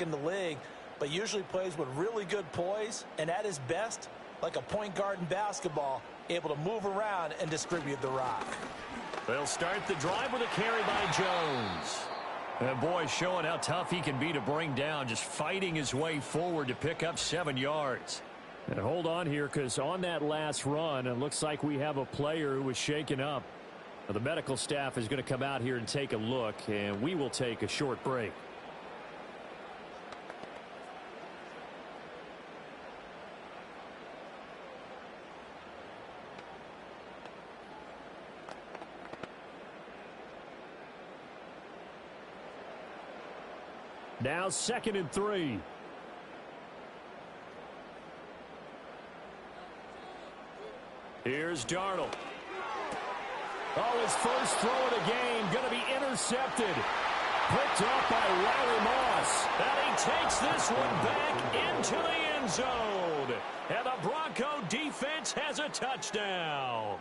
in the league, but usually plays with really good poise, and at his best, like a point guard in basketball, able to move around and distribute the rock. They'll start the drive with a carry by Jones. And boy, showing how tough he can be to bring down, just fighting his way forward to pick up 7 yards. And hold on here, because on that last run, it looks like we have a player who was shaken up. Now, the medical staff is going to come out here and take a look, and we will take a short break. Now 2nd and 3. Here's Darnold. Oh, his first throw of the game going to be intercepted. Picked up by Riley Moss. And he takes this one back into the end zone. And the Bronco defense has a touchdown.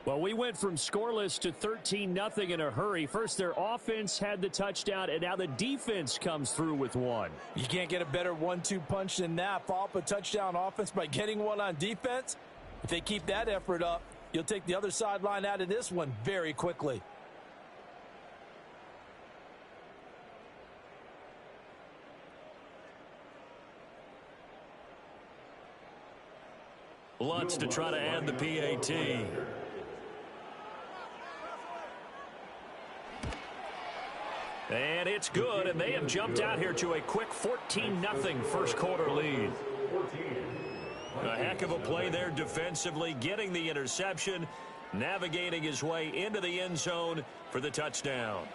Well, we went from scoreless to 13-0 in a hurry. First, their offense had the touchdown, and now the defense comes through with one. You can't get a better 1-2 punch than that. Follow up a touchdown offense by getting one on defense. If they keep that effort up, you'll take the other sideline out of this one very quickly. Lutz to try to add the PAT. And it's good, and they have jumped out here to a quick 14-0 first quarter lead. A heck of a play there defensively, getting the interception, navigating his way into the end zone for the touchdown.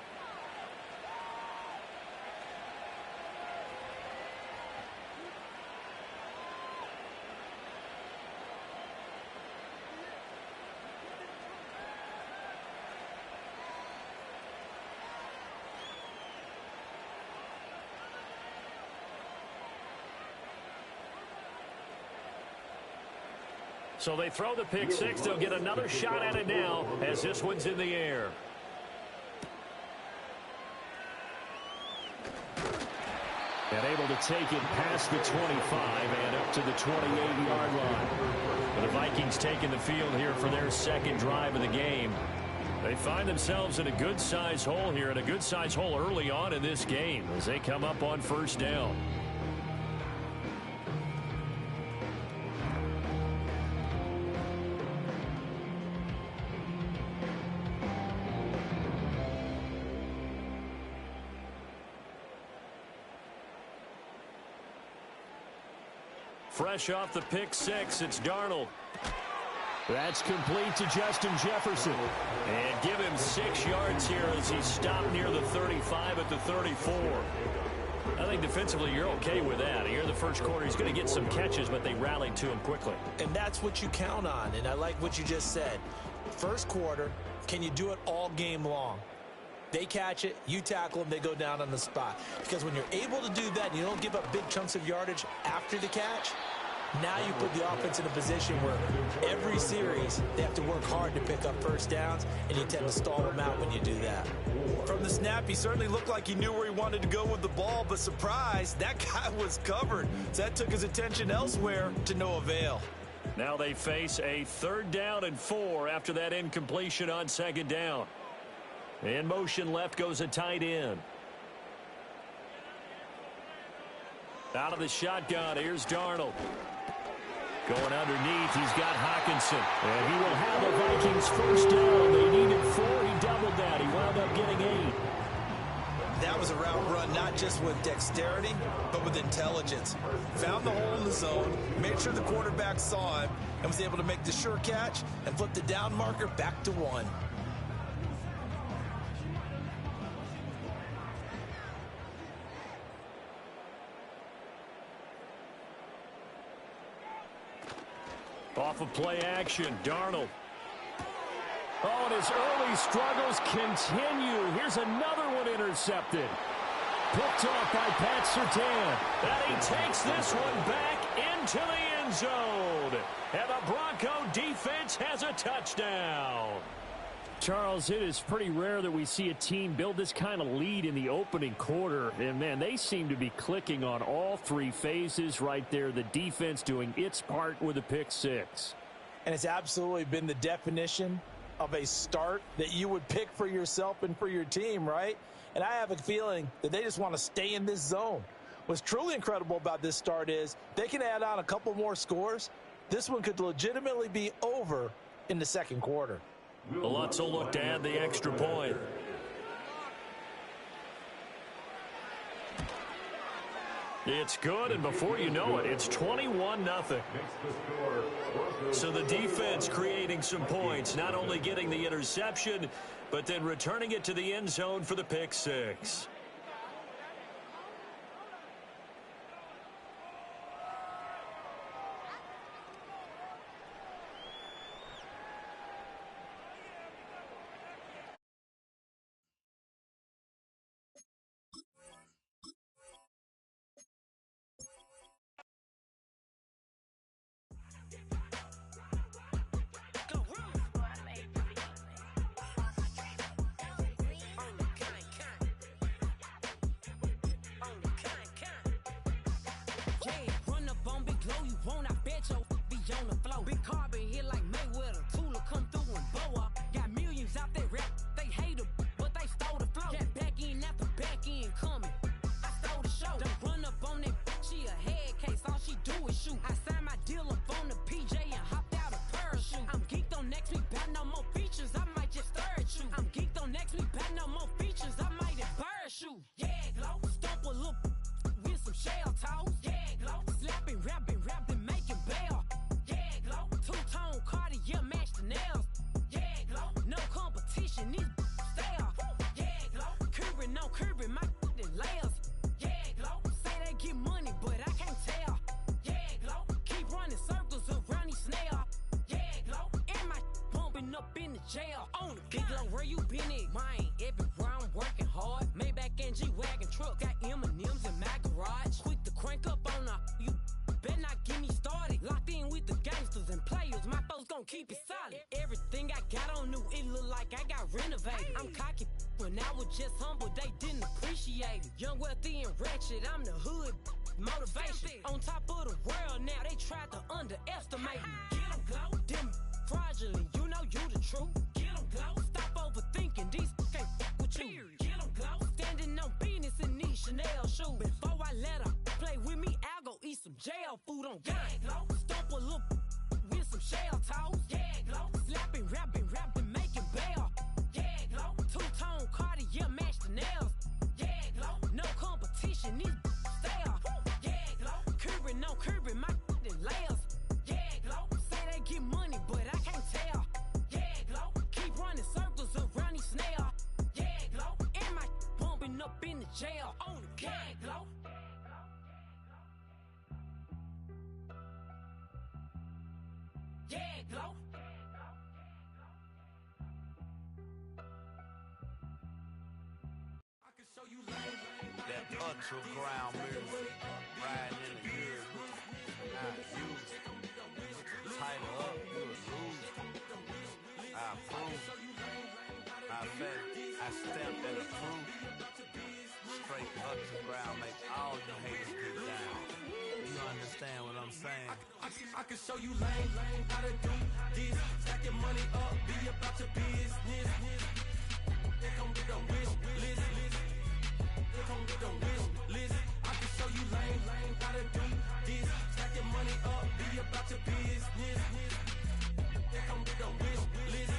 So they throw the pick six. They'll get another shot at it now as this one's in the air. And able to take it past the 25 and up to the 28-yard line. The Vikings taking the field here for their second drive of the game. They find themselves in a good-sized hole here, and a good-sized hole early on in this game as they come up on first down. Fresh off the pick six, it's Darnold. That's complete to Justin Jefferson. And give him 6 yards here as he stopped near the 35 at the 34. I think defensively you're okay with that. Here in the first quarter, he's going to get some catches, but they rallied to him quickly. And that's what you count on, and I like what you just said. First quarter, can you do it all game long? They catch it, you tackle them, they go down on the spot. Because when you're able to do that and you don't give up big chunks of yardage after the catch, now you put the offense in a position where every series they have to work hard to pick up first downs, and you tend to stall them out when you do that. From the snap, he certainly looked like he knew where he wanted to go with the ball, but surprise, that guy was covered. So that took his attention elsewhere to no avail. Now they face a 3rd down and 4 after that incompletion on 2nd down. In motion left goes a tight end. Out of the shotgun, here's Darnold. Going underneath, he's got Hockenson. And he will have the Vikings first down. They needed 4, he doubled that. He wound up getting 8. That was a route run, not just with dexterity, but with intelligence. Found the hole in the zone, made sure the quarterback saw him, and was able to make the sure catch and flip the down marker back to 1. Off of play action, Darnold. Oh, and his early struggles continue. Here's another one intercepted. Picked off by Pat Surtain. And he takes this one back into the end zone. And the Bronco defense has a touchdown. Charles, it is pretty rare that we see a team build this kind of lead in the opening quarter. And, man, they seem to be clicking on all three phases right there. The defense doing its part with a pick six. And it's absolutely been the definition of a start that you would pick for yourself and for your team, right? And I have a feeling that they just want to stay in this zone. What's truly incredible about this start is they can add on a couple more scores. This one could legitimately be over in the second quarter. Let's look to add the extra point. It's good, and before you know it, it's 21-0. So the defense creating some points, not only getting the interception, but then returning it to the end zone for the pick six. Keep it solid. Everything I got on new, it look like I got renovated. I'm cocky when I was just humble, they didn't appreciate it. Young, wealthy, and ratchet, I'm the hood motivation. On top of the world now, they tried to underestimate me. Get them glow, them fraudulent, you know you the truth. Get them glow, stop overthinking, these can't with you. Get them glow, standing on business in these Chanel shoes. Before I let her play with me, I'll go eat some jail food on game. Stomp a little with some shell toes. Yeah, glow. Slapping, rapping, making bail. Yeah, glow. Two-tone Cartier match the nails. Yeah, glow. No competition, these stale. Yeah, glow. Curbing, no curbing, my layers. Yeah, glow. Say they get money, but I can't tell. Yeah, glow. Keep running circles around these snails. Yeah, glow. And my bumping up in the jail on the yeah, glow. Yeah, glow. I can show you that underground music, riding in the good, not used. Tighten up, you a lose. I approve. I bet I stamped and approve. Straight underground, make all you haters get down. You understand what I'm saying? I can show you lame, how to do this. Stack your money up, be about your business. They come with a wish list. They come with a wish list. I can show you lame, how to do this. Stack your money up, be about your business. They come with a wish list.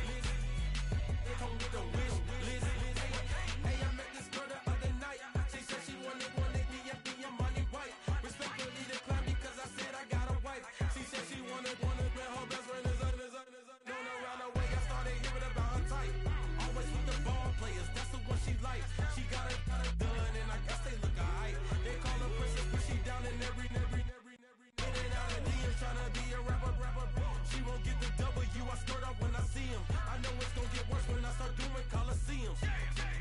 They come with a wish list. Hey, I met this girl the other night. She said she wanted me and be a money white. Respectfully declined because I said I got a wife. She said she wanted when her best friend is known around the way. I started hearing about her type. Always with the ball players, that's the one she likes. She got it done, and I guess they look alright. They call her princess, but she down in every. In and out of DMs, tryna be a rapper. She won't get the W, I skirt off when I see him. I know it's gonna get worse when I start doing Coliseums.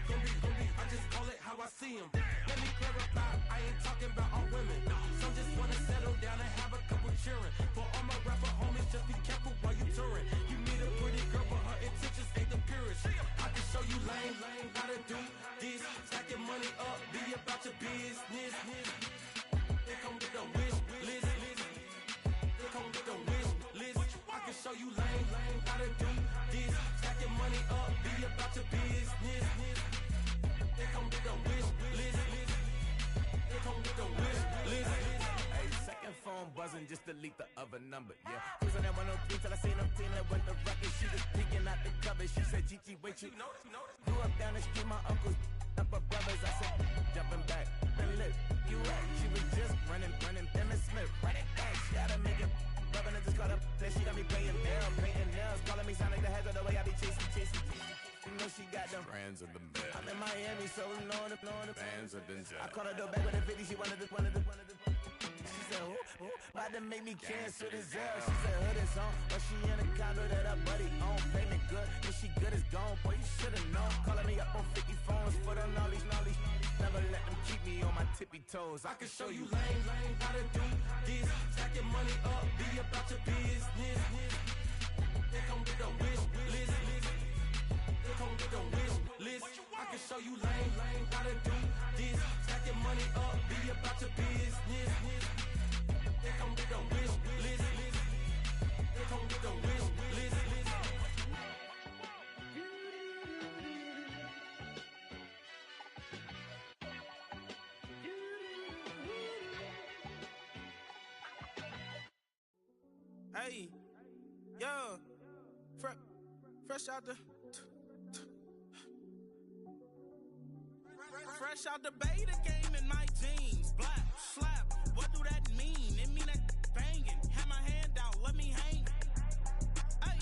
Gonna be, I just call it how I see him. Let me clarify, I ain't talking about all women. Some just wanna settle down and have a couple cheering. For all my rapper homies, just be careful while you touring. You meet a pretty girl, but her intentions ain't the purest. show you lame, how to do this. Stack your money up, be about your business. They come with the wish list. They come with the wish list. I can show you lame, how to do this. Stack your money up, be about your business. They come with the wish list. They come with the wish list. Hey, second phone buzzing, just delete the other number, yeah. Cruising at 103 till I seen them team that went the ruckus. She was peeking out the cover. She said, Gigi, wait, you grew up down the street, my uncles up her brothers. I said, jumping back, then lit. You at? She was just running, Emmett Smith, right it back. She gotta make it. Rubbing it, just caught up. Then she got me playing Daryl, painting nails, calling me Sonic the Hedgehog, the way I be chasing. You know she got them brands of the bed. I'm in Miami, so knowing the fans of Denzel. I caught her door back with a 50, she wanted the. She said, who? About to make me cancel this L. She said, hood is on, but she in a condo that her buddy own. Payment good, if she good is gone. Boy, you should've known. Calling me up on 50 phones, foot on all these. Never let them keep me on my tippy toes. I can show you lame, how to do this. Stack your money up, be about your business. They come with the wish list. They come with the wish list. I can show you lame, how to do this. Stack your money up, be about your business. They come with the wish list. They come with the wish list. Hey, yo, fresh out the beta game in my jeans. Black, slap, what do that mean? It mean that banging. Have my hand out, let me hang. Hey,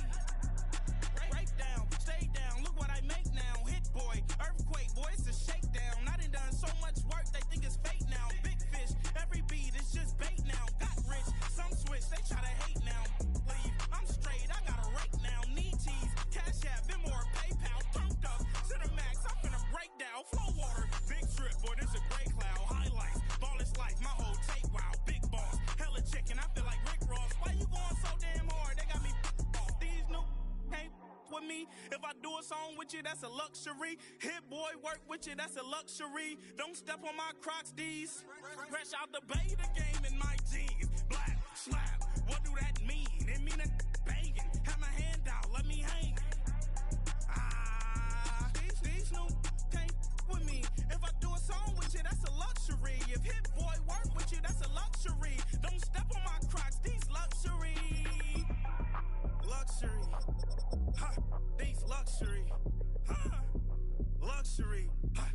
break down, stay down, look what I make now. Hit boy, earthquake, boy, it's a shakedown. I done so much work, they think it's fake now. Big fish, every beat is just bait now. Got rich, some switch, they try to hate now. Leave, I'm straight, I got a rake now. Need tease, cash app, been more PayPal. Thumped up, to the max, I'm finna break down. Flow water, big trip, boy, this a gray cloud. Highlights, ball is life, my whole take wow. Big boss, hella chicken, I feel like Rick Ross. Why you going so damn hard? They got me off. These new can't with me. If I do a song with you, that's a luxury. Hit boy, work with you, that's a luxury. Don't step on my Crocs, D's. Fresh out the beta game in my jeans. Black, slap, what do that mean? It mean a banging. Have my hand out, let me hang. These new can't with me. If I do a song with you, that's a luxury. If hit boy work with you, that's a luxury. Don't step on my Crocs, these luxury. Ha, these luxury. Ha, luxury. Ha,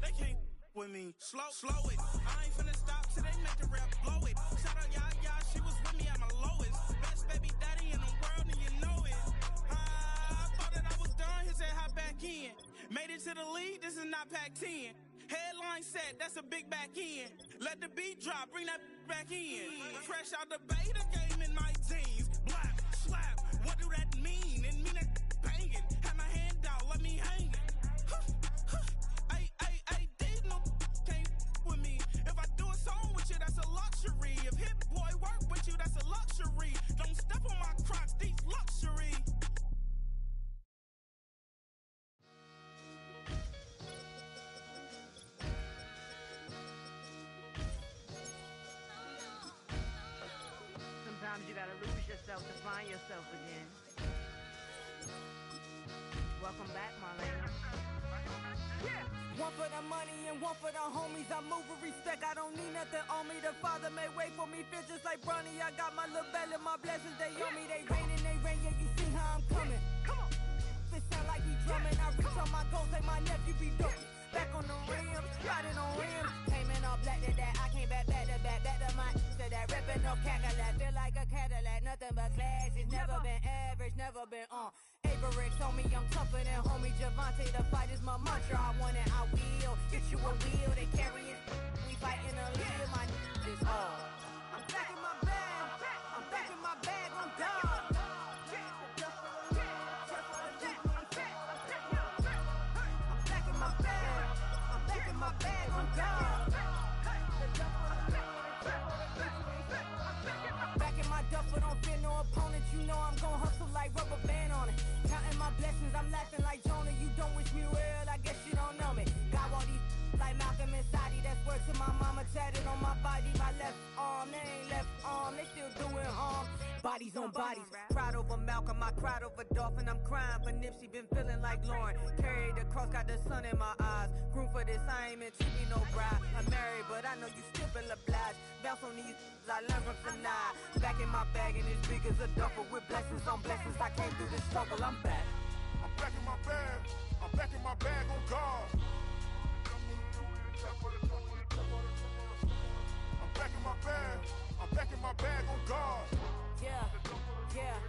they can't with me. Slow it. I ain't finna stop till they make the rap blow it. Shout out Yaya, she was with me at my lowest. Best baby daddy in the world and you know it. I thought that I was done, he said hop back in. Made it to the lead, this is not Pac-10. Headline set, that's a big back end. Let the beat drop, bring that back in. Fresh out the beta game in my jeans. Black, slap, what do that mean? It mean that banging. Have my hand out, let me hang. Ay, these no can't with me. If I do a song with you, that's a luxury. If hit boy work with you, that's a luxury. Don't step on my Crocs, these luxury. Sometimes you gotta lose yourself to find yourself again. Welcome back, Marlena. Yeah. One for the money and one for the homies. I move with respect, I don't need nothing on me. The Father made way for me, feel just like Bronny. I got my little belly, my blessings, they on me. They rain, yeah, you see how I'm coming. Come on. It sound like we drumming. I reach on my goals, like my nephew be dope. Back on the rim, riding on rims. Came in all black to that, I came back to my to that ripping no Cadillac. Feel like a Cadillac, nothing but class. It's never been average, never been on. Average told me I'm tougher than homie Javante. The fight is my mantra, I want it, I will. Get you a wheel, they carry it. We fighting a lead, my is all. I'm back in my bag, I'm back in my bag, I'm done. My bag, I'm gone. Back in my duffel, don't fear no opponent. You know I'm gon' hustle like rubber band on it. Counting my blessings, I'm laughing like Jonah. You don't cried over Dolphin, I'm crying for Nipsey, been feeling like Lauren. Carried the cross, got the sun in my eyes. Groom for this, I ain't meant to be no bride. I'm married, but I know you still feel obliged. Bounce on these, I learned from Sanaa. Back in my bag and it's big as a duffel. With blessings on blessings, I came through this struggle, I'm back. I'm back in my bag, I'm back in my bag on guard. I'm back in my bag, I'm back in my bag on guard. Yeah, yeah.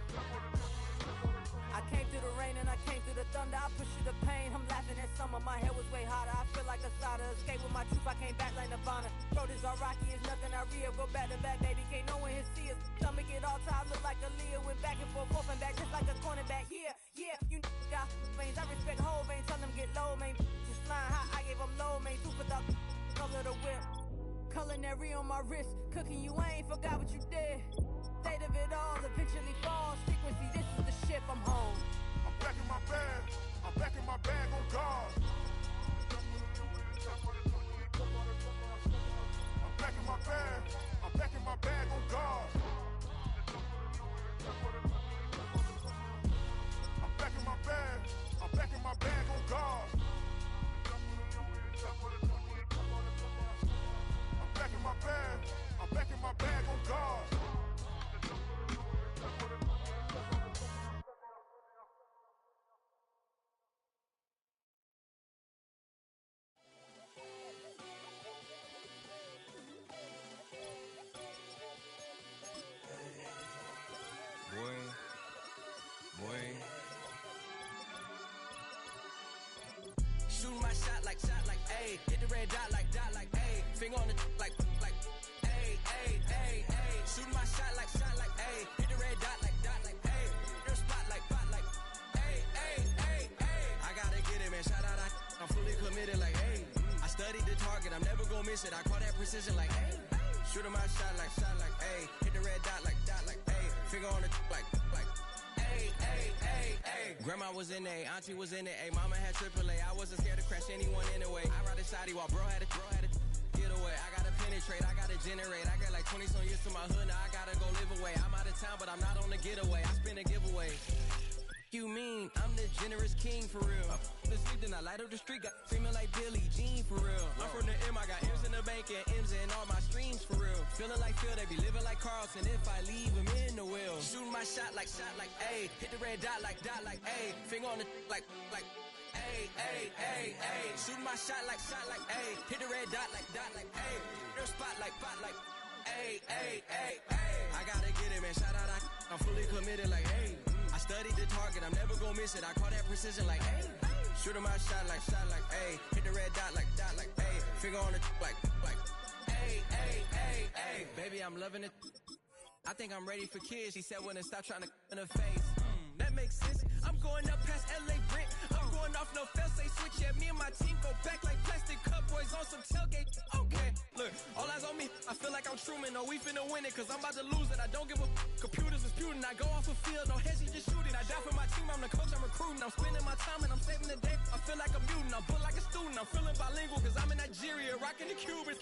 I came through the rain and I came through the thunder. I push through the pain, I'm laughing at summer. My hair was way hotter, I feel like a solder. Escape with my truth, I came back like Nirvana. Throat is all rocky, it's nothing I real. Go back to back, baby, can't no one here see us. Stomach it all tied, look like a Leah. Went back and forth and back, just like a cornerback. Yeah, yeah, you got veins, I respect whole veins. Tell them get low, man. Just flying high, I gave them low, man. Super dog, color the whip. Culinary on my wrist, cooking you, I ain't forgot what you did. State of it all, eventually falls. Frequency, this is the ship, I'm home. I'm back in my bag, I'm back in my bag on guard. I'm back in my bag, I'm back in my bag on guard. I'm back in my bag, I'm back in my bag on guard. I'm back in my bag, I'm back in my bag on guard. Shooting my shot like, ayy. Hit the red dot like, ayy. Finger on the like, ayy, ayy, ayy, ayy. Shooting my shot like, ayy. Hit the red dot like, ayy. Your spot like, ayy, ayy, ayy, ayy. I gotta get it, man. Shout out, I'm fully committed like, ayy. I studied the target, I'm never gonna miss it. I call that precision like, ayy. Shooting my shot like, ayy. Hit the red dot like, ayy. Finger on the like, ayy, ayy, ayy, ayy. Grandma was in A, auntie was in it, ayy. Mama had AAA, I wasn't scared to crash anyone anyway. I ride a shotty while bro had to get away. I gotta penetrate, I gotta generate. I got like 20 some years to my hood, now I gotta go live away. I'm out of town, but I'm not on the getaway. I spin a giveaway. You mean I'm the generous king for real? The sleep, then I light up the street, got screaming like Billie Jean for real. I'm from the M, I got M's in the bank and M's in all my streams for real. Feeling like Phil, they be living like Carlson if I leave him in the wheel. Shooting my shot like, ayy. Hit the red dot like, ayy. Finger on the like, ayy, ayy, ayy, ayy. Shooting my shot like, ayy. Hit the red dot like, ayy. Your spot like, ayy, ayy, ayy, ayy. I gotta get it, man. Shout out, I'm fully committed like, ayy. I studied the target, I'm never gonna miss it. I call that precision like, ayy. Shooting my shot like, ayy. Hit the red dot like, ayy. Finger on the like, ayy, ayy, ayy, ayy. Baby, I'm loving it. I think I'm ready for kids. She said when to stop trying to in her face. That makes sense. I'm going up past LA Brent. I'm going off no fail, say switch. Yeah, me and my team go back like plastic cup boys on some tailgate. Okay, look, all eyes on me. I feel like I'm Truman. No, we finna win it, cause I'm about to lose it. I don't give a computers disputing. I go off a field, no heads, just shooting. I die for my team, I'm the coach, I'm recruiting. I'm spending my time and I'm saving the day. I feel like a mutant, I'm built like a student. I'm feeling bilingual, cause I'm in Nigeria, rocking the Cubans.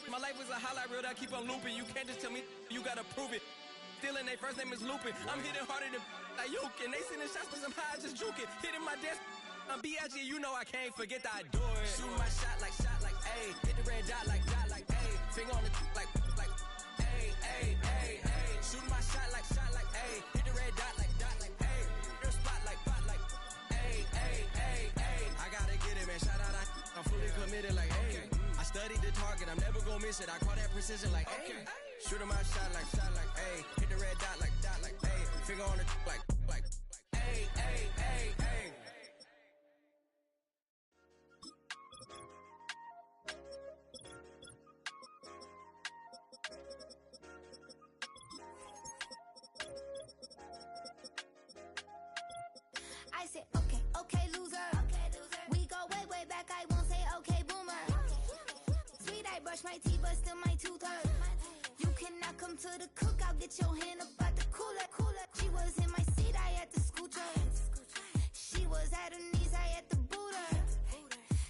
My life is a highlight reel that I keep on looping. You can't just tell me, you gotta prove it. Stealing, they first name is Lupin. I'm hitting harder than Ayukin. They sending shots for some high, just juking. Hitting my desk, I'm B.I.G. You know I can't forget that I do it. Shooting my shot like, ayy. Hit the red dot like, ayy. Finger on the like, ayy, ayy, ayy, ayy. Shooting my shot like, ayy. Hit the red dot like, ayy. Your spot like, ayy, ayy, ayy, ayy. I gotta get it, man. Shout out, I'm fully committed like, ayy. I studied the target, I'm never gonna miss it. I call that precision like, ayy. Shooting my shot like, ayy. Hit the red dot like, ayy. Finger on the like, ayy, ayy, ayy, ayy. I said, okay, loser. We go way back, I won't say okay, boomer. Sweet, I brush my teeth, but still my tooth hurt. You cannot come to the cookout, get your hand up out the cooler. She was in my seat, I had to scoot her. She was at her knees, I had to boot her.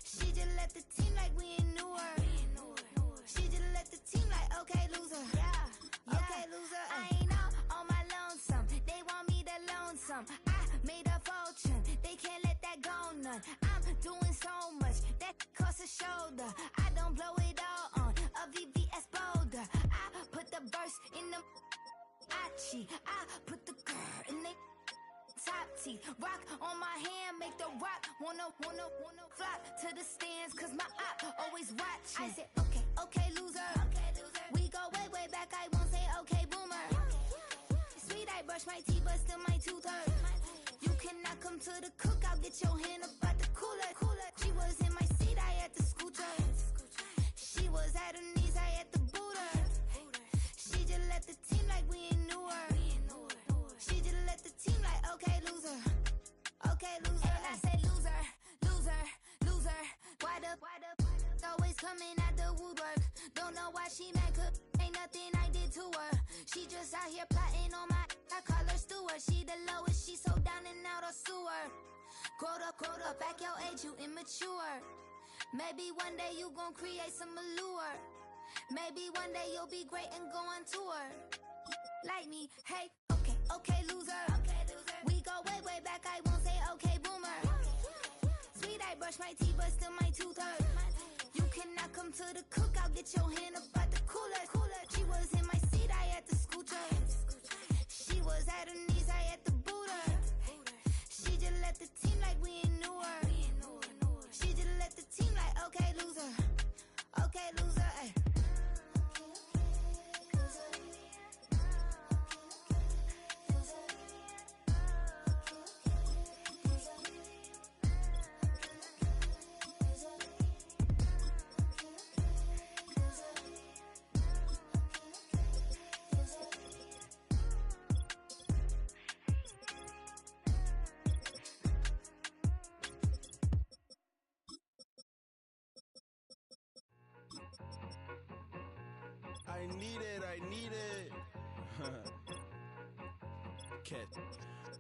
She just let the team like we ain't knew her. She just let the team like, okay, loser. Yeah, okay, loser. I ain't out on my lonesome. They want me to lonesome. Versace. I put the girl in they top T. Rock on my hand, make the rock wanna flop to the stands, cause my op always watching. I said, okay, loser. We go way back, I won't say okay, boomer. Sweet, I brush my teeth, but still my tooth hurt. You cannot come to the cookout, get your hand up out the cooler. She was in my seat, I had to scoot her. She was at her knees, I had to boot her. She just let the team like we ain't knew her. She just let the team like, okay, loser. Okay, loser. And I say loser. Why the always coming at the woodwork? Don't know why she mad, cause ain't nothing I did to her. She just out here plotting on my, I call her steward. She the lowest, she so down and out of sewer. Growed up, back your age, you immature. Maybe one day you gon' create some allure. Maybe one day you'll be great and go on tour. Like me, hey, okay, loser. We go way back, I won't say okay, boomer. Sweet, I brush my teeth, but still my tooth hurt. You cannot come to the cookout, get your hand up out the cooler. She was in my seat, I had to scoot her. She was at her knees, I had to boot her. She just let the team like we ain't knew her. She just let the team like, okay, loser. Okay, loser, ay. I need it. Cat.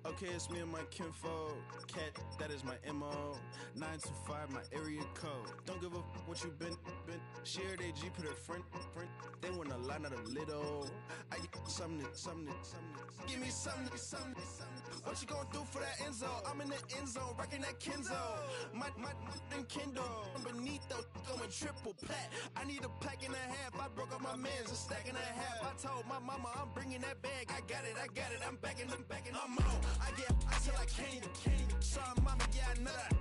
Okay, it's me and my kinfolk. Cat, that is my MO. 925, my area code. Don't give a what you been. Shared AG, put her friend. They want a lot, not a little. I get something. Give me something. What you gonna do for that Enzo? I'm in the end zone, rocking that Kenzo. My Kindle. Beneath though, going triple plat. I need a pack and a half. I broke up my mans, a stack and a half. I told my mama I'm bringing that bag. I got it. I'm backing. I'm on. I till I can't. Sorry, mama, yeah, I nut.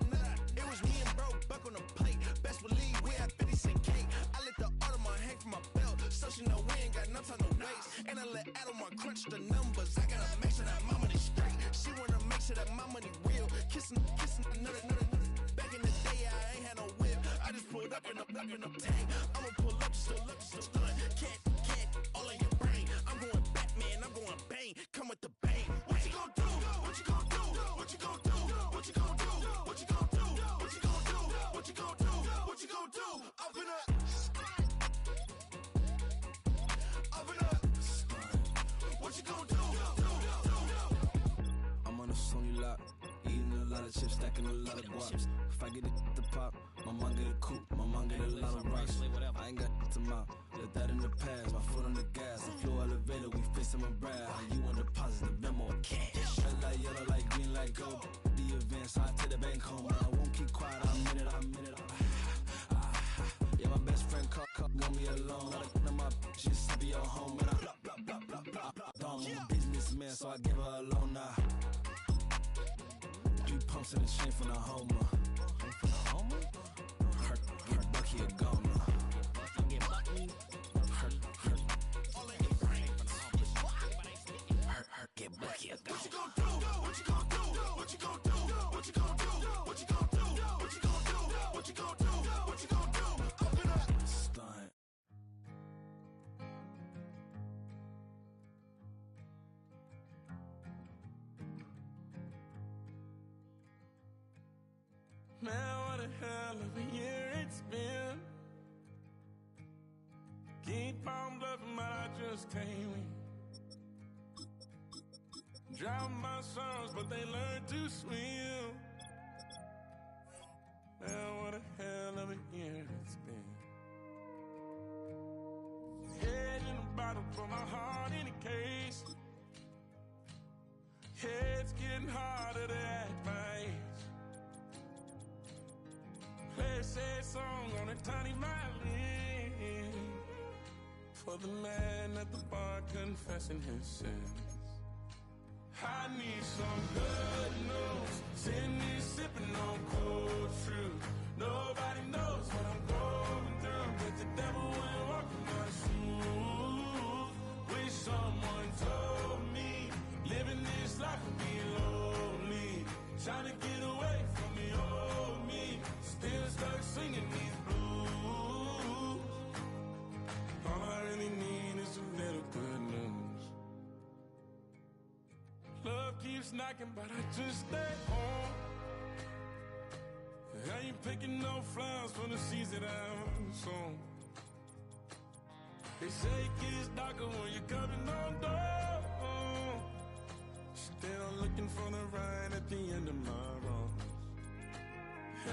It was me and bro, buck on the plate. Best believe we had 50 cent cake. I let the Audemars hang from my belt, so she know we ain't got no time to waste. And I let Audemars crunch the numbers. I gotta make sure that my money straight. She wanna make sure that my money real. Kissing another. Back in the day, I ain't had no whip. I just pulled up in the tank. I'ma pull up just to stun. Cat, all in your brain. I'm going Batman, I'm going bang. Come with the bang. What you gon' do? What you gon' do? What you gon' do? What you gon' do? What you gon' do? What you gon' do? What you gon' do? What you gon' do? Open up. What you gon' do? I'm on a Sony lot, eating a lot of chips, stacking a lot of guap. If I get it the pop, my mom get a coupe, my mom get a lot of rocks. I ain't got to mouth, let that in the past. My foot on the gas, the floor elevator, we facing my brad. How you want deposit the Venmo or cash? Red light, yellow light, green light, go. The event, so I take the bank home. I won't keep quiet, I'm in it. Yeah, my best friend call, want me alone. Now my just to be your home, and I blah. I'm a businessman, so I give her a loan now. 3 pumps in the chain from the Homer. Her Bucky a goner. Her get Bucky a goner. What you gon' do? What you gon' do? What you gon' do? What you gon' do? What you gon' do? What you gon' do? What you gon' do? What you gon' do? Open up. Stunt. Man, what a hell of a year it's been. Keep on bluffing, but I just can't win. Drown my sons, but they learn to swim. Man, what a hell of a year it's been. Head in a bottle, put my heart in a case. It's getting harder to act my age. Play a sad song on a tiny violin for the man at the bar confessing his sins. I need some good news. Sitting here sipping on cold fruit. Nobody knows what I'm going through, but the devil will walk in my shoes. Wish someone told me living this life would be lonely. Trying to get away from the old me. Still stuck singing these blues. All I really need is a little good news. Love keeps knocking, but I just stay home. I ain't picking no flowers for the seeds that I've sown. They say it gets darker when you're coming on down. Still looking for the right at the end of my wrongs.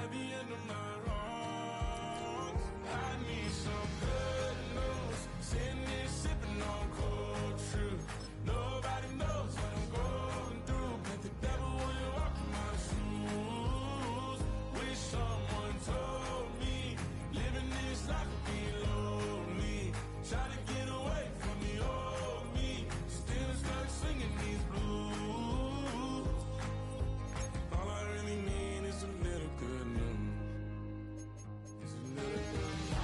At the end of my wrongs. I need some good news. Sitting here sipping on cold truth. Nobody knows what I'm going through, but the devil will walk in my shoes. Wish someone told me living this life would be lonely. Try to get away from the old me. Still stuck singing these blues. All I really need is a little good news. It's a little good news.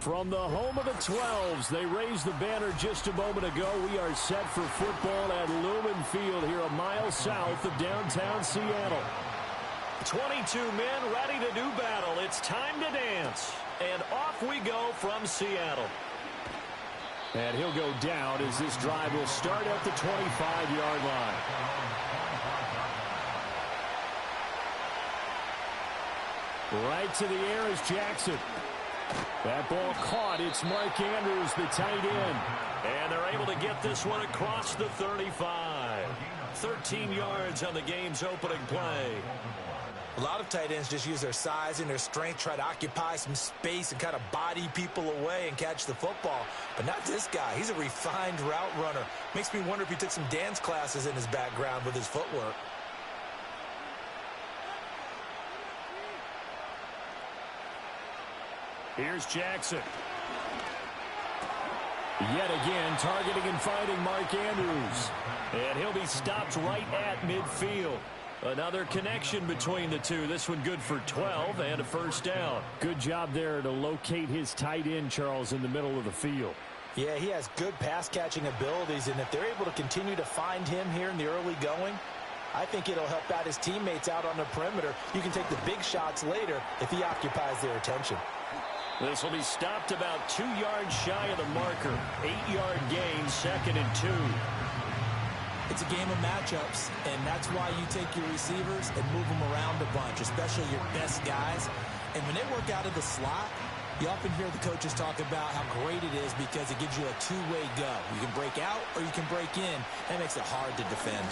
From the home of the 12s, they raised the banner just a moment ago. We are set for football at Lumen Field here a mile south of downtown Seattle. 22 men ready to do battle. It's time to dance. And off we go from Seattle. And he'll go down as this drive will start at the 25-yard line. Right to the air is Jackson. That ball caught. It's Mark Andrews, the tight end. And they're able to get this one across the 35. 13 yards on the game's opening play. A lot of tight ends just use their size and their strength, try to occupy some space and kind of body people away and catch the football. But not this guy. He's a refined route runner. Makes me wonder if he took some dance classes in his background with his footwork. Here's Jackson. Yet again, targeting and finding Mark Andrews. And he'll be stopped right at midfield. Another connection between the two. This one good for 12 and a first down. Good job there to locate his tight end, Charles, in the middle of the field. Yeah, he has good pass-catching abilities, and if they're able to continue to find him here in the early going, I think it'll help out his teammates out on the perimeter. You can take the big shots later if he occupies their attention. This will be stopped about 2 yards shy of the marker. 8-yard gain, 2nd and 2. It's a game of matchups, and that's why you take your receivers and move them around a bunch, especially your best guys. And when they work out of the slot, you often hear the coaches talk about how great it is because it gives you a two-way go. You can break out or you can break in. That makes it hard to defend.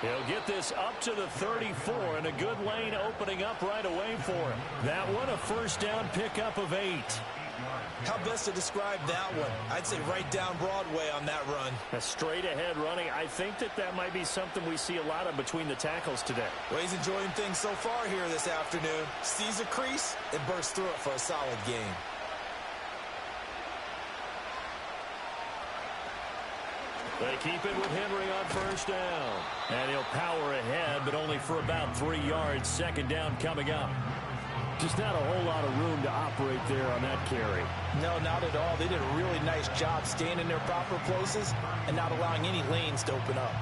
He'll get this up to the 34, and a good lane opening up right away for him. That one, a first down pickup of 8. How best to describe that one? I'd say right down Broadway on that run. A straight-ahead running. I think that might be something we see a lot of between the tackles today. Well, he's enjoying things so far here this afternoon. Sees a crease and bursts through it for a solid gain. They keep it with Henry on first down. And he'll power ahead, but only for about 3 yards. 2nd down coming up. Just not a whole lot of room to operate there on that carry. No, not at all. They did a really nice job staying in their proper places and not allowing any lanes to open up.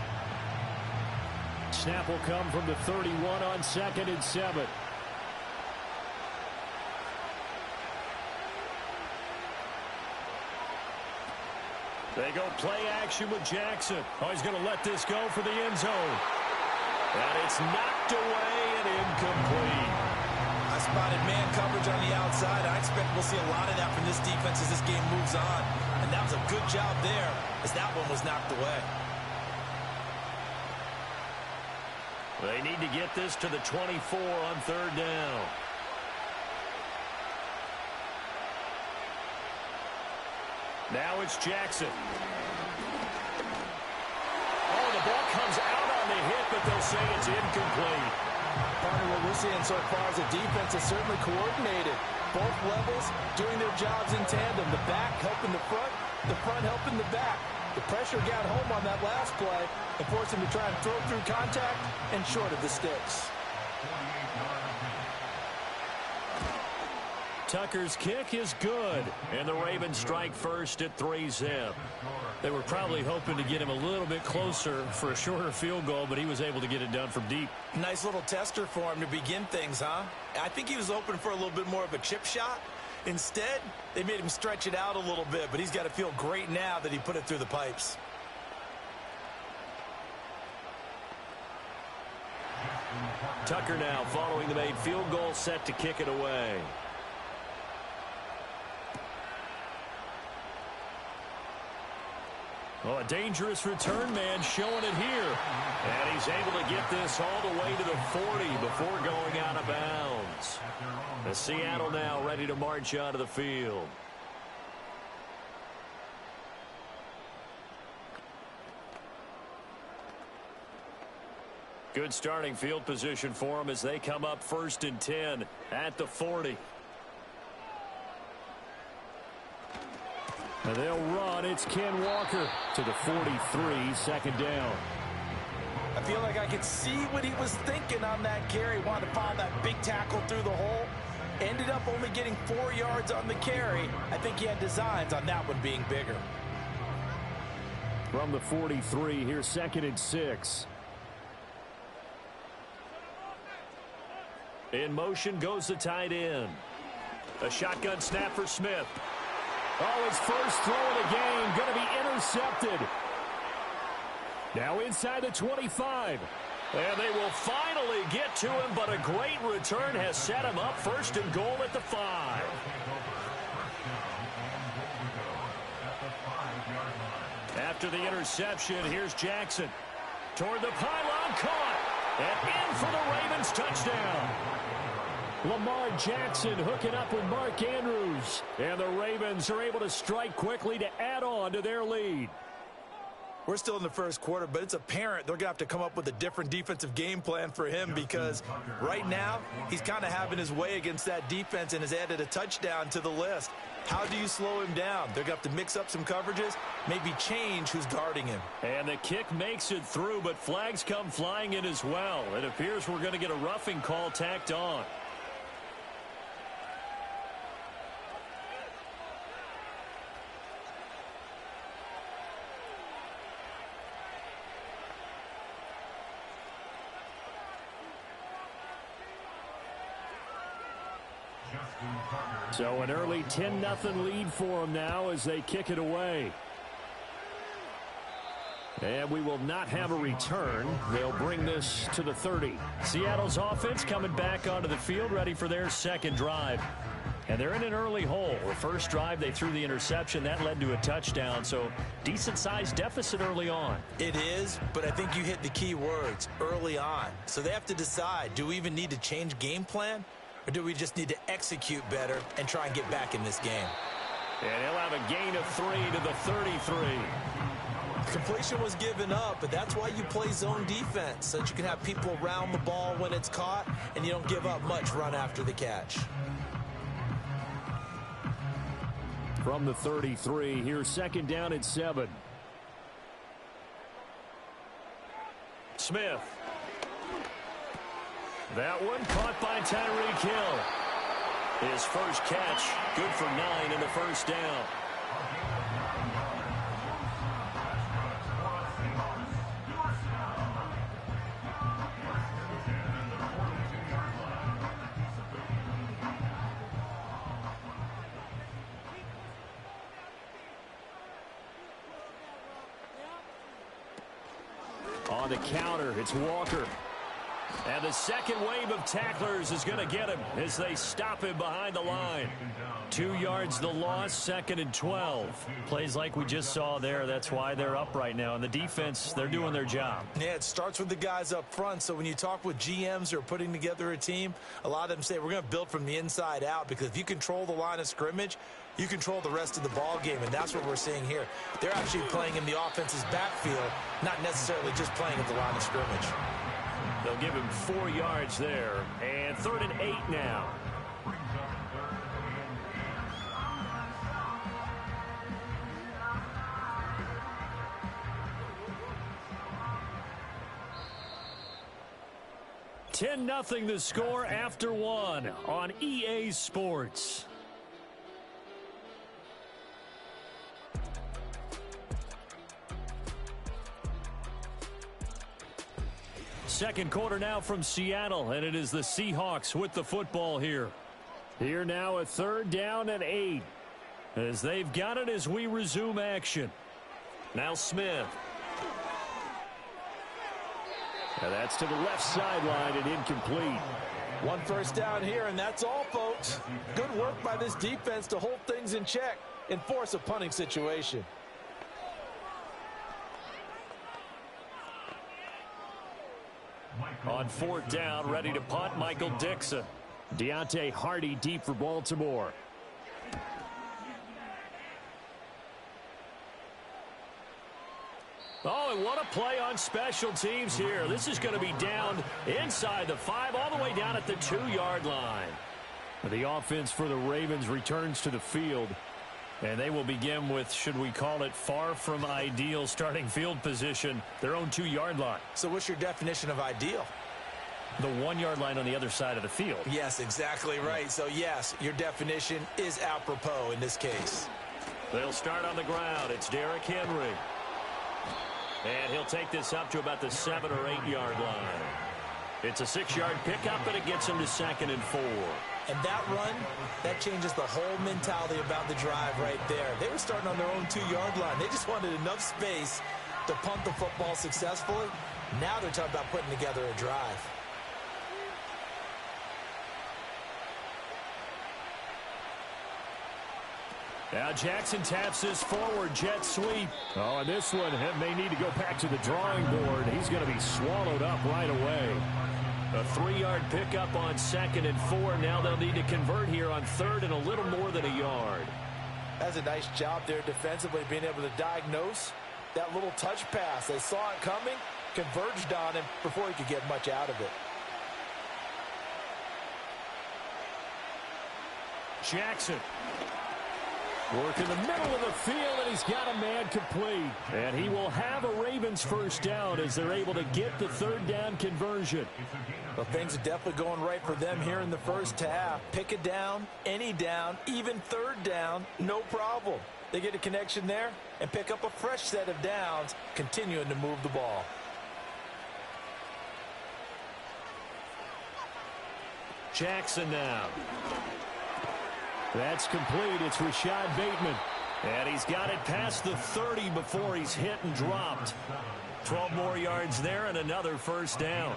Snap will come from the 31 on 2nd and 7. They go play action with Jackson. Oh, he's going to let this go for the end zone. And it's knocked away and incomplete. I spotted man coverage on the outside. I expect we'll see a lot of that from this defense as this game moves on. And that was a good job there as that one was knocked away. They need to get this to the 24 on 3rd down. Now it's Jackson. Oh, the ball comes out on the hit, but they'll say it's incomplete. Partner, what we're seeing so far is the defense is certainly coordinated. Both levels doing their jobs in tandem. The back helping the front helping the back. The pressure got home on that last play and forced him to try and throw through contact and short of the sticks. Tucker's kick is good, and the Ravens strike first at 3-zip. They were probably hoping to get him a little bit closer for a shorter field goal, but he was able to get it done from deep. Nice little tester for him to begin things, huh? I think he was hoping for a little bit more of a chip shot. Instead, they made him stretch it out a little bit, but he's got to feel great now that he put it through the pipes. Tucker now following the made field goal, set to kick it away. Oh, a dangerous return man showing it here. And he's able to get this all the way to the 40 before going out of bounds. The Seattle now ready to march onto the field. Good starting field position for them as they come up 1st and 10 at the 40. And they'll run. It's Ken Walker to the 43, second down. I feel like I could see what he was thinking on that carry. Wanted to follow that big tackle through the hole. Ended up only getting 4 yards on the carry. I think he had designs on that one being bigger. From the 43, here's 2nd and 6. In motion goes the tight end. A shotgun snap for Smith. Oh, his first throw of the game going to be intercepted. Now inside the 25. And they will finally get to him, but a great return has set him up 1st and goal at the 5. After the interception, here's Jackson. Toward the pylon, caught. And in for the Ravens touchdown. Lamar Jackson hooking up with Mark Andrews. And the Ravens are able to strike quickly to add on to their lead. We're still in the first quarter, but it's apparent they're going to have to come up with a different defensive game plan for him because right now he's kind of having his way against that defense and has added a touchdown to the list. How do you slow him down? They're going to have to mix up some coverages, maybe change who's guarding him. And the kick makes it through, but flags come flying in as well. It appears we're going to get a roughing call tacked on. So an early 10-0 lead for them now as they kick it away. And we will not have a return. They'll bring this to the 30. Seattle's offense coming back onto the field, ready for their second drive. And they're in an early hole. The first drive, they threw the interception. That led to a touchdown, so decent-sized deficit early on. It is, but I think you hit the key words, early on. So they have to decide, do we even need to change game plan? Or do we just need to execute better and try and get back in this game? And he'll have a gain of 3 to the 33. Completion was given up, but that's why you play zone defense, so that you can have people around the ball when it's caught, and you don't give up much run after the catch. From the 33, here's 2nd down and 7. Smith. That one caught by Tyreek Hill. His first catch, good for 9 in the first down. On the counter, it's Walker. And the second wave of tacklers is going to get him as they stop him behind the line. 2 yards the loss, 2nd and 12. Plays like we just saw there. That's why they're up right now. And the defense, they're doing their job. Yeah, it starts with the guys up front. So when you talk with GMs who are putting together a team, a lot of them say we're going to build from the inside out, because if you control the line of scrimmage, you control the rest of the ball game, and that's what we're seeing here. They're actually playing in the offense's backfield, not necessarily just playing at the line of scrimmage. They'll give him 4 yards there, and 3rd and 8 now. $10-0 the score after 1 on EA Sports. Second quarter now from Seattle, and it is the Seahawks with the football here. Here now a 3rd down and 8 as they've got it as we resume action. Now Smith. And that's to the left sideline and incomplete. 1 first down here, and that's all, folks. Good work by this defense to hold things in check and force a punting situation. On 4th down, ready to punt, Michael Dixon. Deontay Hardy deep for Baltimore. Oh, and what a play on special teams here. This is going to be down inside the 5, all the way down at the 2-yard line. The offense for the Ravens returns to the field, and they will begin with, should we call it, far from ideal starting field position, their own 2-yard line. So what's your definition of ideal? The 1-yard line on the other side of the field. Yes, exactly right. So, yes, your definition is apropos in this case. They'll start on the ground. It's Derrick Henry. And he'll take this up to about the 7 or 8-yard line. It's a 6-yard pickup, and it gets him to 2nd and 4. And that run, that changes the whole mentality about the drive right there. They were starting on their own 2-yard line. They just wanted enough space to punt the football successfully. Now they're talking about putting together a drive. Now Jackson taps this forward jet sweep. Oh, and this one may need to go back to the drawing board. He's going to be swallowed up right away. A 3-yard pickup on 2nd and 4. Now they'll need to convert here on 3rd and a little more than a yard. That's a nice job there defensively, being able to diagnose that little touch pass. They saw it coming, converged on him before he could get much out of it. Jackson. Work in the middle of the field, and he's got a man complete. And he will have a Ravens first down as they're able to get the 3rd down conversion. Well, things are definitely going right for them here in the first half. Pick a down, any down, even 3rd down, no problem. They get a connection there and pick up a fresh set of downs, continuing to move the ball. Jackson now. That's complete. It's Rashad Bateman. And he's got it past the 30 before he's hit and dropped. 12 more yards there and another first down.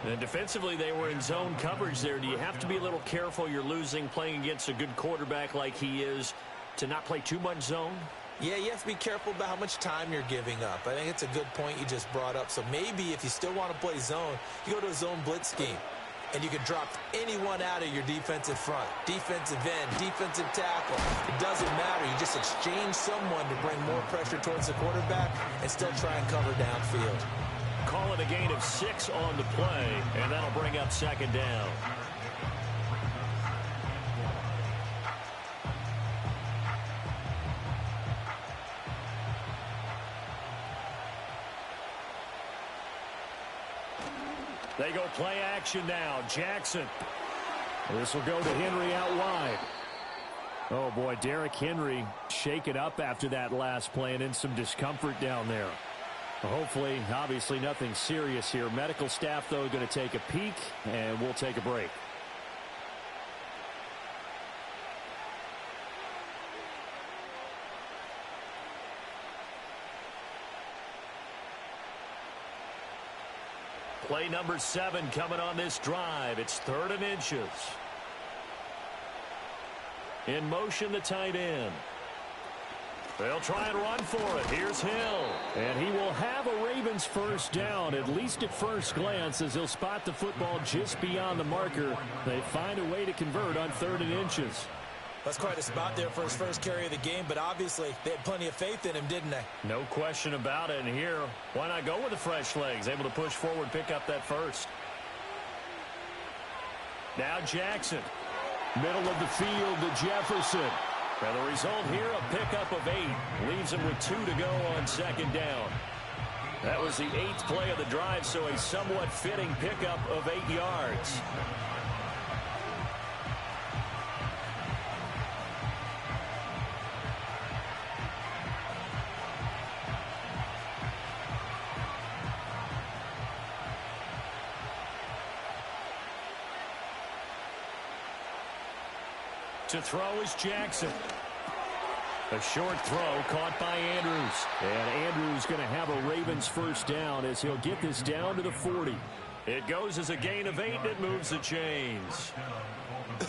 And defensively, they were in zone coverage there. Do you have to be a little careful? You're losing playing against a good quarterback like he is to not play too much zone? Yeah, you have to be careful about how much time you're giving up. I think it's a good point you just brought up. So maybe if you still want to play zone, you go to a zone blitz scheme. And you can drop anyone out of your defensive front, defensive end, defensive tackle. It doesn't matter. You just exchange someone to bring more pressure towards the quarterback and still try and cover downfield. Call it a gain of 6 on the play, and that'll bring up 2nd down. They go play action now. Jackson. This will go to Henry out wide. Oh, boy, Derrick Henry shaken up after that last play and in some discomfort down there. Hopefully, obviously, nothing serious here. Medical staff, though, going to take a peek, and we'll take a break. Play number 7 coming on this drive. It's 3rd and inches. In motion, the tight end. They'll try and run for it. Here's Hill. And he will have a Ravens first down, at least at first glance, as he'll spot the football just beyond the marker. They find a way to convert on 3rd and inches. That's quite a spot there for his first carry of the game, but obviously they had plenty of faith in him, didn't they? No question about it. And here, why not go with the fresh legs? Able to push forward, pick up that first. Now Jackson. Middle of the field to Jefferson. And the result here, a pickup of 8. Leaves him with 2 to go on 2nd down. That was the 8th play of the drive, so a somewhat fitting pickup of 8 yards. To throw is Jackson. A short throw caught by Andrews. And Andrews going to have a Ravens first down as he'll get this down to the 40. It goes as a gain of 8, and it moves the chains.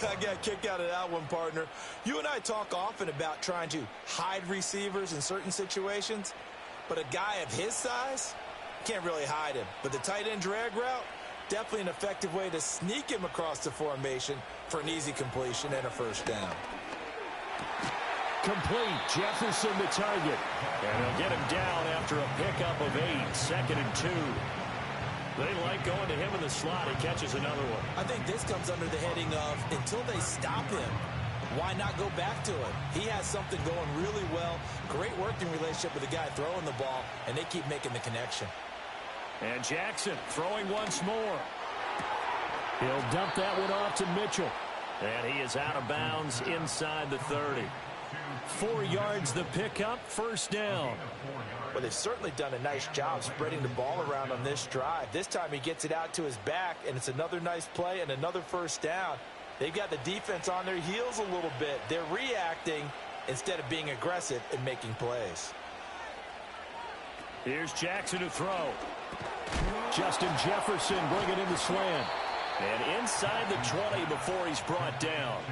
I got kicked out of that one, partner. You and I talk often about trying to hide receivers in certain situations, but a guy of his size can't really hide him. But the tight end drag route, definitely an effective way to sneak him across the formation for an easy completion and a first down. Complete. Jefferson the target. And he'll get him down after a pickup of 8. 2nd and 2. They like going to him in the slot. He catches another one. I think this comes under the heading of until they stop him, why not go back to it? He has something going really well. Great working relationship with the guy throwing the ball, and they keep making the connection. And Jackson throwing once more. He'll dump that one off to Mitchell. And he is out of bounds inside the 30. 4 yards the pickup, first down. Well, they've certainly done a nice job spreading the ball around on this drive. This time he gets it out to his back, and it's another nice play and another first down. They've got the defense on their heels a little bit. They're reacting instead of being aggressive and making plays. Here's Jackson to throw. Justin Jefferson bringing in the slant. And inside the 20 before he's brought down.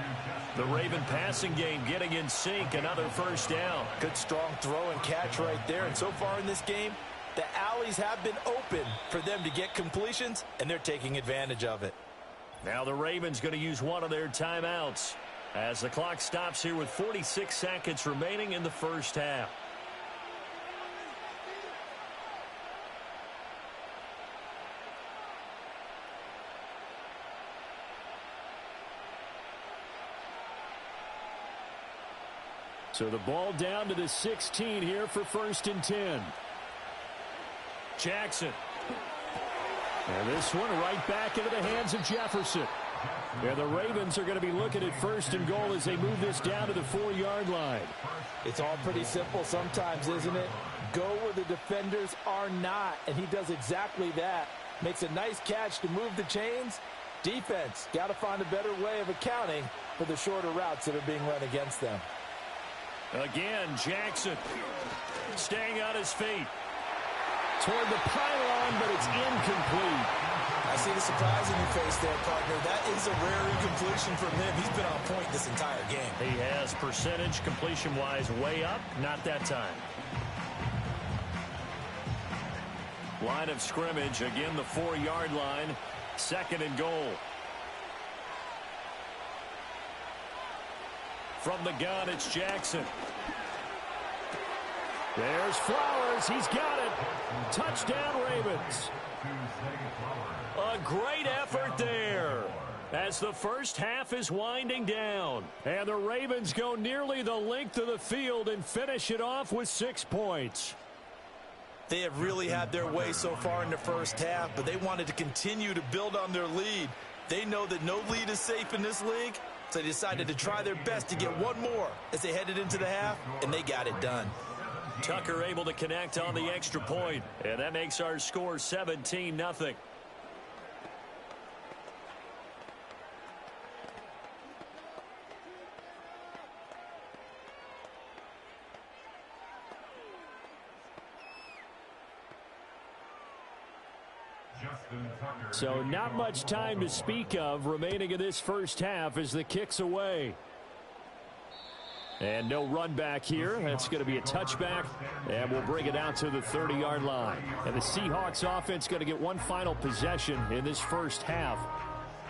The Raven passing game getting in sync. Another first down. Good strong throw and catch right there. And so far in this game, the alleys have been open for them to get completions, and they're taking advantage of it. Now the Ravens going to use one of their timeouts as the clock stops here with 46 seconds remaining in the first half. So the ball down to the 16 here for 1st and 10. Jackson. And this one right back into the hands of Jefferson. And the Ravens are going to be looking at 1st and goal as they move this down to the 4-yard line. It's all pretty simple sometimes, isn't it? Go where the defenders are not, and he does exactly that. Makes a nice catch to move the chains. Defense, got to find a better way of accounting for the shorter routes that are being run against them. Again, Jackson staying on his feet. Toward the pylon, but it's incomplete. I see the surprise in your face there, partner. That is a rare incompletion from him. He's been on point this entire game. He has percentage completion-wise way up. Not that time. Line of scrimmage, again the 4-yard line. 2nd and goal. From the gun, it's Jackson. There's Flowers. He's got it. Touchdown, Ravens. A great effort there as the first half is winding down. And the Ravens go nearly the length of the field and finish it off with 6 points. They have really had their way so far in the first half, but they wanted to continue to build on their lead. They know that no lead is safe in this league, so they decided to try their best to get one more as they headed into the half, and they got it done. Tucker able to connect on the extra point, and that makes our score 17-0. So not much time to speak of remaining in this first half as the kick's away. And no run back here. That's going to be a touchback. And we'll bring it out to the 30-yard line. And the Seahawks offense going to get one final possession in this first half.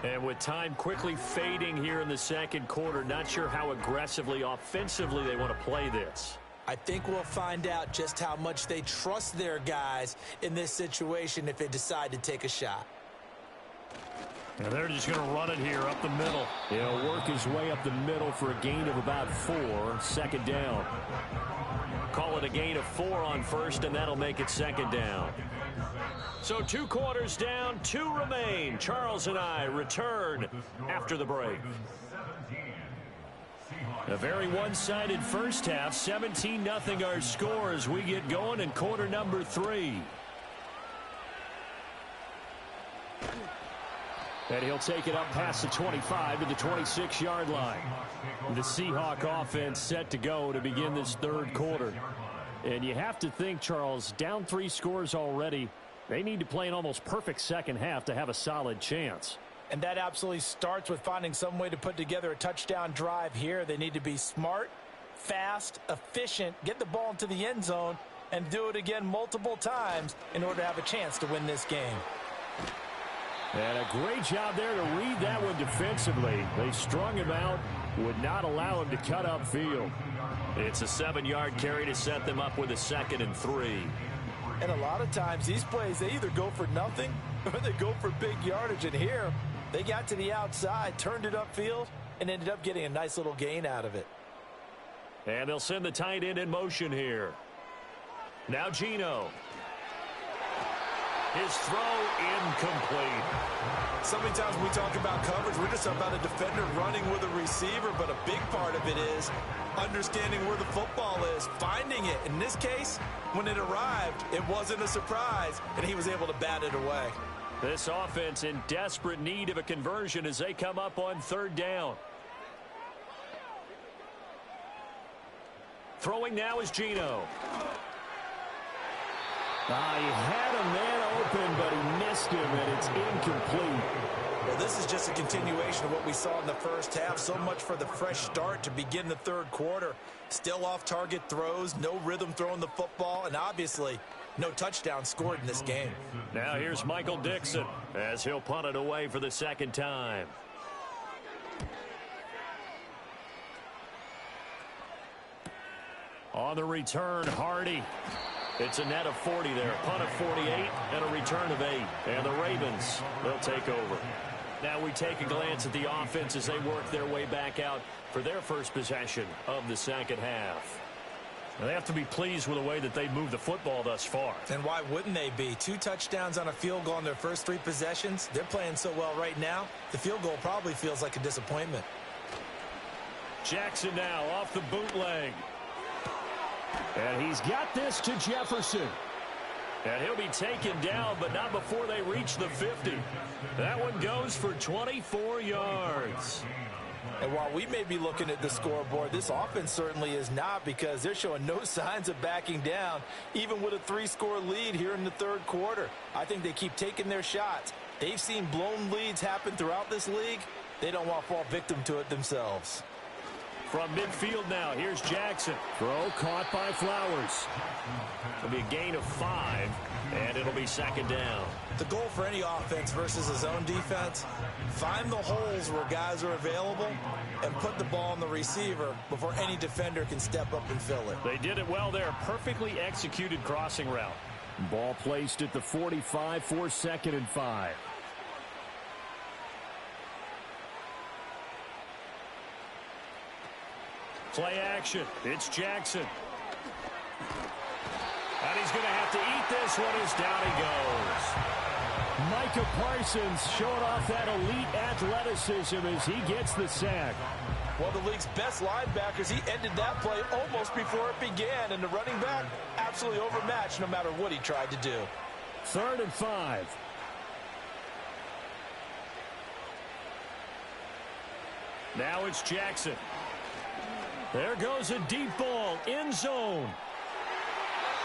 And with time quickly fading here in the second quarter, not sure how aggressively, offensively they want to play this. I think we'll find out just how much they trust their guys in this situation if they decide to take a shot. And they're just going to run it here up the middle. He'll work his way up the middle for a gain of about 4, second down. Call it a gain of 4 on first, and that'll make it second down. So 2 quarters down, 2 remain. Charles and I return after the break. A very one-sided first half. 17-0 our score as we get going in quarter number 3. And he'll take it up past the 25 to the 26-yard line. The Seahawk offense set to go to begin this third quarter. And you have to think, Charles, down 3 scores already. They need to play an almost perfect second half to have a solid chance. And that absolutely starts with finding some way to put together a touchdown drive here. They need to be smart, fast, efficient, get the ball into the end zone, and do it again multiple times in order to have a chance to win this game. And a great job there to read that one defensively. They strung him out, would not allow him to cut upfield. It's a 7-yard carry to set them up with a 2nd and 3. And a lot of times these plays, they either go for nothing or they go for big yardage. And here, they got to the outside, turned it upfield, and ended up getting a nice little gain out of it. And they'll send the tight end in motion here. Now Geno. His throw incomplete. So many times when we talk about coverage, we're just about a defender running with a receiver, but a big part of it is understanding where the football is, finding it. In this case, when it arrived, it wasn't a surprise, and he was able to bat it away. This offense in desperate need of a conversion as they come up on 3rd down. Throwing now is Geno. He had a man open, but he missed him, and it's incomplete. Well, this is just a continuation of what we saw in the first half. So much for the fresh start to begin the third quarter. Still off-target throws, no rhythm throwing the football, and obviously no touchdown scored in this game. Now here's Michael Dixon as he'll punt it away for the 2nd time. On the return, Hardy. It's a net of 40 there. Punt of 48 and a return of 8. And the Ravens, they'll take over. Now we take a glance at the offense as they work their way back out for their first possession of the second half. Now they have to be pleased with the way that they moved the football thus far. And why wouldn't they be? 2 touchdowns on a field goal in their first 3 possessions. They're playing so well right now, the field goal probably feels like a disappointment. Jackson now off the bootleg. And he's got this to Jefferson. And he'll be taken down, but not before they reach the 50. That one goes for 24 yards. And while we may be looking at the scoreboard, this offense certainly is not, because they're showing no signs of backing down, even with a 3-score lead here in the third quarter. I think they keep taking their shots. They've seen blown leads happen throughout this league. They don't want to fall victim to it themselves. From midfield now, here's Jackson. Throw caught by Flowers. It'll be a gain of 5, and it'll be 2nd down. The goal for any offense versus a zone defense, find the holes where guys are available and put the ball on the receiver before any defender can step up and fill it. They did it well there. Perfectly executed crossing route. Ball placed at the 45 for 2nd and 5. Play action. It's Jackson. And he's going to have to eat this one as down he goes. Micah Parsons showing off that elite athleticism as he gets the sack. One of the league's best linebackers, he ended that play almost before it began. And the running back, absolutely overmatched no matter what he tried to do. 3rd and 5. Now it's Jackson. There goes a deep ball, end zone.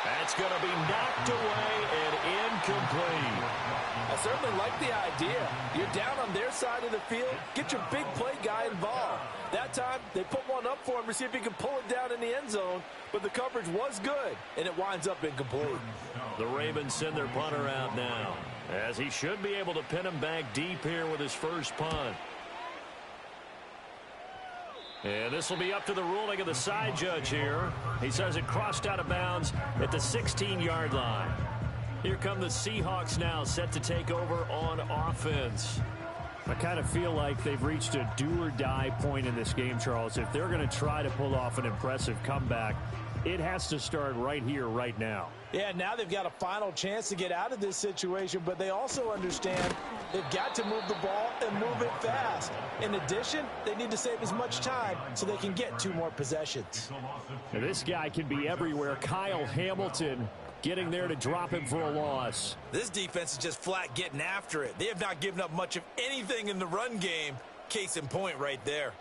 That's going to be knocked away and incomplete. I certainly like the idea. You're down on their side of the field. Get your big play guy involved. That time, they put one up for him to see if he can pull it down in the end zone. But the coverage was good, and it winds up incomplete. The Ravens send their punter out now, as he should be able to pin him back deep here with his first punt. And this will be up to the ruling of the side judge here. He says it crossed out of bounds at the 16-yard line. Here come the Seahawks now, set to take over on offense. I kind of feel like they've reached a do-or-die point in this game, Charles. If they're going to try to pull off an impressive comeback, it has to start right here, right now. Yeah, now they've got a final chance to get out of this situation, but they also understand they've got to move the ball and move it fast. In addition, they need to save as much time so they can get 2 more possessions. Now, this guy can be everywhere. Kyle Hamilton getting there to drop him for a loss. This defense is just flat getting after it. They have not given up much of anything in the run game. Case in point right there.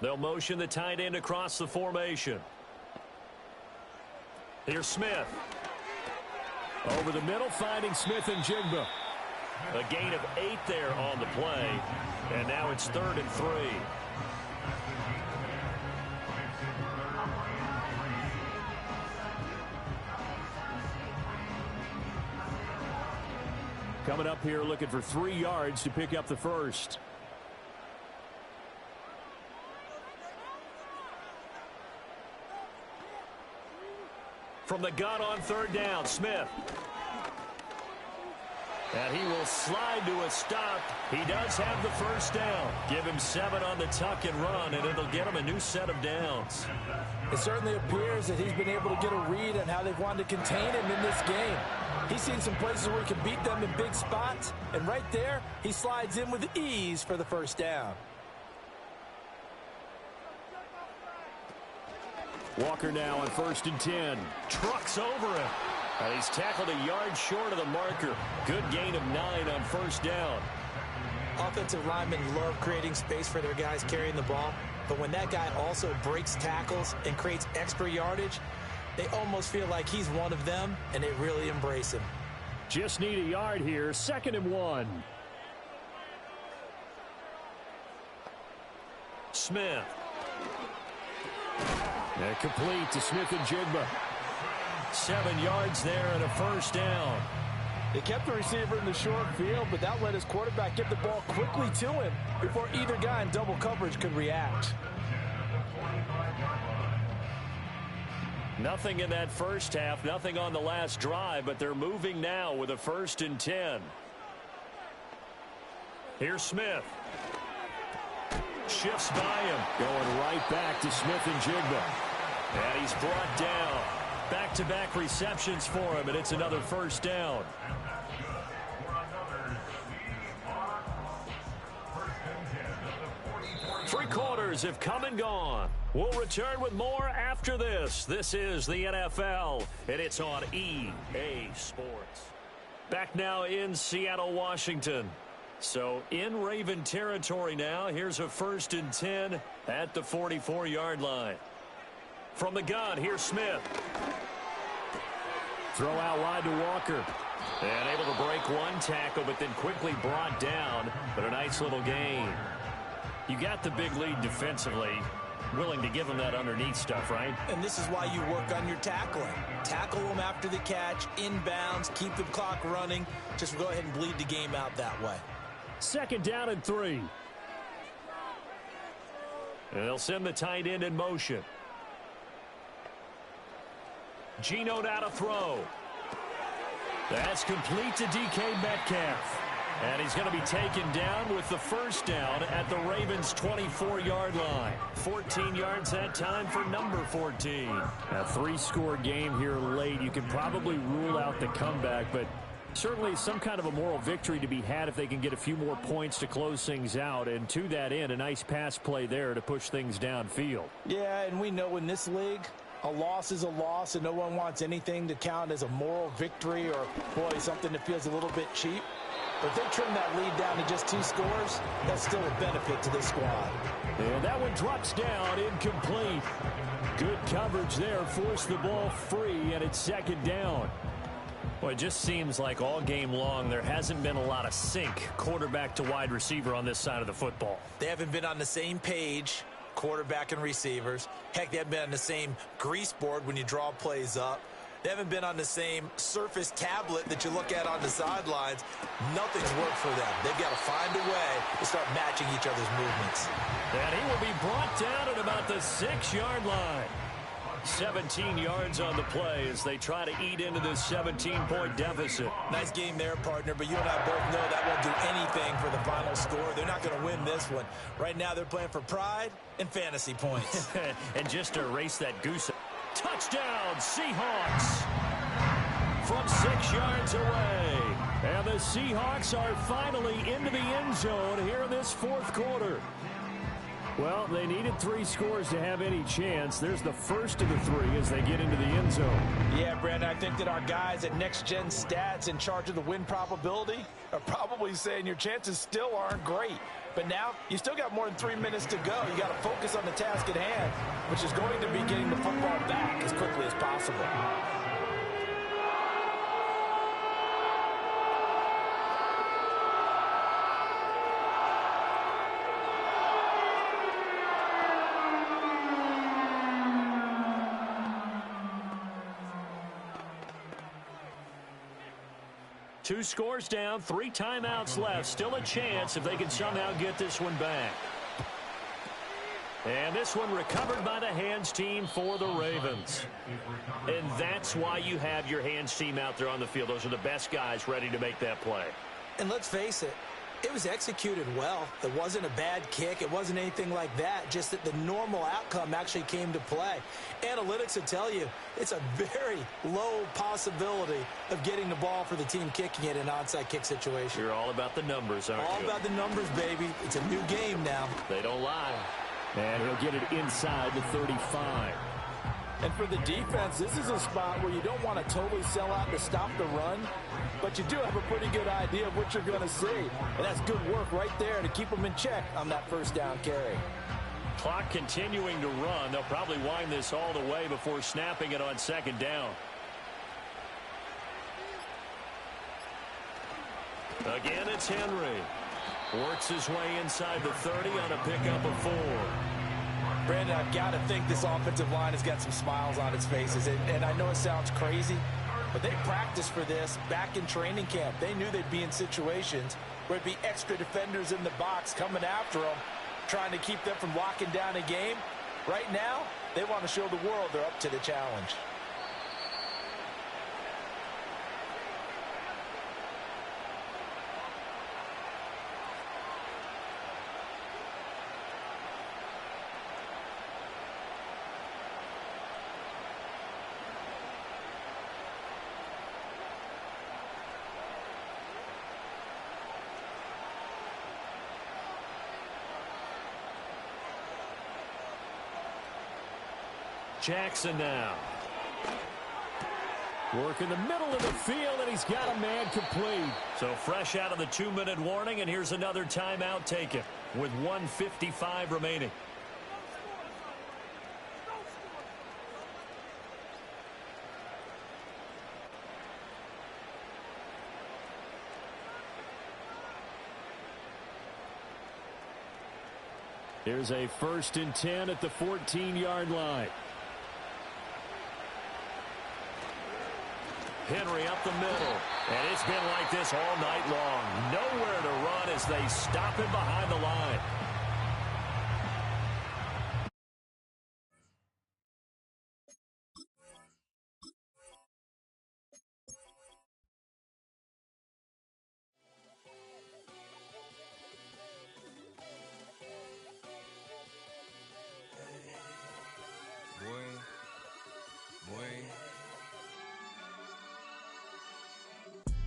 They'll motion the tight end across the formation. Here's Smith. Over the middle, finding Smith and Jigba. A gain of 8 there on the play. And now it's 3rd and 3. Coming up here looking for 3 yards to pick up the first. From the gun on 3rd down, Smith. And he will slide to a stop. He does have the first down. Give him 7 on the tuck and run, and it'll get him a new set of downs. It certainly appears that he's been able to get a read on how they've wanted to contain him in this game. He's seen some places where he can beat them in big spots, and right there, he slides in with ease for the first down. Walker now on 1st and 10. Trucks over him. And he's tackled a yard short of the marker. Good gain of 9 on 1st down. Offensive linemen love creating space for their guys carrying the ball, but when that guy also breaks tackles and creates extra yardage, they almost feel like he's one of them, and they really embrace him. Just need a yard here. 2nd and 1. Smith. And complete to Smith and Jigba. 7 yards there and a first down. They kept the receiver in the short field, but that let his quarterback get the ball quickly to him before either guy in double coverage could react. Nothing in that first half, nothing on the last drive, but they're moving now with a 1st and 10. Here's Smith. Shifts by him. Going right back to Smith and Jigba. And he's brought down. Back-to-back receptions for him, and it's another first down. Three quarters have come and gone. We'll return with more after this. This is the NFL, and it's on EA Sports. Back now in Seattle, Washington. So in Raven territory now. Here's a 1st and 10 at the 44-yard line. From the gun, here's Smith. Throw out wide to Walker. And able to break one tackle, but then quickly brought down. But a nice little gain. You got the big lead defensively. Willing to give them that underneath stuff, right? And this is why you work on your tackling. Tackle them after the catch, inbounds, keep the clock running. Just go ahead and bleed the game out that way. 2nd down and 3. And they'll send the tight end in motion. Geno now to throw. That's complete to DK Metcalf. And he's going to be taken down with the first down at the Ravens' 24-yard line. 14 yards that time for number 14. A 3-score game here late. You can probably rule out the comeback, but certainly some kind of a moral victory to be had if they can get a few more points to close things out. And to that end, a nice pass play there to push things downfield. Yeah, and we know in this league, a loss is a loss, and no one wants anything to count as a moral victory or, boy, something that feels a little bit cheap. But if they trim that lead down to just 2 scores, that's still a benefit to this squad. And that one drops down, incomplete. Good coverage there, forced the ball free, and it's second down. Well, it just seems like all game long there hasn't been a lot of sync quarterback to wide receiver on this side of the football. They haven't been on the same page, quarterback and receivers. Heck, they haven't been on the same grease board when you draw plays up. They haven't been on the same surface tablet that you look at on the sidelines. Nothing's worked for them. They've got to find a way to start matching each other's movements. And he will be brought down at about the 6-yard line. 17 yards on the play as they try to eat into this 17-point deficit. Nice game there, partner, but you and I both know that won't do anything for the final score. They're not going to win this one. Right now they're playing for pride and fantasy points. And just to erase that goose. Touchdown, Seahawks! From 6 yards away. And the Seahawks are finally into the end zone here in this fourth quarter. Well, they needed 3 scores to have any chance. There's the first of the 3 as they get into the end zone. Yeah, Brandon, I think that our guys at Next Gen Stats in charge of the win probability are probably saying your chances still aren't great. But now, you still got more than 3 minutes to go. You got to focus on the task at hand, which is going to be getting the football back as quickly as possible. Two scores down, 3 timeouts left. Still a chance if they can somehow get this one back. And this one recovered by the hands team for the Ravens. And that's why you have your hands team out there on the field. Those are the best guys ready to make that play. And let's face it, it was executed well. It wasn't a bad kick. It wasn't anything like that. Just that the normal outcome actually came to play. Analytics will tell you it's a very low possibility of getting the ball for the team kicking it in an onside kick situation. You're all about the numbers, aren't you? All about the numbers, baby. It's a new game now. They don't lie. And he'll get it inside the 35. And for the defense, this is a spot where you don't want to totally sell out to stop the run, but you do have a pretty good idea of what you're going to see. And that's good work right there to keep them in check on that first down carry. Clock continuing to run. They'll probably wind this all the way before snapping it on second down. Again, it's Henry. Works his way inside the 30 on a pickup of 4. Brandon, I've got to think this offensive line has got some smiles on its faces. And I know it sounds crazy, but they practiced for this back in training camp. They knew they'd be in situations where it'd be extra defenders in the box coming after them, trying to keep them from locking down a game. Right now, they want to show the world they're up to the challenge. Jackson now. Work in the middle of the field, and he's got a man complete. So fresh out of the 2-minute warning, and here's another timeout taken with 1:55 remaining. Here's a 1st and 10 at the 14-yard line. Henry up the middle. And it's been like this all night long. Nowhere to run as they stop him behind the line.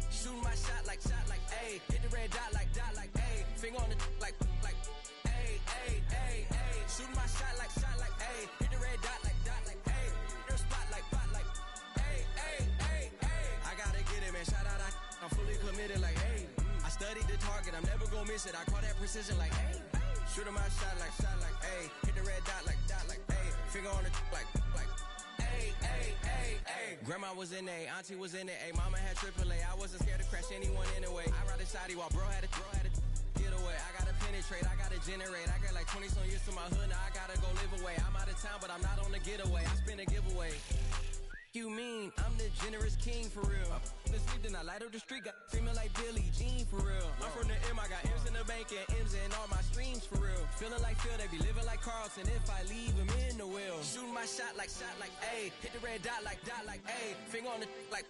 Shooting my shot like, ayy. Hit the red dot like, ayy. Finger on the like, ayy, ayy, ayy, ayy. Shooting my shot like, ayy. Hit the red dot like, ayy. Your spot like, ayy, ayy, ayy, ayy. I gotta get it, man. Shout out, I'm fully committed like, ayy. I studied the target, I'm never gonna miss it. I call that precision like, hey. Shoot my shot like, hey. Hit the red dot like, hey. Finger on the like, hey, hey, hey, hey. Grandma was in A, auntie was in it, ayy. Mama had AAA, I wasn't scared to crash anyone anyway. I ride the side while bro had to get away. I gotta penetrate, I gotta generate. I got like 20 some years to my hood, now I gotta go live away. I'm out of town, but I'm not on the getaway. I spin a giveaway. You mean I'm the generous king for real? The sleep, then I light up the street, got female like Billie Jean for real. I'm from the M, I got M's in the bank and M's in all my streams for real. Feeling like Phil, they be living like Carlton if I leave him in the wheel. Shooting my shot like, ayy. Hit the red dot like, ayy. Finger on the like,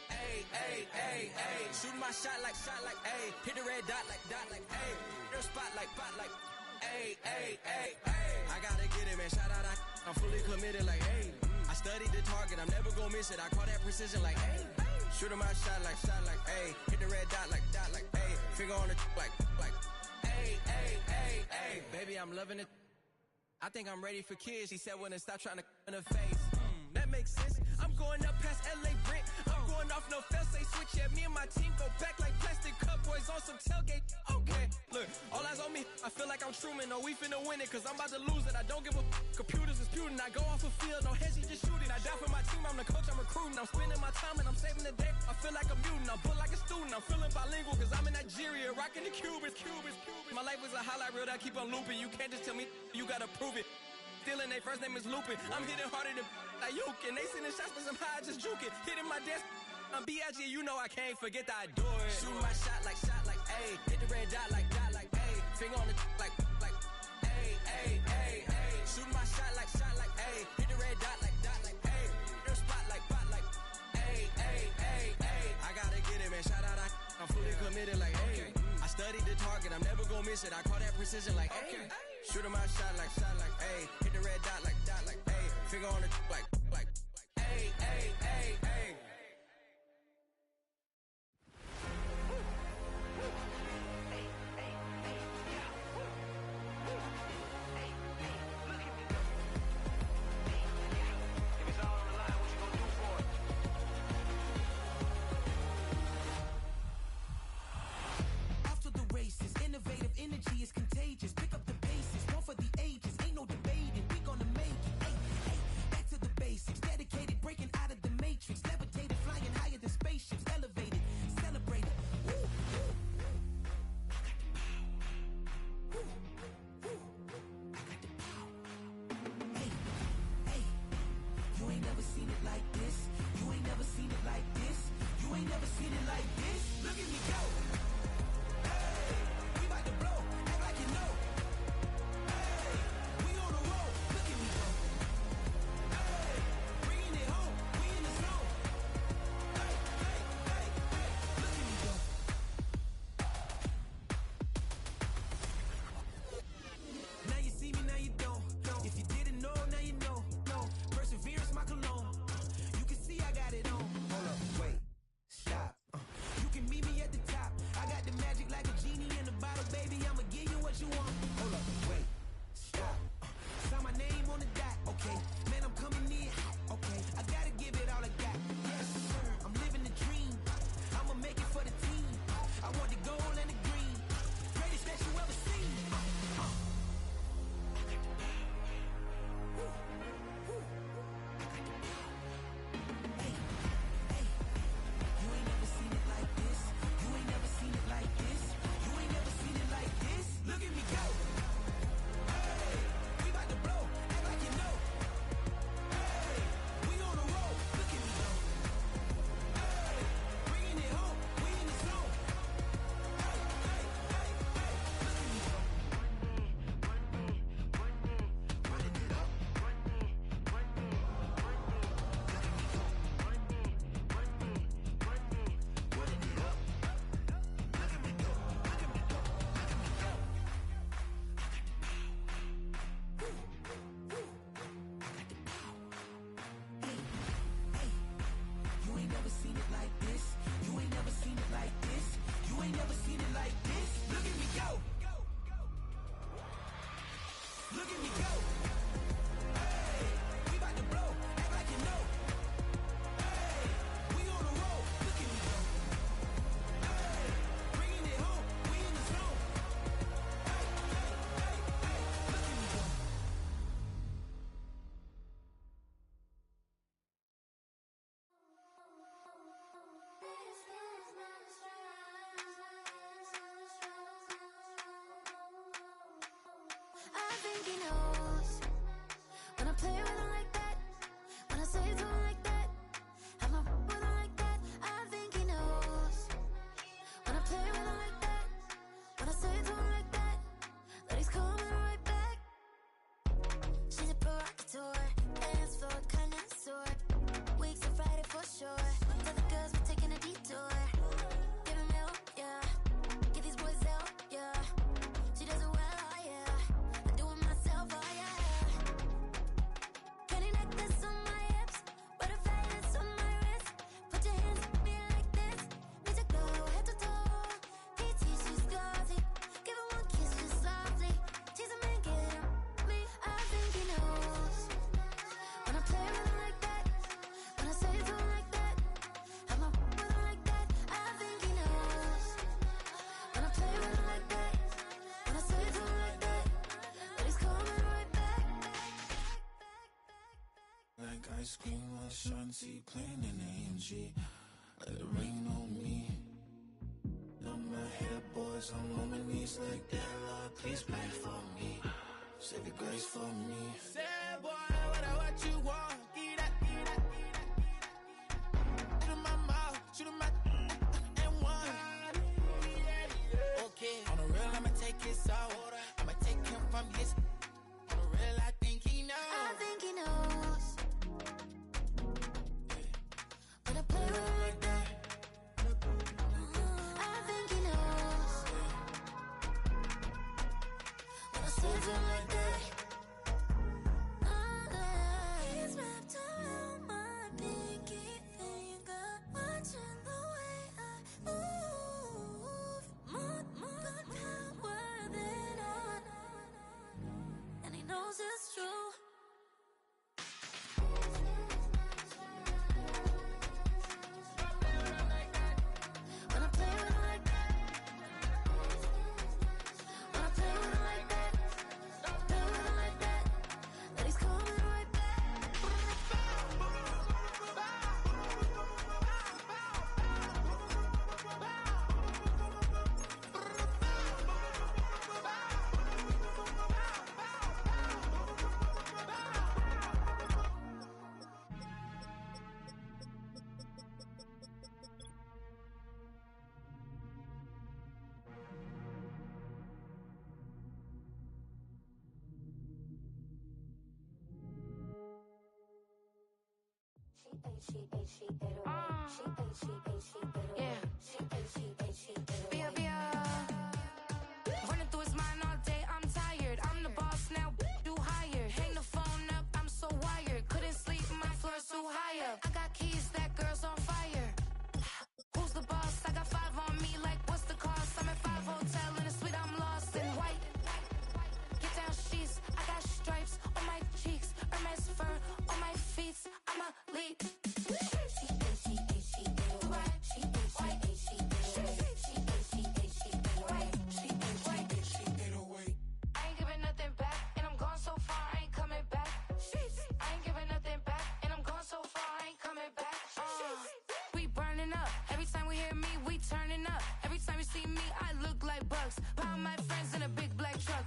ayy, ayy, ayy, ayy. Shooting my shot like, ayy. Hit the red dot like, ayy. Their spot like, ayy, ayy, ayy, ayy. I gotta get it, man. Shout out, I'm fully committed like, ayy. I studied the target, I'm never gonna miss it. I call that precision like, hey. Shooting my shot like, hey. Hit the red dot like, hey. Finger on the like, hey, hey, hey, hey. Baby, I'm loving it. I think I'm ready for kids. He said when it stop trying to in the face. That makes sense. I'm going up past LA Brent. I'm going off no fail, say switch. Yeah, me and my team go back like plastic cup boys on some tailgate. Okay, look, all eyes on me. I feel like I'm Truman. No, we finna win it, cause I'm about to lose it. I don't give a computers disputing. I go off a field, no heads, just shooting. I die for my team, I'm the coach, I'm recruiting. I'm spending my time and I'm saving the day. I feel like a mutant, I'm built like a student. I'm feeling bilingual, cause I'm in Nigeria, rocking the Cubans. My life is a highlight reel that I keep on looping. You can't just tell me, you gotta prove it. Stealing, their first name is Lupin. I'm hitting harder than like Yukin. They sending shots, but somehow I just juke it. Hitting my desk, I'm B.I.G. You know I can't forget that I do it. Shooting my shot like, ayy. Hit the red dot like, ayy. Finger on the like, ayy, ayy, ayy, ayy. Shooting my shot like, ayy. Hit the red dot like, ayy. Their spot like, ayy, ayy, ayy, ayy. I gotta get it, man. Shout out, I'm fully committed like, ayy. I studied the target, I'm never gonna miss it. I call that precision like, ayy. Shooting my shot like, ayy. Hit the red dot like, ayy. Finger on the like, ayy, ayy, ayy, ayy. Innovative energy is contagious. Pick up the bases, one for the ages. Ain't no debating, we gonna make it. Hey, hey, back to the basics. Dedicated, breaking out of the matrix. Levitated, flying higher than spaceships. Elevated, celebrated. Woo, woo. I got the power. Woo, woo. I got the power. Hey, hey, you ain't never seen it like this. You ain't never seen it like this. You ain't never seen it like this. Look at me go. ice cream, Ashanti, playing in the AMG. Let it rain on me. On my head, boys, I'm on my knees like that. Lord, please pray for me. Save your grace for me. Say, boy, what you want? Get that. Shoot in my mouth, shoot in my and one. Okay, on the real, I'ma take his soul. I'ma take him from his. On the real, I think he knows. I think he knows. When I play with him like that. I think he knows. When I save him like that. He's wrapped around my pinky finger, watching the way I move. More power than on, and he knows it's true. When I play with him like that, when I play with him like that, play with him like that, then he's coming right back. Running through his mind all day, I'm tired. I'm the boss now, do higher. Hang the phone up, I'm so wired. Couldn't sleep, my floor's too high up. I got keys, that girl's on fire. Who's the boss? I got 5 on me, like what's the cost? I'm at 5 hotel in a suite, I'm lost in white. Get down sheets, I got stripes on my cheeks. Hermes fur on my feet, I'm a lead. I ain't giving nothing back, and I'm gone so far, I ain't coming back. I ain't giving nothing back, and I'm gone so far, I ain't coming back. We burning up, every time we hear me, we turning up. Every time you see me, I look like bugs. Pound my friends in a big black truck.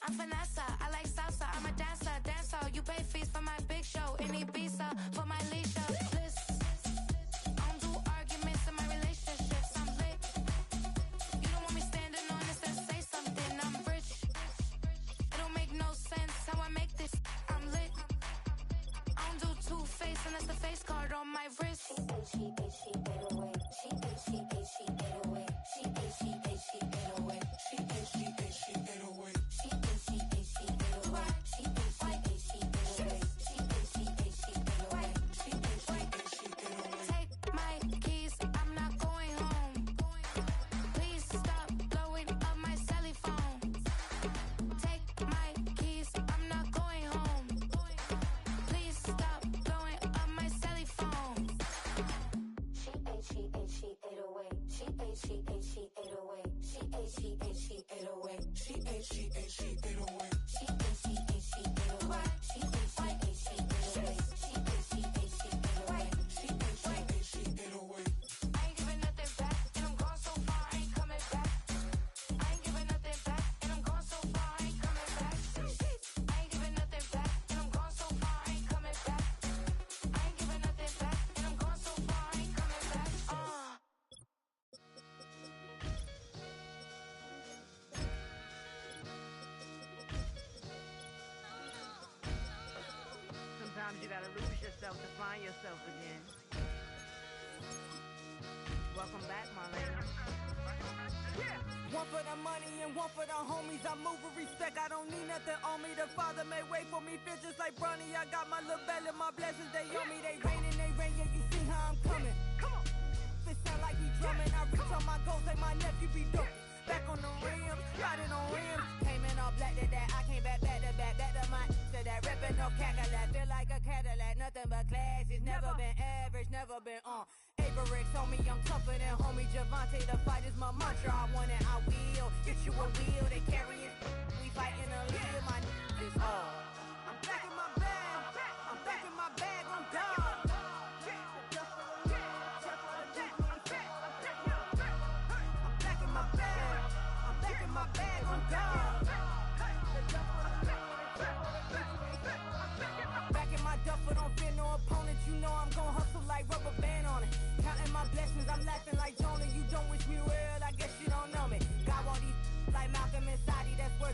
I'm Vanessa, I like salsa, I'm a dancer, you pay fees for my big show, in Ibiza, for my leisure. Bliss. I don't do arguments in my relationships, I'm lit. You don't want me standing on this and say something, I'm rich. It don't make no sense how I make this, I'm lit. I don't do two-face unless the face card on my wrist. Take my keys, I'm not going home. Please stop blowing up my celly phone. Take my keys, I'm not going home. Please stop blowing up my celly phone. She ate away. She ate away. She ate away. She ate away. I ain't giving nothing back, and I'm gone so far, I ain't coming back. I ain't giving nothing back, and I'm gone so far, I ain't coming back. I ain't giving nothing back, and I'm gone so far, I ain't coming back. I ain't giving nothing back, and I'm gone so far, I ain't coming back. Sometimes you gotta lose yourself to find yourself again. Welcome back, Marlena. Yeah. One for the money and one for the homies. I move with respect. I don't need nothing on me. The Father may wait for me. Feel just like Bronny. I got my little belly. My blessings, they on me. They rain and they rain. Yeah, you see how I'm coming. Come on. This sound like he drumming. I reach on my goals like my nephew be dope. Back on the rims, riding on rims. Came in all black to that. I came back to back to my to that. Ripping no Cadillac. Feel like a Cadillac. Nothing but class. It's never been average. Never been on. Averix on me. I'm tougher than homie Javante. The fight is my mantra. I want it. I will. Get you a wheel. They carry it. We fighting a lead. My is all. I'm back in my bag.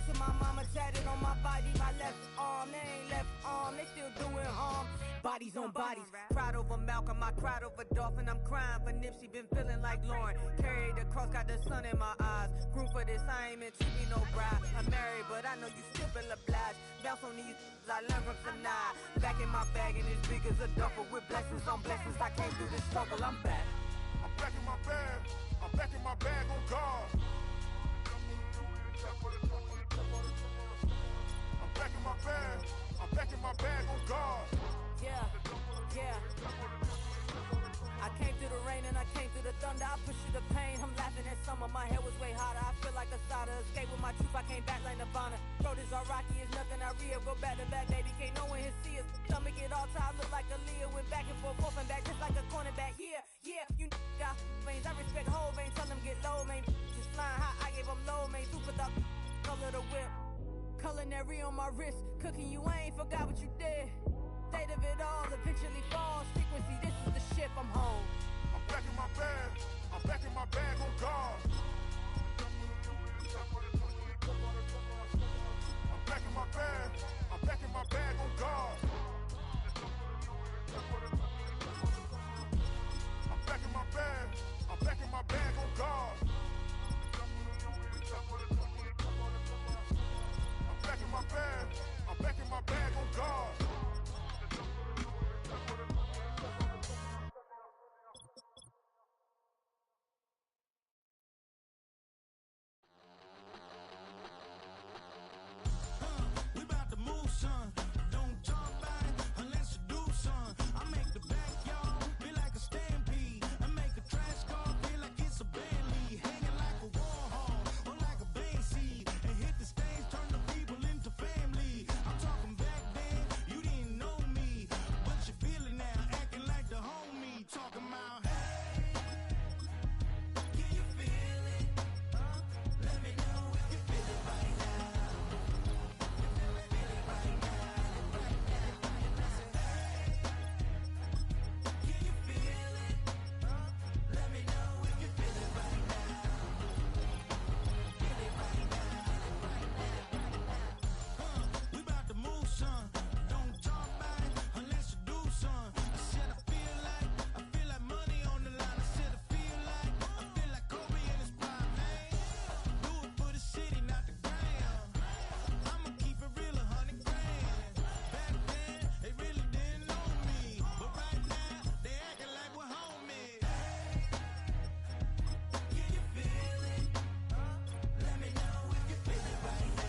to my mama, tatted on my body, my left arm. They ain't left arm, they still doing harm. Bodies on bodies, cried over Malcolm, I cried over Dolphin. I'm crying for Nipsey, been feeling like Lauren. Carried the cross, got the sun in my eyes. Grew for this, I ain't meant to be no bride. I'm married, but I know you still feel obliged. Bounce on these, I learned from tonight. Back in my bag, and it's big as a duffel with blessings on blessings. I came through this struggle, I'm back. I'm back in my bag. I'm back in my bag on guard. I'm back in my bag. I'm back in my bag on guard. Yeah, yeah. I came through the rain and I came through the thunder. I pushed through the pain. I'm laughing at summer. My hair was way hotter. I feel like a starter. Escape with my truth. I came back like Nirvana. Throat is all rocky. It's nothing I real. Go back to back, baby. Can't no one here see us. Stomach it all tied. Look like a Leah. Went back and forth and back just like a cornerback. Yeah, yeah. You got veins. I respect whole veins. Tell them get low, man. Just flying high. I gave them low, man. Super the color the whip. Culinary on my wrist. Cooking you. I ain't forgot what you did. State of it all eventually falls. Frequency, this is the ship, I'm home. I'm back in my bag. I'm back in my bag on guard. I'm back in my bag. I'm back in my bag on guard. I'm back in my bag. I'm back in my bag on guard. I'm back in my bag. I'm back in my bag on guard. We about to move, son. Don't talk about it unless you do, son. I make the backyard feel like a stampede. I make a trash car feel like it's a Bentley. Hanging like a war hall or like a bank seed. And hit the stage, turn the people into family. I'm talking back then, you didn't know me. But you feel it now, acting like the homie. Talking about, hey, can you feel it? Let me know if you feel it right now. We about to move, son. Don't talk about it unless you do, son. I said I feel like money on the line. I said I feel like Kobe in his prime, man. Do it for the city, not the gram. I'ma keep it real, 100 grand. Back then, they really didn't know me, but right now, they acting like we're homies. Can you feel it? Let me know if you feel it right now.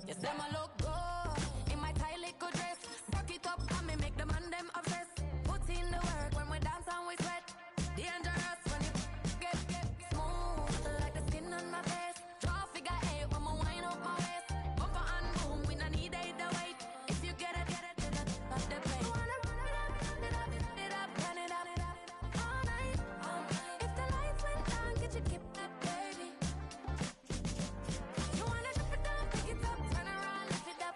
You say my look good in my tight little dress. Rock it up and me make the man them obsessed. Put in the work when we dance and we sweat. Dangerous when you get smooth like the skin on my face. Draw figure eight when me wind up my waist. Bumper and boom, we no need either wait. If you get it, to the top of the plate. Wanna run it up, run it up, all night. If the lights went down, get your keep it, baby. You wanna drop it down, pick it up, turn around, lift it down.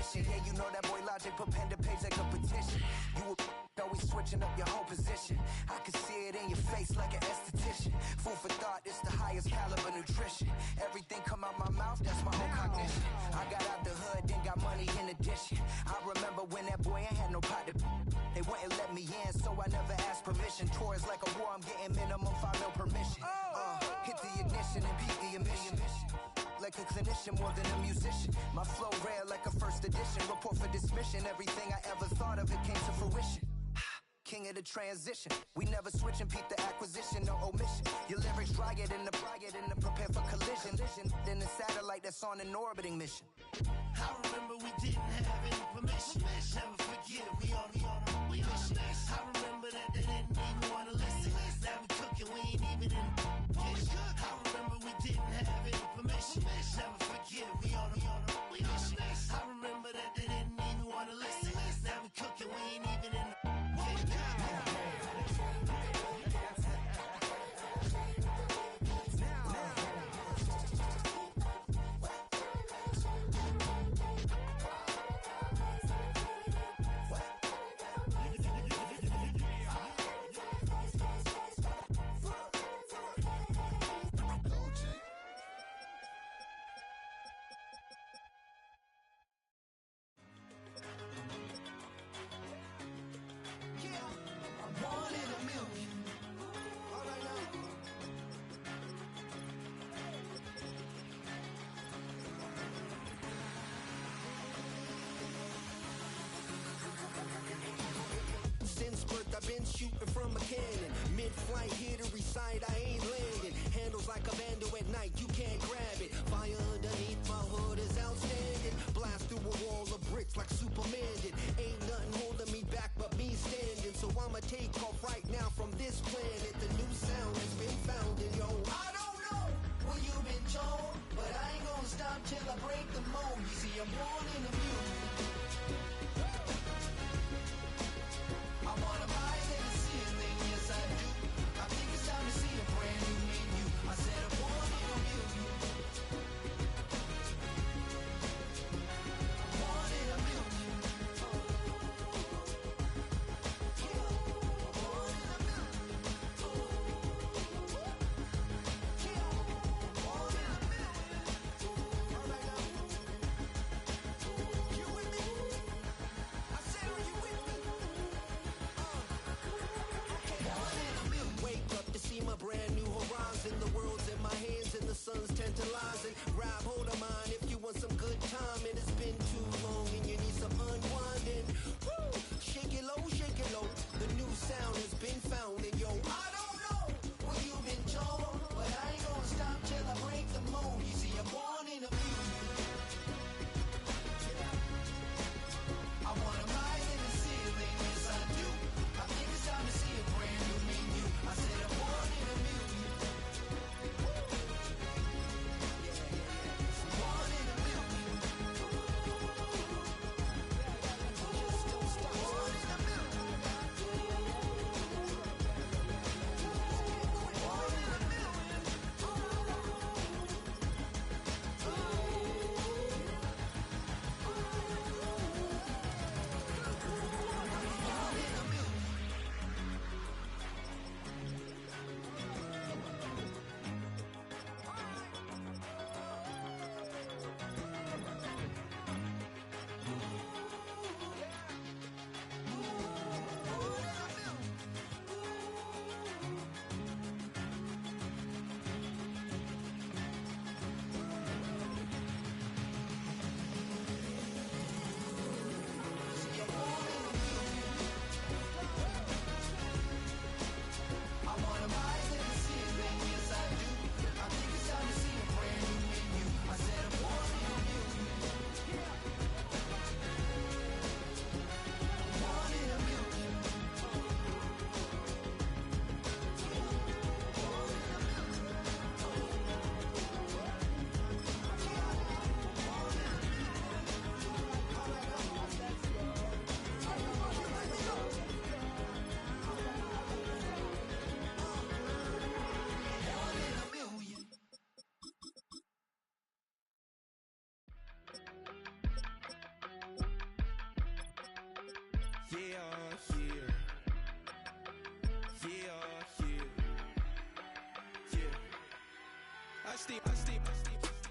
edition. Yeah, you know that boy Logic put pen to page like a petition. You were always switching up your whole position. I can see it in your face like an esthetician. Food for thought, it's the highest caliber nutrition. Everything come out my mouth, that's my whole cognition. I got out the hood, then got money in addition. I remember when that boy ain't had no pot to. They wouldn't let me in, so I never asked permission. Tours like a war, I'm getting minimum 5 mil permission. Hit the ignition and beat the emission. Like a clinician more than a musician. My flow rare like a first edition. Report for dismission. Everything I ever thought of, it came to fruition. King of the transition. We never switch and peep the acquisition, no omission. Your lyrics dry it in the prepare for collision. Then the satellite that's on an orbiting mission. I remember we didn't have any permission. Never forget, we on a mission. I remember that they didn't even want to listen. Now we cooking, we ain't even in the kitchen. I remember we didn't have any permission. Never forget, we on a mission. I remember that they didn't even want to listen. Now we cooking, we ain't even in the kitchen.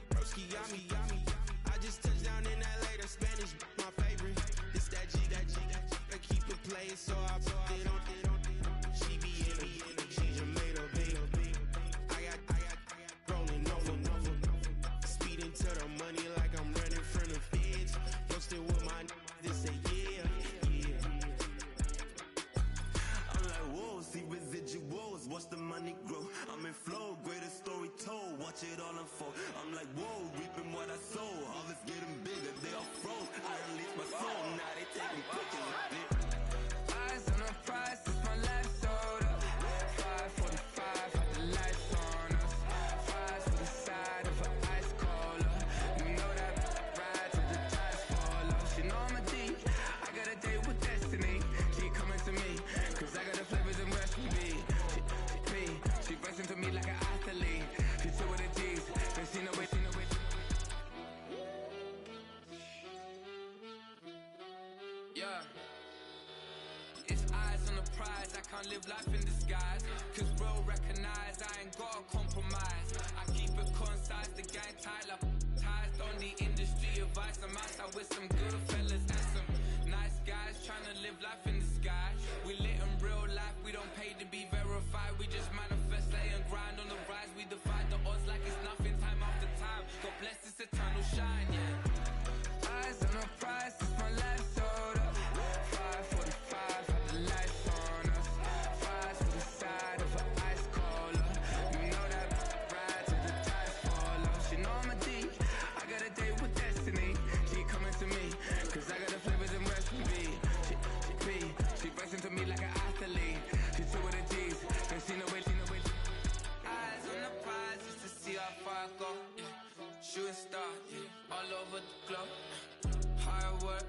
Broski, yummy. I just touched down in LA, the Spanish, my favorite. This that G. I keep it playing, so I put it on. She be in me, she just made a big. I got rolling over. Speeding to the money like I'm running from the feds. Posted with my they say yeah. I'm like, whoa, see residuals, watch the money grow. I'm in flow, greatest story told, watch it all unfold. I'm like, whoa, reaping what I sow. Harvest getting bigger, they all froze. I release my soul, now they taking pictures of it. Eyes on the prize, it's my life sold up. 5:45, had the lights on us. Fries for the side of an ice cola. You know that ride till the tires fall off. She know I'm a D, I got a date with destiny. She coming to me, cause I got the flavors and recipe. She racing to me like an athlete. She took with the G's, then she know it. Yeah. It's eyes on the prize, I can't live life in disguise. Cause bro recognize I ain't gotta compromise. I keep it concise, the gang tight like ties. Don't need industry advice, I'm outside with some good fellas and some nice guys trying to live life in the sky. We lit in real life, we don't pay to be verified. We just manifest, lay and grind on the rise. We defy the odds like it's nothing, time after time. God bless this eternal shine, yeah. Eyes on the prize, it's my life sold up. 5:45, had the lights on us. Fries for the side of an ice cola. You know that ride till the tires fall off. She know I'm a D, I got a date with destiny. She coming to me, cause I got the flavors and recipe. She racing to me like an athlete. She took with the G's, and she know it. Eyes on the prize just to see how far I go. Yeah. Shooting star, yeah, all over the globe. Hard work,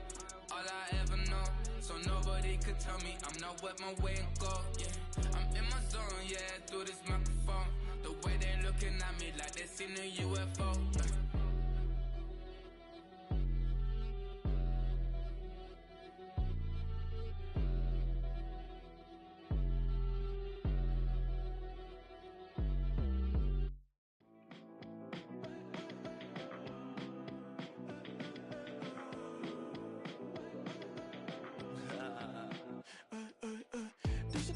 all I ever know. So nobody could tell me I'm not what my way and go. Yeah, I'm in my zone, yeah, through this microphone. The way they looking at me like they seen a UFO. Yeah. There's a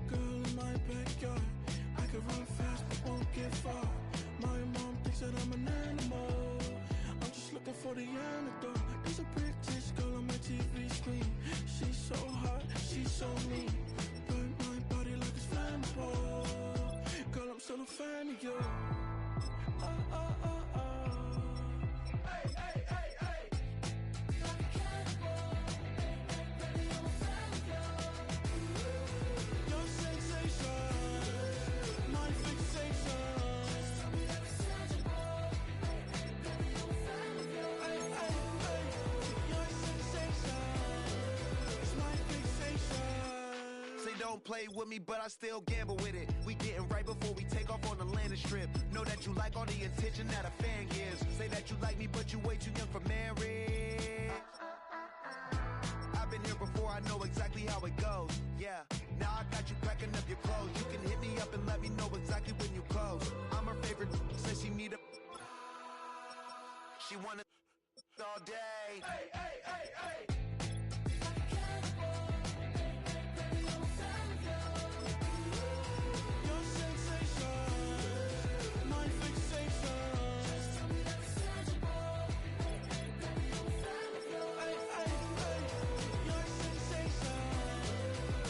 girl in my backyard. I can run fast but won't get far. My mom thinks that I'm an animal. I'm just looking for the antidote. There's a British girl on my TV screen. She's so hot, she's so mean. Burn my body like it's flammable. Girl, I'm still a fan of you. Hey, hey, hey, hey. Like a cannibal. Baby, I'm a fan of you. Your sensation, my fixation. Just tell me that it's tangible. Baby, I'm a fan of you. Hey, hey, hey. Your sensation is my fixation. Say don't play with me, but I still gamble with it. We getting right before we take off on the landing strip. Know that you like all the attention that a fan gives. Say that you like me, but you way too young for marriage. I've been here before, I know exactly how it goes. Yeah, now I got you packing up your clothes. You can hit me up and let me know exactly when you close. I'm her favorite, says she need a. She wanna all day. Hey, hey, hey, hey. Your sensation, my fixation. Just tell me that it's tangible. Baby, I'm a fan of you. Hey, hey, hey. Your sensation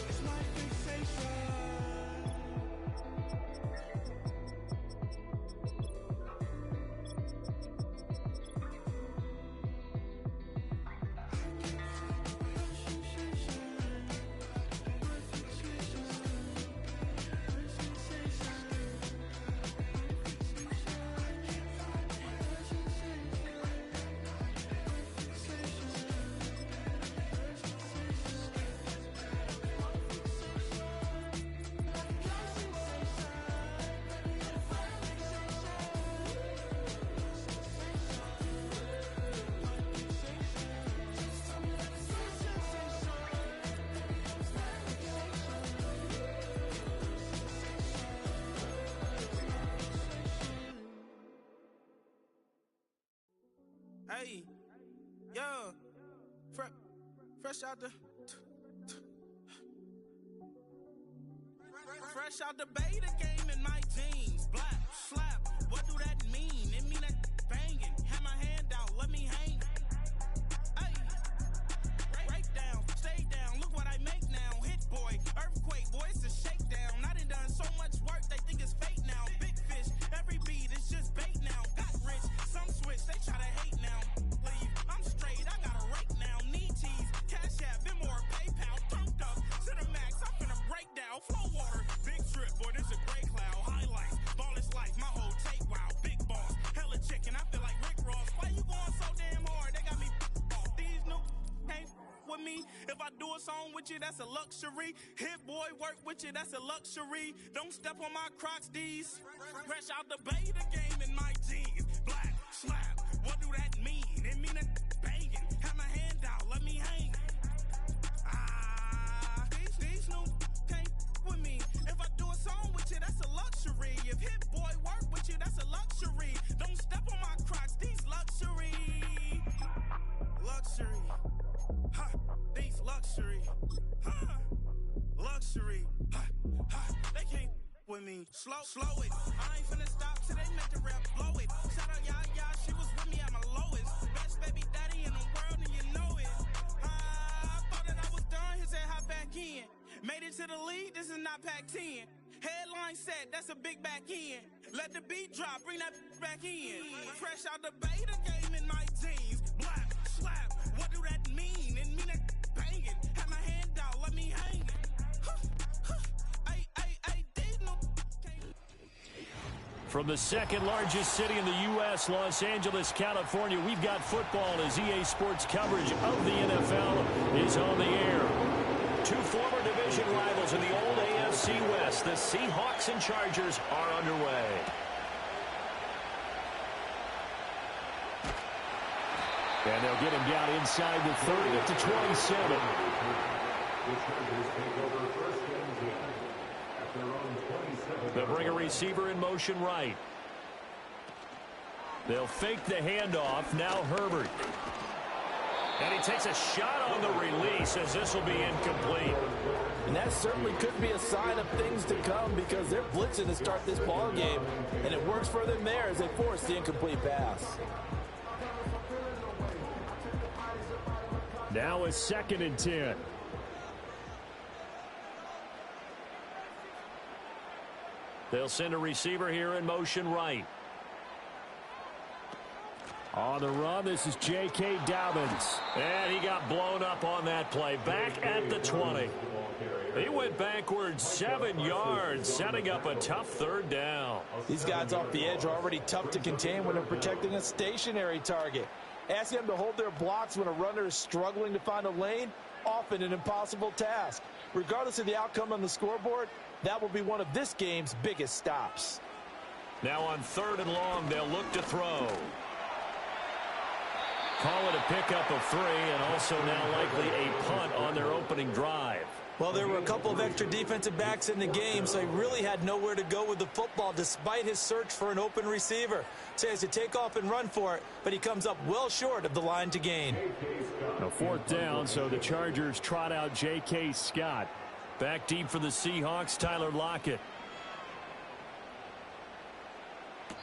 is my fixation. Hey, yo, fresh out the beta game in my jeans. Black, slap, what do that mean? It mean that banging. Have my hand out, let me hang. Hey, break down, stay down, look what I make now. Hit boy, earthquake, boy, it's a shakedown. I done so much work, they think it's fake now. Big fish, every beat is just bait now. Got rich, some switch, they try to hate now. Leave, I'm straight, I got a rake now. Need cheese, cash app, Venmo or PayPal. Turned up, Cinemax, I'm finna break down. Flow water, big trip, boy, this a gray cloud. Highlights, ball is life, my whole tape, wow. Big boss, hella chicken, I feel like Rick Ross. Why you going so damn hard? They got me off. These new can't with me. If I do a song with you, that's a luxury. Hit boy, work with you, that's a luxury. Don't step on my Crocs, D's. Fresh out the beta game in my jeans. Black, slap, what do that mean? It mean that banging. Have my hand out, let me hang. These new can't with me. If I do a song with you, that's a luxury. If hit boy work with you, that's a luxury. Don't step on my Crocs, these luxury. Luxury. Ha, these luxury. Ha, luxury. Ha, ha, they can't with me. Slow it. I ain't finna stop till they make the rap blow it. Shout out Yaya, she was with me at my lowest. Best baby daddy in the world and you know it. I thought that I was done, he said hop back in. Made it to the league, this is not Pac-10. Headline set, that's a big back end. Let the beat drop, bring that back in. Fresh out the beta game in my jeans. Black, slap, what do that mean? It mean that banging. Have my hand out, let me hang it. From the second largest city in the U.S., Los Angeles, California, we've got football as EA Sports coverage of the NFL is on the air. Two former division rivals in the old AFC West, the Seahawks and Chargers, are underway. And they'll get him down inside the 30 up to 27. They'll bring a receiver in motion right. They'll fake the handoff. Now Herbert. And he takes a shot on the release as this will be incomplete. And that certainly could be a sign of things to come because they're blitzing to start this ball game, and it works for them there as they force the incomplete pass. Now a 2nd and 10. They'll send a receiver here in motion right. On the run, this is J.K. Dobbins. And he got blown up on that play. Back at the 20. He went backwards 7 yards, setting up a tough 3rd down. These guys off the edge are already tough to contain when they're protecting a stationary target. Asking them to hold their blocks when a runner is struggling to find a lane, often an impossible task. Regardless of the outcome on the scoreboard, that will be one of this game's biggest stops. Now on 3rd and long, they'll look to throw. Call it a pickup of 3, and also now likely a punt on their opening drive. Well, there were a couple of extra defensive backs in the game, so he really had nowhere to go with the football despite his search for an open receiver. So he has to take off and run for it, but he comes up well short of the line to gain. A 4th down, so the Chargers trot out J.K. Scott. Back deep for the Seahawks, Tyler Lockett.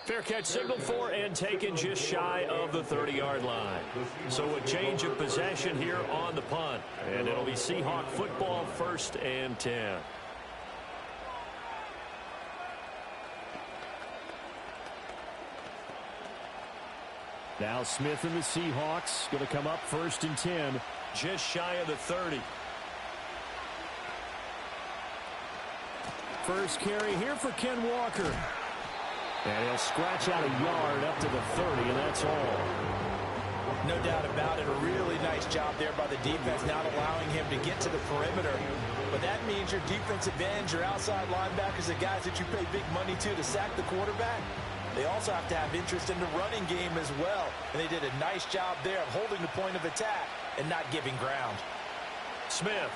Fair catch signaled for and taken just shy of the 30-yard line. So a change of possession here on the punt. And it'll be Seahawk football, 1st and 10. Now Smith and the Seahawks going to come up 1st and 10. Just shy of the 30. First carry here for Ken Walker. And he'll scratch out a yard up to the 30, and that's all. No doubt about it. A really nice job there by the defense, not allowing him to get to the perimeter. But that means your defensive ends, your outside linebackers, the guys that you pay big money to sack the quarterback, they also have to have interest in the running game as well. And they did a nice job there of holding the point of attack and not giving ground. Smith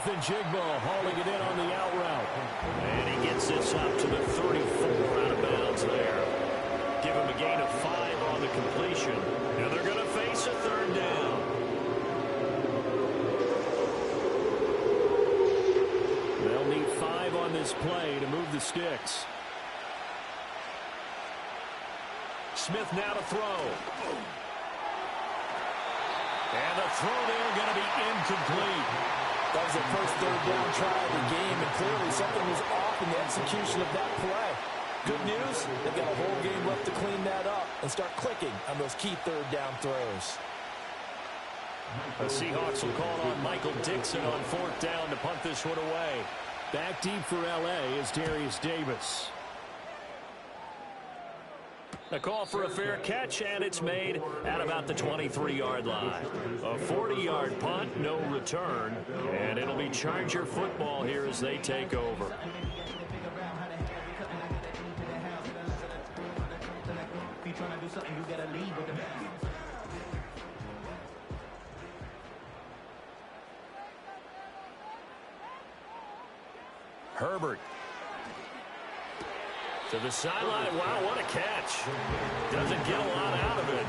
and Jigbo hauling it in on the out route. And he gets this up to the 34 out of bounds there. Give him a gain of 5 sticks. Smith now to throw. And the throw there going to be incomplete. That was the first third down try of the game, and clearly something was off in the execution of that play. Good news, they've got a whole game left to clean that up and start clicking on those key third down throws. The Seahawks will call on Michael Dixon on fourth down to punt this one away. Back deep for L.A. is Darius Davis. A call for a fair catch, and it's made at about the 23-yard line. A 40-yard punt, no return, and it'll be Charger football here as they take over. Herbert. To the sideline. Wow, what a catch. Doesn't get a lot out of it,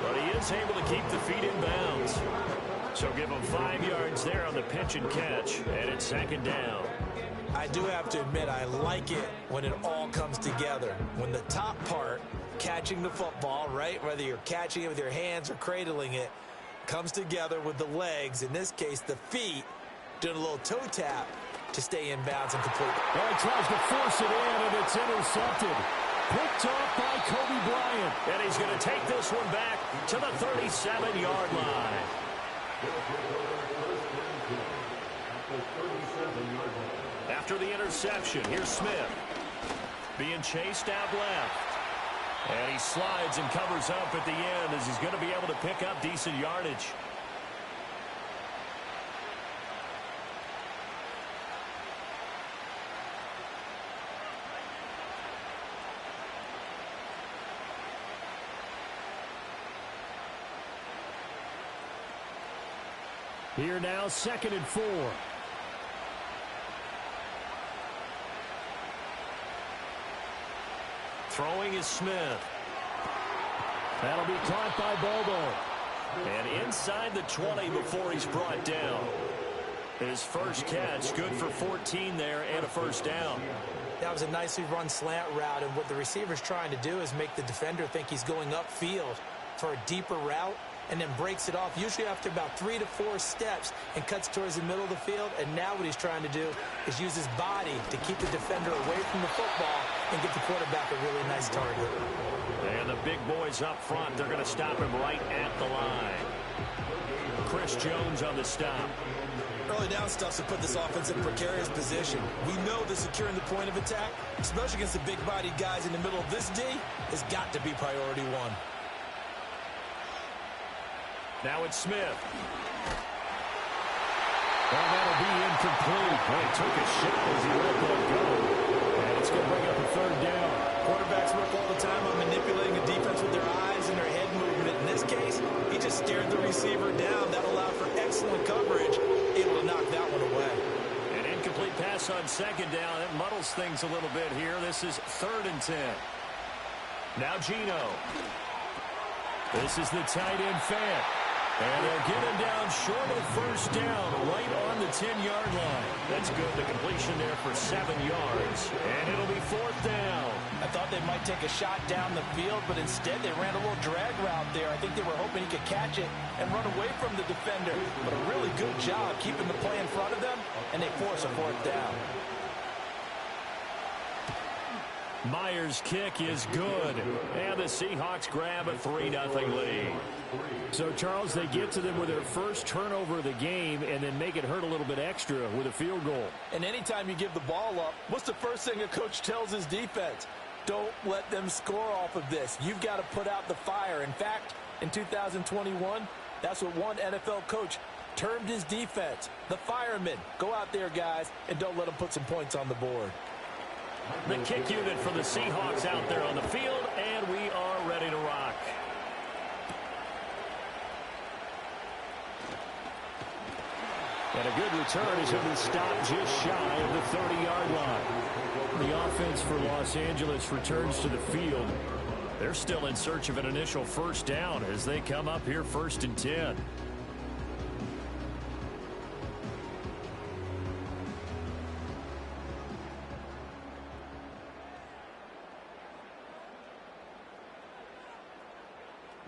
but he is able to keep the feet in bounds. So give him 5 yards there on the pitch and catch, and it's second down. I do have to admit, I like it when it all comes together. When the top part, catching the football, right, whether you're catching it with your hands or cradling it, comes together with the legs, in this case the feet, doing a little toe tap to stay in bounds and complete. Well, he tries to force it in, and it's intercepted. Picked off by Kobe Bryant. And he's going to take this one back to the 37-yard line. After the interception, here's Smith. Being chased out left. And he slides and covers up at the end as he's going to be able to pick up decent yardage. Here now, 2nd and 4. Throwing is Smith. That'll be caught by Bobo. And inside the 20 before he's brought down. His first catch, good for 14 there and a first down. That was a nicely run slant route, and what the receiver's trying to do is make the defender think he's going upfield for a deeper route, and then breaks it off, usually after about 3 to 4 steps, and cuts towards the middle of the field. And now what he's trying to do is use his body to keep the defender away from the football and get the quarterback a really nice target. And the big boys up front, they're going to stop him right at the line. Chris Jones on the stop. Early down stuff's to put this offense in a precarious position. We know that securing the point of attack, especially against the big-bodied guys in the middle of this D, has got to be priority one. Now it's Smith. And that'll be incomplete. Well, he took a shot as he let that go. And it's going to bring up a 3rd down. Quarterbacks work all the time on manipulating a defense with their eyes and their head movement. In this case, he just stared the receiver down. That allowed for excellent coverage, able to knock that one away. An incomplete pass on 2nd down. It muddles things a little bit here. This is 3rd and 10. Now Geno. This is the tight end Fant. And they'll get him down short of first down, right on the 10-yard line. That's good. The completion there for 7 yards. And it'll be 4th down. I thought they might take a shot down the field, but instead they ran a little drag route there. I think they were hoping he could catch it and run away from the defender. But a really good job keeping the play in front of them, and they force a 4th down. Myers' kick is good. And the Seahawks grab a 3-0 lead. So, Charles, they get to them with their first turnover of the game and then make it hurt a little bit extra with a field goal. And anytime you give the ball up, what's the first thing a coach tells his defense? Don't let them score off of this. You've got to put out the fire. In fact, in 2021, that's what one NFL coach termed his defense. The firemen. Go out there, guys, and don't let them put some points on the board. The kick unit for the Seahawks out there on the field, and we are ready to rock. And a good return is going to stop just shy of the 30-yard line. The offense for Los Angeles returns to the field. They're still in search of an initial first down as they come up here 1st and 10.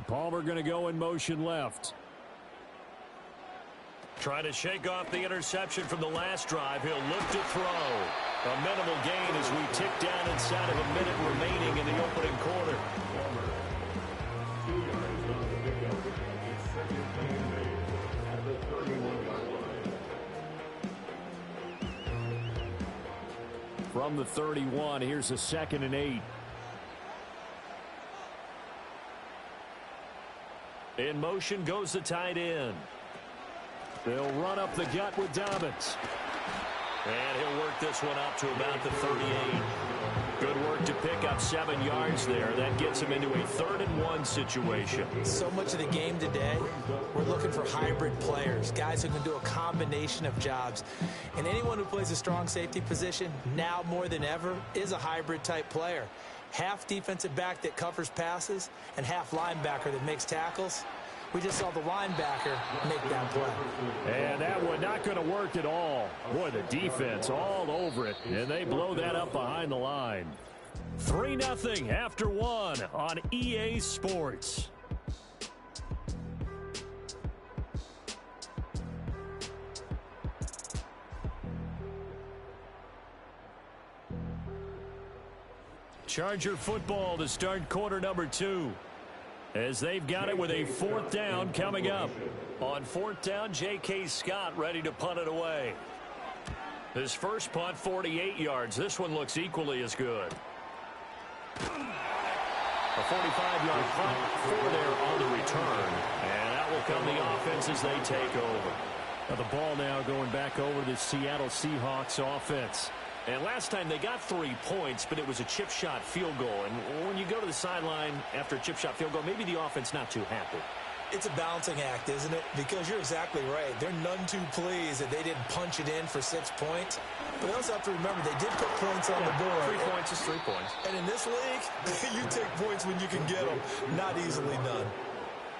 Palmer going to go in motion left. Trying to shake off the interception from the last drive. He'll look to throw. A minimal gain as we tick down inside of a minute remaining in the opening quarter. From the 31, here's a 2nd and 8. In motion goes the tight end. They'll run up the gut with Dobbins. And he'll work this one out to about the 38. Good work to pick up 7 yards there. That gets him into a 3rd and 1 situation. So much of the game today, we're looking for hybrid players, guys who can do a combination of jobs. And anyone who plays a strong safety position, now more than ever, is a hybrid type player. Half defensive back that covers passes and half linebacker that makes tackles. We just saw the linebacker make that play. And that one not going to work at all. Boy, the defense all over it, and they blow that up behind the line. 3-0 after 1 on EA Sports. Charger football to start quarter number 2. As they've got it with a 4th down coming up. On 4th down, J.K. Scott ready to punt it away. His first punt, 48 yards. This one looks equally as good. A 45-yard punt for there on the return. And that will come the offense as they take over. Now the ball now going back over to the Seattle Seahawks offense. And last time they got 3 points, but it was a chip shot field goal. And when you go to the sideline after a chip shot field goal, maybe the offense not too happy. It's a balancing act, isn't it? Because you're exactly right. They're none too pleased that they didn't punch it in for 6 points. But they also have to remember they did put points on the board. 3 points is 3 points. And in this league, you take points when you can get them. Not easily done.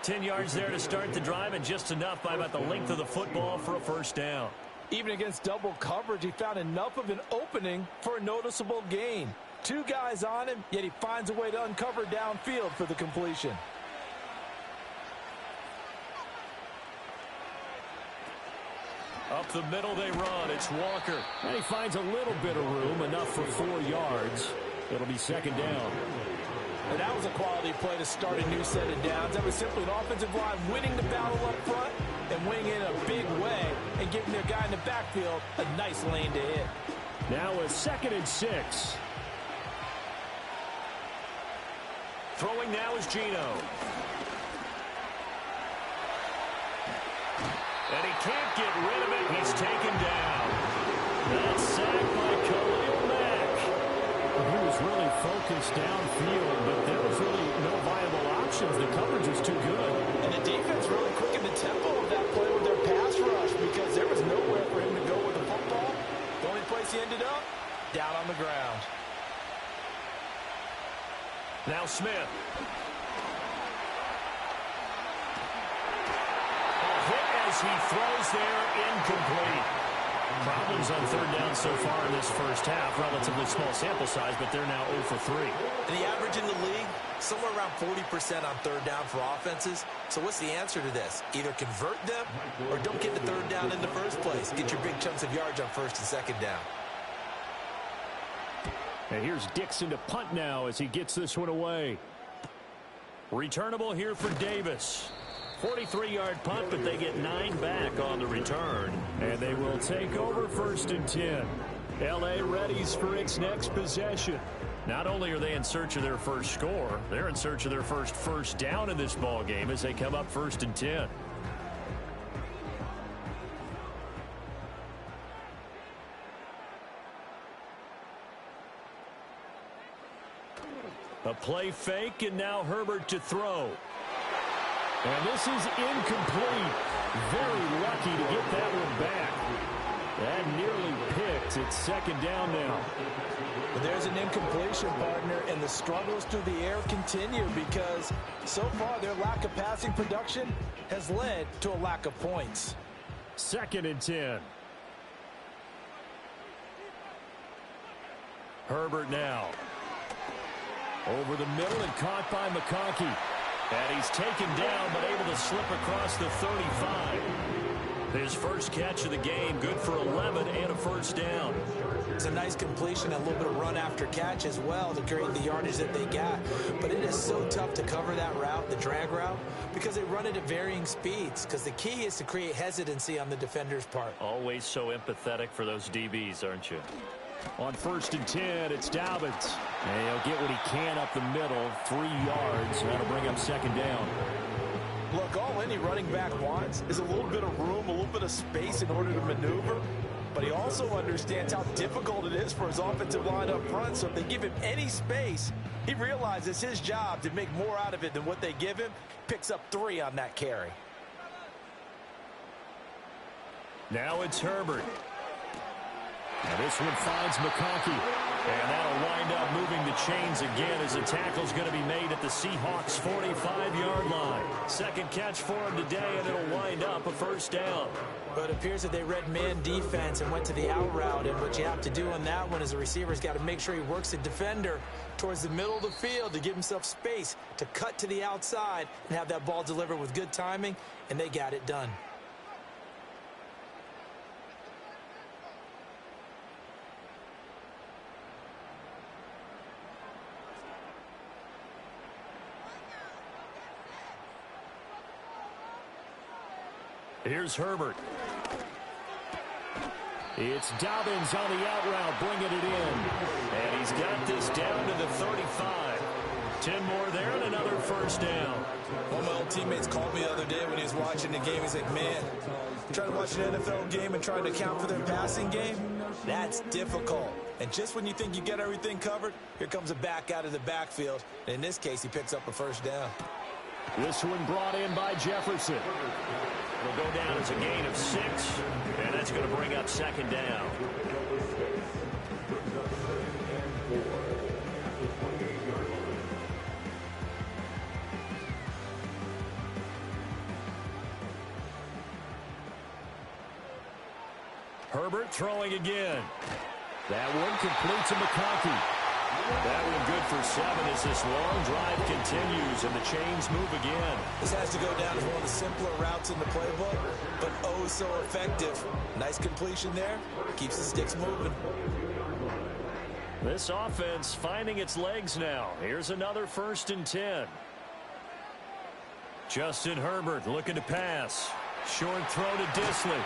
10 yards there to start the drive, and just enough by about the length of the football for a first down. Even against double coverage, he found enough of an opening for a noticeable gain. 2 guys on him, yet he finds a way to uncover downfield for the completion. Up the middle they run. It's Walker. And he finds a little bit of room, enough for 4 yards. It'll be 2nd down. And that was a quality play to start a new set of downs. That was simply an offensive line winning the battle up front and winning in a big way and giving their guy in the backfield a nice lane to hit. Now a 2nd and 6. Throwing now is Geno. And he can't get rid of it. He's taken down. That's sacked by Khalil Mack. He was really focused downfield, but there was really no viable options. The coverage was too good. And the defense really quickened the tempo of that play with their pass rush because there was nowhere for him to go with the football. The only place he ended up, down on the ground. Now Smith. As he throws there, incomplete. Problems on 3rd down so far in this first half. Relatively small sample size, but they're now 0 for 3. And the average in the league, somewhere around 40% on 3rd down for offenses. So what's the answer to this? Either convert them or don't get the 3rd down in the first place. Get your big chunks of yards on 1st and 2nd down. And here's Dixon to punt now as he gets this one away. Returnable here for Davis. 43-yard punt, but they get 9 back on the return. And they will take over 1st and 10. L.A. readies for its next possession. Not only are they in search of their first score, they're in search of their first down in this ball game as they come up 1st and 10. A play fake, and now Herbert to throw. And this is incomplete. Very lucky to get that one back. That nearly picked. It's 2nd down now. But there's an incompletion, partner, and the struggles through the air continue because so far their lack of passing production has led to a lack of points. 2nd and 10. Herbert now. Over the middle and caught by McConkey. And he's taken down, but able to slip across the 35. His first catch of the game, good for 11 and a first down. It's a nice completion, a little bit of run after catch as well to create the yardage that they got. But it is so tough to cover that route, the drag route, because they run it at varying speeds. Because the key is to create hesitancy on the defender's part. Always so empathetic for those DBs, aren't you? On 1st and 10, it's Dobbins. And he'll get what he can up the middle, 3 yards. That'll bring up 2nd down. Look, all any running back wants is a little bit of room, a little bit of space in order to maneuver. But he also understands how difficult it is for his offensive line up front. So if they give him any space, he realizes his job to make more out of it than what they give him. Picks up 3 on that carry. Now it's Herbert. Now this one finds McConkey. And that'll wind up moving the chains again as the tackle's going to be made at the Seahawks' 45-yard line. 2nd catch for him today, and it'll wind up a first down. But it appears that they read man defense and went to the out route. And what you have to do on that one is the receiver's got to make sure he works the defender towards the middle of the field to give himself space to cut to the outside and have that ball delivered with good timing, and they got it done. Here's Herbert. It's Dobbins on the out route, bringing it in. And he's got this down to the 35. 10 more there and another first down. One of my old teammates called me the other day when he was watching the game. He's like, man, trying to watch an NFL game and trying to account for their passing game, that's difficult. And just when you think you get everything covered, here comes a back out of the backfield. And in this case, he picks up a first down. This one brought in by Jefferson. It'll go down as a gain of 6, and that's going to bring up 2nd down. Herbert throwing again. That one complete to McConkey. That one good for 7 as this long drive continues and the chains move again. This has to go down as one of the simpler routes in the playbook, but oh so effective. Nice completion there. Keeps the sticks moving. This offense finding its legs now. Here's another 1st and 10. Justin Herbert looking to pass. Short throw to Disley.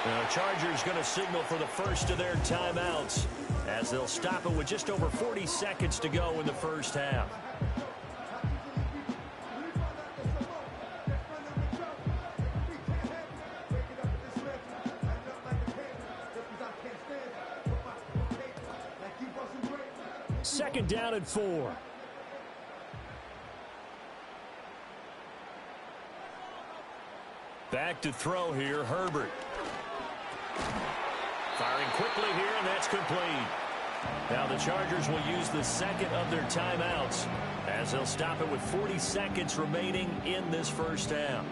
The Chargers going to signal for the first of their timeouts as they'll stop it with just over 40 seconds to go in the first half. Second down and 4. Back to throw here, Herbert. Firing quickly here, and that's complete. Now the Chargers will use the second of their timeouts as they'll stop it with 40 seconds remaining in this first half.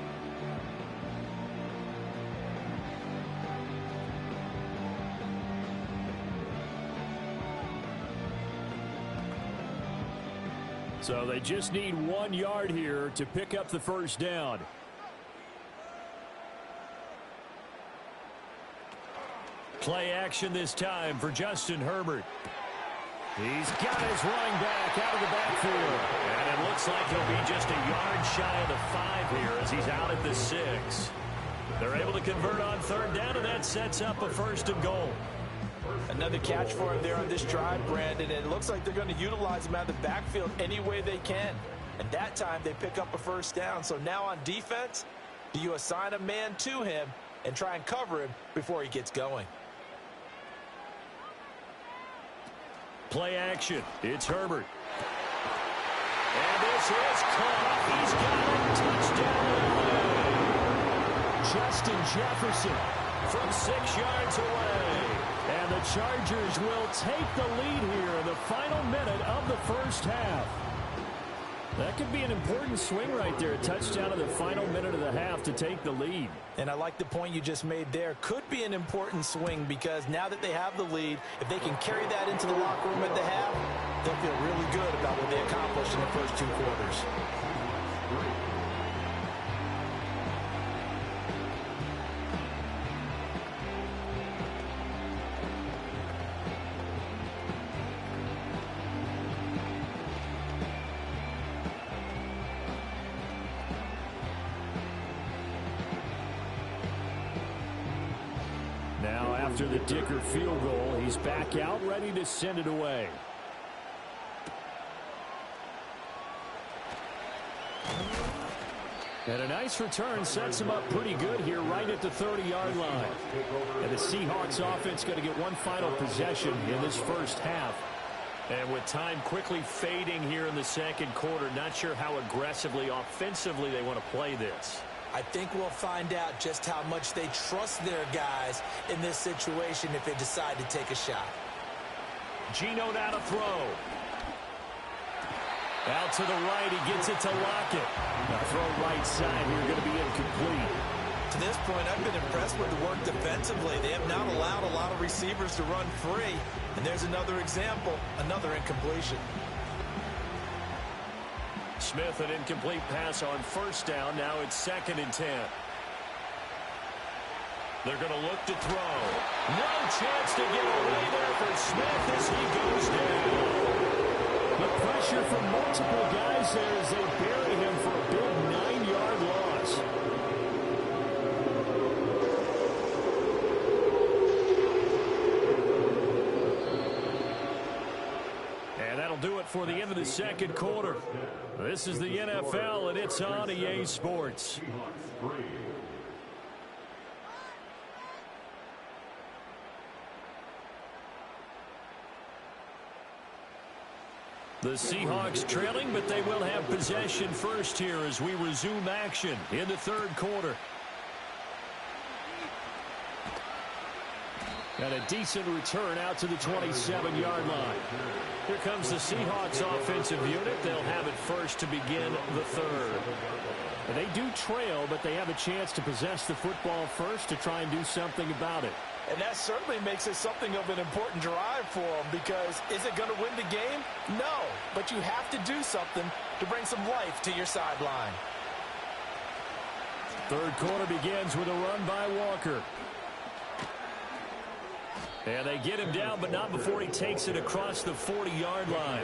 So they just need 1 yard here to pick up the first down. Play action this time for Justin Herbert. He's got his running back out of the backfield. And it looks like he'll be just a yard shy of the 5 here as he's out at the 6. They're able to convert on 3rd down, and that sets up a 1st and goal. Another catch for him there on this drive, Brandon. And it looks like they're going to utilize him out of the backfield any way they can. And that time they pick up a first down. So now on defense, do you assign a man to him and try and cover him before he gets going? Play action. It's Herbert. And this is caught. He's got it. Touchdown. Justin Jefferson from 6 yards away. And the Chargers will take the lead here in the final minute of the first half. That could be an important swing right there. A touchdown in the final minute of the half to take the lead. And I like the point you just made there. Could be an important swing because now that they have the lead, if they can carry that into the locker room at the half, they'll feel really good about what they accomplished in the first 2 quarters. Now after the Dicker field goal, he's back out ready to send it away. And a nice return sets him up pretty good here right at the 30-yard line. And the Seahawks offense going to get one final possession in this first half. And with time quickly fading here in the second quarter, not sure how aggressively, offensively they want to play this. I think we'll find out just how much they trust their guys in this situation if they decide to take a shot. Geno now to throw. Out to the right, he gets it to Lockett. Now throw right side here, going to be incomplete. To this point, I've been impressed with the work defensively. They have not allowed a lot of receivers to run free. And there's another example, another incompletion. Smith, an incomplete pass on first down. Now it's 2nd and 10. They're going to look to throw. No chance to get away there for Smith as he goes down. The pressure from multiple guys there as they bury him for a big 9-yard loss. And that'll do it for the end of the second quarter. This is the NFL, and it's on EA Sports. The Seahawks trailing, but they will have possession first here as we resume action in the third quarter. And a decent return out to the 27-yard line. Here comes the Seahawks offensive unit. They'll have it first to begin the third. And they do trail, but they have a chance to possess the football first to try and do something about it. And that certainly makes it something of an important drive for them because is it going to win the game? No, but you have to do something to bring some life to your sideline. Third quarter begins with a run by Walker. And they get him down, but not before he takes it across the 40-yard line.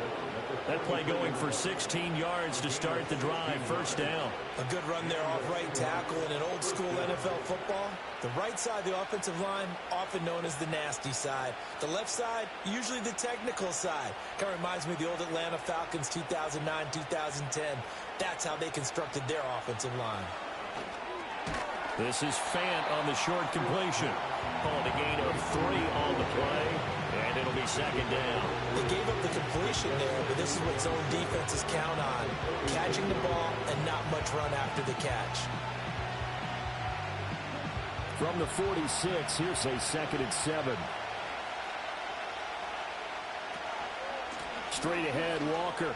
That play going for 16 yards to start the drive. First down. A good run there off right tackle in an old-school NFL football. The right side of the offensive line, often known as the nasty side. The left side, usually the technical side. Kind of reminds me of the old Atlanta Falcons 2009-2010. That's how they constructed their offensive line. This is Fant on the short completion. Calling a gain of 3 on the play, and it'll be second down. They gave up the completion there, but this is what zone defenses count on. Catching the ball and not much run after the catch. From the 46, here's a 2nd and 7. Straight ahead, Walker.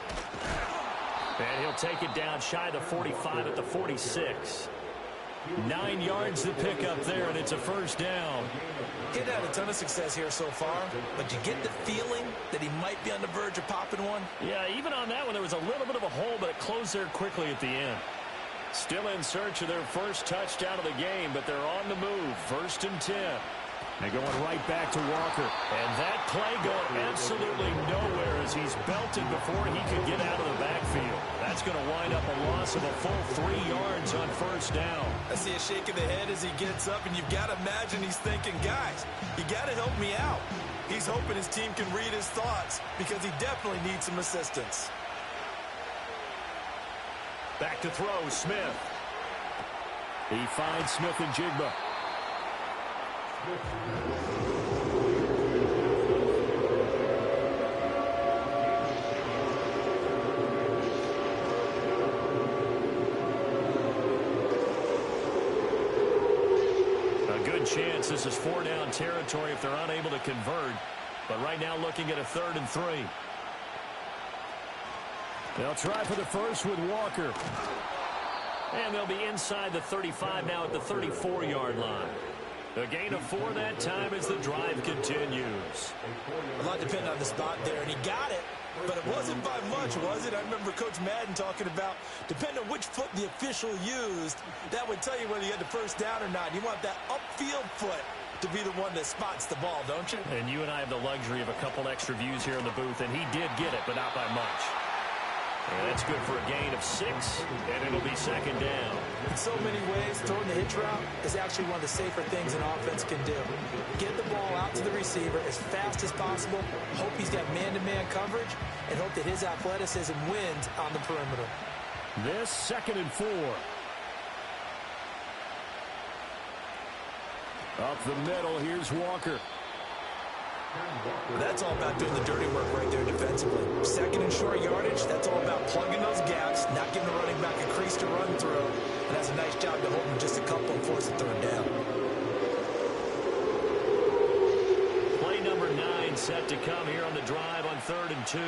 And he'll take it down shy of the 45 at the 46. 9 yards to pick up there, and it's a first down. He's had a ton of success here so far, but you get the feeling that he might be on the verge of popping one? Yeah, even on that one, there was a little bit of a hole, but it closed there quickly at the end. Still in search of their first touchdown of the game, but they're on the move. 1st and 10. They're going right back to Walker. And that play going absolutely nowhere as he's belted before he could get out of the backfield. That's going to wind up a loss of a full 3 yards on first down. I see a shake of the head as he gets up, and you've got to imagine he's thinking, guys, you got to help me out. He's hoping his team can read his thoughts because he definitely needs some assistance. Back to throw, Smith. He finds Smith and Jigba. A good chance this is 4-down territory if they're unable to convert. But right now looking at a 3rd and 3. They'll try for the first with Walker. And they'll be inside the 35 now at the 34-yard line. A gain of 4 that time as the drive continues. A lot depended on the spot there, and he got it, but it wasn't by much, was it? I remember Coach Madden talking about, depending on which foot the official used, that would tell you whether you had the first down or not. You want that upfield foot to be the one that spots the ball, don't you? And you and I have the luxury of a couple extra views here in the booth, and he did get it, but not by much. And that's good for a gain of 6, and it'll be second down. In so many ways, throwing the hitch route is actually one of the safer things an offense can do. Get the ball out to the receiver as fast as possible, hope he's got man-to-man coverage, and hope that his athleticism wins on the perimeter. This 2nd and 4. Up the middle, here's Walker. That's all about doing the dirty work right there defensively. 2nd and short yardage, that's all about plugging those gaps, not giving the running back a crease to run through. And that's a nice job to hold him just a couple and force a 3rd down. Play number 9 set to come here on the drive on 3rd and 2.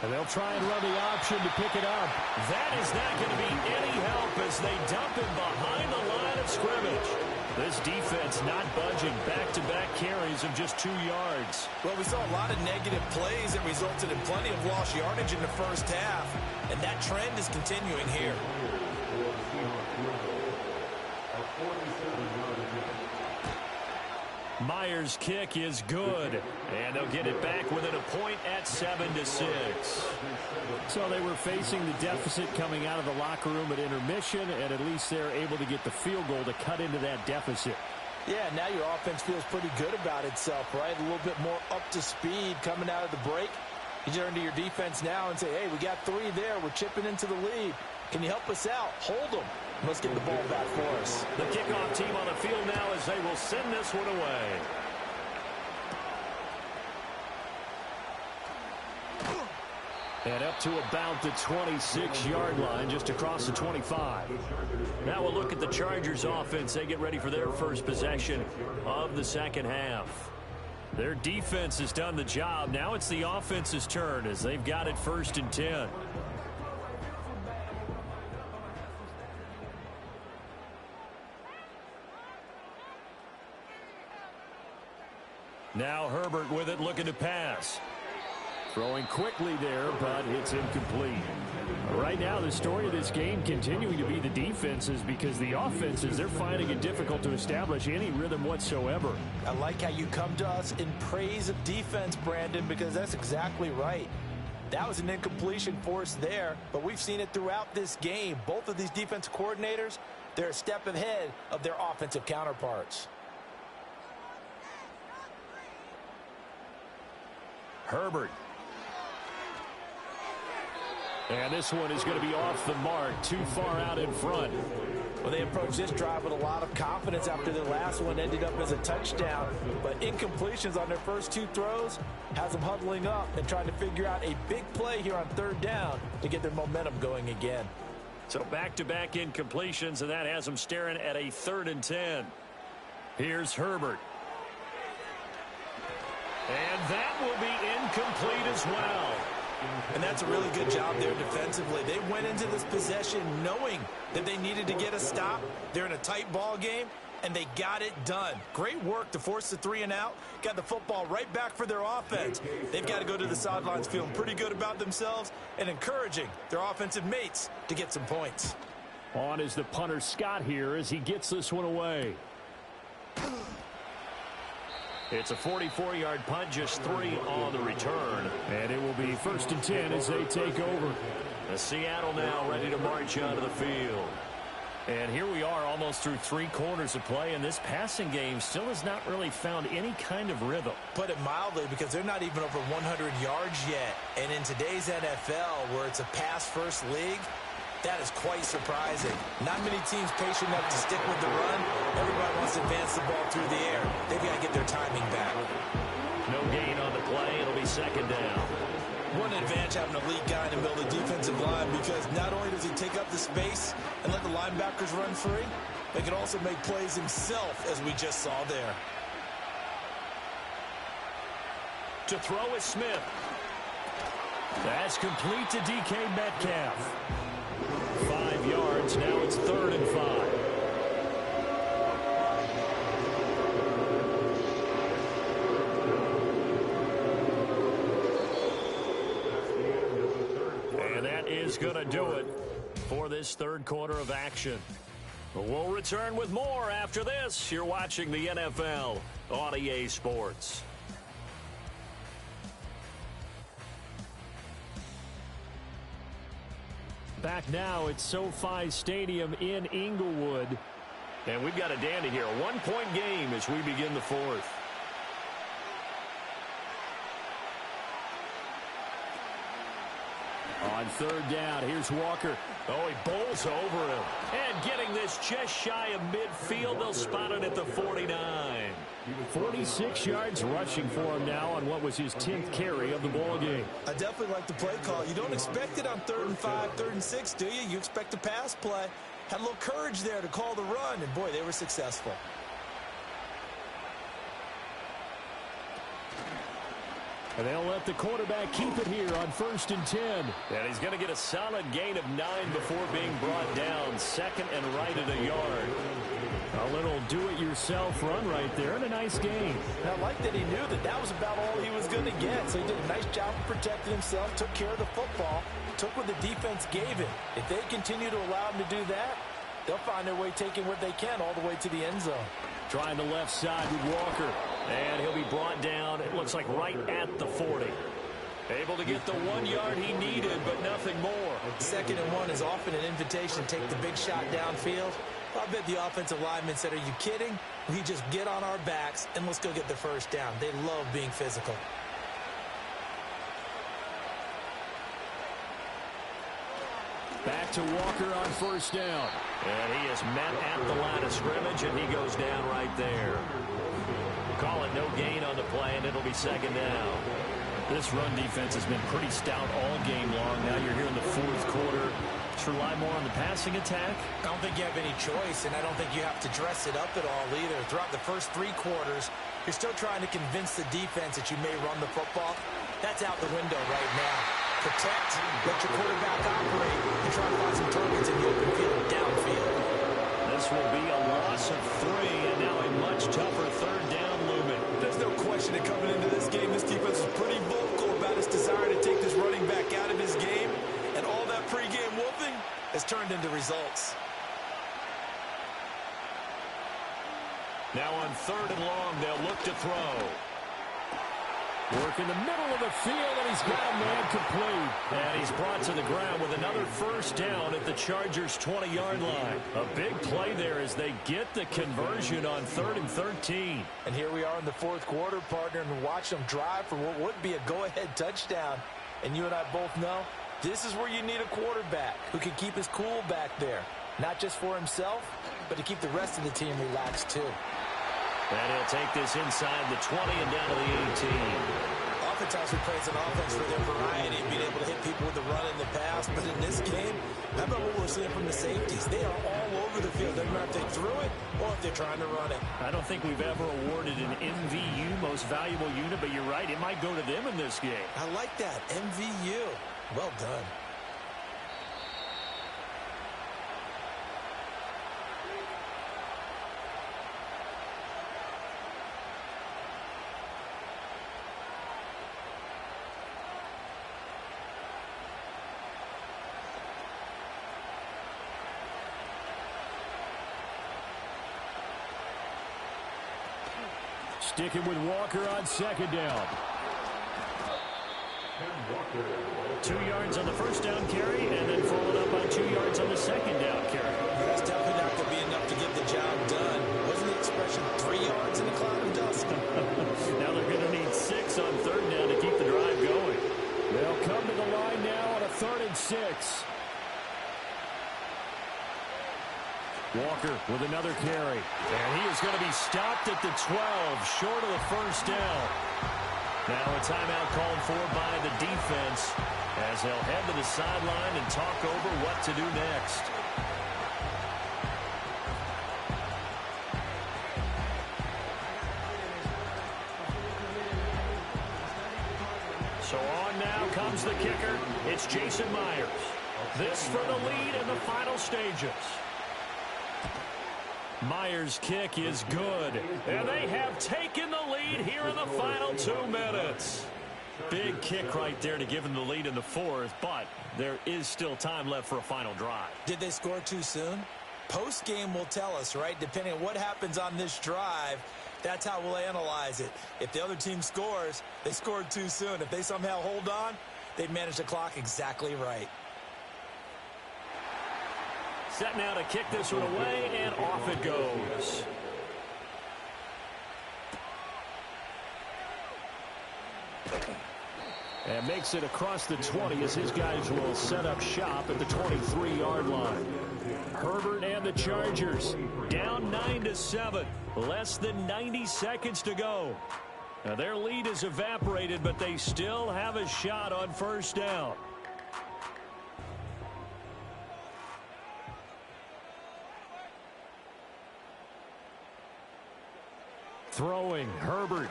And they'll try and run the option to pick it up. That is not going to be any help as they dump him behind the line of scrimmage. This defense not budging. Back-to-back carries of just 2 yards. Well, we saw a lot of negative plays that resulted in plenty of lost yardage in the first half, and that trend is continuing here. Myers' kick is good, and they'll get it back within a point at 7-6. So they were facing the deficit coming out of the locker room at intermission, and at least they're able to get the field goal to cut into that deficit. Yeah, now your offense feels pretty good about itself, right? A little bit more up to speed coming out of the break. You turn to your defense now and say, hey, we got 3 there. We're chipping into the lead. Can you help us out? Hold them. Let's get the ball back for us. The kickoff team on the field now as they will send this one away. And up to about the 26-yard line, just across the 25. Now we'll look at the Chargers offense. They get ready for their first possession of the second half. Their defense has done the job. Now it's the offense's turn as they've got it 1st and 10. Now Herbert with it, looking to pass. Throwing quickly there, but it's incomplete. Right now, the story of this game continuing to be the defenses, because the offenses, they're finding it difficult to establish any rhythm whatsoever. I like how you come to us in praise of defense, Brandon, because that's exactly right. That was an incompletion forced there, but we've seen it throughout this game. Both of these defense coordinators, they're a step ahead of their offensive counterparts. Herbert. And this one is going to be off the mark, too far out in front. Well, they approached this drive with a lot of confidence after the last one ended up as a touchdown. But incompletions on their first 2 throws has them huddling up and trying to figure out a big play here on 3rd down to get their momentum going again. So back-to-back incompletions, and that has them staring at a 3rd and 10. Here's Herbert. And that will be incomplete as well. And that's a really good job there defensively. They went into this possession knowing that they needed to get a stop. They're in a tight ball game, and they got it done. Great work to force the 3 and out. Got the football right back for their offense. They've got to go to the sidelines feeling pretty good about themselves and encouraging their offensive mates to get some points. On is the punter Scott here as he gets this one away. It's a 44-yard punt, just 3 on the return. And it will be 1st and 10 as they take over. Seattle now ready to march onto the field. And here we are almost through 3 quarters of play, and this passing game still has not really found any kind of rhythm. Put it mildly, because they're not even over 100 yards yet. And in today's NFL, where it's a pass-first league, that is quite surprising. Not many teams patient enough to stick with the run. Everybody wants to advance the ball through the air. They've got to get their timing back. No gain on the play. It'll be 2nd down. What an advantage having a lead guy in the middle of the defensive line, because not only does he take up the space and let the linebackers run free, but he can also make plays himself, as we just saw there. To throw is Smith. That's complete to DK Metcalf. 5 yards. Now it's 3rd and 5. And that is going to do it for this third quarter of action. We'll return with more after this. You're watching the NFL on EA Sports. Back now at SoFi Stadium in Inglewood. And we've got a dandy here. A 1-point game as we begin the fourth. On 3rd down, here's Walker. Oh, he bowls over him. And getting this just shy of midfield. They'll spot it at the 49. 46 yards rushing for him now on what was his 10th carry of the ball game. I definitely like the play call. You don't expect it on 3rd and 5, 3rd and 6, do you? You expect a pass play. Had a little courage there to call the run, and boy, they were successful. And they'll let the quarterback keep it here on 1st and 10. And he's going to get a solid gain of 9 before being brought down. 2nd and right at a yard. A little do-it-yourself run right there, and a nice gain. And I like that he knew that that was about all he was going to get. So he did a nice job of protecting himself, took care of the football, took what the defense gave him. If they continue to allow him to do that, they'll find their way taking what they can all the way to the end zone. Trying the left side with Walker. And he'll be brought down, it looks like right at the 40. Able to get the 1 yard he needed, but nothing more. 2nd and 1 is often an invitation to take the big shot downfield. I bet the offensive linemen said, are you kidding? We just get on our backs and let's go get the first down. They love being physical. Back to Walker on 1st down. And he is met at the line of scrimmage, and he goes down right there. Call it no gain on the play, and it'll be 2nd down. This run defense has been pretty stout all game long. Now you're here in the 4th quarter. Just rely more on the passing attack. I don't think you have any choice, and I don't think you have to dress it up at all either. Throughout the first 3 quarters, you're still trying to convince the defense that you may run the football. That's out the window right now. Protect, let your quarterback operate, and try to find some targets in the open field downfield. This will be a loss of 3, and now a much tougher 3rd down looming. There's no question that coming into this game, this defense is pretty vocal about its desire to take this running back out of his game, and all that pregame whooping has turned into results. Now on 3rd and long, they'll look to throw. Work in the middle of the field, and he's got a man complete. And he's brought to the ground with another 1st down at the Chargers' 20-yard line. A big play there as they get the conversion on 3rd and 13. And here we are in the 4th quarter, partner, and watch them drive for what would be a go-ahead touchdown. And you and I both know this is where you need a quarterback who can keep his cool back there. Not just for himself, but to keep the rest of the team relaxed, too. And he'll take this inside the 20 and down to the 18. Oftentimes we praise an offense for their variety and being able to hit people with the run in the pass. But in this game, how about what we're seeing from the safeties? They are all over the field. Doesn't matter if they threw it or if they're trying to run it. I don't think we've ever awarded an MVU, most valuable unit, but you're right. It might go to them in this game. I like that. MVU. Well done. Sticking with Walker on 2nd down. 2 yards on the 1st down carry, and then followed up on 2 yards on the 2nd down carry. That's definitely not going to be enough to get the job done. Wasn't the expression 3 yards in a cloud of dust? Now they're going to need 6 on 3rd down to keep the drive going. They'll come to the line now on a 3rd and 6. Walker with another carry. And he is going to be stopped at the 12, short of the 1st down. Now a timeout called for by the defense as they'll head to the sideline and talk over what to do next. So on now comes the kicker. It's Jason Myers. This for the lead in the final stages. Myers' kick is good. And they have taken the lead here in the final 2 minutes. Big kick right there to give them the lead in the fourth, but there is still time left for a final drive. Did they score too soon? Post-game will tell us, right? Depending on what happens on this drive, that's how we'll analyze it. If the other team scores, they scored too soon. If they somehow hold on, they manage the clock exactly right. Set now to kick this one away, and off it goes. And makes it across the 20 as his guys will set up shop at the 23-yard line. Herbert and the Chargers down 9-7. Less than 90 seconds to go. Now their lead is evaporated, but they still have a shot on first down. Throwing, Herbert.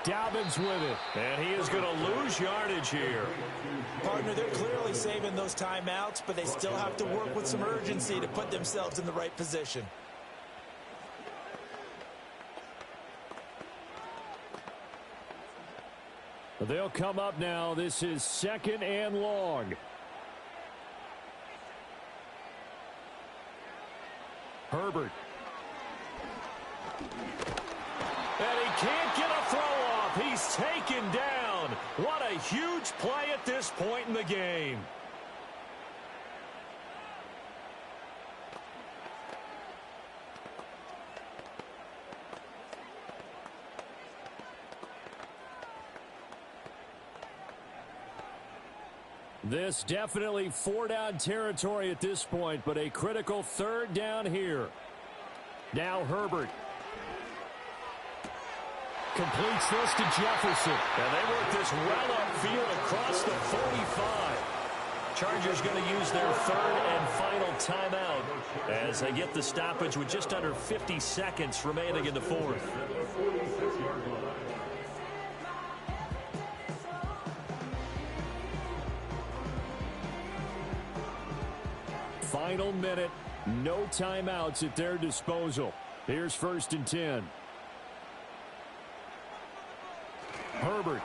Dobbins with it, and he is going to lose yardage here. Partner, they're clearly saving those timeouts, but they still have to work with some urgency to put themselves in the right position. They'll come up now. This is 2nd and long. Herbert. And he can't get a throw off. He's taken down. What a huge play at this point in the game. This definitely 4-down territory at this point, but a critical 3rd down here. Now Herbert. Completes this to Jefferson. And they work this well upfield across the 45. Chargers going to use their 3rd and final timeout as they get the stoppage with just under 50 seconds remaining in the 4th. Final minute, no timeouts at their disposal. Here's 1st and 10. Herbert.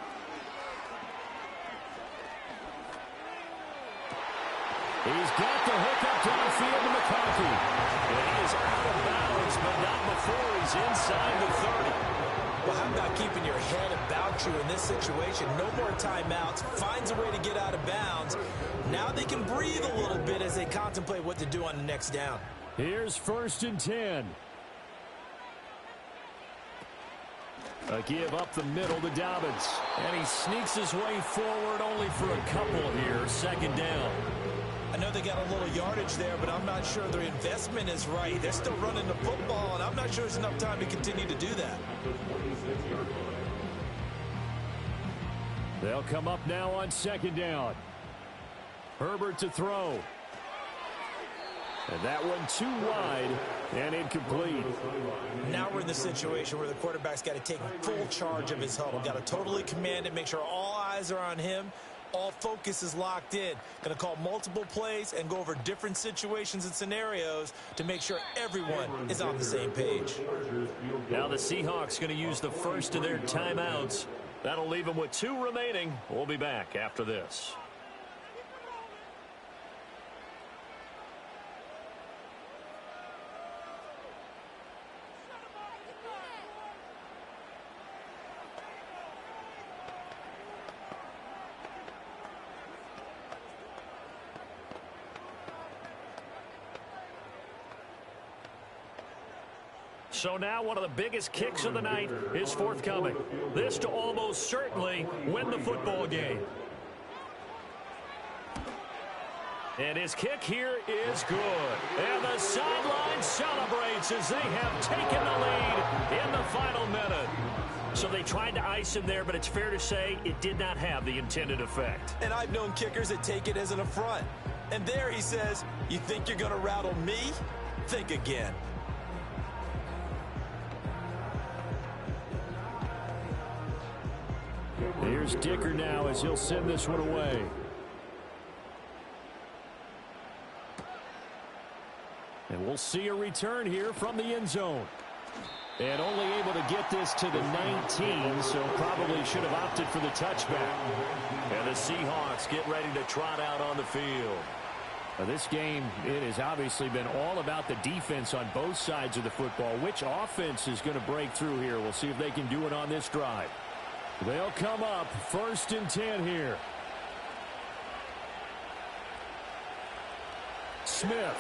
He's got the hook up downfield to McCarthy. And he is out of bounds, but not before he's inside the 30. Well, how about keeping your head about you in this situation? No more timeouts. Finds a way to get out of bounds. Now they can breathe a little bit as they contemplate what to do on the next down. Here's 1st and 10. A give up the middle to Dobbins. And he sneaks his way forward only for a couple here. 2nd down. I know they got a little yardage there, but I'm not sure their investment is right. They're still running the football, and I'm not sure there's enough time to continue to do that. They'll come up now on 2nd down. Herbert to throw. And that one too wide and incomplete. Now we're in the situation where the quarterback's got to take full charge of his huddle. Got to totally command it, make sure all eyes are on him. All focus is locked in. Going to call multiple plays and go over different situations and scenarios to make sure everyone is on the same page. Now the Seahawks going to use the first of their timeouts. That'll leave them with 2 remaining. We'll be back after this. So now one of the biggest kicks of the night is forthcoming. This to almost certainly win the football game. And his kick here is good. And the sideline celebrates as they have taken the lead in the final minute. So they tried to ice him there, but it's fair to say it did not have the intended effect. And I've known kickers that take it as an affront. And there he says, you think you're going to rattle me? Think again. Here's Dicker now as he'll send this one away. And we'll see a return here from the end zone. And only able to get this to the 19, so probably should have opted for the touchback. And the Seahawks get ready to trot out on the field. Now this game, it has obviously been all about the defense on both sides of the football. Which offense is going to break through here? We'll see if they can do it on this drive. They'll come up 1st and 10 here. Smith.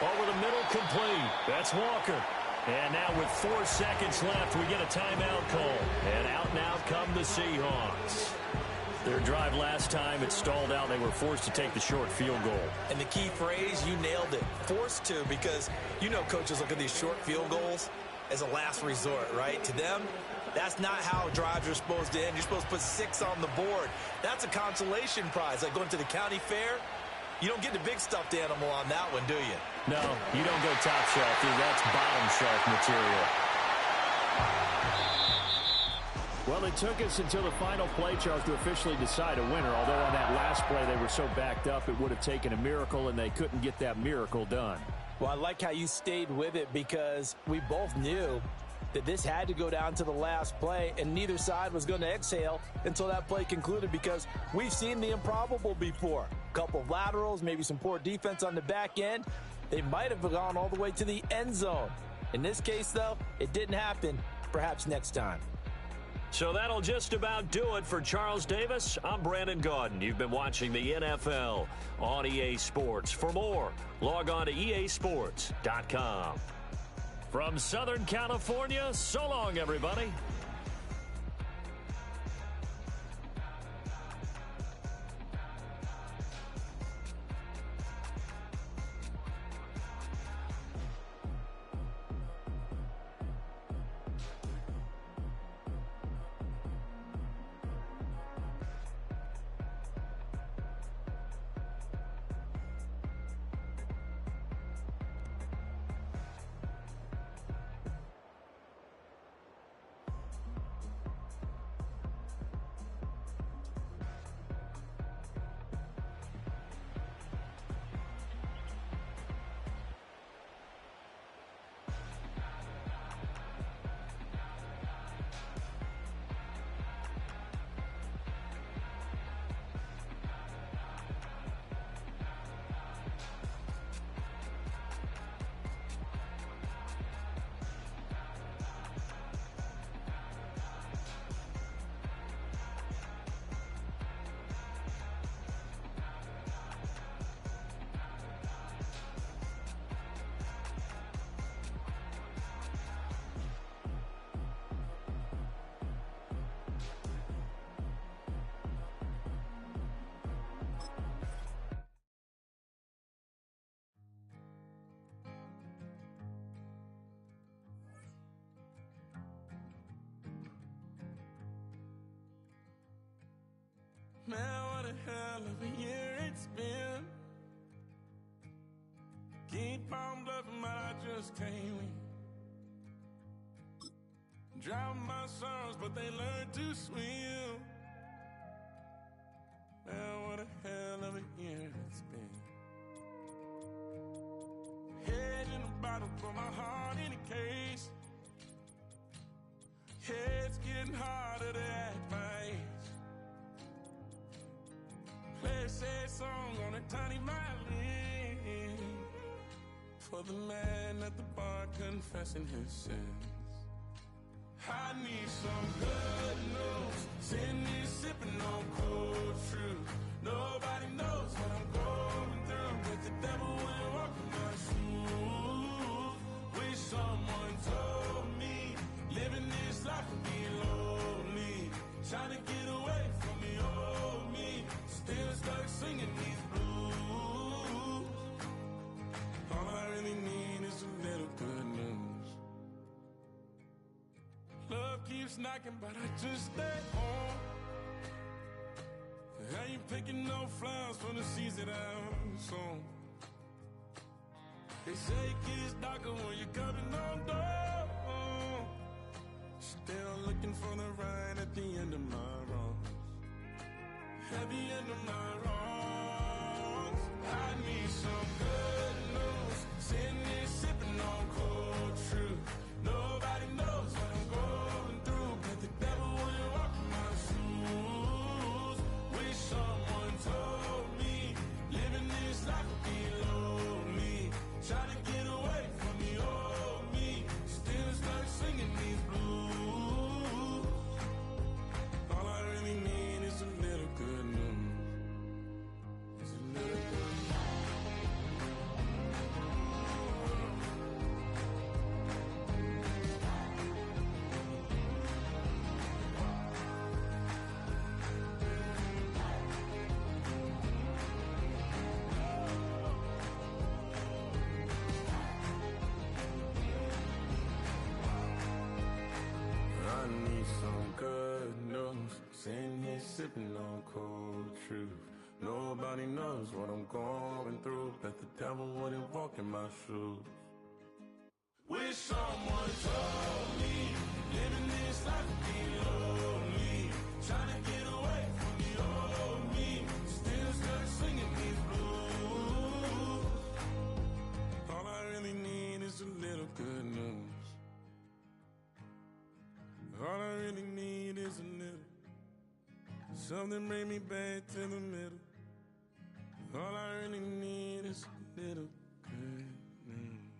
Over the middle, complete. That's Walker. And now with 4 seconds left, we get a timeout call. And out come the Seahawks. Their drive last time, it stalled out. They were forced to take the short field goal. And the key phrase, you nailed it. Forced to, because you know coaches look at these short field goals as a last resort, right? To them, that's not how drives are supposed to end. You're supposed to put 6 on the board. That's a consolation prize. Like going to the county fair, you don't get the big stuffed animal on that one, do you? No, you don't go top shelf, dude. That's bottom shelf material. Well, it took us until the final play, Charles, to officially decide a winner. Although on that last play they were so backed up, it would have taken a miracle, and they couldn't get that miracle done. Well, I like how you stayed with it, because we both knew that this had to go down to the last play, and neither side was going to exhale until that play concluded, because we've seen the improbable before. A couple of laterals, maybe some poor defense on the back end. They might have gone all the way to the end zone. In this case, though, it didn't happen. Perhaps next time. So that'll just about do it for Charles Davis. I'm Brandon Gaudin. You've been watching the NFL on EA Sports. For more, log on to easports.com. From Southern California, so long, everybody. Man, what a hell of a year it's been. Keep on bluffing, but I just can't win. Drown my sorrows, but they learn to swim. Man, what a hell of a year it's been. Head in a bottle, put my heart in a case. It's getting harder to act my age. Play a sad song on a tiny violin for the man at the bar confessing his sins. I need some good news. Sitting here sipping on cold truth. Nobody knows what I'm going through, but the devil will walk in my shoes. Wish someone told me living this life would be lonely. Trying to get away from the old me. Still stuck singing these blues. All I really need is a little good news. Love keeps knocking, but I just stay home. I ain't picking no flowers for the seeds that I've sown. They say it gets darker when you're coming on door. Still for the ride at the end of my wrongs. At the end of my wrongs, I need some good news. Sitting here sipping on cold truth. Nobody knows what I'm going through, but the devil wouldn't walk in my shoes. Wish someone told me living this life would be lonely. Trying to get away from the old me, still start singing these blues. All I really need is a little good news. It's a little good news. I need some good news. Sitting here sipping on cold truth. Nobody knows what I'm going through. Bet the devil wouldn't walk in my shoes. Wish someone told me living this life would be lonely. Trying to get away from the old me, still stuck singing these blues. All I really need is a little good news. All I really need is a little. Something bring me back to the middle. All I really need is a little good news.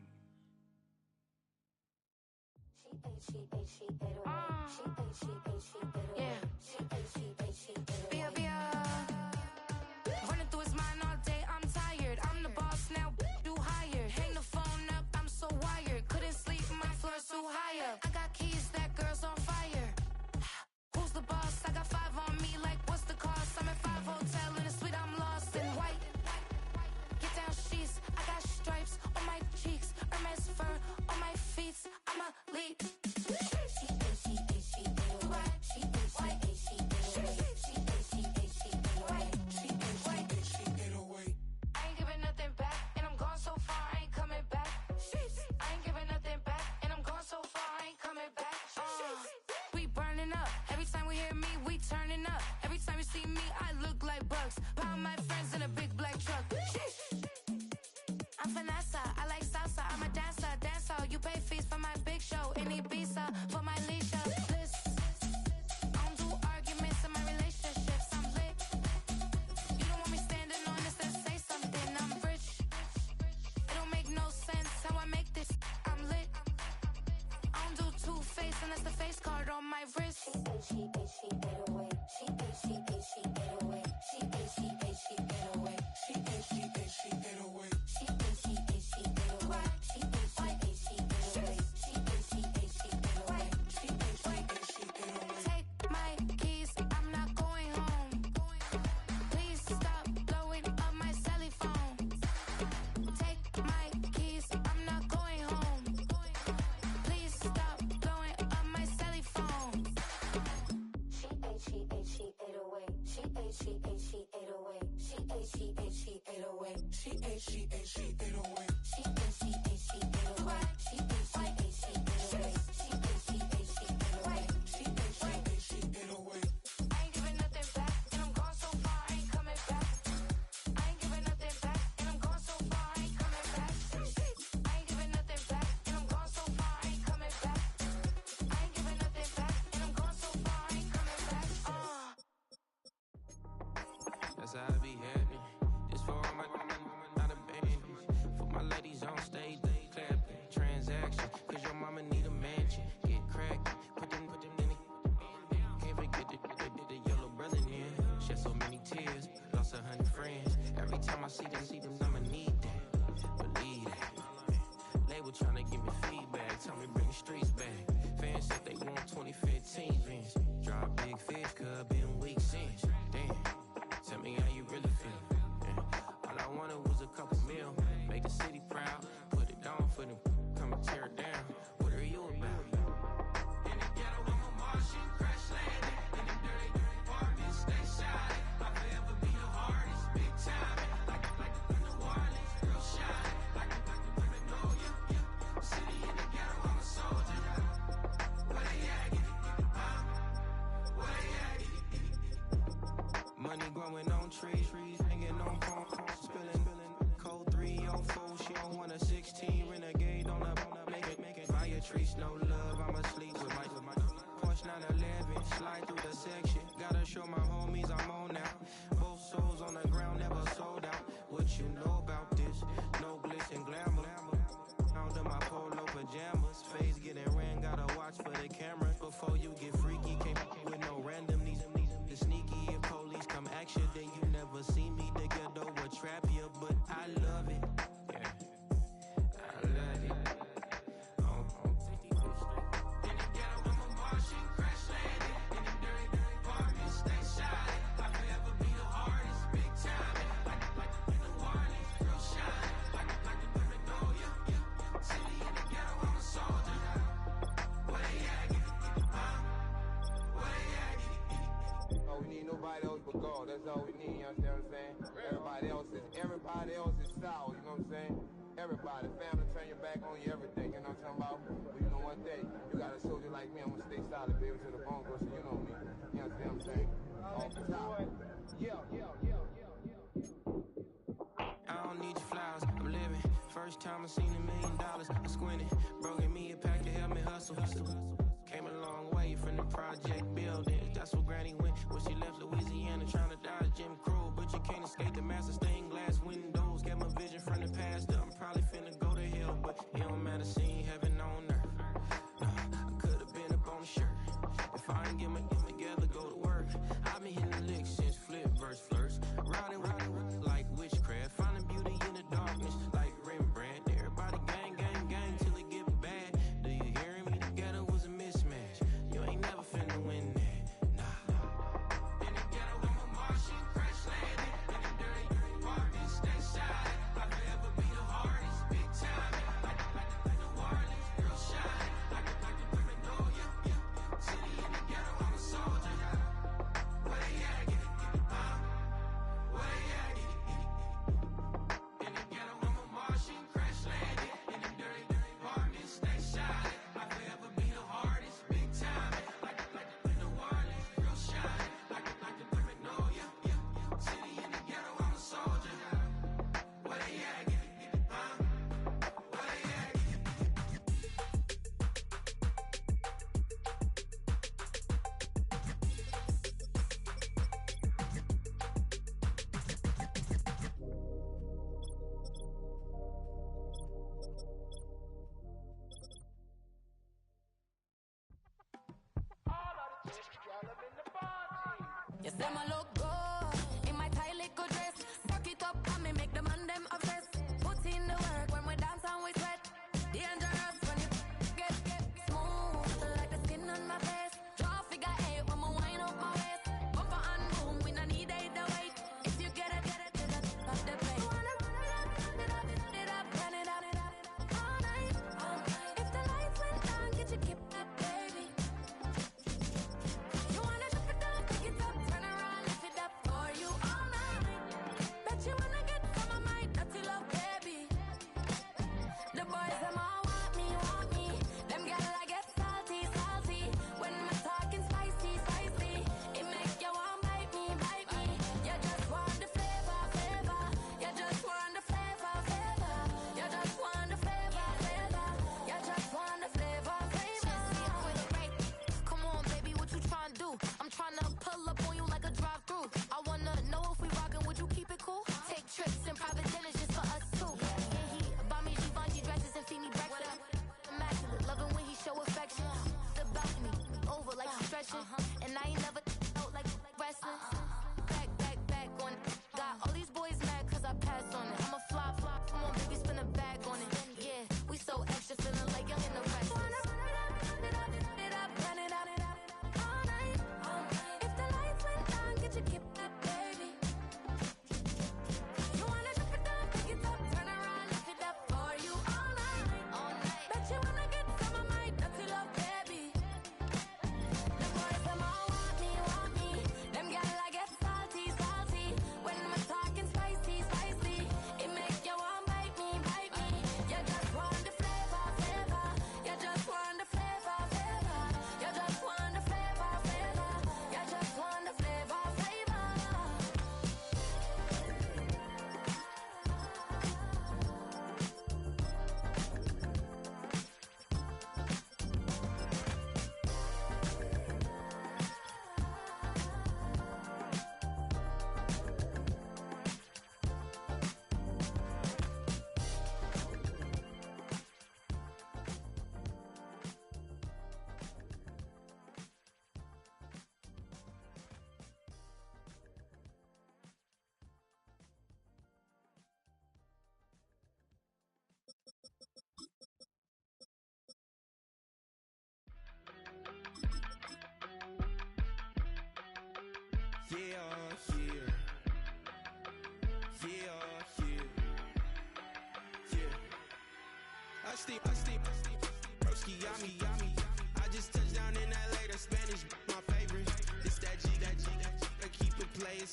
Running through his mind all day, I'm tired. I'm the boss now, do higher. Hang the phone up, I'm so wired. Couldn't sleep, my floor's too high up. I got keys, that girl's on fire. Who's the boss? I got 5 on me, like what's the cost? I'm at 5 hotel in a suite, I'm lost in white. Get down sheets, I got stripes on my cheeks, Hermes fur on my feet. I'm a lead. I ain't giving nothing back, and I'm gone so far, I ain't coming back. I ain't giving nothing back, and I'm gone so far, I ain't coming back. We burning up. Every time we hear me, we turning up. Every time you see me, I look like bugs. Pound my friends in a big black truck. I'm Vanessa, I like salsa, I'm a dancer, dance all. You pay fees for my big show in Ibiza, for my leisure. This, I don't do arguments in my relationships, I'm lit. You don't want me standing on this and say something, I'm rich. It don't make no sense how I make this, I'm lit. I don't do two-face unless the face card on my wrist. Take my keys, I'm not going home. Please stop blowing up my celly phone. Take my keys, I'm not going home. Please stop blowing up my celly phone. I ain't giving nothing back, and I'm gone so far, I ain't coming back. I ain't giving nothing back, and I'm gone so far, I ain't coming back. I ain't giving nothing back, and I'm gone so far, I ain't coming back. I ain't giving nothing back, and I'm gone so far, I ain't coming back. That's how I be happy. This for all my not a band. For my ladies on stage, they clapping. Transaction, cause your mama need a mansion. Get cracked, put them in the. Can't forget the yellow brother in. Shed so many tears, lost 100 friends. Every time I see them, I'ma need that. Believe that. Label tryna give me feedback, tell me bring the streets back. Fans said they want 2015 Vince. Drop big fish, cuz been weeks since. Damn, tell me how you really feel. Yeah. All I wanted was a couple mil, make the city proud, put it on for them, come and tear it down. What are you about? In the ghetto, I'm a Martian, crash landing. In them dirty apartments, stay shining. I'll forever be the hardest, big time. Like the New Orleans, girl shining. Like the know you. treats, no love, I'ma sleep with my Porsche 911, slide through the section. Gotta show my homies I'm on now. Both souls on the ground, never sold out. What you know about this? No glitz and glamour. Under my polo pajamas, face getting ran, gotta watch for the cameras. Before you get freaky, can't with no random. These sneaky, if police come action, then you never see me. The ghetto would trap you, but I love it. Yeah, I love it. In the ghetto, I'm a Martian, crash landed. In the dirty, dirty apartment, stay shiny. I forever be the hardest, big time. Like the Warnings, real shine. Like the Paranoia. City in the ghetto, I'm a soldier. Where they at? Where they at? Oh, we need nobody else but God. That's all we need, you understand what I'm saying? Everybody else is sour, you know what I'm saying? Everybody, family, turn your back on you, everything, you know what I'm talking about? But you know one thing, you got a soldier like me, I'm gonna stay solid, baby, to the bone, bro, so you know me. You understand what I'm saying? Off the top. Yeah. I don't need your flowers, I'm living. First time I seen $1 million, I squinted. Broken me a pack to help me hustle. Came a long way from the project buildings. That's where Granny went when she left Louisiana, trying to dodge Jim Crow. But you can't escape the master stained glass windows. Got my vision from the past. I'm probably finna go to hell, but it don't matter, seeing heaven on earth. I could've been up on the shirt. If I ain't get my together, go to work. I've been hitting the licks since flip verse first. Riding like witchcraft, finding beauty in the darkness like Rembrandt. Everybody gang till it get bad. Do you hear me? The ghetto was a mismatch. You ain't never finna win that. Nah. In the ghetto, I'm a Martian, crash landed. In the dirty, dirty apartment, stay shiny. I forever be the hardest, big time. Like the Warnings, real shine. Like the Paranoia. City in the ghetto, I'm a soldier. Where they at? Where they at? In the ghetto, I'm a Martian, crash landed. In the dirty, dirty apartment, stay shiny. I forever be the hardest, big time. Like the Warnings, real shine. Like the Paranoia. City in the ghetto, I'm a soldier. Where they at? Where they at? You say my look good in my tight little dress. Rock it up and me make the man them obsessed. Put in the work when we dance and we sweat. Dangerous when you get smooth like the skin on my face. Draw figure 8 when me wind up my waist. Bumper and boom, we no need it the wait. If you get it, to the top of the plate. Wanna run it up, run it up, all night. If the lights went down, get your kip up, baby. You wanna drop it down, pick it up, turn around, lift it up for you all night. Bet you wanna get some of my dirty love, baby. The boys them all want me. Them gyal I get salty. When my talking spicy. It make you want bite me. You just want the flavor. You just want the flavor. You just want the flavor. You just want the flavor. With a right. Come on, baby, what you tryna do? I'm tryna pull up on you like a drive-through. I wanna know if we rockin', would you keep it cool? Take trips and private dinners just for us two. Yeah, he buy me Givenchy dresses and feed me breakfast. Immaculate, loving when he show affection. The balcony, over like stretching. And I ain't never out like wrestling. Back on it. Got all these boys mad cause I passed on it. I'm a flop. Come on, baby, spin a bag on it. Yeah, we so extra, feeling like young and the rest. Run it up, all night. If the lights went down, get your kip up, baby. You wanna drop it down, pick it up, turn around, lift it up for you all night. Bet you wanna get some of my dirty love, baby. The boys them all want me.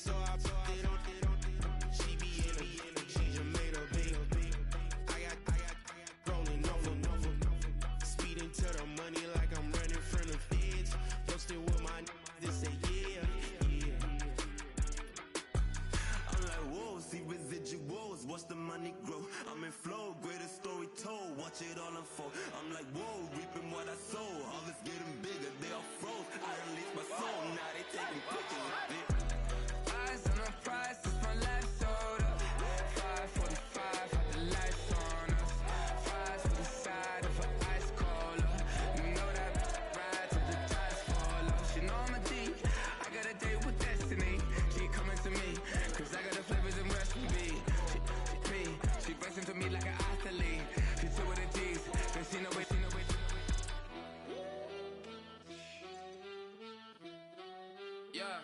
so I put it on. She be in it, she just made a beat. I got rolling over. Speeding to the money like I'm running from the feds. Posted with my they say yeah. I'm like, whoa, see residuals, watch the money grow. I'm in flow, greatest story told, watch it all unfold. I'm like, whoa, reaping what I sow. Harvest getting bigger, they all froze. I released my soul, now they taking pictures of it. Eyes on the prize, it's my life sold up. 5:45, had the lights on us. Fries to the side of an ice cola. You know that ride till the tires fall off. She know I'm a G, I got a date with destiny. She coming to me, cause I got the flavors and recipe. She racing to me like an athlete. She two with the G's, then she know it. Yeah.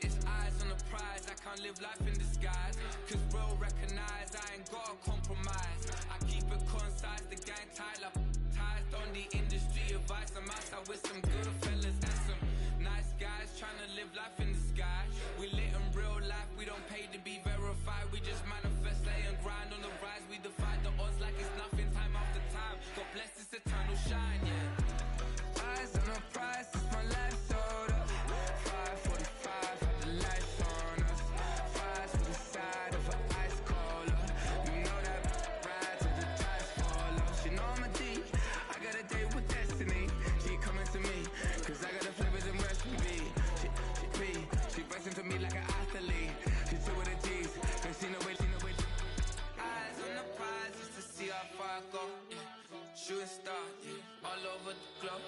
It's eyes on the prize, I can't live life in disguise. Cause bro recognize I ain't gotta compromise. I keep it concise, the gang tied up. Ties on the industry advice. I'm outside with some good fellas and some nice guys trying to live life in the sky. We lit in real life, we don't pay to be verified. We just manifest, lay and grind on the rise. We defy the odds like it's nothing, time after time. God bless this eternal shine, yeah. Eyes on the prize, it's my life sold up. 5:45, had the lights on us. Fries to the side of an ice cola. You know that ride till the tires fall off. She know I'm a G, I got a date with destiny. She coming to me, cause I got the flavors and recipe. She racing to me like an athlete. She two with the G's, cause she know it. Eyes on the prize just to see how far I go. Yeah. Shooting star, yeah. All over the globe.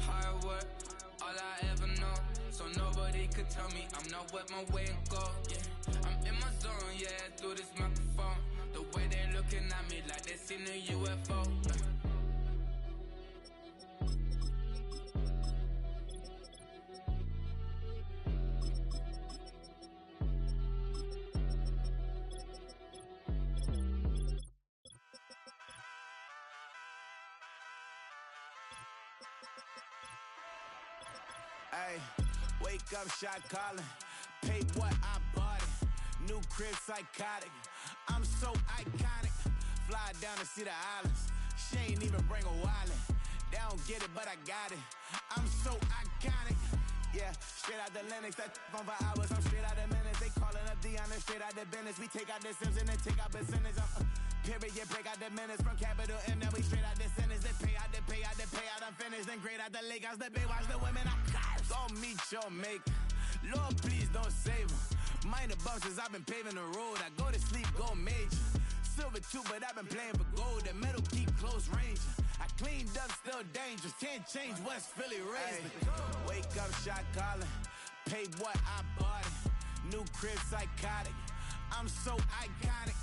Hard work, all I ever know. So nobody could tell me I'm not wet my way and go. Yeah, I'm in my zone, yeah, through this microphone. The way they looking at me like they seen a UFO. Ay, wake up, shot calling. Pay what I bought it. New crib, psychotic. I'm so iconic. Fly down to see the islands. She ain't even bring a wallet. They don't get it, but I got it. I'm so iconic. Yeah, straight out the Linux, that on for hours. I'm straight out the minutes. They calling up Dion, straight out the business. We take out the Sims and then take out percentage. Period, break out the minutes from capital M. Now we straight out the sentence. They pay out, I'm finished. Then grade out the lake house, the bay, watch the women. I go meet your maker. Lord, please don't save them. Minor bumps as I've been paving the road. I go to sleep, go major. Silver too, but I've been playing for gold. The metal keep close range. I cleaned up, still dangerous. Can't change West Philly raised. Wake up, shot calling. Pay what I bought it. New crib, psychotic. I'm so iconic.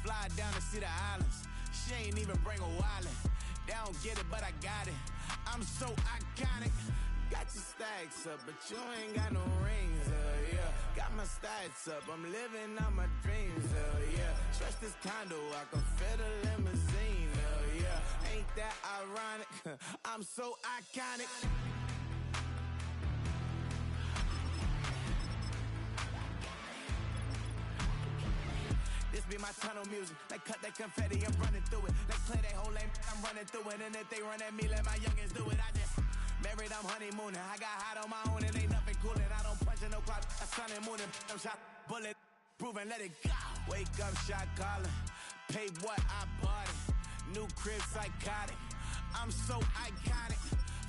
Fly down to see the islands. She ain't even bring a wallet. They don't get it, but I got it. I'm so iconic. Got your stacks up, but you ain't got no rings, yeah. Got my stats up, I'm living out my dreams, yeah. Stretch this condo, I can fit a limousine, yeah. Ain't that ironic? I'm so iconic. This be my tunnel music. They cut that confetti, I'm running through it. They play that whole lane, I'm running through it. And if they run at me, let my youngins do it. I just married, I'm honeymooning. I got hot on my own and ain't nothing coolin'. I don't punch in no clock, I sun and moonin'. I'm shot, bullet, proven, let it go. Wake up, shot calling. Pay what I bought it. New crib, psychotic. I'm so iconic.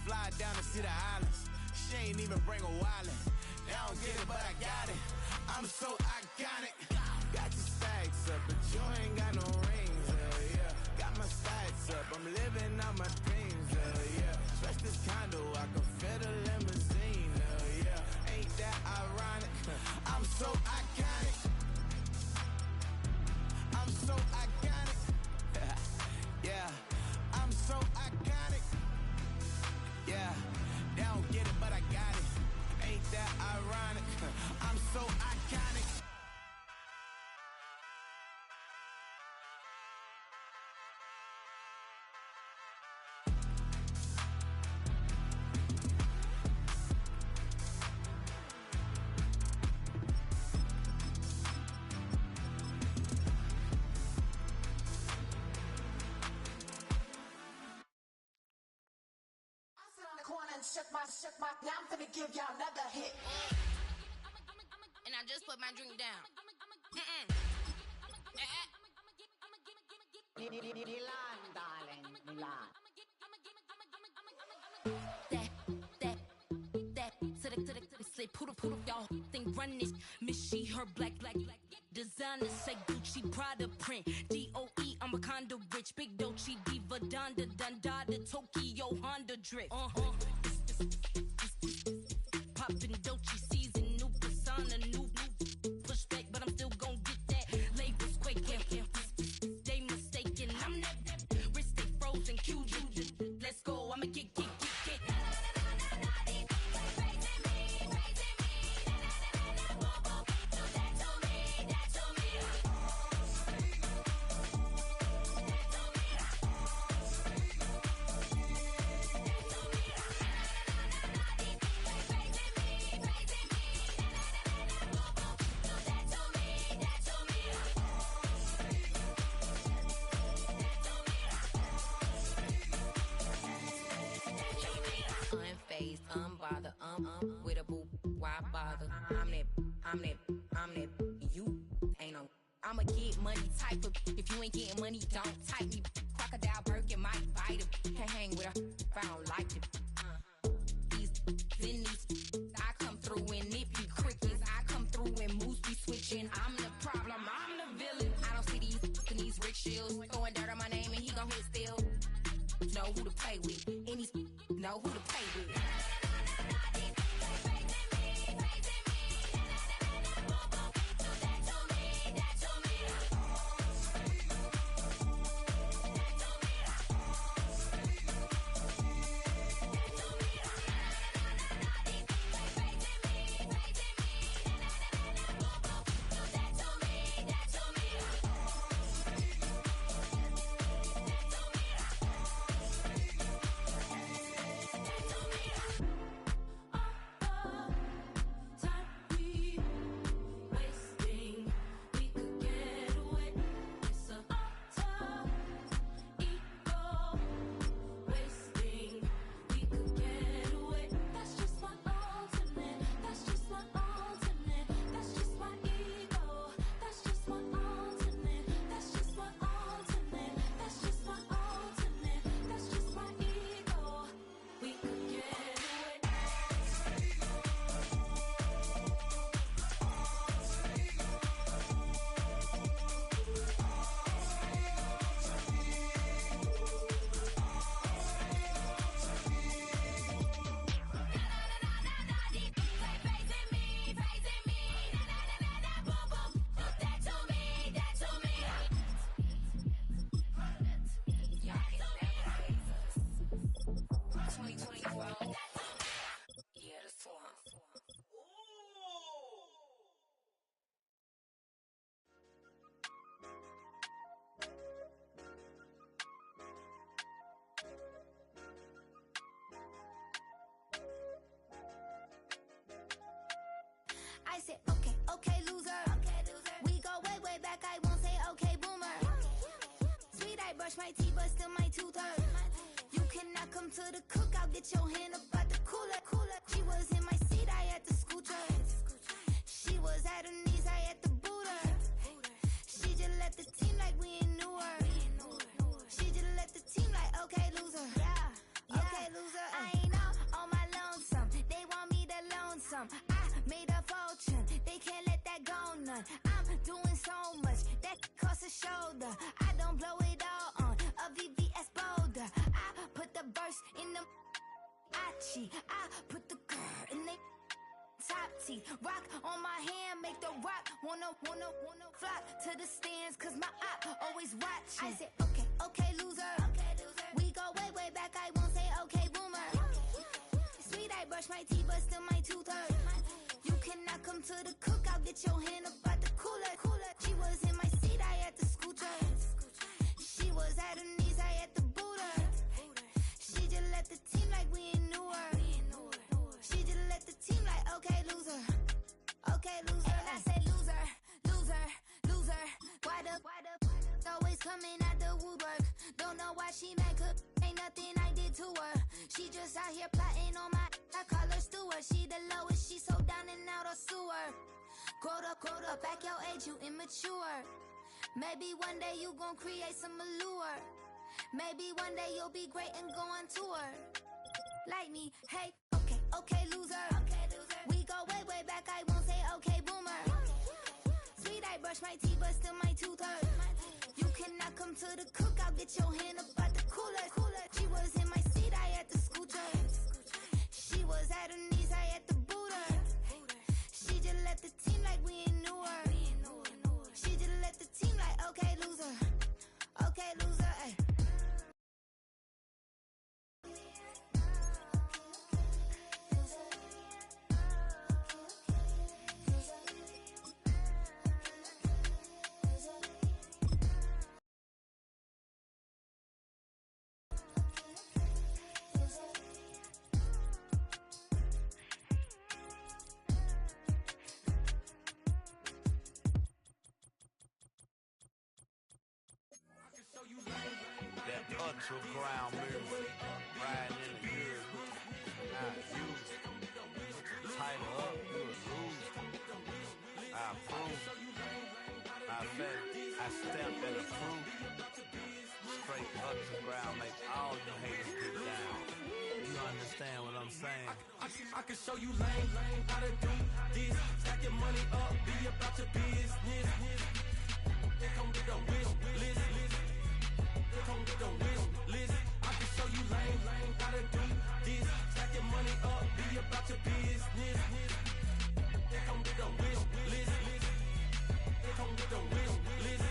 Fly down to see the islands. She ain't even bring a wallet. They don't get it, but I got it. I'm so iconic. Got your stacks up, but you ain't got no rings, yeah. Got my stats up, I'm living out my dreams, yeah. Stretch this condo, I can fit a limousine, yeah. Ain't that ironic? I'm so iconic. I'm so iconic. Yeah, I'm so iconic. Yeah, they don't get it, but I got it. Ain't that ironic? I'm so iconic. done shook my, now I'm finna give y'all another hit. And I just put my drink down. Milan, darling, Milan. That, slip, poodle, y'all think run this. Miss she, her black, designer, say Gucci, Prada print. DOE, I'm a condo rich, big Dolce, Diva, Donda, Dundada, Tokyo, Honda drip. Poppin' Dolce season, new persona, new pushback, but I'm still gon' get that. Labels quaking, they mistaken. I'm that wrist stay frozen, Q, let's go, I'ma get. Unbothered, with a boo, why bother? I'm that, you ain't no. I'ma get money type of, if you ain't getting money, don't type me. Crocodile Birkin might bite him. Can't hang with her if I don't like it. These, I come through and nip you crickets. I come through and moves be switching. I'm the problem, I'm the villain. I don't see these rickshaws throwing dirt on my name and he gon' hit still. Know who to play with, and he's know who to play with. I said, okay, loser. We go way back, I won't say okay, boomer. Sweet, I brush my teeth, but still my tooth hurt. You cannot come to the cookout, get your hand up at the cooler. She was in my seat, I had to scoot her. She was at her knees, I had to boot her. She just left the team like we ain't knew her. She just left the team like, okay, loser. Okay, loser. I ain't on my lonesome. They want me to loan some. I made a fortune. They can't let that go none. I'm doing so much that costs a shoulder. I don't blow it all on a VVS boulder. I put the verse in the Achi. I put the girl in the top T. Rock on my hand, make the rock wanna flock to the stands, cause my eye always watching. I said, okay, loser. We go way back, I won't say okay, boomer. Sweet, I brush my teeth, but still my tooth hurt. You cannot come to the cookout, get your hand up at the cooler. She was in my seat, I had to scoot her. She was at her knees, I had to boot her. She just left the team like we ain't knew her. She just left the team like, okay, loser. Okay, loser. And I said, loser. Why the always coming out the woodwork? Don't know why she mad, cause ain't nothing I did to her. She just out here plotting on my, I call her steward. She the lowest, she so down and out of sewer. Quota, back your age, you immature. Maybe one day you gon' create some allure. Maybe one day you'll be great and go on tour. Like me, hey, okay, loser. We go way back, I won't say okay, boomer. Sweet, I brush my teeth, but still my tooth hurt. You cannot come to the cookout, get your hand up at the cooler. She was in my seat, I had to scoot her. She was at her knees, I had to boot her. She just left the team like we ain't knew her. She just left the team like, okay, loser, ay. That underground music, riding in the years, not used. Tighten up, you a loser. I approve. I stamp and approve. Straight underground, make all you haters get down. You understand what I'm saying? I can show you lame, how to do this. Stack your money up, be about your business. They come with the wish list. They come with the wish list. I can show you lame, how to do this. Stack your money up, be about your business. They come with the wish list. They come with the wish list.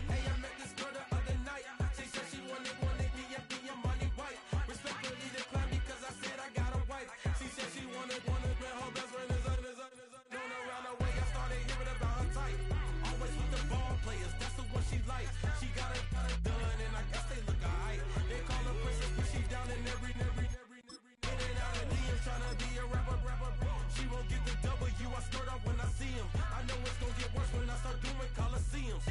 Hey, I met this girl the other night. She said she wanted me and be your money white. Respectfully declined because I said I got a wife. She said she wanted man, her best friend is doing around the way. I started hearing about her type. Always with the ball players, that's the one she likes. She got it done, and I guess they look alright. They call her princess, but she down in every in and out of DMs, tryna be a rapper. She won't get the W, I skirt off when I see him. I know it's gonna get worse when I start doing Coliseums.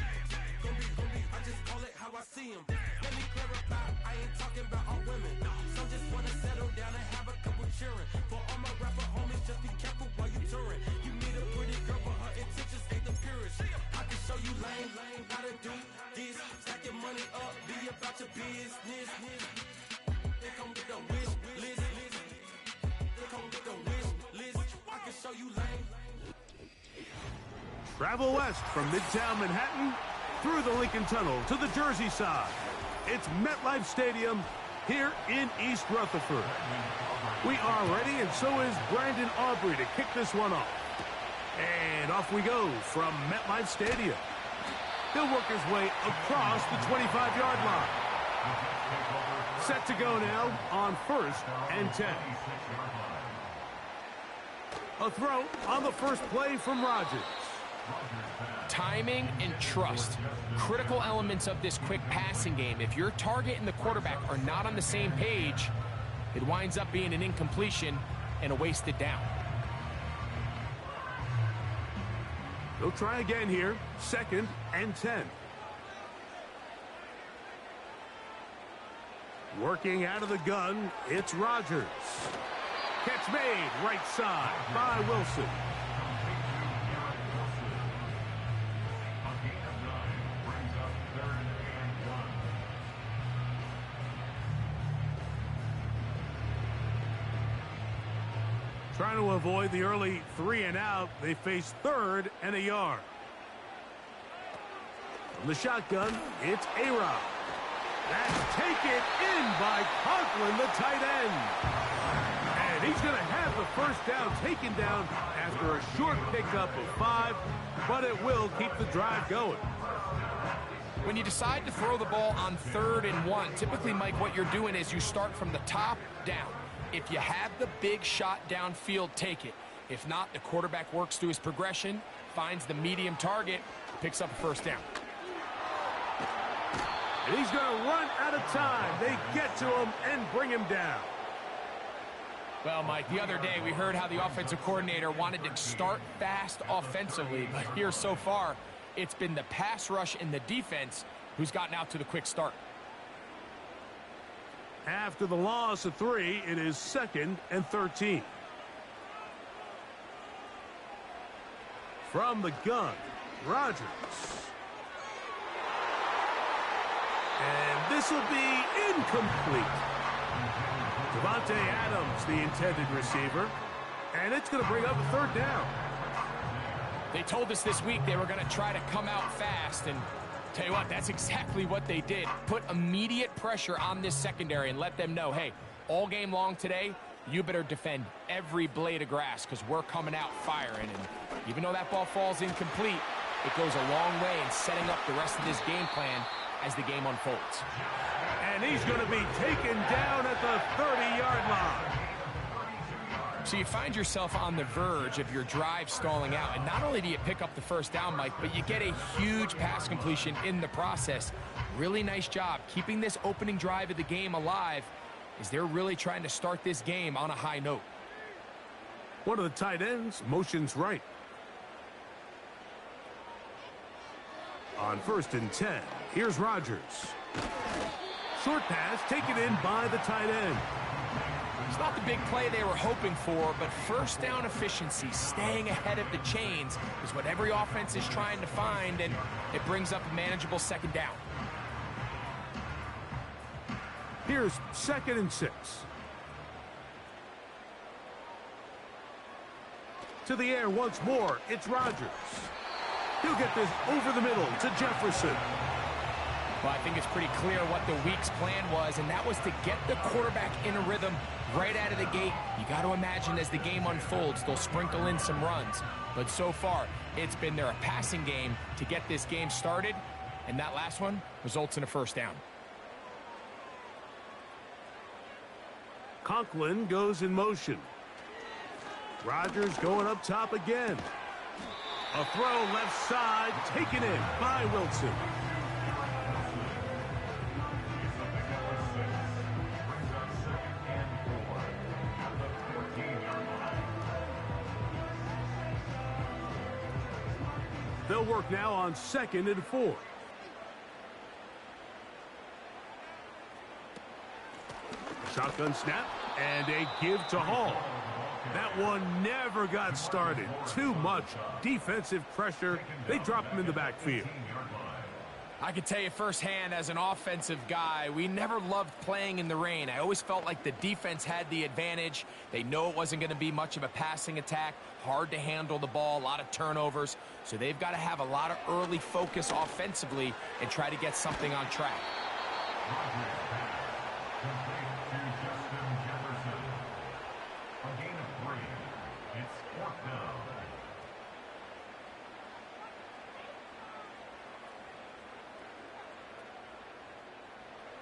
Gonna be, I just call it how I see him. Let me clarify, I ain't talking about all women. Some just wanna settle down and have a couple cheering. For all my rapper homies, just be careful while you touring. You need a pretty girl, but her intentions ain't the purest. I can show you lame, how to do this. Stack your money up, be about your business. They come with the wish list. They come with the wish list. I can show you lame. Travel west from Midtown Manhattan through the Lincoln Tunnel to the Jersey side. It's MetLife Stadium here in East Rutherford. We are ready, and so is Brandon Aubrey to kick this one off. And off we go from MetLife Stadium. He'll work his way across the 25-yard line. Set to go now on 1st and 10. A throw on the first play from Rodgers. Timing and trust, critical elements of this quick passing game. If your target and the quarterback are not on the same page, it winds up being an incompletion and a wasted down. They'll try again here, 2nd and 10. Working out of the gun, it's Rodgers. Catch made, right side by Wilson. Trying to avoid the early 3 and out, they face 3rd and a yard. From the shotgun, it's A-Rod. That's taken in by Conklin, the tight end. And he's going to have the first down taken down after a short pickup of 5, but it will keep the drive going. When you decide to throw the ball on 3rd and 1, typically, Mike, what you're doing is you start from the top down. If you have the big shot downfield, take it. If not, the quarterback works through his progression, finds the medium target, picks up a first down. And he's going to run out of time. They get to him and bring him down. Well, Mike, the other day we heard how the offensive coordinator wanted to start fast offensively, but here so far, it's been the pass rush and the defense who's gotten out to the quick start. After the loss of 3, it is 2nd and 13. From the gun, Rodgers. And this will be incomplete. Devontae Adams, the intended receiver. And it's going to bring up a 3rd down. They told us this week they were going to try to come out fast, and tell you what, that's exactly what they did. Put immediate pressure on this secondary and let them know, hey, all game long today, you better defend every blade of grass because we're coming out firing. And even though that ball falls incomplete, it goes a long way in setting up the rest of this game plan as the game unfolds. And he's going to be taken down at the 30-yard line. So you find yourself on the verge of your drive stalling out, and not only do you pick up the 1st down, Mike, but you get a huge pass completion in the process. Really nice job keeping this opening drive of the game alive as they're really trying to start this game on a high note. One of the tight ends motions right. On 1st and 10, here's Rodgers. Short pass taken in by the tight end. It's not the big play they were hoping for, but 1st down efficiency, staying ahead of the chains, is what every offense is trying to find, and it brings up a manageable 2nd down. Here's 2nd and 6. To the air once more, it's Rodgers. He'll get this over the middle to Jefferson. Well, I think it's pretty clear what the week's plan was, and that was to get the quarterback in a rhythm right out of the gate. You got to imagine as the game unfolds, they'll sprinkle in some runs. But so far, it's been their passing game to get this game started, and that last one results in a 1st down. Conklin goes in motion. Rodgers going up top again. A throw left side, taken in by Wilson. They'll work now on 2nd and 4. Shotgun snap and a give to Hall. That one never got started. Too much defensive pressure. They drop him in the backfield. I can tell you firsthand as an offensive guy, we never loved playing in the rain. I always felt like the defense had the advantage. They know it wasn't going to be much of a passing attack. Hard to handle the ball, a lot of turnovers. So they've got to have a lot of early focus offensively and try to get something on track.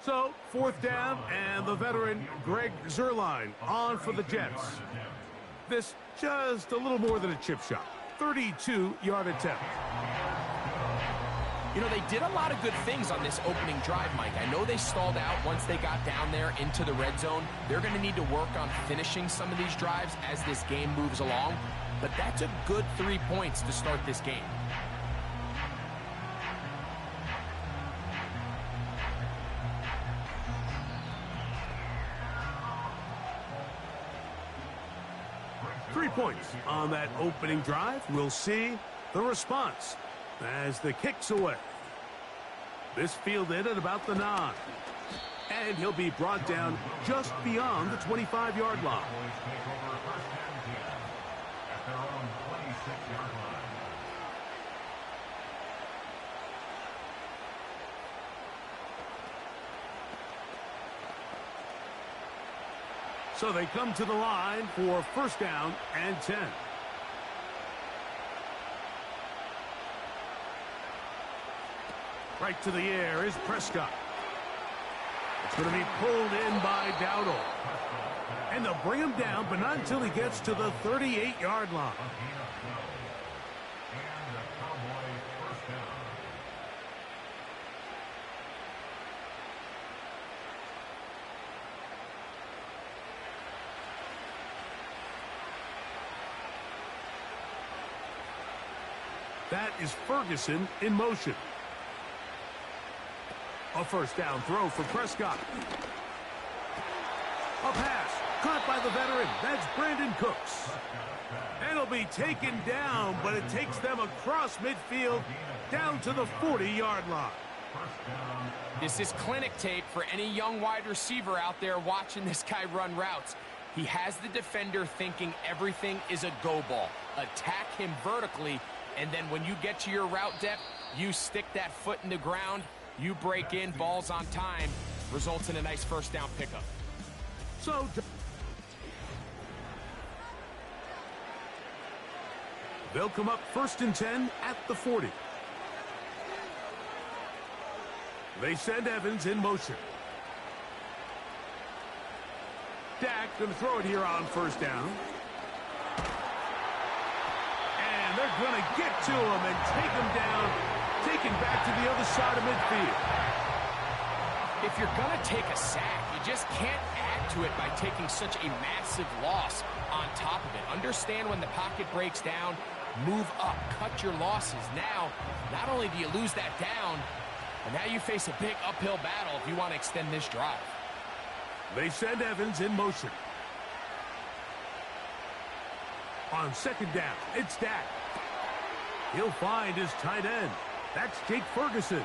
So, 4th down, and the veteran Greg Zuerlein on for the Jets. This just a little more than a chip shot. 32-yard attempt. You know, they did a lot of good things on this opening drive, Mike. I know they stalled out once they got down there into the red zone. They're going to need to work on finishing some of these drives as this game moves along. But that's a good 3 points to start this game. Points on that opening drive. We'll see the response as the kick's away. This fielded at about the 9. And he'll be brought down just beyond the 25-yard line. So they come to the line for 1st down and 10. Right to the air is Prescott. It's going to be pulled in by Dowdle. And they'll bring him down, but not until he gets to the 38-yard line. That is Ferguson in motion. A 1st down throw for Prescott. Caught by the veteran. That's Brandon Cooks. And he'll be taken down, but it takes them across midfield down to the 40-yard line. This is clinic tape for any young wide receiver out there watching this guy run routes. He has the defender thinking everything is a go ball. Attack him vertically, and then when you get to your route depth, you stick that foot in the ground, you break in, balls on time, results in a nice first down pickup. So they'll come up 1st and 10 at the 40. They send Evans in motion. Dak going to throw it here on 1st down. And they're going to get to him and take him down, taken back to the other side of midfield. If you're going to take a sack, you just can't add to it by taking such a massive loss on top of it. Understand when the pocket breaks down, move up, cut your losses. Now, not only do you lose that down, but now you face a big uphill battle if you want to extend this drive. They send Evans in motion. On 2nd down, it's Dak. He'll find his tight end. That's Jake Ferguson.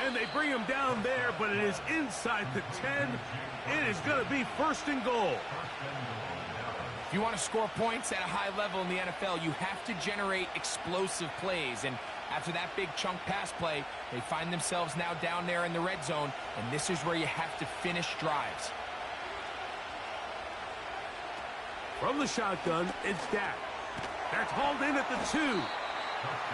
And they bring him down there, but it is inside the 10. It is going to be 1st and goal. If you want to score points at a high level in the NFL, you have to generate explosive plays. And after that big chunk pass play, they find themselves now down there in the red zone, and this is where you have to finish drives. From the shotgun, it's Dak. That's hauled in at the 2.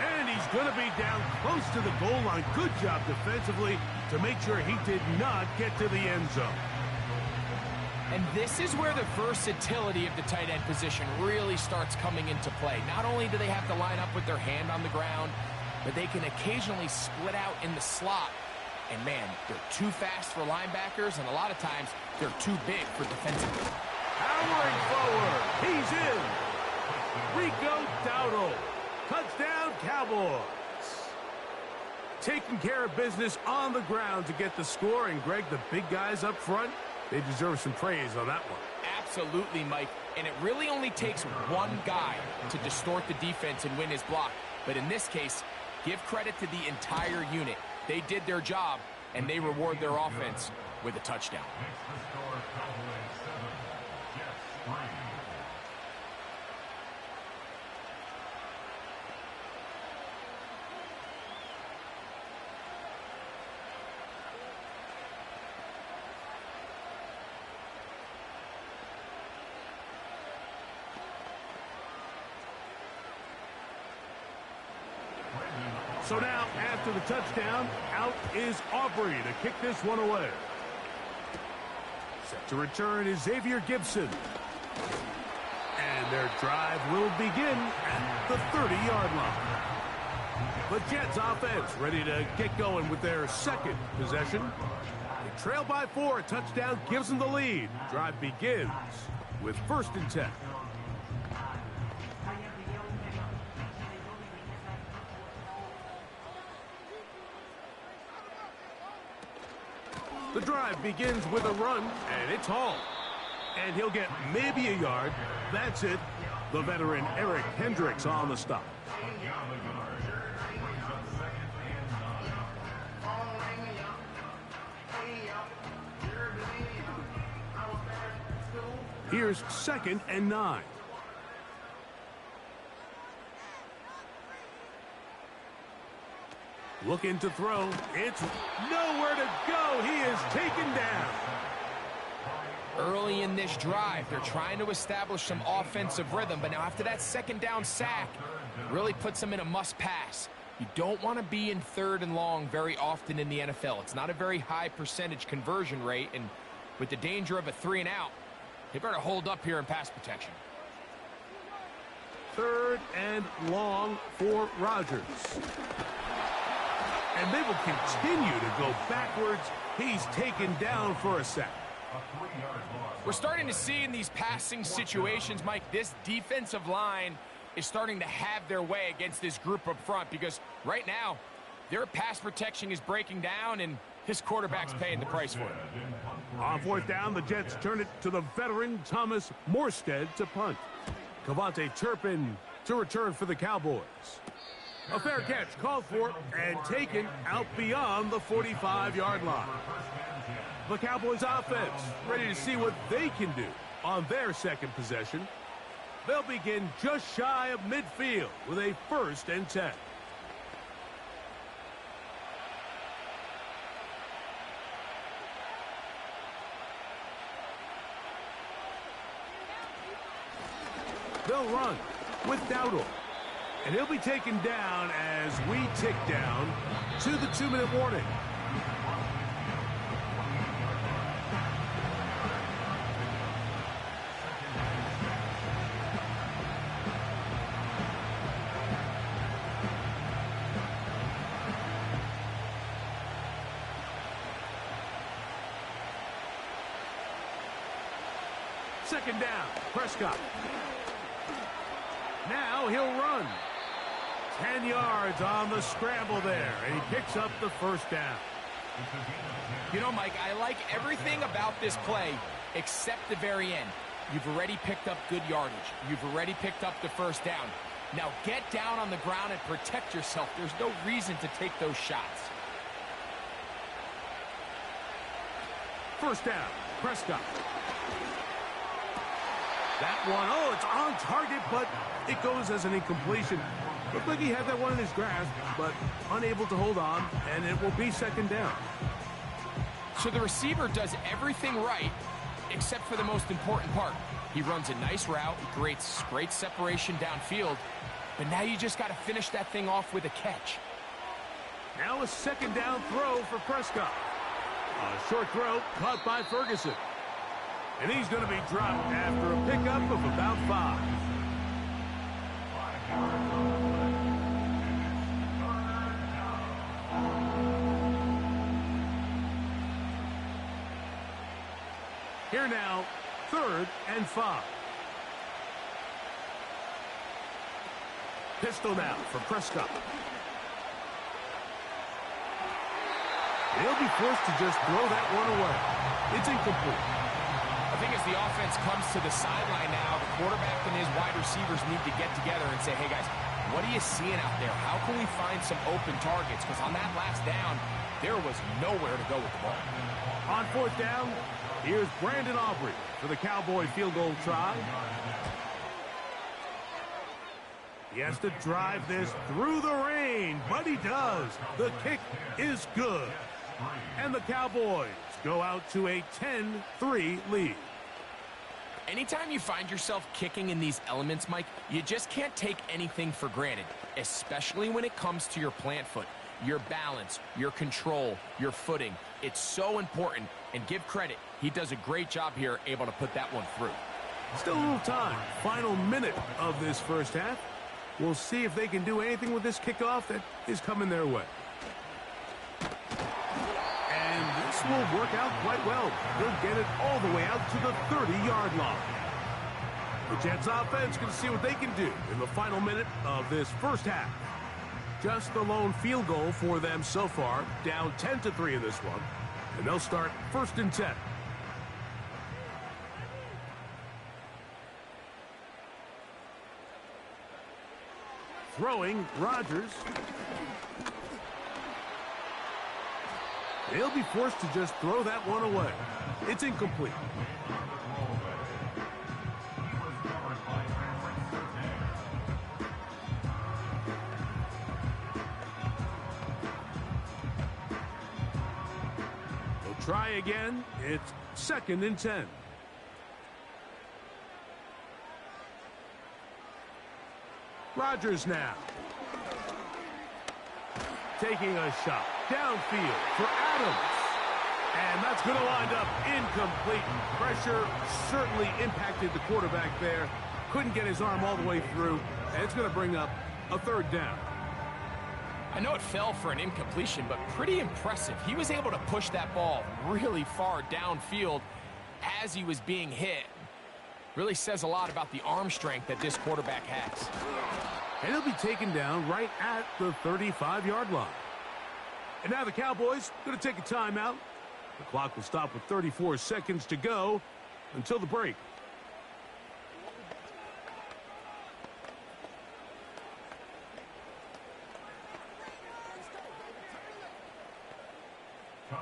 And he's going to be down close to the goal line. Good job defensively to make sure he did not get to the end zone. And this is where the versatility of the tight end position really starts coming into play. Not only do they have to line up with their hand on the ground, but they can occasionally split out in the slot. And man, they're too fast for linebackers, and a lot of times they're too big for defensive. Powering forward, he's in. Rico Dowdle. Touchdown, Cowboys. Taking care of business on the ground to get the score. And, Greg, the big guys up front, they deserve some praise on that one. Absolutely, Mike. And it really only takes one guy to distort the defense and win his block. But in this case, give credit to the entire unit. They did their job, and they reward their offense with a touchdown. So now, after the touchdown, out is Aubrey to kick this one away. Set to return is Xavier Gibson. And their drive will begin at the 30-yard line. The Jets offense ready to get going with their 2nd possession. They trail by 4. A touchdown gives them the lead. Drive begins with 1st and 10. The drive begins with a run, and it's hauled. And he'll get maybe a yard. That's it. The veteran Eric Hendricks on the stop. Here's 2nd and 9. Looking to throw. It's nowhere to go. He is taken down. Early in this drive, they're trying to establish some offensive rhythm, but now after that 2nd down sack, really puts them in a must-pass. You don't want to be in 3rd and long very often in the NFL. It's not a very high percentage conversion rate, and with the danger of a 3 and out, they better hold up here in pass protection. 3rd and long for Rodgers. And they will continue to go backwards. He's taken down for a sack. We're starting to see in these passing situations, Mike, this defensive line is starting to have their way against this group up front, because right now their pass protection is breaking down and his quarterback's paying the price for it. On fourth down, the Jets turn it to the veteran Thomas Morstead to punt. Cavante Turpin to return for the Cowboys. A fair catch called for and taken out beyond the 45-yard line. The Cowboys offense ready to see what they can do on their second possession. They'll begin just shy of midfield with a 1st and 10. They'll run with Dowdle. And he'll be taken down as we tick down to the 2-minute warning. Second down, Prescott. Now he'll run. 10 yards on the scramble there, and he picks up the 1st down. You know, Mike, I like everything about this play except the very end. You've already picked up good yardage. You've already picked up the 1st down. Now get down on the ground and protect yourself. There's no reason to take those shots. 1st down, Prescott. That one, oh, it's on target, but it goes as an incompletion. Looked like he had that one in his grasp, but unable to hold on, and it will be 2nd down. So the receiver does everything right, except for the most important part. He runs a nice route, creates great separation downfield, but now you just got to finish that thing off with a catch. Now a 2nd down throw for Prescott. A short throw caught by Ferguson. And he's going to be dropped after a pickup of about 5. Here now, 3rd and 5. Pistol now for Prescott. They'll be forced to just throw that one away. It's incomplete. I think as the offense comes to the sideline now, the quarterback and his wide receivers need to get together and say, hey, guys, what are you seeing out there? How can we find some open targets? Because on that last down, there was nowhere to go with the ball. On 4th down, here's Brandon Aubrey for the Cowboy field goal try. He has to drive this through the rain, but he does. The kick is good. And the Cowboys go out to a 10-3 lead. Anytime you find yourself kicking in these elements, Mike, you just can't take anything for granted, especially when it comes to your plant foot, your balance, your control, your footing. It's so important, and give credit. He does a great job here, able to put that one through. Still a little time. Final minute of this 1st half. We'll see if they can do anything with this kickoff that is coming their way. This will work out quite well. They'll get it all the way out to the 30-yard line. The Jets offense can see what they can do in the final minute of this 1st half. Just the lone field goal for them so far, down 10-3 in this one. And they'll start 1st and 10. Throwing, Rodgers. They'll be forced to just throw that one away. It's incomplete. They'll try again. It's 2nd and 10. Rodgers now. Taking a shot downfield for Adams. And that's going to wind up incomplete. Pressure certainly impacted the quarterback there. Couldn't get his arm all the way through. And it's going to bring up a 3rd down. I know it fell for an incompletion, but pretty impressive. He was able to push that ball really far downfield as he was being hit. Really says a lot about the arm strength that this quarterback has. And he'll be taken down right at the 35-yard line. And now the Cowboys going to take a timeout. The clock will stop with 34 seconds to go until the break.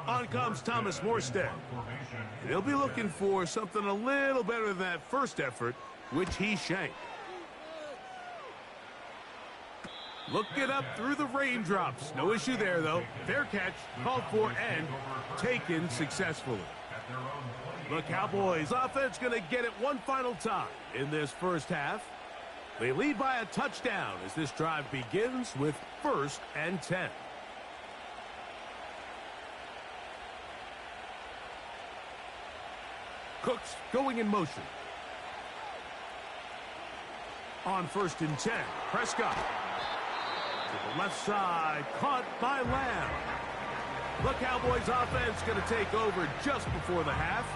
On comes Thomas Morstead. And he'll be looking for something a little better than that first effort, which he shanked. Looking up through the raindrops. No issue there, though. Fair catch, called for, and taken successfully. The Cowboys offense going to get it one final time in this first half. They lead by a touchdown as this drive begins with 1st and 10. Cooks going in motion. On 1st and 10, Prescott. To the left side, caught by Lamb. The Cowboys offense going to take over just before the half.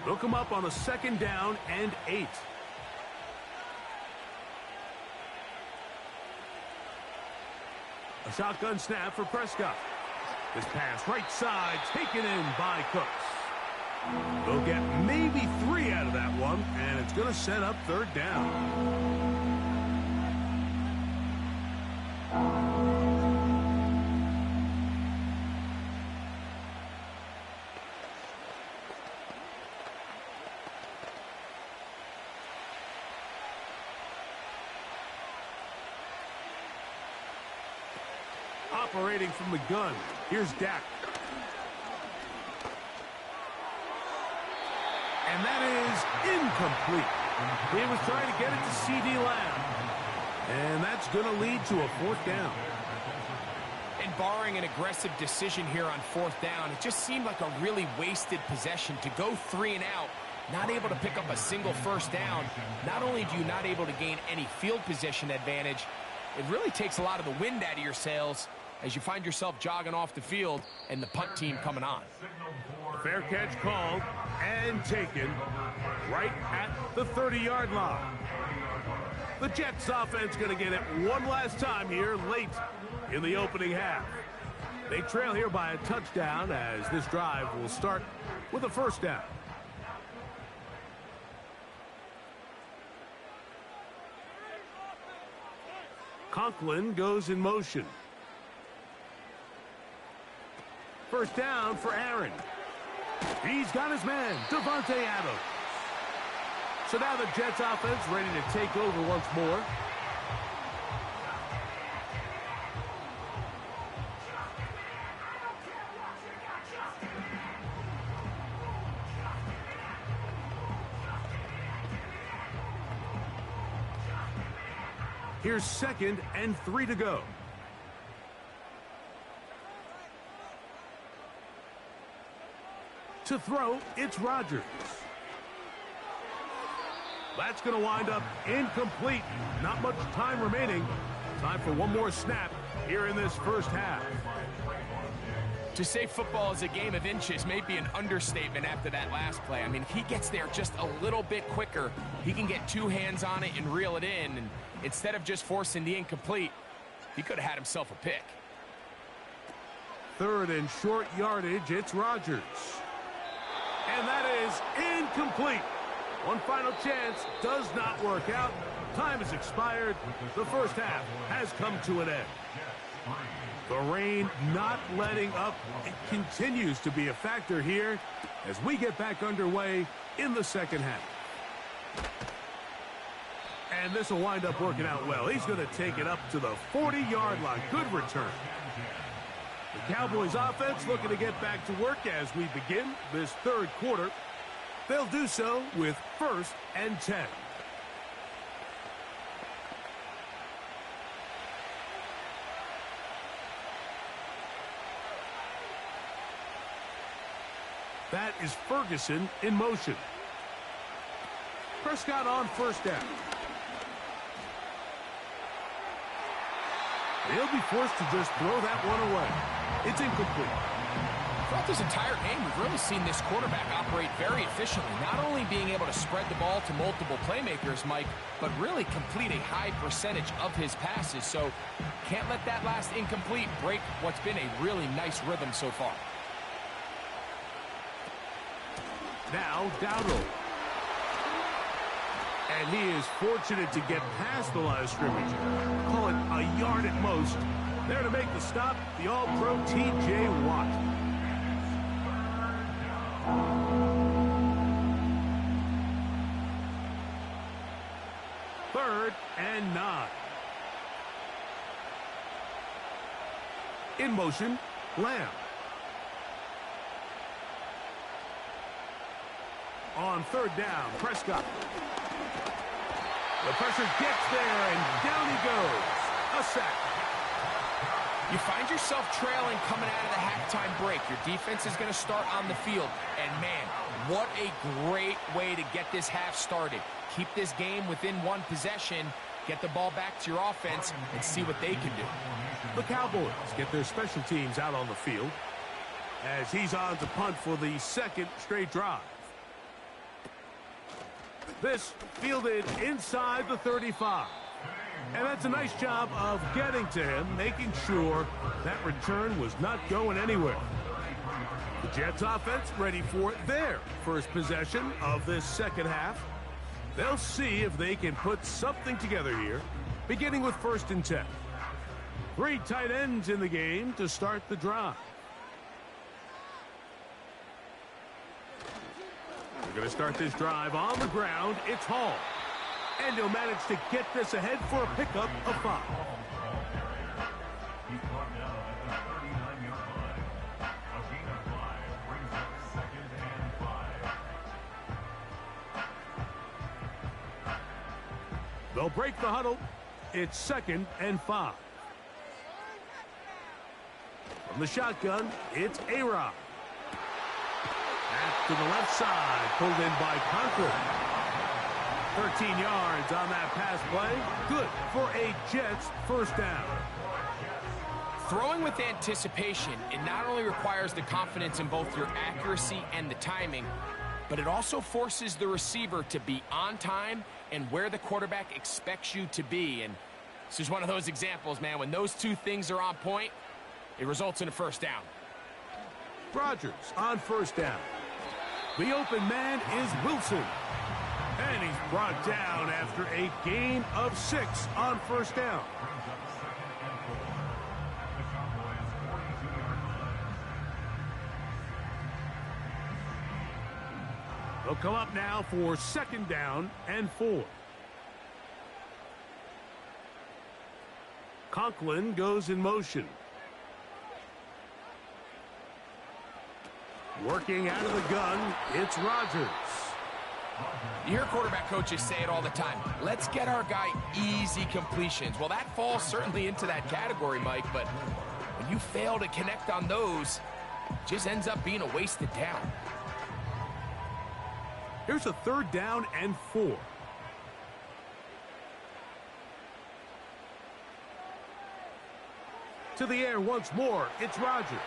They'll come up on a 2nd down and 8. A shotgun snap for Prescott. This pass right side taken in by Cooks. They'll get maybe 3 out of that one, and it's going to set up 3rd down. Operating from the gun. Here's Dak. And that is incomplete. He was trying to get it to C.D. Lamb. And that's going to lead to a 4th down. And barring an aggressive decision here on 4th down, it just seemed like a really wasted possession to go 3 and out, not able to pick up a single 1st down. Not only do you not able to gain any field position advantage, it really takes a lot of the wind out of your sails as you find yourself jogging off the field and the punt team coming on. Fair catch called and taken right at the 30-yard line. The Jets offense going to get it one last time here late in the opening half. They trail here by a touchdown as this drive will start with a 1st down. Conklin goes in motion. 1st down for Aaron. He's got his man, Devontae Adams. So now the Jets offense ready to take over once more. Here's 2nd and 3 to go. To throw, it's Rodgers. That's going to wind up incomplete. Not much time remaining. Time for one more snap here in this first half. To say football is a game of inches may be an understatement after that last play. I mean, if he gets there just a little bit quicker, he can get 2 hands on it and reel it in. And instead of just forcing the incomplete, he could have had himself a pick. 3rd and short yardage, it's Rodgers. And that is incomplete. One final chance does not work out. Time has expired. The first half has come to an end. The rain not letting up. It continues to be a factor here as we get back underway in the second half. And this will wind up working out well. He's going to take it up to the 40-yard line. Good return. The Cowboys offense looking to get back to work as we begin this 3rd quarter. They'll do so with 1st and 10. That is Ferguson in motion. Prescott on 1st down. He'll be forced to just throw that one away. It's incomplete. Throughout this entire game, we've really seen this quarterback operate very efficiently, not only being able to spread the ball to multiple playmakers, Mike, but really complete a high percentage of his passes. So can't let that last incomplete break what's been a really nice rhythm so far. Now, Dowdle. And he is fortunate to get past the line of scrimmage. Call it a yard at most. There to make the stop, the All-Pro T.J. Watt. Third and 9. In motion, Lamb. On third down, Prescott. The pressure gets there, and down he goes. A sack. You find yourself trailing coming out of the halftime break. Your defense is going to start on the field. And, man, what a great way to get this half started. Keep this game within one possession, get the ball back to your offense, and see what they can do. The Cowboys get their special teams out on the field as he's on to punt for the second straight drive. This fielded inside the 35. And that's a nice job of getting to him, making sure that return was not going anywhere. The Jets offense ready for their first possession of this second half. They'll see if they can put something together here, beginning with 1st and 10. 3 tight ends in the game to start the drive. We're going to start this drive on the ground. It's Hall. And he'll manage to get this ahead for a pickup of 5. They'll break the huddle. It's 2nd and 5. From the shotgun, it's A-Rod. Back to the left side, pulled in by Conklin. 13 yards on that pass play. Good for a Jets first down. Throwing with anticipation, it not only requires the confidence in both your accuracy and the timing, but it also forces the receiver to be on time and where the quarterback expects you to be. And this is one of those examples, man. When those two things are on point, it results in a first down. Rodgers on first down. The open man is Wilson. And he's brought down after a gain of 6 on first down. They'll come up now for 2nd down and 4. Conklin goes in motion. Working out of the gun, it's Rodgers. You hear quarterback coaches say it all the time. Let's get our guy easy completions. Well, that falls certainly into that category, Mike, but when you fail to connect on those, it just ends up being a wasted down. Here's a 3rd down and 4. To the air once more, it's Rodgers.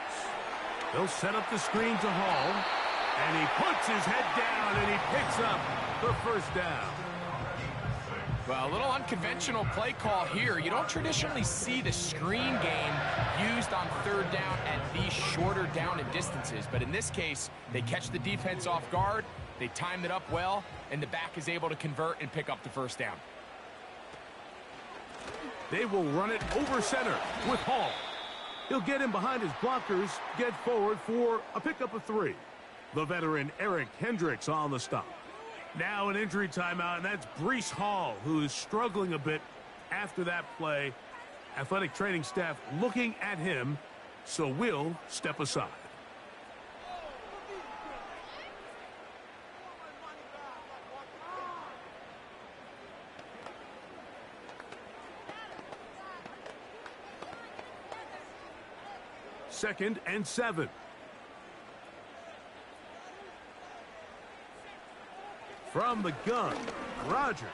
They'll set up the screen to Hall. And he puts his head down, and he picks up the first down. Well, a little unconventional play call here. You don't traditionally see the screen game used on 3rd down at these shorter down and distances. But in this case, they catch the defense off guard, they timed it up well, and the back is able to convert and pick up the first down. They will run it over center with Hall. He'll get in behind his blockers, get forward for a pickup of 3. The veteran Eric Hendricks on the stop. Now an injury timeout, and that's Breece Hall, who is struggling a bit after that play. Athletic training staff looking at him, so we'll step aside. Second and 7. From the gun, Rodgers.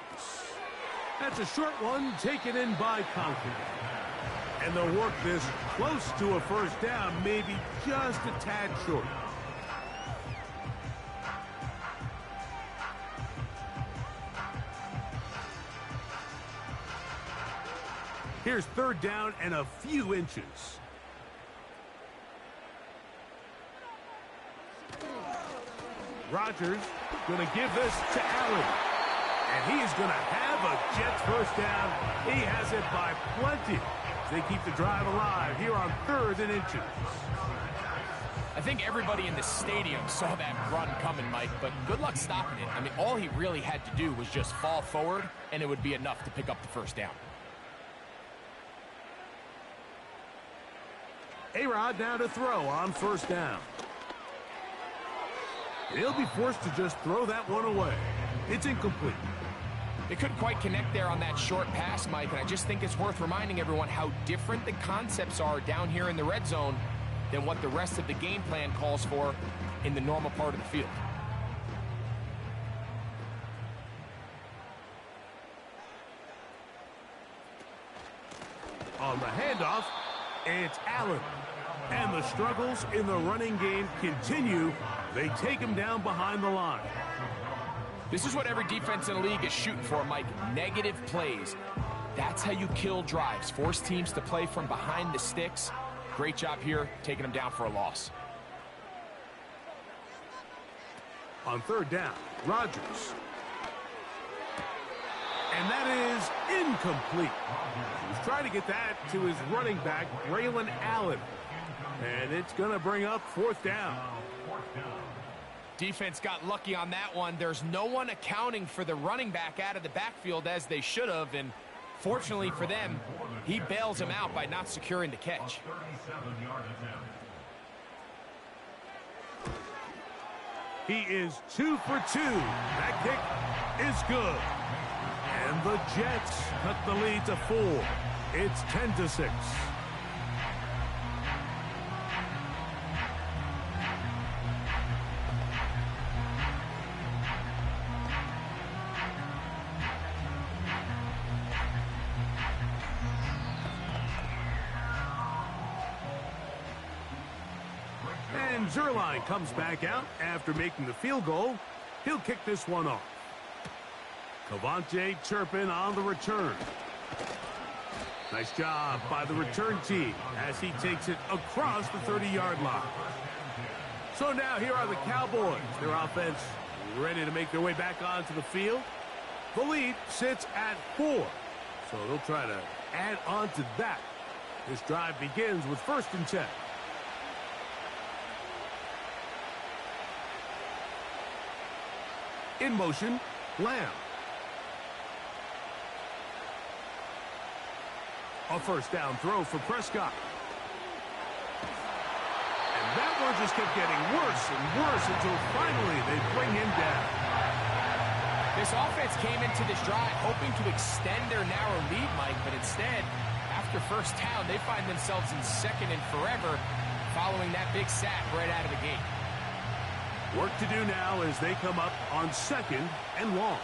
That's a short one taken in by Conklin. And they'll work this close to a first down, maybe just a tad short. Here's third down and a few inches. Rodgers going to give this to Allen. And he is going to have a Jets first down. He has it by plenty. They keep the drive alive here on 3rd and inches. I think everybody in the stadium saw that run coming, Mike, but good luck stopping it. I mean, all he really had to do was just fall forward, and it would be enough to pick up the first down. A-Rod now to throw on first down. He'll be forced to just throw that one away. It's incomplete. They couldn't quite connect there on that short pass, Mike, and I just think it's worth reminding everyone how different the concepts are down here in the red zone than what the rest of the game plan calls for in the normal part of the field. On the handoff, it's Allen. And the struggles in the running game continue. They take him down behind the line. This is what every defense in the league is shooting for, Mike. Negative plays. That's how you kill drives. Force teams to play from behind the sticks. Great job here, taking them down for a loss. On third down, Rodgers. And that is incomplete. He's trying to get that to his running back, Braylon Allen. And it's going to bring up fourth down. Defense got lucky on that one. There's no one accounting for the running back out of the backfield as they should have. And fortunately for them, he bails him out by not securing the catch. He is 2 for 2. That kick is good. And the Jets cut the lead to 4. It's 10-6. And Zerline comes back out after making the field goal. He'll kick this one off. Cavante Turpin on the return. Nice job by the return team as he takes it across the 30-yard line. So now here are the Cowboys. Their offense ready to make their way back onto the field. The lead sits at 4. So they'll try to add on to that. This drive begins with 1st and 10. In motion, Lamb. A first down throw for Prescott. And that one just kept getting worse and worse until finally they bring him down. This offense came into this drive hoping to extend their narrow lead, Mike, but instead, after first down, they find themselves in 2nd and forever following that big sack right out of the gate. Work to do now as they come up on 2nd and long.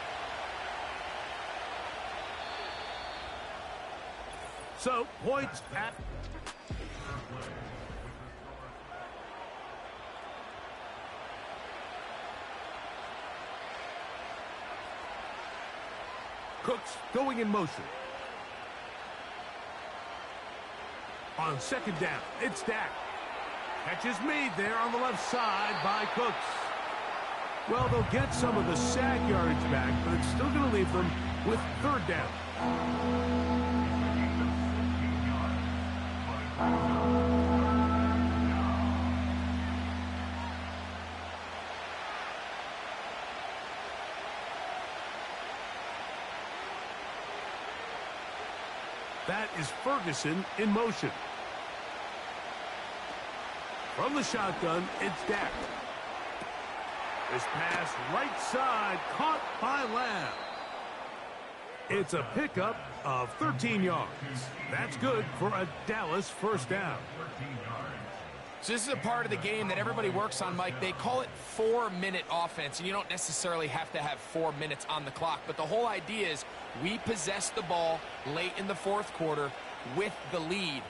So, points at... Cooks going in motion. On 2nd down, it's Dak. Catch is made there on the left side by Cooks. Well, they'll get some of the sack yardage back, but it's still going to leave them with 3rd down. That is Ferguson in motion. From the shotgun, it's Dak. This pass right side, caught by Lamb. It's a pickup of 13 yards. That's good for a Dallas first down. So this is a part of the game that everybody works on, Mike. They call it 4-minute offense, and you don't necessarily have to have 4 minutes on the clock. But the whole idea is we possess the ball late in the 4th quarter. with the lead.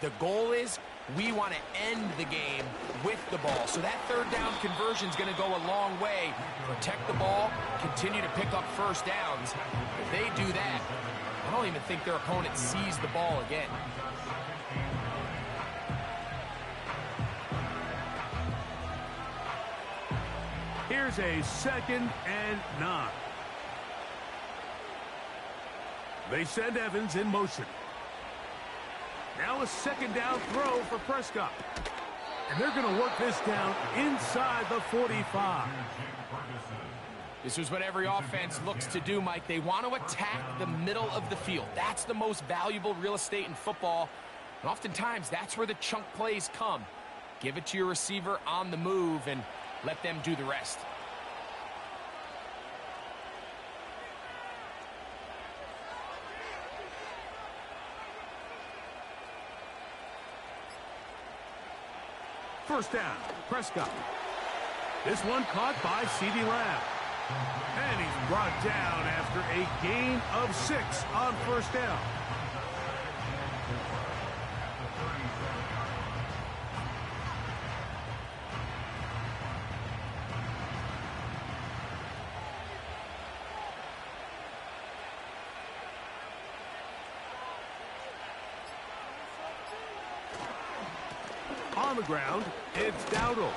The goal is we want to end the game with the ball. So that third down conversion is going to go a long way. Protect the ball, continue to pick up first downs. If they do that, I don't even think their opponent sees the ball again. Here's a 2nd and 9. They send Evans in motion. Now a 2nd down throw for Prescott. And they're going to work this down inside the 45. This is what every offense looks to do, Mike. They want to attack the middle of the field. That's the most valuable real estate in football. And oftentimes, that's where the chunk plays come. Give it to your receiver on the move and let them do the rest. First down, Prescott. This one caught by CeeDee Lamb. And he's brought down after a gain of 6 on first down. On the ground, it's Dowdle.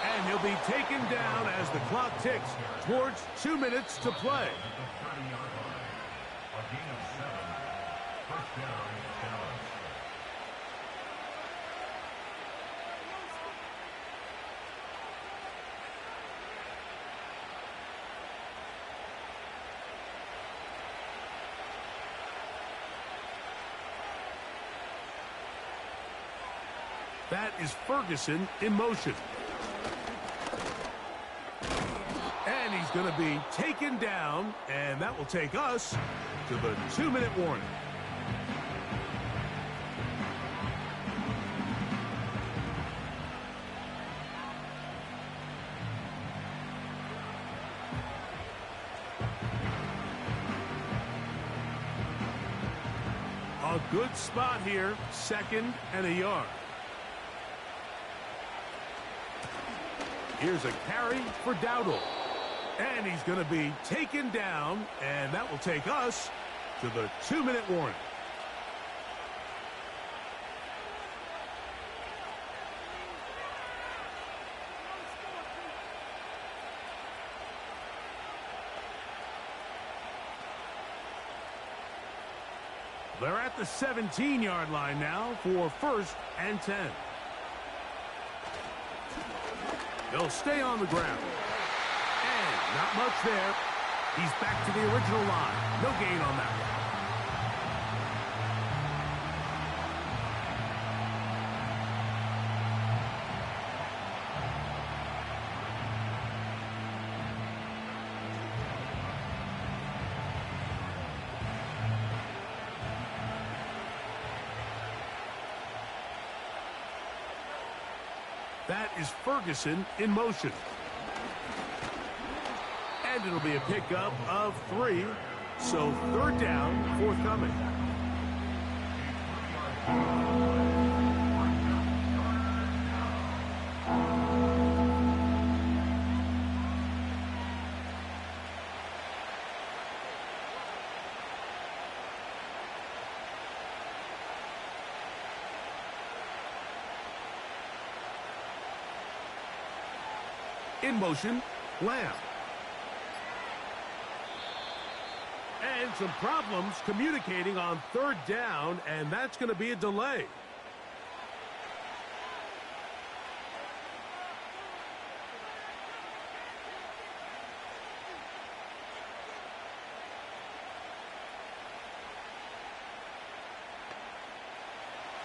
And he'll be taken down as the clock ticks towards 2 minutes to play. That is Ferguson in motion. And he's going to be taken down, and that will take us to the 2-minute warning. A good spot here, 2nd and a yard. Here's a carry for Dowdle. And he's going to be taken down, and that will take us to the 2-minute warning. They're at the 17-yard line now for 1st and 10. He'll stay on the ground. And not much there. He's back to the original line. No gain on that one. That is Ferguson in motion. And it'll be a pickup of 3. So 3rd down, forthcoming. In motion, Lamb. And some problems communicating on 3rd down, and that's going to be a delay.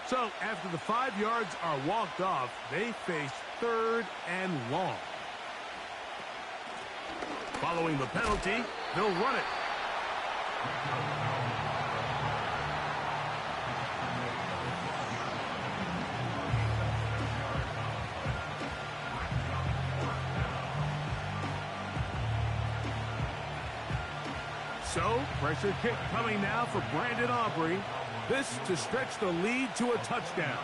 So after the 5 yards are walked off, they face 3rd and long. Following the penalty, they'll run it. So, pressure kick coming now for Brandon Aubrey. This to stretch the lead to a touchdown.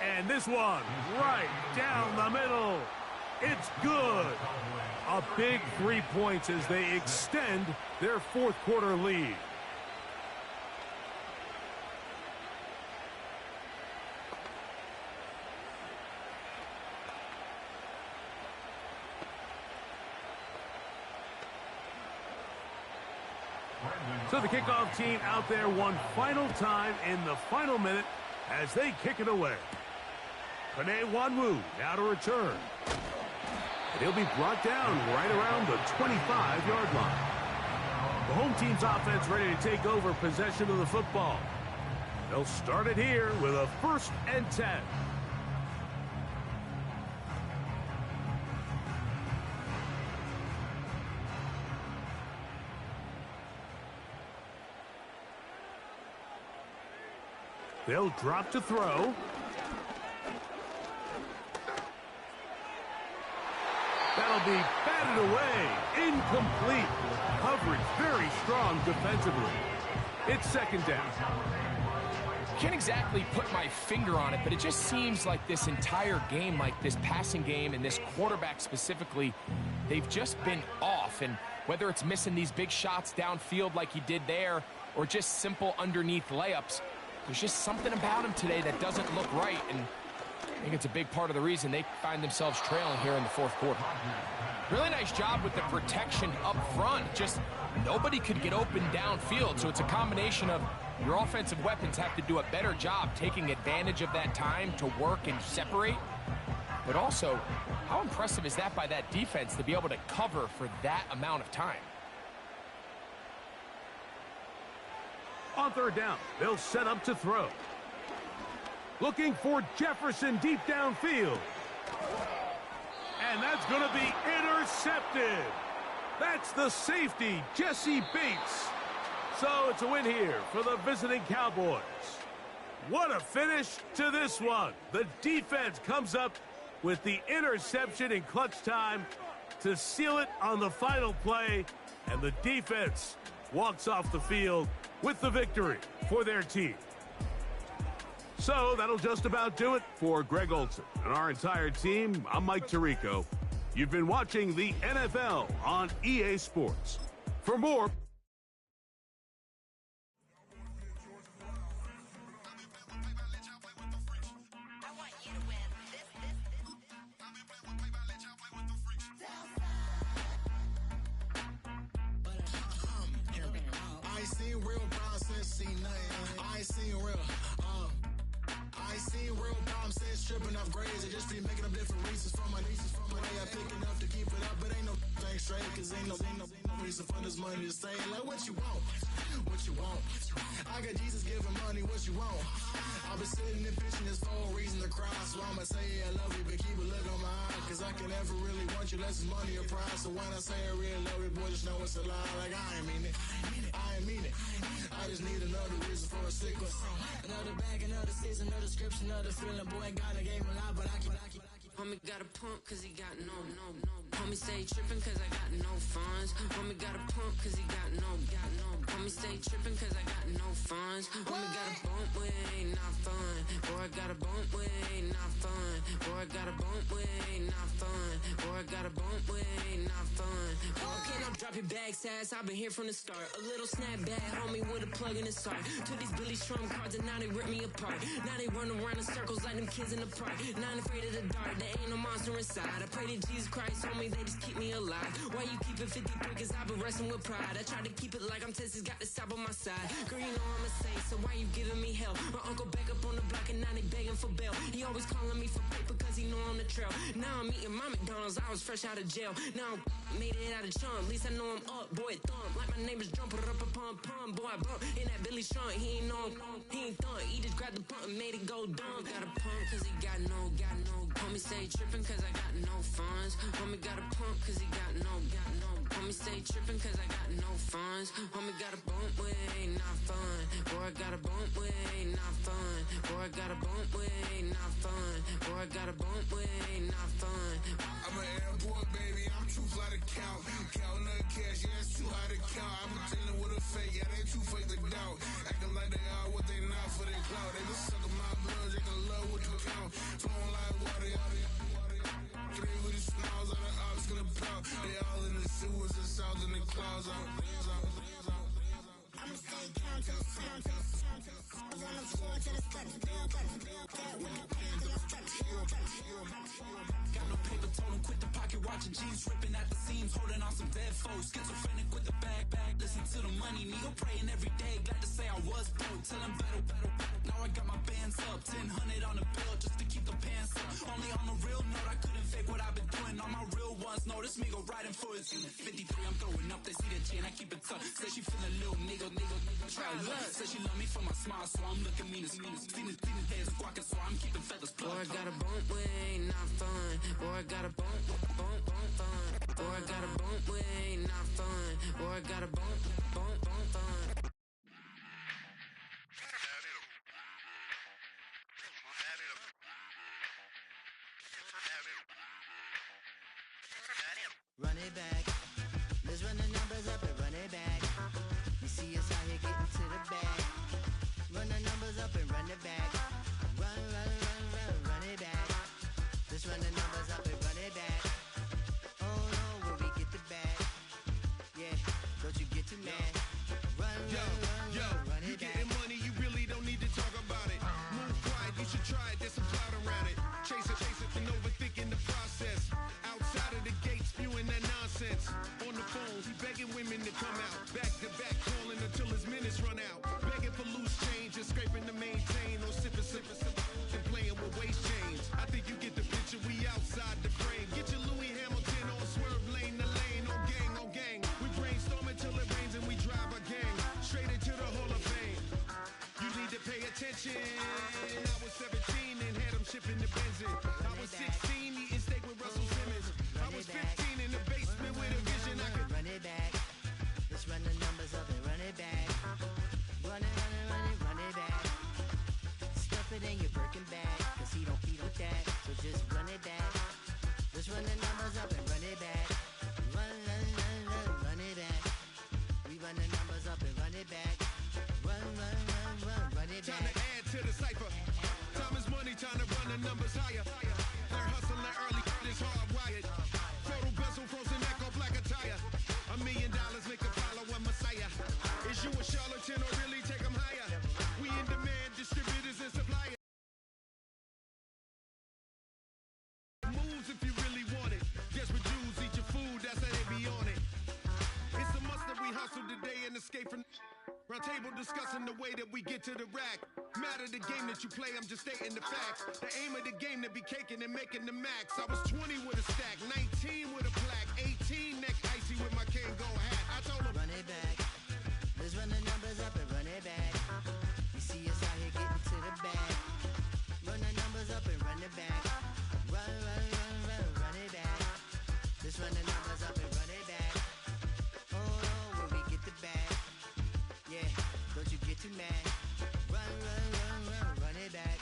And this one right down the middle. It's good. A big 3 points as they extend their fourth quarter lead. So the kickoff team out there one final time in the final minute as they kick it away. Panay Wanwu now to return. And he'll be brought down right around the 25-yard line. The home team's offense ready to take over possession of the football. They'll start it here with a 1st and 10. They'll drop to throw. That'll be batted away. Incomplete. Coverage very strong defensively. It's 2nd down. Can't exactly put my finger on it, but it just seems like this entire game, like this passing game and this quarterback specifically, they've just been off. And whether it's missing these big shots downfield like he did there or just simple underneath layups, there's just something about him today that doesn't look right, and I think it's a big part of the reason they find themselves trailing here in the fourth quarter. Really nice job with the protection up front. Just nobody could get open downfield, so it's a combination of your offensive weapons have to do a better job taking advantage of that time to work and separate, but also, how impressive is that by that defense to be able to cover for that amount of time? On 3rd down, they'll set up to throw. Looking for Jefferson deep downfield. And that's going to be intercepted. That's the safety, Jesse Bates. So it's a win here for the visiting Cowboys. What a finish to this one. The defense comes up with the interception in clutch time to seal it on the final play. And the defense walks off the field with the victory for their team. So that'll just about do it for Greg Olson and our entire team. I'm Mike Tirico. You've been watching the NFL on EA Sports. For more... I ain't seen real problems since seen nothing. I ain't seen real, I ain't seen real problems since stripping off grades. I just be making up different reasons for my nieces from my way. I pick enough to keep it up, but ain't no thing straight, cause ain't no reason for this money to stay. Like what you want, what you want. I got Jesus giving money, what you want. I've been sitting and pitching this for a reason to cry. So I'ma say I love you, but keep a look on my eye, cause I can never really want you unless it's money or prize. So when I say I really love you, boy, just know it's a lie. Like I ain't mean it, I ain't mean it. I just need another reason for a sickle. Another bag, another season, another description, another feeling. Boy, God, I gave him a lot, but I keep. Homie got a pump cause he got no. Homie stay trippin' cause I got no funds. Homie got a pump cause he got no. Homie stay trippin' cause I got no funds. Homie got a bump with ain't not fun. Boy, I got a bump with ain't not fun. Boy, I got a bump with ain't not fun. Boy, I got a bump with ain't not fun. Boy, can I drop your bag sass? I've been here from the start. A little snapback, homie, with a plug in his heart. Took these Billy Strum cards and now they rip me apart. Now they run around in circles like them kids in the park. Not afraid of the dark, there ain't no monster inside. I pray to Jesus Christ, homie, they just keep me alive. Why you keep it 53? Cause I've been wrestling with pride. I try to keep it like I'm Texas, got the stop on my side. Girl, you know I'm a saint, so why you giving me hell? My uncle back up on the block and now they begging for bail. He always calling me for paper cause he know I'm the trail. Now I'm eating my McDonald's, I was fresh out of jail. Now I'm made it out of chum, at least I know I'm up, boy, thump. Like my neighbor's jumper up a pump, boy, I bump. In that Billy Strong, he ain't know, he ain't thump. He just grabbed the pump and made it go dumb. Got a pump cause he got no. Homie stay trippin' cause I got no funds. Homie got a pump cause he got no. Homie Homie stay tripping cause I got no funds. Homie got a bump with ain't not fun. Boy, I got a bump with ain't not fun. Boy, I got a bump with ain't not fun. Boy, I got a bump with ain't not fun. I'm an airport baby, I'm too fly to count. Counting the cash, yeah, it's too high to count. I'm dealing with a fake, yeah, they too fake to doubt. Acting like they are what they not for their clout. They just sucking my blood, they can love what you count. Flowing like water, three with the smiles on the ops gonna pout. They all in the sewers and south in the clouds. I'ma stay down to the sound, to the sound, to the sound. On the floor to the steps, build, that one pound to the steps, Got no paper, told him quit the pocket watching jeans ripping at the seams, holding on some dead foes. Schizophrenic with the bag, listen to the money, nigga praying every day. Glad to say I was broke, tell him battle. Now I got my bands up, 1000 on the bill just to keep the pants up. Only on the real note, I couldn't fake what I've been doing. All my real ones know this me go riding for his unit. 53, I'm throwing up, they see the chain, I keep it tough. Say she feeling little nigga, try luck. Say she love me for my smile, so I'm looking mean as Feeling heads squawking, so I'm keeping feathers plucked. Boy, I got a bump with ain't not fun. Boy, I got a bump fun. Boy, I got a bump with ain't not fun. Boy, I got a bump fun. Run it back. Let's run the numbers up and run it back. You see us out here getting to the bag. Run the numbers up and run it back. Run it back. Let's run the numbers up and run it back. Oh no, when we get the bag. Yeah, don't you get too mad. Run it back. You getting money, you really don't need to talk about it. Move quiet, you should try it, there's some clout around it. Chase it, and overthinking the process. Outside of the gates, spewing that nonsense. On the phone, he begging women to come out. Back to back, calling until his minutes run out. Begging for loose change and scraping to maintain. Or sipping, and playing with waist chains. I think you get the picture, we outside the frame. Get your Louis Hamilton on swerve lane to lane. On gang. We brainstorm until it rains and we drive a gang. Straight into the Hall of Fame. You need to pay attention. I was 17 and had them shipping the Benzin. I was 16 eating steak with Russell Simmons. I was 15 in the basement with a vision. I could run it back. Let's run the numbers up and run it back. Run it back. Stuff it in your Birkin bag, cause he don't feed with that. So just run it back. Let's run the numbers up and run it back. Run it back. We run the numbers up and run it back. Run it back. Time to add to the cipher. Time is money, time to run the numbers higher. They're hustling early, this hardwired. Photo bezel, frozen neck, or black attire. $1 million make a follow a messiah. Is you a charlatan or really take them higher? We in demand, distributors and suppliers. Moves if you really want it. Desperate Jews eat your food, that's how they be on it. It's a must that we hustle today and escape from. Round table discussing the way that we get to the rack. Matter the game that you play, I'm just stating the facts. The aim of the game to be caking and making the max. I was 20 with a stack, 19 with a plaque, 18 neck icy with my Kango hat. I told him, run it back. Let's run the numbers up and run it back. You see us out here getting to the bag. Run the numbers up and run it back. Run it back. Let's run the numbers up and run it back. Oh no, when we get the bag. Yeah, don't you get too mad. Run it back.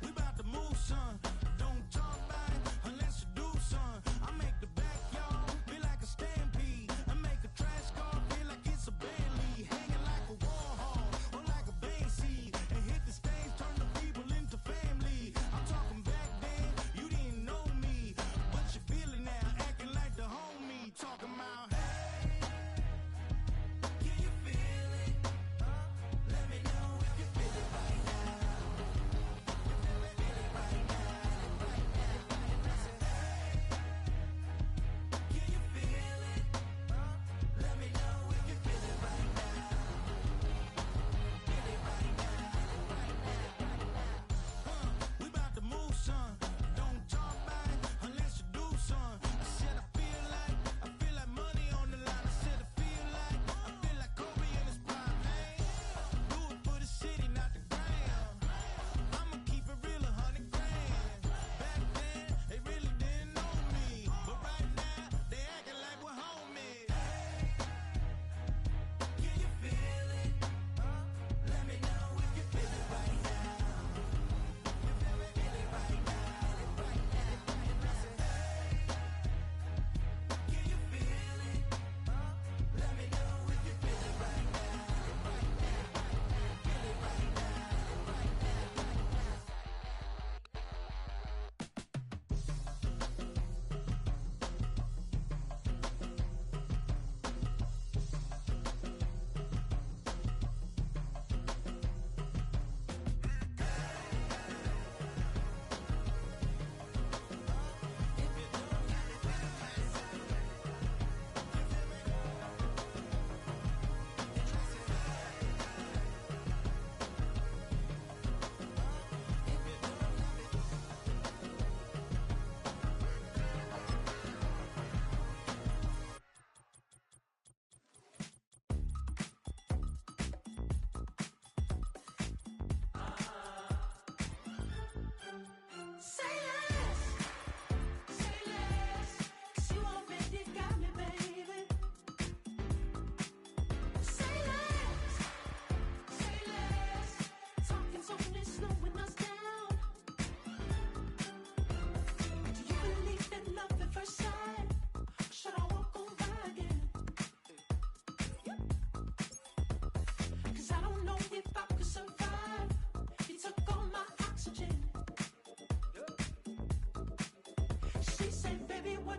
We about to move, son. Don't talk about it unless you do, son. I make the backyard feel like a stampede. I make a trash car feel like it's a Bentley. Hanging like a war hog.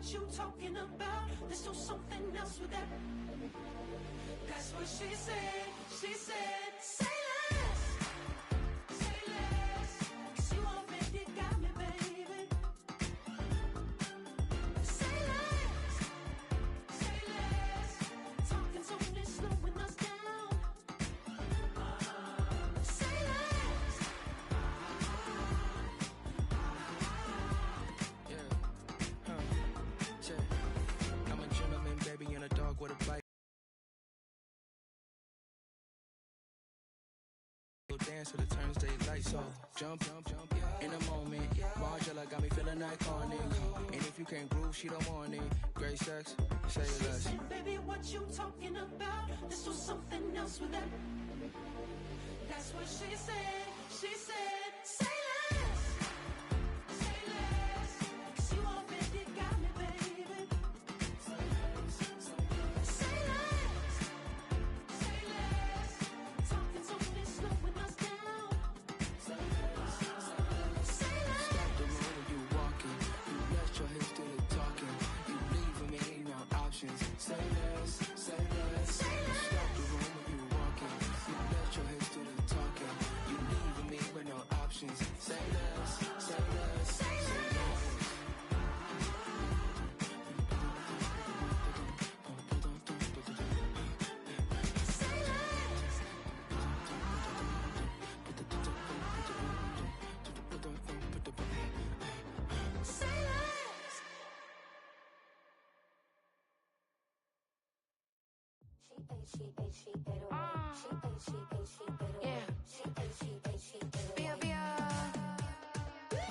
what you talking about. Let's do something else with that. That's what she said. She said, say less. Say less. 'Cause you already got me, baby. Say less. Say less. Talking's only slowing us down. Say less. I'm a gentleman, baby, and a dog with a bite. Dance till it turns daylight, so jump, in a moment. Margella got me feeling iconic. And if you can't groove, she don't want it. Great sex, say less. She said, baby, what you talking about? Let's do something else with that. That's what she said. She said, say less. Say less. 'Cause you already got me, baby. Say less. Say less. Talking's only slowing us down. Say less. Say less. Stop the road when you walking. You let your hips do the talking. You leaving me no options. Say less, say less. Say less. Stop the road when you walking. You let your hips do the talking. You leaving me with no options. Say less, say less, say less. Say less.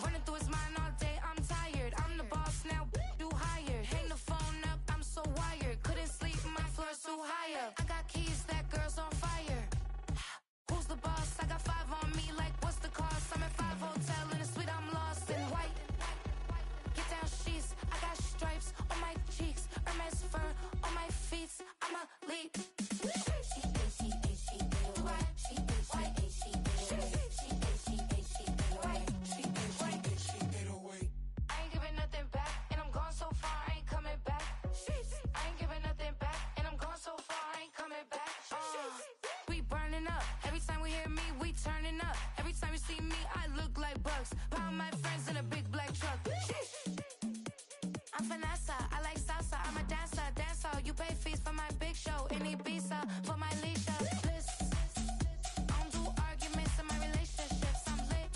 Running through his mind all day, I'm tired. I'm the boss now, do higher. Hang the phone up, I'm so wired. Couldn't sleep, my floor's too high up. I got keys, that girl's on fire. Who's the boss? I got 5 on me, like what's the cost? I'm at 5 hotel in a suite, I'm lost in white. Get down sheets, I got stripes on my cheeks. Hermes fur on my feet, I'm a lead. I ain't giving nothing back, and I'm gone so far, I ain't coming back. I ain't giving nothing back, and I'm gone so far, I ain't coming back. We burning up, every time we hear me, we turning up. Every time you see me, I look like bugs. Pound my friends in a big black truck. I'm Vanessa, I like salsa, I'm a dancer, you pay fees for my big show in Ibiza, for my leisure. Bliss. I don't do arguments in my relationships, I'm lit.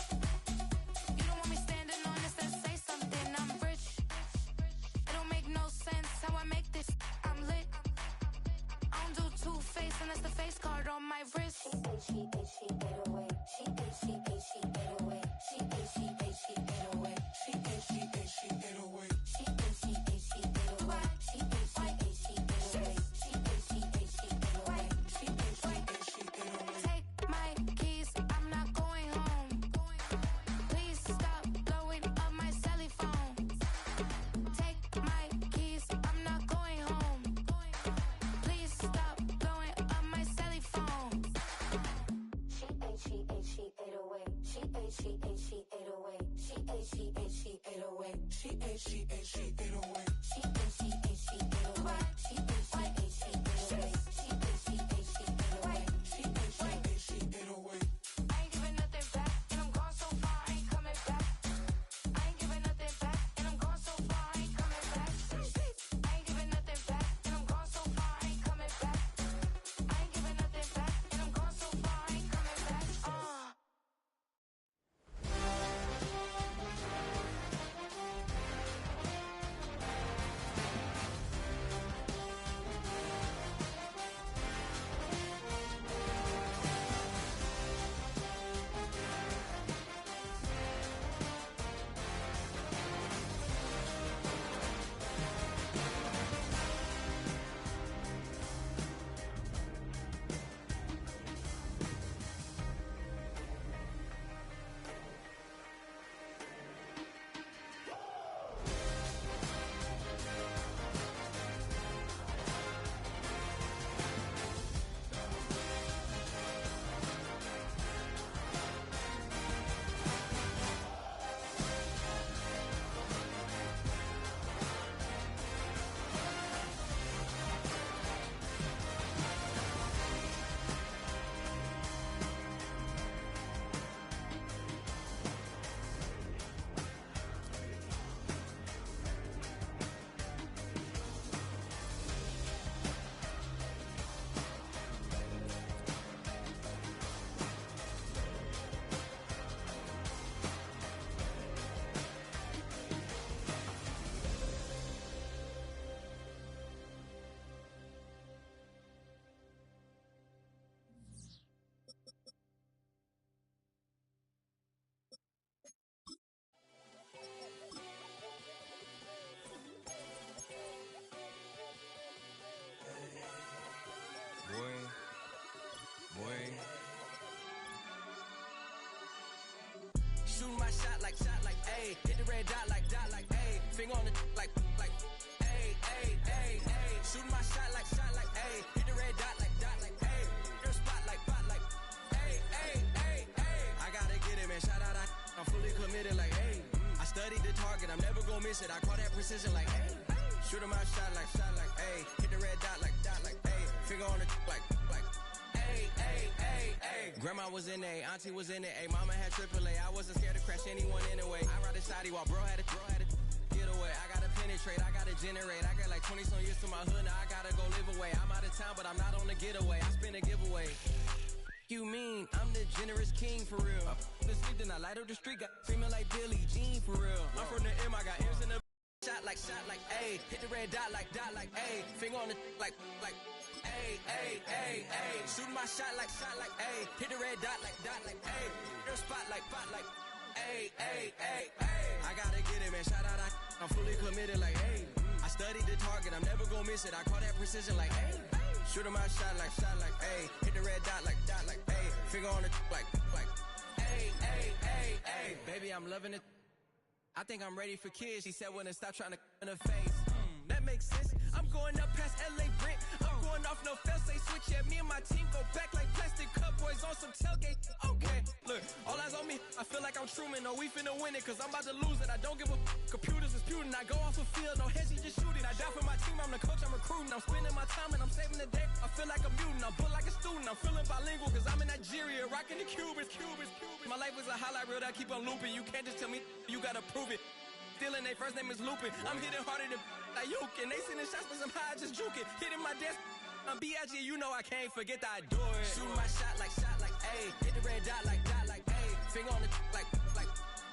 You don't want me standing on this and say something, I'm rich. It don't make no sense how I make this, I'm lit. I don't do two-face unless the face card on my wrist. Take my keys, I'm not going home. Please stop blowing up my celly phone. Take my keys, I'm not going home. Please stop blowing up my celly phone. She ate away. She ate away. She ate away. She ate away. She ate away. She ate away. She ate away. She ate away. She ate away. I ain't giving nothing back, and I'm gone so far, I ain't coming back. I ain't giving nothing back, and I'm gone so far, I ain't coming back. I ain't giving nothing back, and I'm gone so far, I ain't coming back. I ain't giving nothing back, and I'm gone so far, I ain't coming back. Shooting my shot like, ayy. Hit the red dot like, ayy. Finger on the like, ayy, ayy, ayy, ayy. Shooting my shot like, ayy. Hit the red dot like, ayy. Your spot like, ayy, ayy, ayy, ayy. I gotta get it, man. Shout out, I'm fully committed like, ayy. I studied the target, I'm never gonna miss it. I call that precision like, ayy. Shooting my shot like, ayy. Hit the red dot like, ayy. Finger on the like, ayy, ayy, ayy, ayy. Grandma was in A, auntie was in it, ayy. Mama had AAA, I wasn't scared to crash anyone anyway. I ride a shotty while bro had it, get away. I gotta penetrate, I gotta generate. I got like 20 some years to my hood, now I gotta go live away. I'm out of town, but I'm not on the getaway. I spin a giveaway. You mean I'm the generous king for real? I the sleep, then I light up the street, got screaming like Billie Jean for real. I'm from the M, I got M's in the shot like, ayy. Hit the red dot like, ayy. Finger on the like, ayy, ayy, ayy, ayy. Shooting my shot like, ayy. Hit the red dot like, ayy. Your spot like, ayy, ayy, ayy, ayy. I gotta get it, man. Shout out, I'm fully committed like, ayy. I studied the target, I'm never gonna miss it. I call that precision like, ayy. Shooting my shot like, ayy. Hit the red dot like, ayy. Finger on the like, ayy, ayy, ayy, ayy. Baby, I'm loving it. I think I'm ready for kids. She said when to stop trying to in her face. That makes sense. I'm going up past LA Brent. I'm going off no fail, say switch. Yeah, me and my team go back like plastic cup boys on some tailgate. Okay, look, all eyes on me. I feel like I'm Truman. No, we finna win it, cause I'm about to lose it. I don't give a computers disputing. I go off the field, no heads, just shooting. I die for my team, I'm the coach, I'm recruiting. I'm spending my time and I'm saving the day. I feel like a mutant, I'm built like a student. I'm feeling bilingual, cause I'm in Nigeria, rocking the Cubans. My life is a highlight reel that I keep on looping. You can't just tell me, you gotta prove it. Stealing, their first name is Lupin. I'm hitting harder than like Yukin. They sending shots for some high, just juking. Hitting my desk, I'm B.I.G. You know I can't forget that I do it. Shooting my shot like, ayy. Hit the red dot like, ayy. Finger on the like,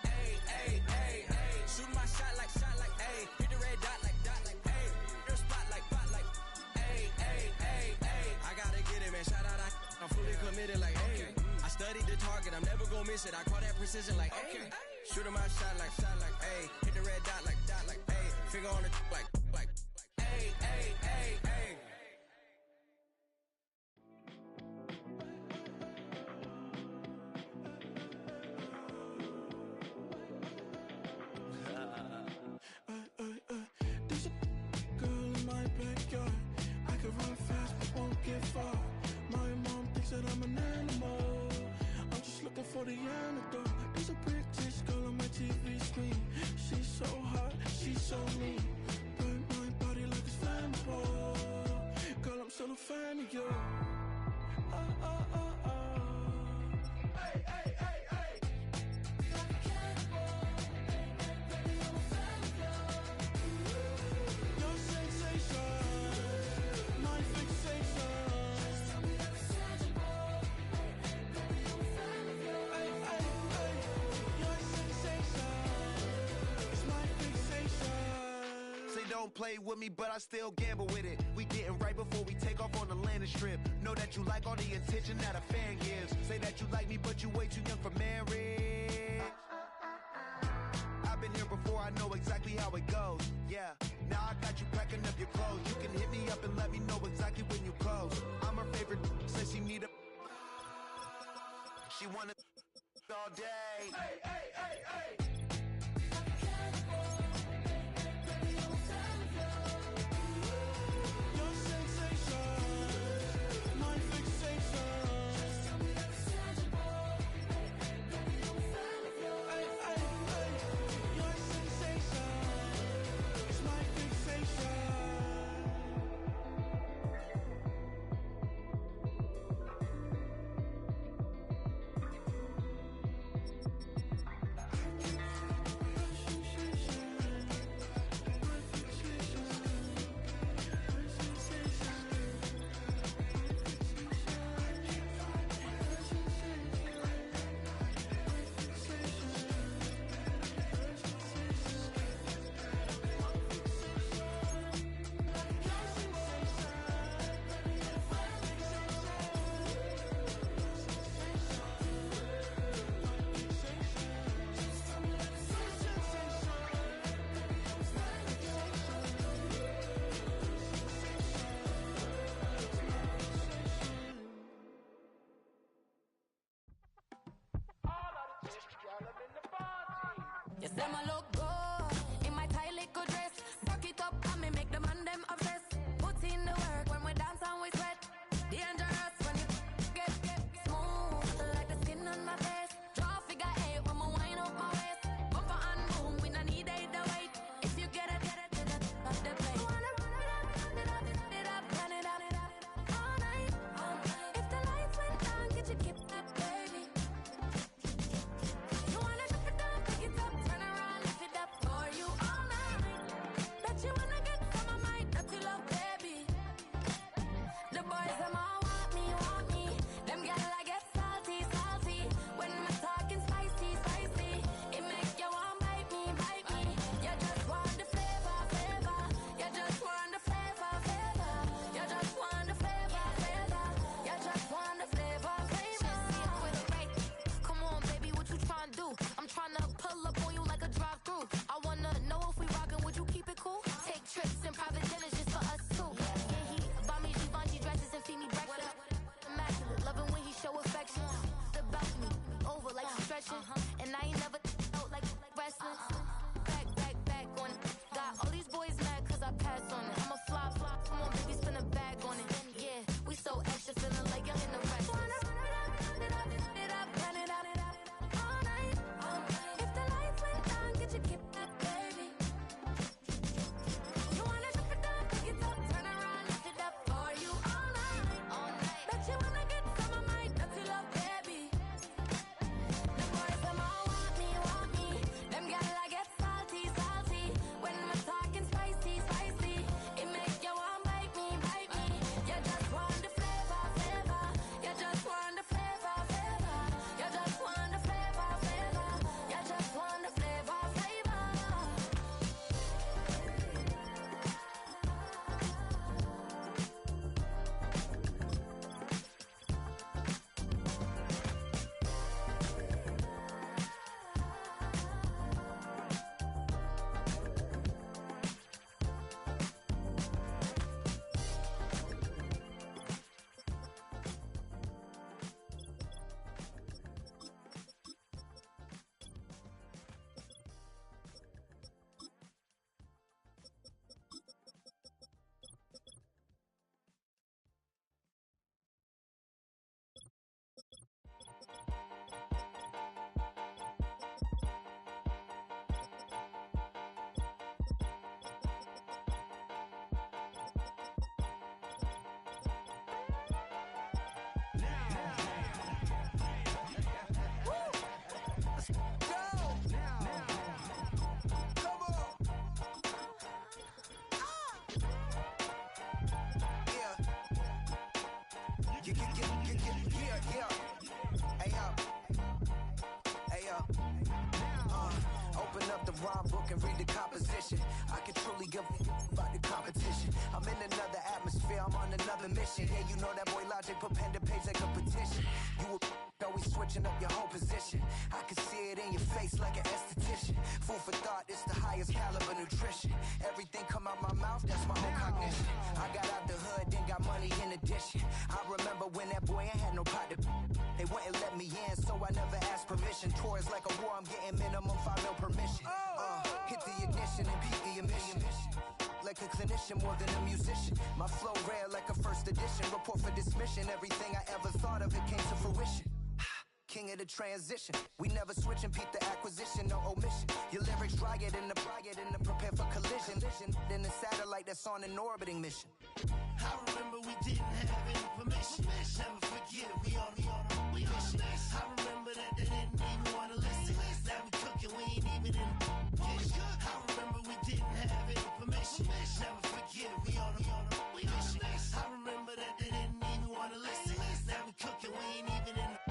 ayy, ayy, ayy, ayy. Shooting my shot like, ayy. Hit the red dot like, ayy. Your spot like, ayy, ayy, ayy, ayy. I gotta get it, man. Shout out, I'm fully committed like, ayy. I studied the target, I'm never gonna miss it. I call that precision like, ayy. Shooting my shot like, ayy. Hit the red dot like, ayy. Finger on the like, ayy, ayy, ayy, ayy. There's a girl in my backyard. I can run fast but won't get far. My mom thinks that I'm an animal. I'm just looking for the antidote. There's a British girl on my TV screen. She's so hot, she's so mean. Burn my body like it's flammable. Girl, I'm still a fan of you. Hey, hey, hey, hey. Like a cannibal. Baby, I'm a fan of you. Your sensation, my fixation. Just tell me that it's tangible. Baby, I'm a fan of you. Hey, hey, hey. Your sensation is my fixation. Say don't play with me, but I still gamble with it. We getting right before we take off on the landing strip. Know that you like all the attention that a fan gives. Say that you like me, but you way too young for marriage. I've been here before, I know exactly how it goes. Yeah, now I got you packing up your clothes. You can hit me up and let me know exactly when you close. I'm her favorite, says she need a. She wanna all day. Hey, hey, hey, hey. Them a look good in my tight little dress. Rock it up and me make the man them obsessed. Put in the work when we dance and we sweat. Dangerous when you get smooth like the skin on my face. Draw figure 8 when we wind up my waist. Bumper and boom, we no need it the weight. If you get it, off the plate. Wanna run it up, run it up all night. If the lights went down, get your kip up, baby. You wanna drop it down, pick it up, turn around, lift it up for you all night. Bet you wanna get some of my dirty love, baby. The boys them all want me. Them gyal I get salty. When my talking spicy. It make you want bite me. You just want the flavor. You just want the flavor. You just want the flavor. You just want the flavor. Just see it with a right. Come on, baby, what you tryna do? I'm tryna pull up on you like a drive-through. I wanna know if we rockin', would you keep it cool? Take trips and private dinners just for us two. Yeah, he buy me Givenchy dresses and feed me breakfast. Immaculate, loving when he show affection. The balcony, over like stretching. And I ain't never out like wrestling. Back on it. Got all these boys mad cause I pass on it. I'm a fly. Come on, baby, spin a bag on it. Yeah, we so extra, feeling like young in the rest. Wanna run it up, all night. If the lights went down, get your kip up, baby. You wanna drop it down, pick it up, turn around, lift it up for you all night. Bet you wanna get some of my dirty love, baby. The boys them all want me. Them gyal I get salty. When my talking spicy. It make you want bite me. You just want the flavor. You just want the flavor. You just want the flavor. You just want the flavor. Open up the rhyme book and read the composition. I can truly give a about the competition. I'm in another atmosphere, I'm on another mission. Yeah, you know that boy Logic put pen to page like a petition. You always switching up your whole position. I can see it in your face like an esthetician. Food for thought, it's the highest caliber nutrition. Everything come out my mouth, that's my own cognition. I got out the hood, then got money in addition. I remember when that boy ain't had no pot to. They wouldn't let me in, so I never asked permission. Tours like a war, I'm getting minimum 5 mil permission. Hit the ignition and beat the emission. Like a clinician more than a musician. My flow rare like a first edition. Report for dismission. Everything I ever thought of, it came to fruition. King of the transition. We never switch and peep the acquisition, no omission. Your lyrics dry it in the prepare for collision. Then the satellite that's on an orbiting mission. I remember we didn't have any permission. Never forget it, we on mission. I remember that they didn't even want to listen. Now we cooking, we ain't even in the kitchen. I remember we didn't have any permission. Never forget it, we on mission. I remember that they didn't even want to listen. Now we cooking, we ain't even in the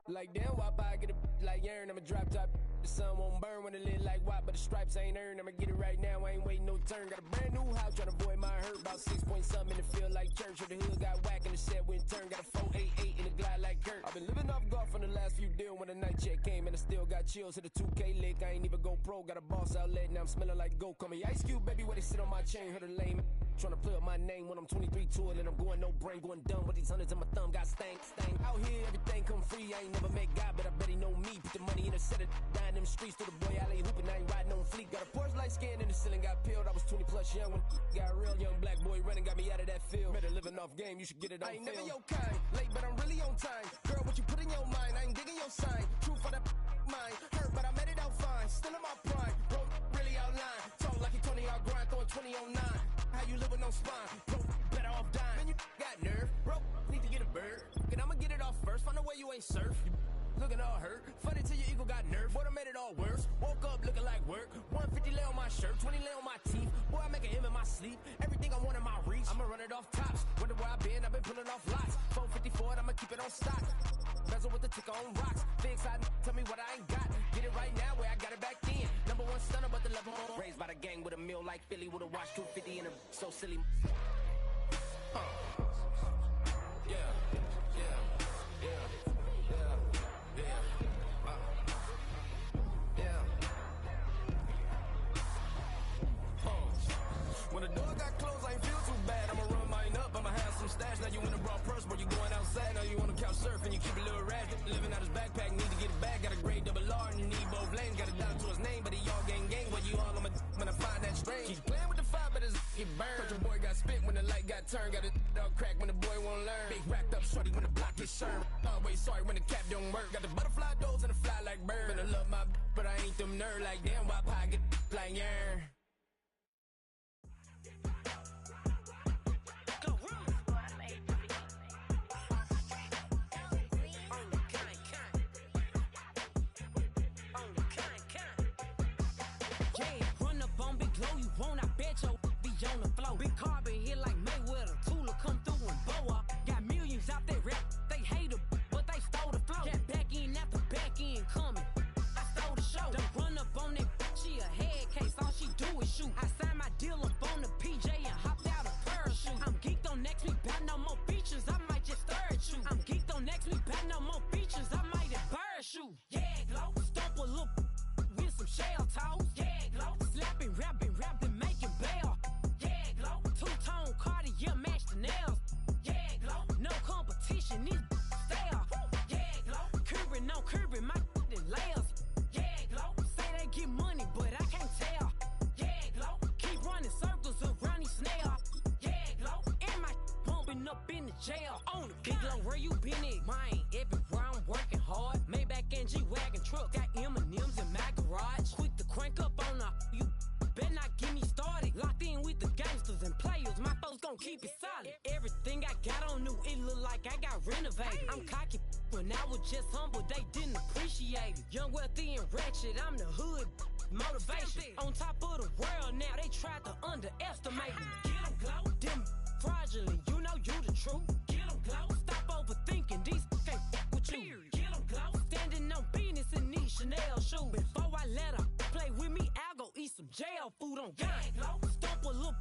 Like damn, why I get a like urn? I'm a drop top. The sun won't burn when it lit like white, but the stripes ain't earned. I'ma get it right now, I ain't waiting no turn. Got a brand new house, tryna avoid my hurt. About 6 point something in the field like church. Or the hood got whack and the set went turn. Got a 488 in the glide like Kurt. I've been living off golf on the last few deals. When the night check came and I still got chills. Hit a 2K lick, I ain't even go pro. Got a boss outlet, now I'm smelling like gold. Call me Ice Cube, baby, where they sit on my chain. Heard a lame tryna play up my name when I'm 23 to it. And I'm going no brain, going dumb with these hundreds in my thumb. Got stank. Out here, everything come free. I ain't never met God, but I bet he know me. Put the money in a set of down them streets to the boy alley hooping. I ain't riding on fleek. Got a Porsche light scan in the ceiling, got peeled. I was 20 plus young when got real young black boy running, got me out of that field. Better living off game, you should get it on film. I ain't never your kind, late but I'm really on time. Girl, what you put in your mind, I ain't digging your sign. True for that mine, hurt but I made it out fine. Still in my prime, bro, really outline. Talk like you 20 out grind, throwing 20 on 9. How you live with no spine, bro, better off dying. Man, you got nerve, bro, need to get a bird. And I'ma get it off first, find a way you ain't surf. You looking all hurt, funny till your ego got nerve. Boy, I made it all worse, woke up looking like work. 150 lay on my shirt, 20 lay on my teeth. Boy, I make an M in my sleep, everything I want in my reach. I'ma run it off tops, wonder where I've been pulling off lots. 454, I'ma keep it on stock. Bezel with the ticker on rocks. Big side, tell me what I ain't got. Get it right now where I got it back then. Number one stunner, but the level on. Raised by the gang with a meal like Philly with a watch 250 and a so silly. When the door got closed, I ain't feel too bad. I'ma run mine up, I'ma have some stash. Now you in a raw purse, but you going outside. Now you on the couch surfing, you keep a little rat. Living out his backpack, need to get it back. Got a grade double R and you need both lanes. Got a dollar to his name, but he all gang. Where you all on my when I find that strange. Keep playing with the fire, but his get burned. But your boy got spit when the light got turned. Got a dog crack when the boy won't learn. Big racked up shorty when the block gets shurned. Always sorry when the cap don't work. Got the butterfly doors and the fly like bird. And I love my but I ain't them nerd like damn. Why pie get like yarn? On the floor, big carbon here like Mayweather. Tula come through and boa. Got millions out there rap. They hate her, but they stole the flow. Got back in after back in coming. I stole the show. Don't run up on that. She a head case. All she do is shoot. I signed my deal up on the PJ and hopped out a parachute. I'm geeked on next week. About no more features. I might just third shoot. I'm geeked on next week. About no more features. I might just parachute. Yeah, glow. Stomp a little with some shell toes. Yeah, glow. Slapping, rapping, making bail. Two-tone Cartier match the nails. Yeah, glow. No competition, these stale. Yeah, glow. Curbing, no curbing, my layers. Yeah, glow. Say they get money, but I can't tell. Yeah, glow. Keep running circles around these snails. Yeah, glow. And my bumping up in the jail. On the big glow, where you been at? Mine, everywhere I'm working hard. Maybach and G-Wagon truck. Got M&M's in my garage. Quick to crank up on her. You better not get me started. Locked in with the gangsters and players. My folks gon' keep it solid. Everything I got on new, it look like I got renovated. I'm cocky when I was just humble, they didn't appreciate it. Young, wealthy, and ratchet, I'm the hood motivation. On top of the world now, they tried to underestimate me. Get 'em glow, them fraudulent, you know you the truth. Get 'em glow, stop overthinking, these can't with you. Get 'em glow, standing on business in these Chanel shoes. Before I let her play with me, I'll go eat some jail food on gang. Stomp a little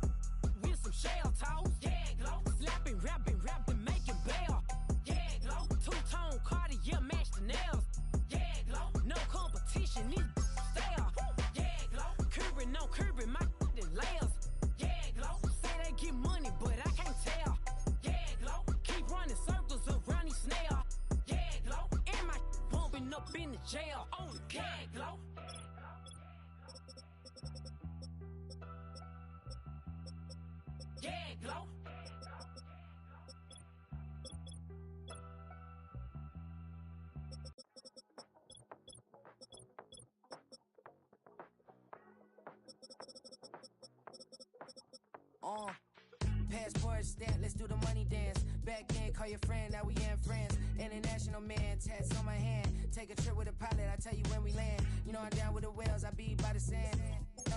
with some shell toes. Yeah, glow. Slapping, rapping, making bail. Yeah, glow. Two-tone Cartier match the nails. Yeah, glow. No competition, these stale. Yeah, glow. Curbing, no curbing, my layers. Yeah, glow. Say they get money, but I can't tell. Yeah, glow. Keep running circles around these snails. Yeah, glow. And my bumping up in the jail. On the yeah, glow. Yeah, glow. Passport stamp, let's do the money dance. Back then, call your friend, now we ain't friends. International man, tats on my hand. Take a trip with a pilot, I tell you when we land. You know I'm down with the whales, I be by the sand.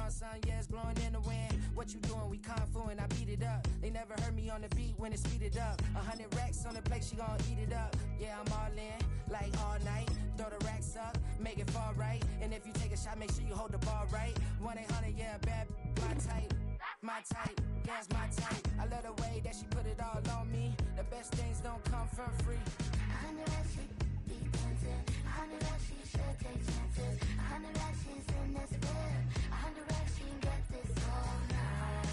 On sun, yeah, it's blowing in the wind. what you doing? We kung fu and I beat it up. They never heard me on the beat when it's speeded up. 100 racks on the plate, she gon' eat it up. Yeah, I'm all in, like all night. Throw the racks up, make it fall right. And if you take a shot, make sure you hold the ball right. 1-800, yeah, bad, my type. My type, yeah, it's my type. I love the way that she put it all on me. The best things don't come for free. 100 racks, she be dancing. 100 racks, she should take chances. 100 racks, she's in this bed. 100 racks, she can get this all night.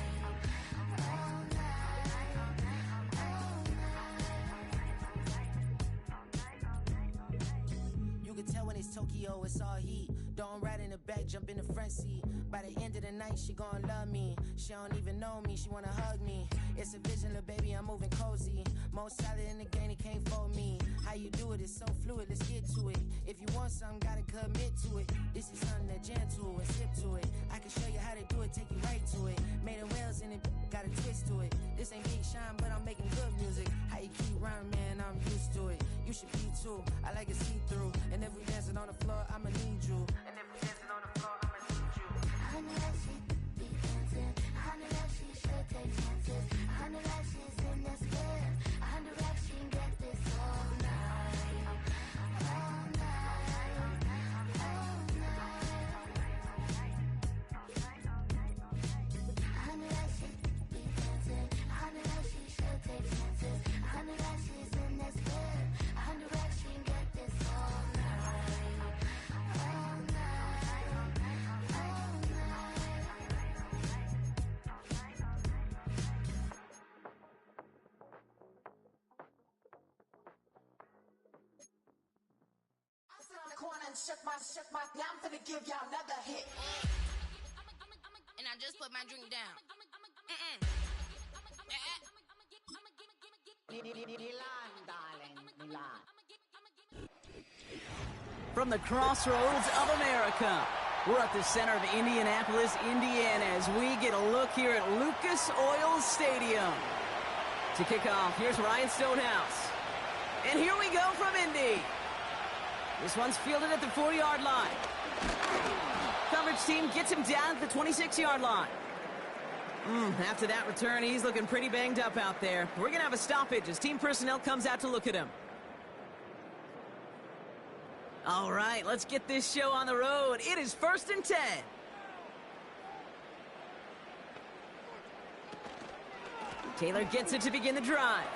All night. All night. You can tell when it's Tokyo, it's all heat. Don't ride in the back, jump in the front seat. By the end of the night, she gon' love me. She don't even know me, she wanna hug me. It's a vision, little baby, I'm moving cozy. Most solid in the game, it can't fold me. How you do it, it's so fluid, let's get to it. If you want something, gotta commit to it. This is something that gentle and sip to it. I can show you how to do it, take you right to it. Made of whales in it, got a twist to it. This ain't Big Shine, but I'm making good music. How you keep rhyming, man, I'm used to it. You should be too, I like it see-through. And if we dancing on the floor, I'ma need you. And if we dancing on the floor, I'ma need you. 100 racks, she be dancing. 100 racks, she should take chances. 100 racks, she's in this bed. 100 racks, she can get this all night. All night. All night. 100 racks, she be dancing. 100 racks, she should take chances. 100 racks, she's in this bed. 100 racks, she can get this all night. All night. All night. I sit on the corner and shook my. Now I'm finna give y'all another hit. And I just put my drink down. Milan, darling, Milan. From the crossroads of America, we're at the center of Indianapolis, Indiana, as we get a look here at Lucas Oil Stadium. To kick off, here's Ryan Stonehouse. And here we go from Indy. This one's fielded at the 40-yard line. Coverage team gets him down at the 26-yard line. After that return, he's looking pretty banged up out there. We're going to have a stoppage as team personnel comes out to look at him. All right, let's get this show on the road. It is 1st and 10. Taylor gets it to begin the drive.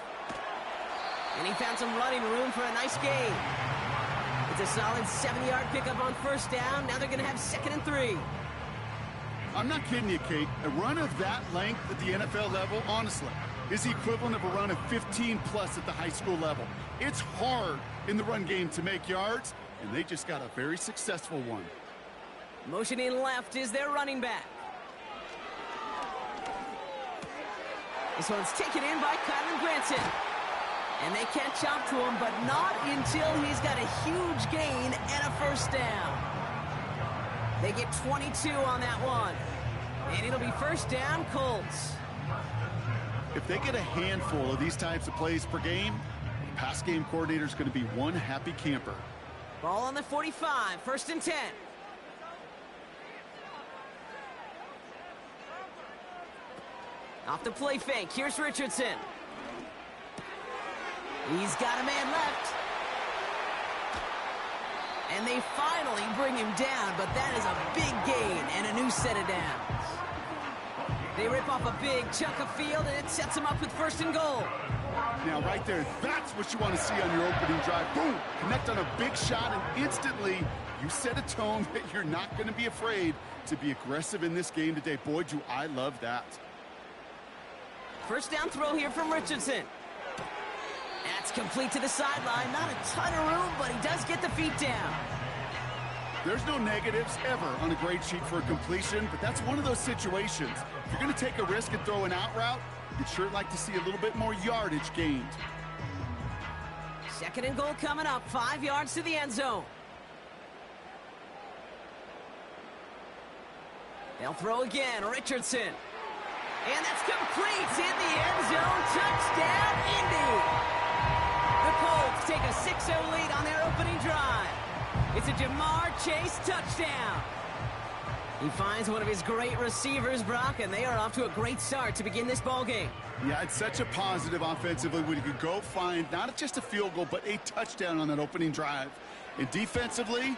And he found some running room for a nice gain. It's a solid 7-yard pickup on 1st down. Now they're going to have 2nd and 3. I'm not kidding you, Kate. A run of that length at the NFL level, honestly, is the equivalent of a run of 15-plus at the high school level. It's hard in the run game to make yards, and they just got a very successful one. Motioning left is their running back. This one's taken in by Kylan Granson. And they catch up to him, but not until he's got a huge gain and a 1st down. They get 22 on that one. And it'll be 1st down, Colts. If they get a handful of these types of plays per game, the pass game coordinator is going to be one happy camper. Ball on the 45, 1st and 10. Off the play fake, here's Richardson. He's got a man left. And they finally bring him down, but that is a big gain and a new set of downs. They rip off a big chunk of field, and it sets them up with 1st and goal. Now, right there, that's what you want to see on your opening drive. Boom! Connect on a big shot, and instantly you set a tone that you're not going to be afraid to be aggressive in this game today. Boy, do I love that. 1st down throw here from Richardson. That's complete to the sideline. Not a ton of room, but he does get the feet down. There's no negatives ever on a grade sheet for a completion, but that's one of those situations. If you're going to take a risk and throw an out route, you'd sure like to see a little bit more yardage gained. 2nd and goal coming up, 5 yards to the end zone. They'll throw again, Richardson. And that's complete in the end zone. Touchdown, Indy. The Colts take a 6-0 lead on their opening drive. It's a Jamar Chase touchdown. He finds one of his great receivers, Brock, and they are off to a great start to begin this ball game. Yeah, it's such a positive offensively when you could go find not just a field goal, but a touchdown on that opening drive. And defensively,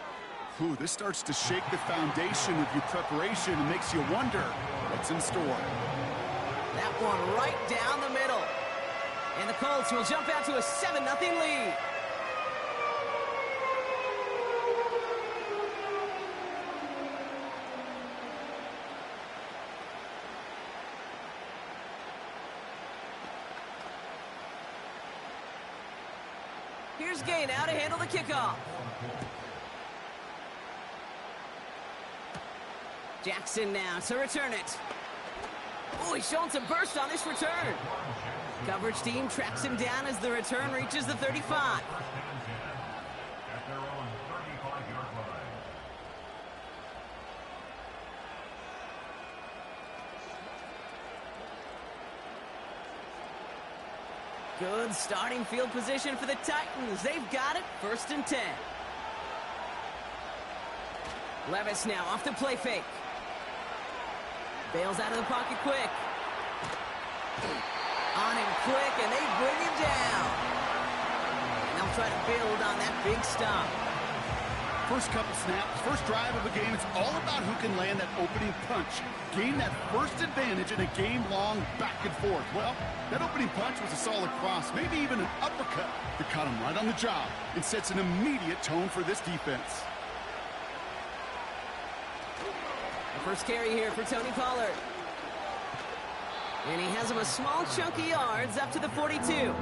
this starts to shake the foundation of your preparation and makes you wonder what's in store. That one right down the middle. And the Colts will jump out to a 7-0 lead. Here's Gay now to handle the kickoff. Jackson now to return it. Oh, he's showing some burst on this return. Coverage team tracks him down as the return reaches the 35. Good starting field position for the Titans. They've got it, 1st and 10. Levis now off the play fake. Bails out of the pocket quick. On him quick, and they bring him down. And they'll try to build on that big stop. First couple snaps, first drive of the game, it's all about who can land that opening punch. Gain that first advantage in a game-long back and forth. Well, that opening punch was a solid cross, maybe even an uppercut that caught him right on the job and sets an immediate tone for this defense. The first carry here for Tony Pollard. And he has him a small chunk of yards up to the 42.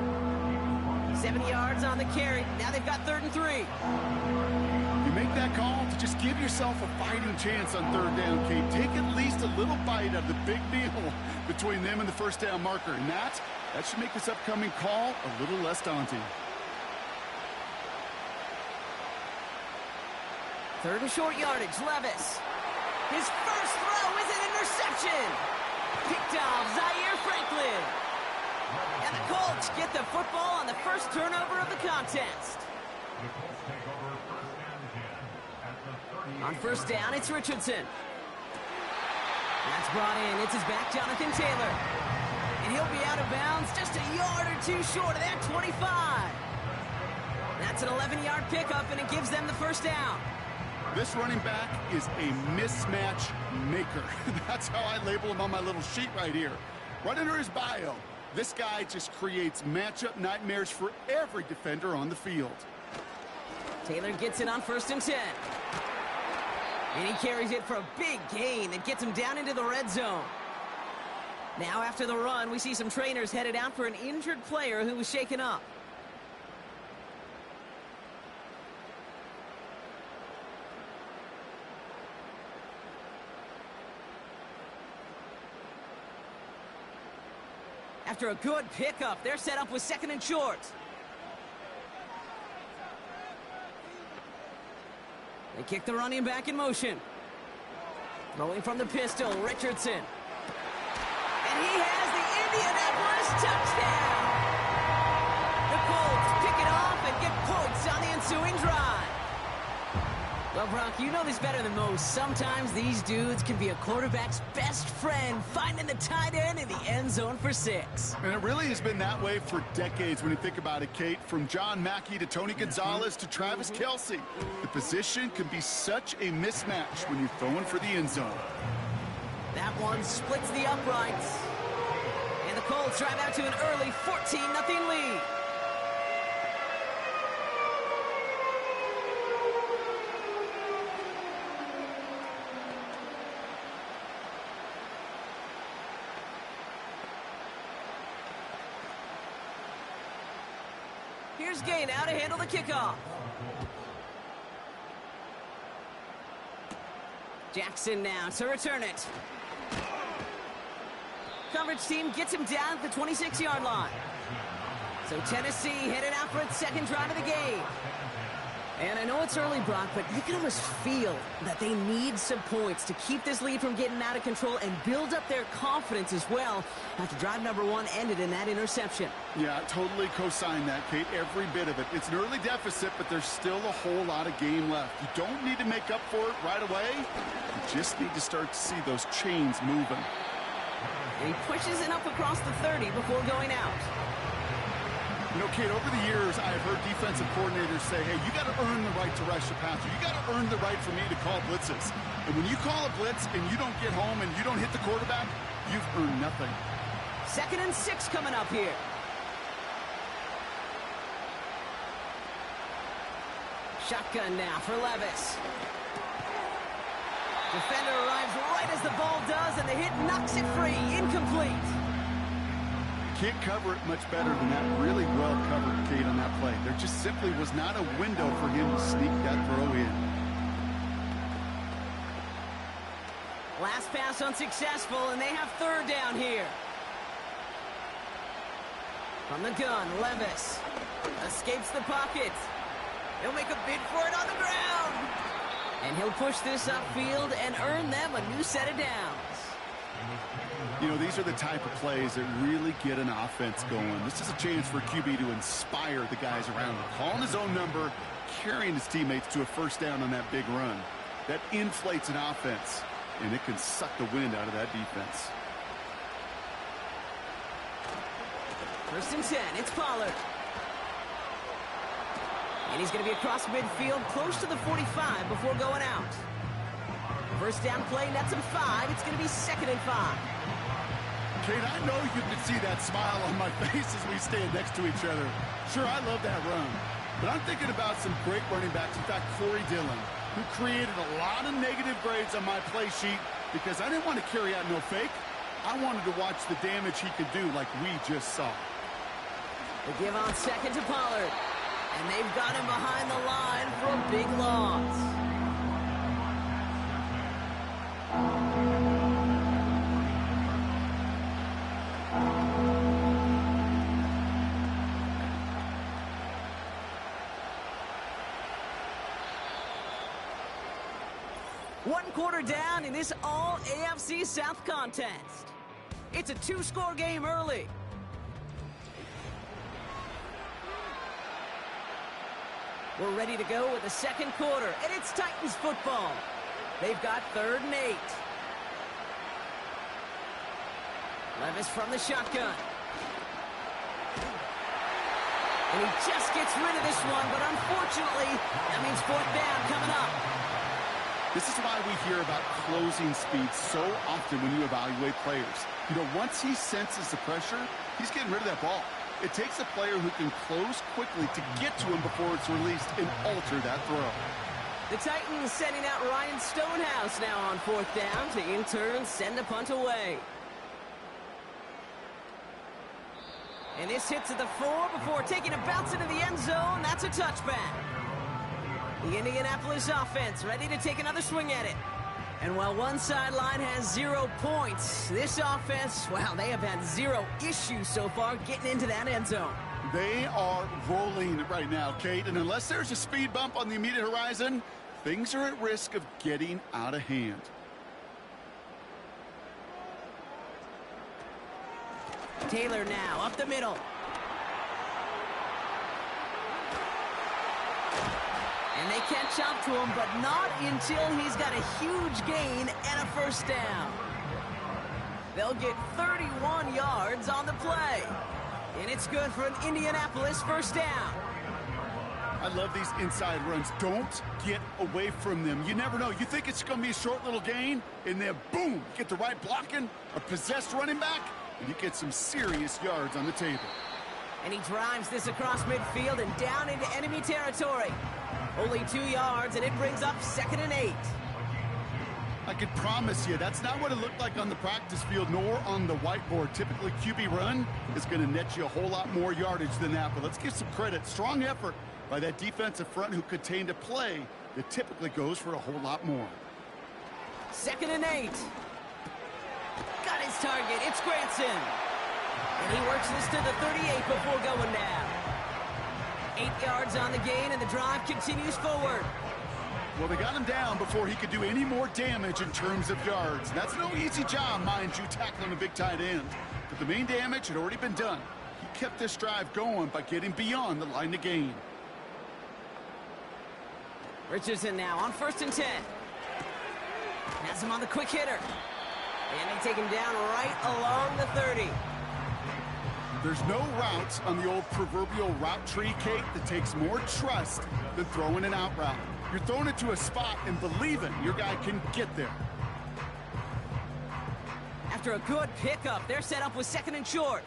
70 yards on the carry. Now they've got 3rd and 3. Make that call to just give yourself a fighting chance on 3rd down, Kate. Take at least a little bite of the big deal between them and the 1st down marker. And that should make this upcoming call a little less daunting. 3rd and short yardage, Levis. His first throw is an interception. Picked off Zaire Franklin. And the Colts get the football on the first turnover of the contest. On 1st down, it's Richardson. That's brought in. It's his back, Jonathan Taylor. And he'll be out of bounds just a yard or two short of that 25. That's an 11-yard pickup, and it gives them the 1st down. This running back is a mismatch maker. That's how I label him on my little sheet right here. Right under his bio, this guy just creates matchup nightmares for every defender on the field. Taylor gets it on 1st and 10. And he carries it for a big gain that gets him down into the red zone. Now after the run, we see some trainers headed out for an injured player who was shaken up. After a good pickup, they're set up with 2nd and short. They kick the running back in motion. Throwing from the pistol, Richardson. And he has the Indianapolis touchdown. The Colts pick it off and get points on the ensuing drive. Well, Brock, you know this better than most. Sometimes these dudes can be a quarterback's best friend, finding the tight end in the end zone for 6. And it really has been that way for decades when you think about it, Kate. From John Mackey to Tony Gonzalez to Travis Kelce. The position can be such a mismatch when you're throwing for the end zone. That one splits the uprights. And the Colts drive out to an early 14-0 lead. Here's Gay now to handle the kickoff. Jackson now to return it. Coverage team gets him down at the 26-yard line. So Tennessee headed out for its 2nd drive of the game. And I know it's early, Brock, but you can almost feel that they need some points to keep this lead from getting out of control and build up their confidence as well after drive number 1 ended in that interception. Yeah, totally co-sign that, Kate. Every bit of it. It's an early deficit, but there's still a whole lot of game left. You don't need to make up for it right away. You just need to start to see those chains moving. And he pushes it up across the 30 before going out. You know, Kate, over the years, I've heard defensive coordinators say, hey, you got to earn the right to rush the passer. You got to earn the right for me to call blitzes. And when you call a blitz and you don't get home and you don't hit the quarterback, you've earned nothing. 2nd and 6 coming up here. Shotgun now for Levis. Defender arrives right as the ball does, and the hit knocks it free. Incomplete. Can't cover it much better than that. Really well covered, Kate, on that play. There just simply was not a window for him to sneak that throw in. Last pass unsuccessful, and they have 3rd down here. From the gun, Levis escapes the pocket. He'll make a bid for it on the ground. And he'll push this upfield and earn them a new set of downs. You know, these are the type of plays that really get an offense going. This is a chance for QB to inspire the guys around him. Calling his own number, carrying his teammates to a 1st down on that big run. That inflates an offense, and it can suck the wind out of that defense. 1st and 10, it's Pollard. And he's going to be across midfield, close to the 45 before going out. 1st down play, nets him 5. It's going to be 2nd and 5. Kate, I know you can see that smile on my face as we stand next to each other. Sure, I love that run. But I'm thinking about some great running backs. In fact, Corey Dillon, who created a lot of negative grades on my play sheet because I didn't want to carry out no fake. I wanted to watch the damage he could do like we just saw. They give on 2nd to Pollard. And they've got him behind the line for a big loss. One quarter down in this all AFC South contest. It's a 2-score game early. We're ready to go with the 2nd quarter, and it's Titans football. They've got 3rd and 8. Levis from the shotgun. And he just gets rid of this one, but unfortunately, that means 4th down coming up. This is why we hear about closing speed so often when you evaluate players. You know, once he senses the pressure, he's getting rid of that ball. It takes a player who can close quickly to get to him before it's released and alter that throw. The Titans sending out Ryan Stonehouse now on 4th down to in turn send a punt away. And this hits at the 4 before taking a bounce into the end zone. That's a touchback. The Indianapolis offense ready to take another swing at it. And while one sideline has 0 points, this offense, well, they have had 0 issues so far getting into that end zone. They are rolling right now, Kate, and unless there's a speed bump on the immediate horizon, things are at risk of getting out of hand. Taylor now up the middle. And they catch up to him, but not until he's got a huge gain and a 1st down. They'll get 31 yards on the play. And it's good for an Indianapolis 1st down. I love these inside runs. Don't get away from them. You never know. You think it's going to be a short little gain, and then boom, get the right blocking, a possessed running back, and you get some serious yards on the table. And he drives this across midfield and down into enemy territory. Only 2 yards, and it brings up 2nd and 8. I can promise you that's not what it looked like on the practice field nor on the whiteboard. Typically, QB run is going to net you a whole lot more yardage than that. But let's give some credit. Strong effort by that defensive front who contained a play that typically goes for a whole lot more. 2nd and 8. Got his target. It's Granson. And he works this to the 38 before going down. 8 yards on the gain, and the drive continues forward. Well, they got him down before he could do any more damage in terms of yards. That's no easy job, mind you, tackling a big tight end. But the main damage had already been done. He kept this drive going by getting beyond the line of gain. Richardson now on 1st and 10. Has him on the quick hitter. And they take him down right along the 30. There's no routes on the old proverbial route tree, Kate, that takes more trust than throwing an out route. You're throwing it to a spot and believing your guy can get there. After a good pickup, they're set up with 2nd and short.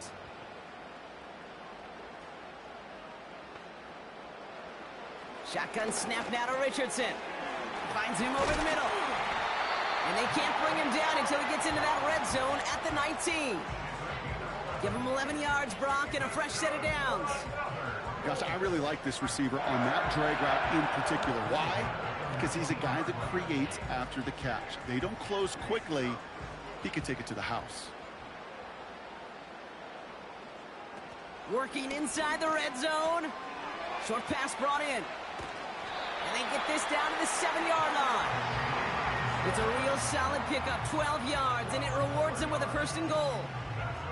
Shotgun snap now to Richardson. Finds him over the middle. And they can't bring him down until he gets into that red zone at the 19. Give him 11 yards, Brock, and a fresh set of downs. Gosh, I really like this receiver on that drag route in particular. Why? Because he's a guy that creates after the catch. They don't close quickly. He can take it to the house. Working inside the red zone. Short pass brought in. And they get this down to the 7-yard line. It's a real solid pickup, 12 yards, and it rewards them with a 1st and goal.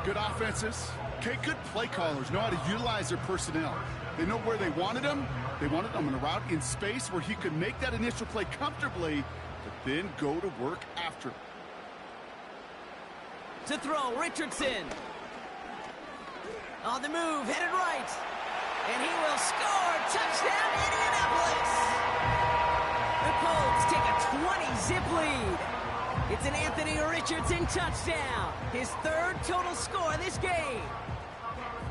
Good offenses. Okay, good play callers know how to utilize their personnel. They know where they wanted him. They wanted him on a route in space where he could make that initial play comfortably, but then go to work after it. To throw, Richardson. On the move, headed right. And he will score. Touchdown, Indianapolis. The Colts take a 20-zip lead. It's an Anthony Richardson touchdown. His 3rd total score this game.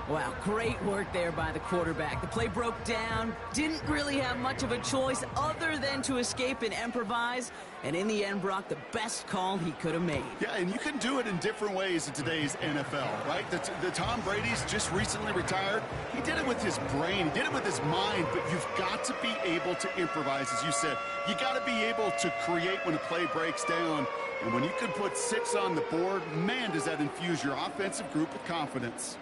Wow, great work there by the quarterback. The play broke down. Didn't really have much of a choice other than to escape and improvise. And in the end, Brock, the best call he could have made. Yeah, and you can do it in different ways in today's NFL, right? The Tom Brady's just recently retired. He did it with his brain. He did it with his mind. But you've got to be able to improvise, as you said. You got to be able to create when a play breaks down. And when you can put 6 on the board, man, does that infuse your offensive group with confidence.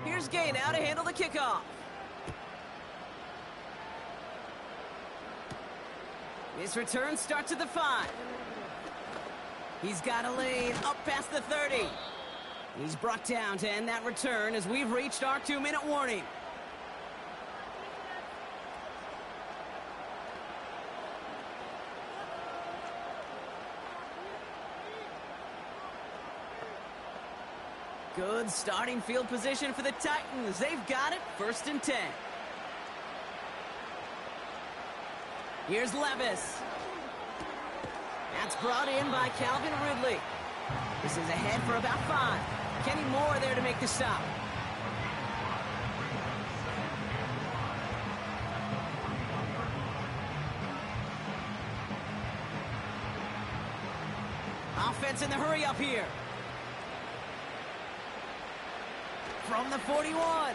Here's Gay now to handle the kickoff. His return starts at the 5. He's got a lane up past the 30. He's brought down to end that return as we've reached our 2-minute warning. Good starting field position for the Titans. They've got it, 1st and 10. Here's Levis. That's brought in by Calvin Ridley. This is ahead for about 5. Kenny Moore there to make the stop. Offense in the hurry up here. From the 41.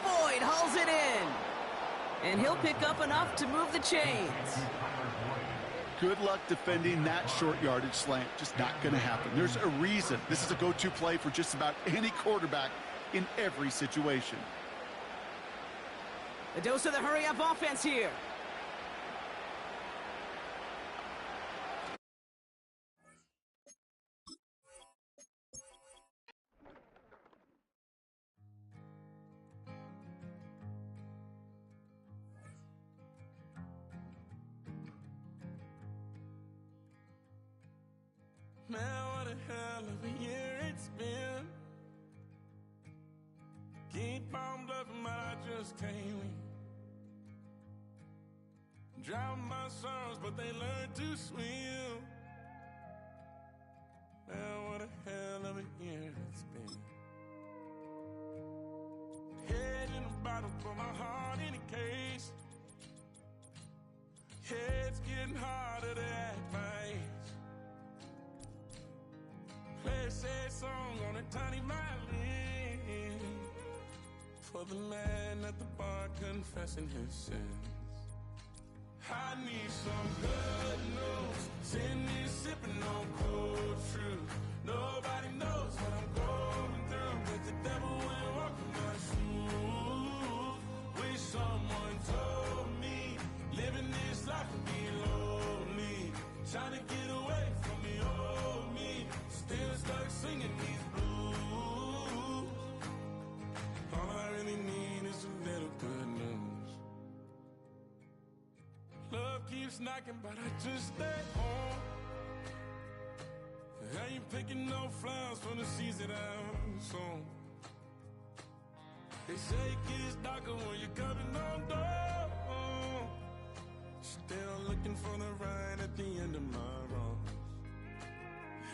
Boyd hauls it in. And he'll pick up enough to move the chains. Good luck defending that short yardage slant. Just not going to happen. There's a reason. This is a go-to play for just about any quarterback in every situation. A dose of the hurry-up offense here. Man, what a hell of a year it's been. Keep on bluffing, but I just can't win. Drown my sorrows, but they learn to swim. Man, what a hell of a year it's been. Head in a bottle, for my heart in a case. Head's getting harder to act my age. Play a sad song on a tiny violin for the man at the bar confessing his sins. I need some good news. Send me sipping on cold truth. No love keeps knocking, but I just stay home. I ain't picking no flowers from the seeds that I'm sown. They say it gets darker when you're coming on door. Still looking for the right at the end of my wrongs.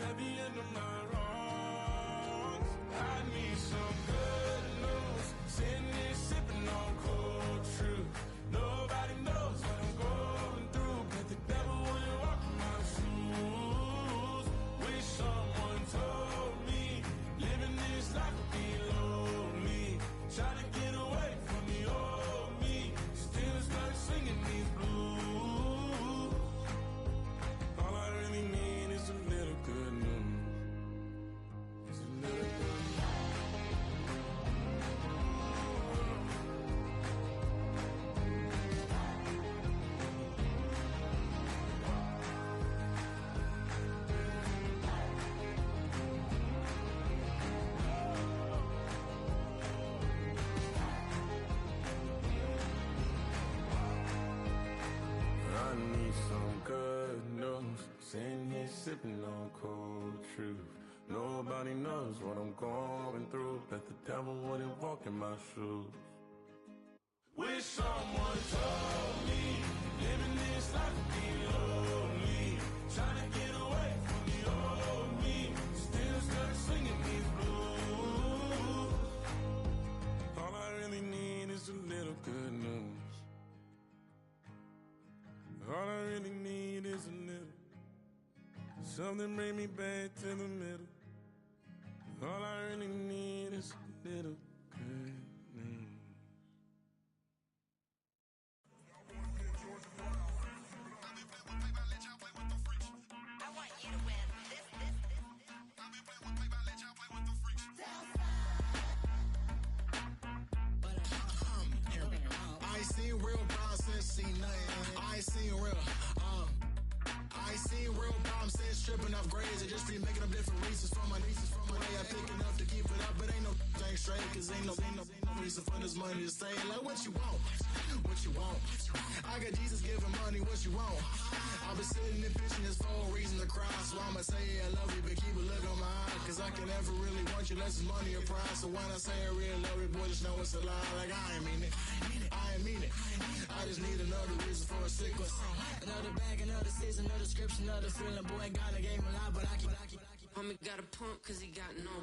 At the end of my wrongs, I need some good news. Sitting here sipping on cold truth. Nobody knows what I'm going through, but the devil wouldn't walk in my shoes. Wish someone told me living this life would be lonely. Try to get away from the old me, still stuck singing these blues. All I really need is a little good news. It's a little good news. I need some good news. Sitting here sipping on cold truth. Nobody knows what I'm going through, but the devil wouldn't walk in my shoes. Wish someone told me living this life would be lonely. Trying to get away from the old me, still stuck singing these blues. All I really need is a little good news. All I really need is a little. Something bring me back to the middle. All I really need is a little good news. I ain't seen real problems since seen nothing. I ain't seen real. I ain't seen real problems since stripping off grades. I just be making up different reasons for my nieces from my day. I pick enough to keep it up, but ain't no thing straight. Cause ain't no reason for this money to stay. Like what you want? What you want? I got Jesus giving money, what you want? I've been sitting and pitching this for a reason to cry. So I'ma say I love you, but keep a look on my eye. Cause I can never really want you unless it's money or prize. So when I say I really love you, boy, just know it's a lie. Like I ain't mean it. I ain't mean it. I just need another reason for a sickness. Another bag, another season, another description, another feeling. Boy, God, I gave him a lot, but I keep. Homie got a pump cause he got no.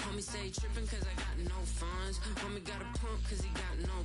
Homie stay trippin' cause I got no funds. Homie got a pump cause he got no.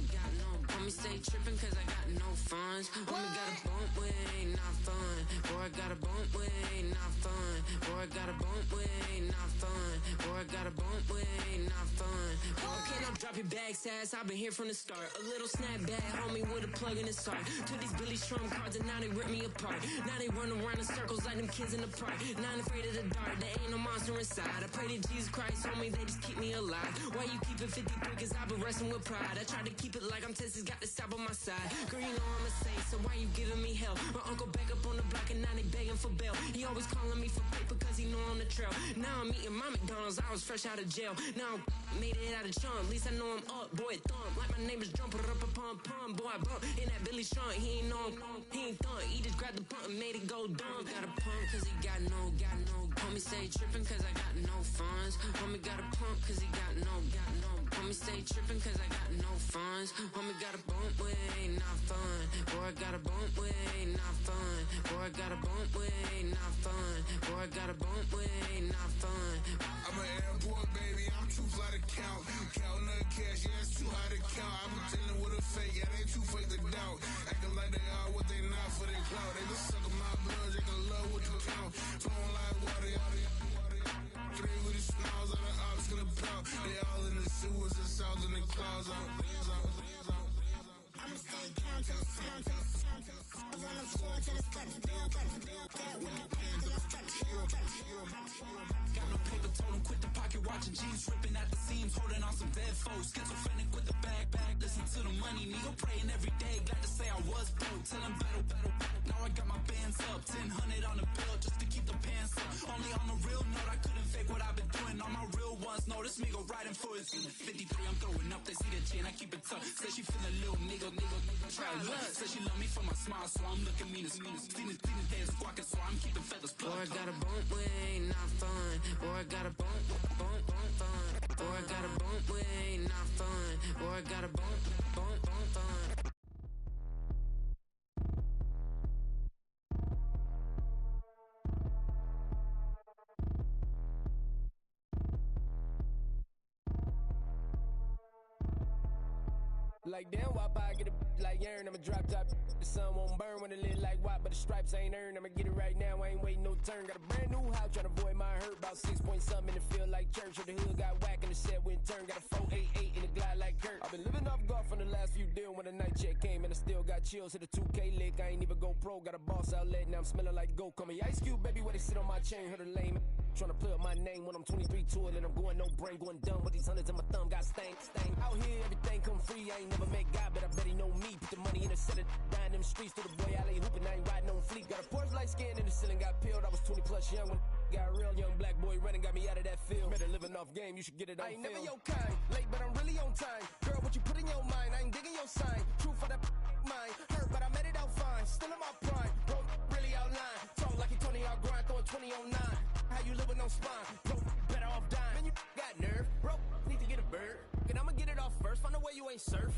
Homie stay trippin' cause I got no funds. Homie got a bump with it ain't not fun. Boy, I got a bump with it ain't not fun. Boy, I got a bump with it ain't not fun. Boy, I got a bump with it ain't not fun. Boy, can I drop your bag, sass? I've been here from the start. A little snapback, homie, with a plug in his heart. Took these Billy Strum cards and now they rip me apart. Now they run around in circles like them kids in the park. Now I'm afraid of the dark. There ain't no monster inside. I pray to Jesus Christ, homie, they just keep me alive. Why you keep it 53? Cause I've been wrestling with pride. I try to keep it like I'm Texas, got the stop on my side. Girl, you know I'm a saint, so why you giving me hell? My uncle back up on the block and now they begging for bail. He always calling me for paper cause he know I'm the trail. Now I'm eating my McDonald's, I was fresh out of jail. Now I'm made it out of chump, at least I know I'm up. Boy, thump, like my name is Jumper up a pump. Boy, I bump in that Billy Strong, he ain't know, he ain't thump. He just grabbed the pump and made it go dumb. Got a pump cause he got no. Homie stay trippin' cause I got no funds. Homie got a pump cause he got no. Homie stay trippin' cause I got no funds. Homie got a bump with it ain't not fun. Boy, I got a bump with it ain't not fun. Boy, I got a bump with it ain't not fun. Boy, I got a bump with it ain't not fun. I'm an airport baby, I'm too fly to count. Counting the cash, yeah, it's too high to count. I'm dealing with a fake, yeah, they too fake to doubt. Acting like they are what they not for their clout. They just suckin' my blood, they can love what you count. Flowing like water, three with the smiles on the ops gonna pout. They all in the sewers and south in the clouds. I'ma stay down to the sound, to the sound, to the sound. On the floor to the steps, down, with my hands on the steps. Got no paper, told him quit the pocket watching jeans, ripping at the seams, holding on some dead foes. Schizophrenic with the backpack, listen to the money, nigga praying every day. Glad to say I was broke, till I'm battle. Now I got my bands up, 1000 on the bill just to keep the pants up. Only on the real note, I couldn't fake what I've been doing. All my real ones know this me go riding for it. 53, I'm throwing up, they see the chain, I keep it tough. Say she feeling a little nigga, try look. Say she love me for my smile, so I'm looking mean as Seen the days squawking, so I'm keeping feathers plucked. Or I got a bump with ain't not fun. Or I got a bump fun. Or I got a bump with ain't not fun. Or I got a bump fun. Like damn, why I get a like Aaron? I'ma drop top. The sun won't burn when it lit like white, but the stripes ain't earned. I'ma get it right now, I ain't waiting no turn. Got a brand new house, tryna avoid my hurt. About 6 point something, it feel like church. Or the hood got whack and the set went turn. Got a 488 in the glide like Kurt. I've been living off golf from the last few deals. When the night check came and I still got chills. Hit a 2K lick, I ain't even go pro. Got a boss outlet, now I'm smelling like goat. Call me Ice Cube, baby, where they sit on my chain. Heard a lame tryna play up my name when I'm 23 to it. And I'm going no brain, going dumb with these hundreds in my thumb. Got stank. Out here, everything come free. I ain't never met God, but I bet he know me. Put the money in the center, dying them streets. To the boy, I lay hooping, I ain't riding on fleet. Got a Porsche light skin in the ceiling, got peeled. I was 20 plus young when got a real young black boy running, got me out of that field. Better living off game, you should get it on film. I ain't never your kind, late but I'm really on time. Girl, what you put in your mind, I ain't digging your sign. True for that mine, hurt but I made it out fine. Still in my prime, bro, really outline. Talk like you Tony, I'll grind, throw a 20 on 9. How you live with no spine, bro, better off dying. Man, you got nerve, bro, need to get a bird. And I'ma get it off first, find a way you ain't surf.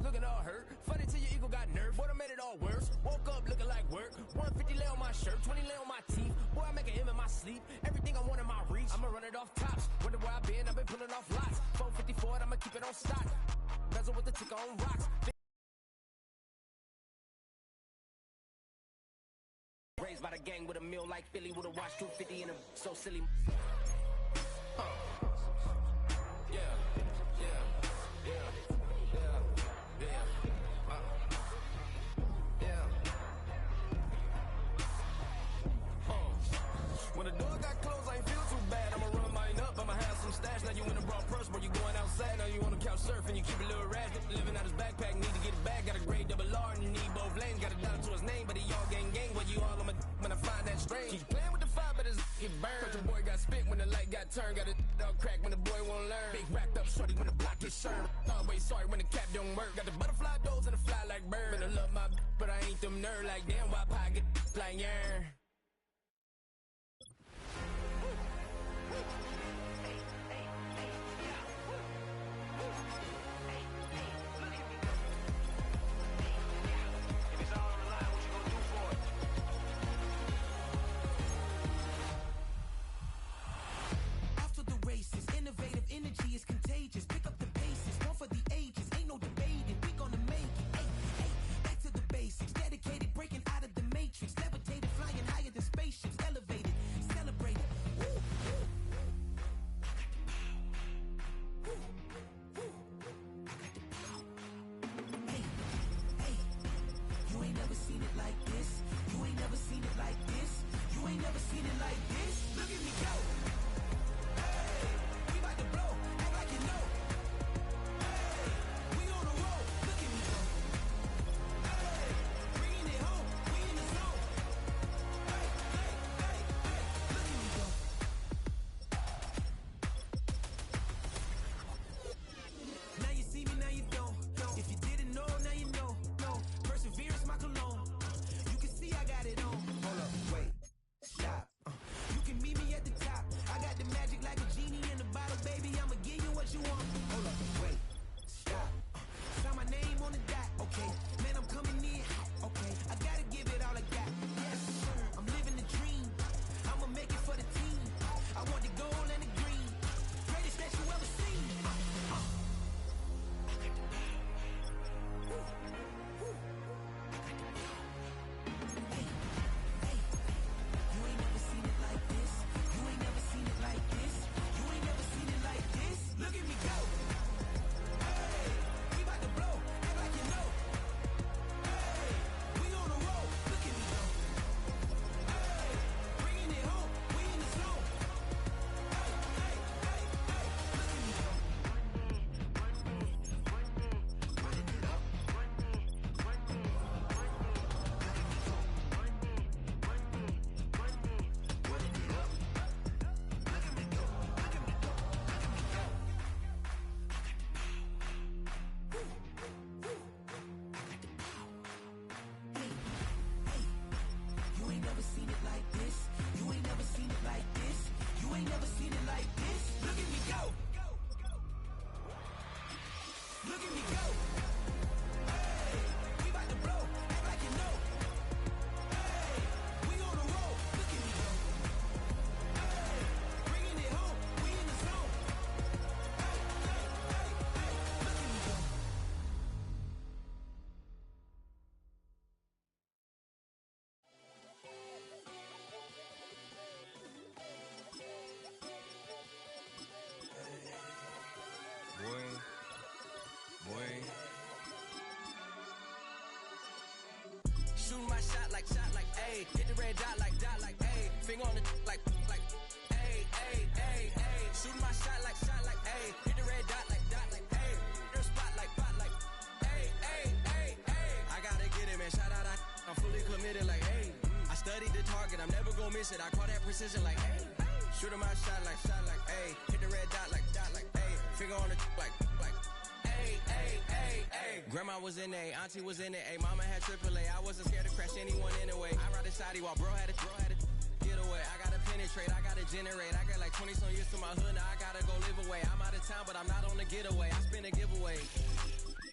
Looking all hurt, funny till your ego got nerve. Boy, I made it all worse, woke up looking like work. 150 lay on my shirt, 20 lay on my teeth. Boy, I make an M in my sleep, everything I want in my reach. I'ma run it off tops, wonder where I been, I've been pulling off lots. 454, I'ma keep it on stock. Bezel with the ticker on rocks. Raised by the gang with a meal like Philly with a watch 250 and a so silly. When the door got closed, I ain't feel too bad. I'ma run mine up, I'ma have some stash. Now you in a broad purse, but you going outside. Now you on the couch surfing, you keep a little rat. Living out his backpack, need to get it back. Got a grade double R and you need both lanes. Got a dollar to his name, but he all gang. But you all on my when I find that strange. Keep playing with the fire, but his get burned. Cause your boy got spit when the light got turned. Got a dog crack when the boy won't learn. Big wrapped up shorty when the block gets served. Always sorry when the cap don't work. Got the butterfly doors and the fly like bird. And I love my but I ain't them nerd like damn why I get like yarn. Innovative energy is contagious. Pick up the paces, one for the ages. Ain't no debating, we gonna make it. Back to the basics. Dedicated, breaking out of the matrix. Levitated, flying high. Shooting my shot like, ayy. Hit the red dot like, ayy. Finger on the like, ayy, ayy, ayy, ayy. Shooting my shot like, ayy. Hit the red dot like, ayy. Your spot like, ayy, ayy, ayy, ayy. I gotta get it, man. Shout out, I'm fully committed like, ayy. I studied the target, I'm never gonna miss it. I call that precision like, ayy. Shooting my shot like, ayy. Hit the red dot like, ayy. Finger on the like, ayy, ayy, ayy, ayy. Grandma was in A, auntie was in it, ayy. Mama had AAA. I wasn't scared to crash anyone anyway. I ride a side while bro had a get away. I gotta penetrate, I gotta generate. I got like 20 some years to my hood, now I gotta go live away. I'm out of town, but I'm not on the getaway. I spin a giveaway.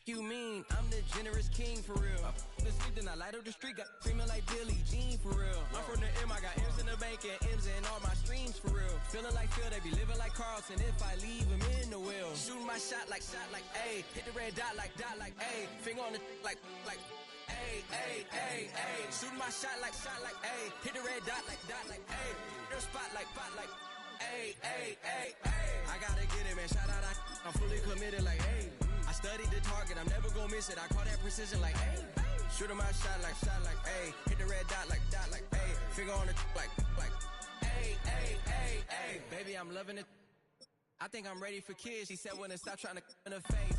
You mean I'm the generous king for real? The sleep, then I light up the street, got screaming like Billie Jean for real. I'm from the M, I got M's in the bank and M's in all my streams for real. Feeling like Phil, they be living like Carlson if I leave him in the wheel. Shooting my shot like, ayy. Hit the red dot like, ayy. Finger on the like, ayy, ayy, ayy, ayy. Shooting my shot like, ayy. Hit the red dot like, ayy. Your spot like, ayy, ayy, ayy, ayy. I gotta get it, man. Shout out, I'm fully committed like, ayy. I studied the target, I'm never gonna miss it. I call that precision like, ayy. Shooting my shot like, ayy. Hit the red dot like, ayy. Finger on the like, ayy, ayy, ayy, ayy. Baby, I'm loving it. I think I'm ready for kids. She said when to stop trying to in her face.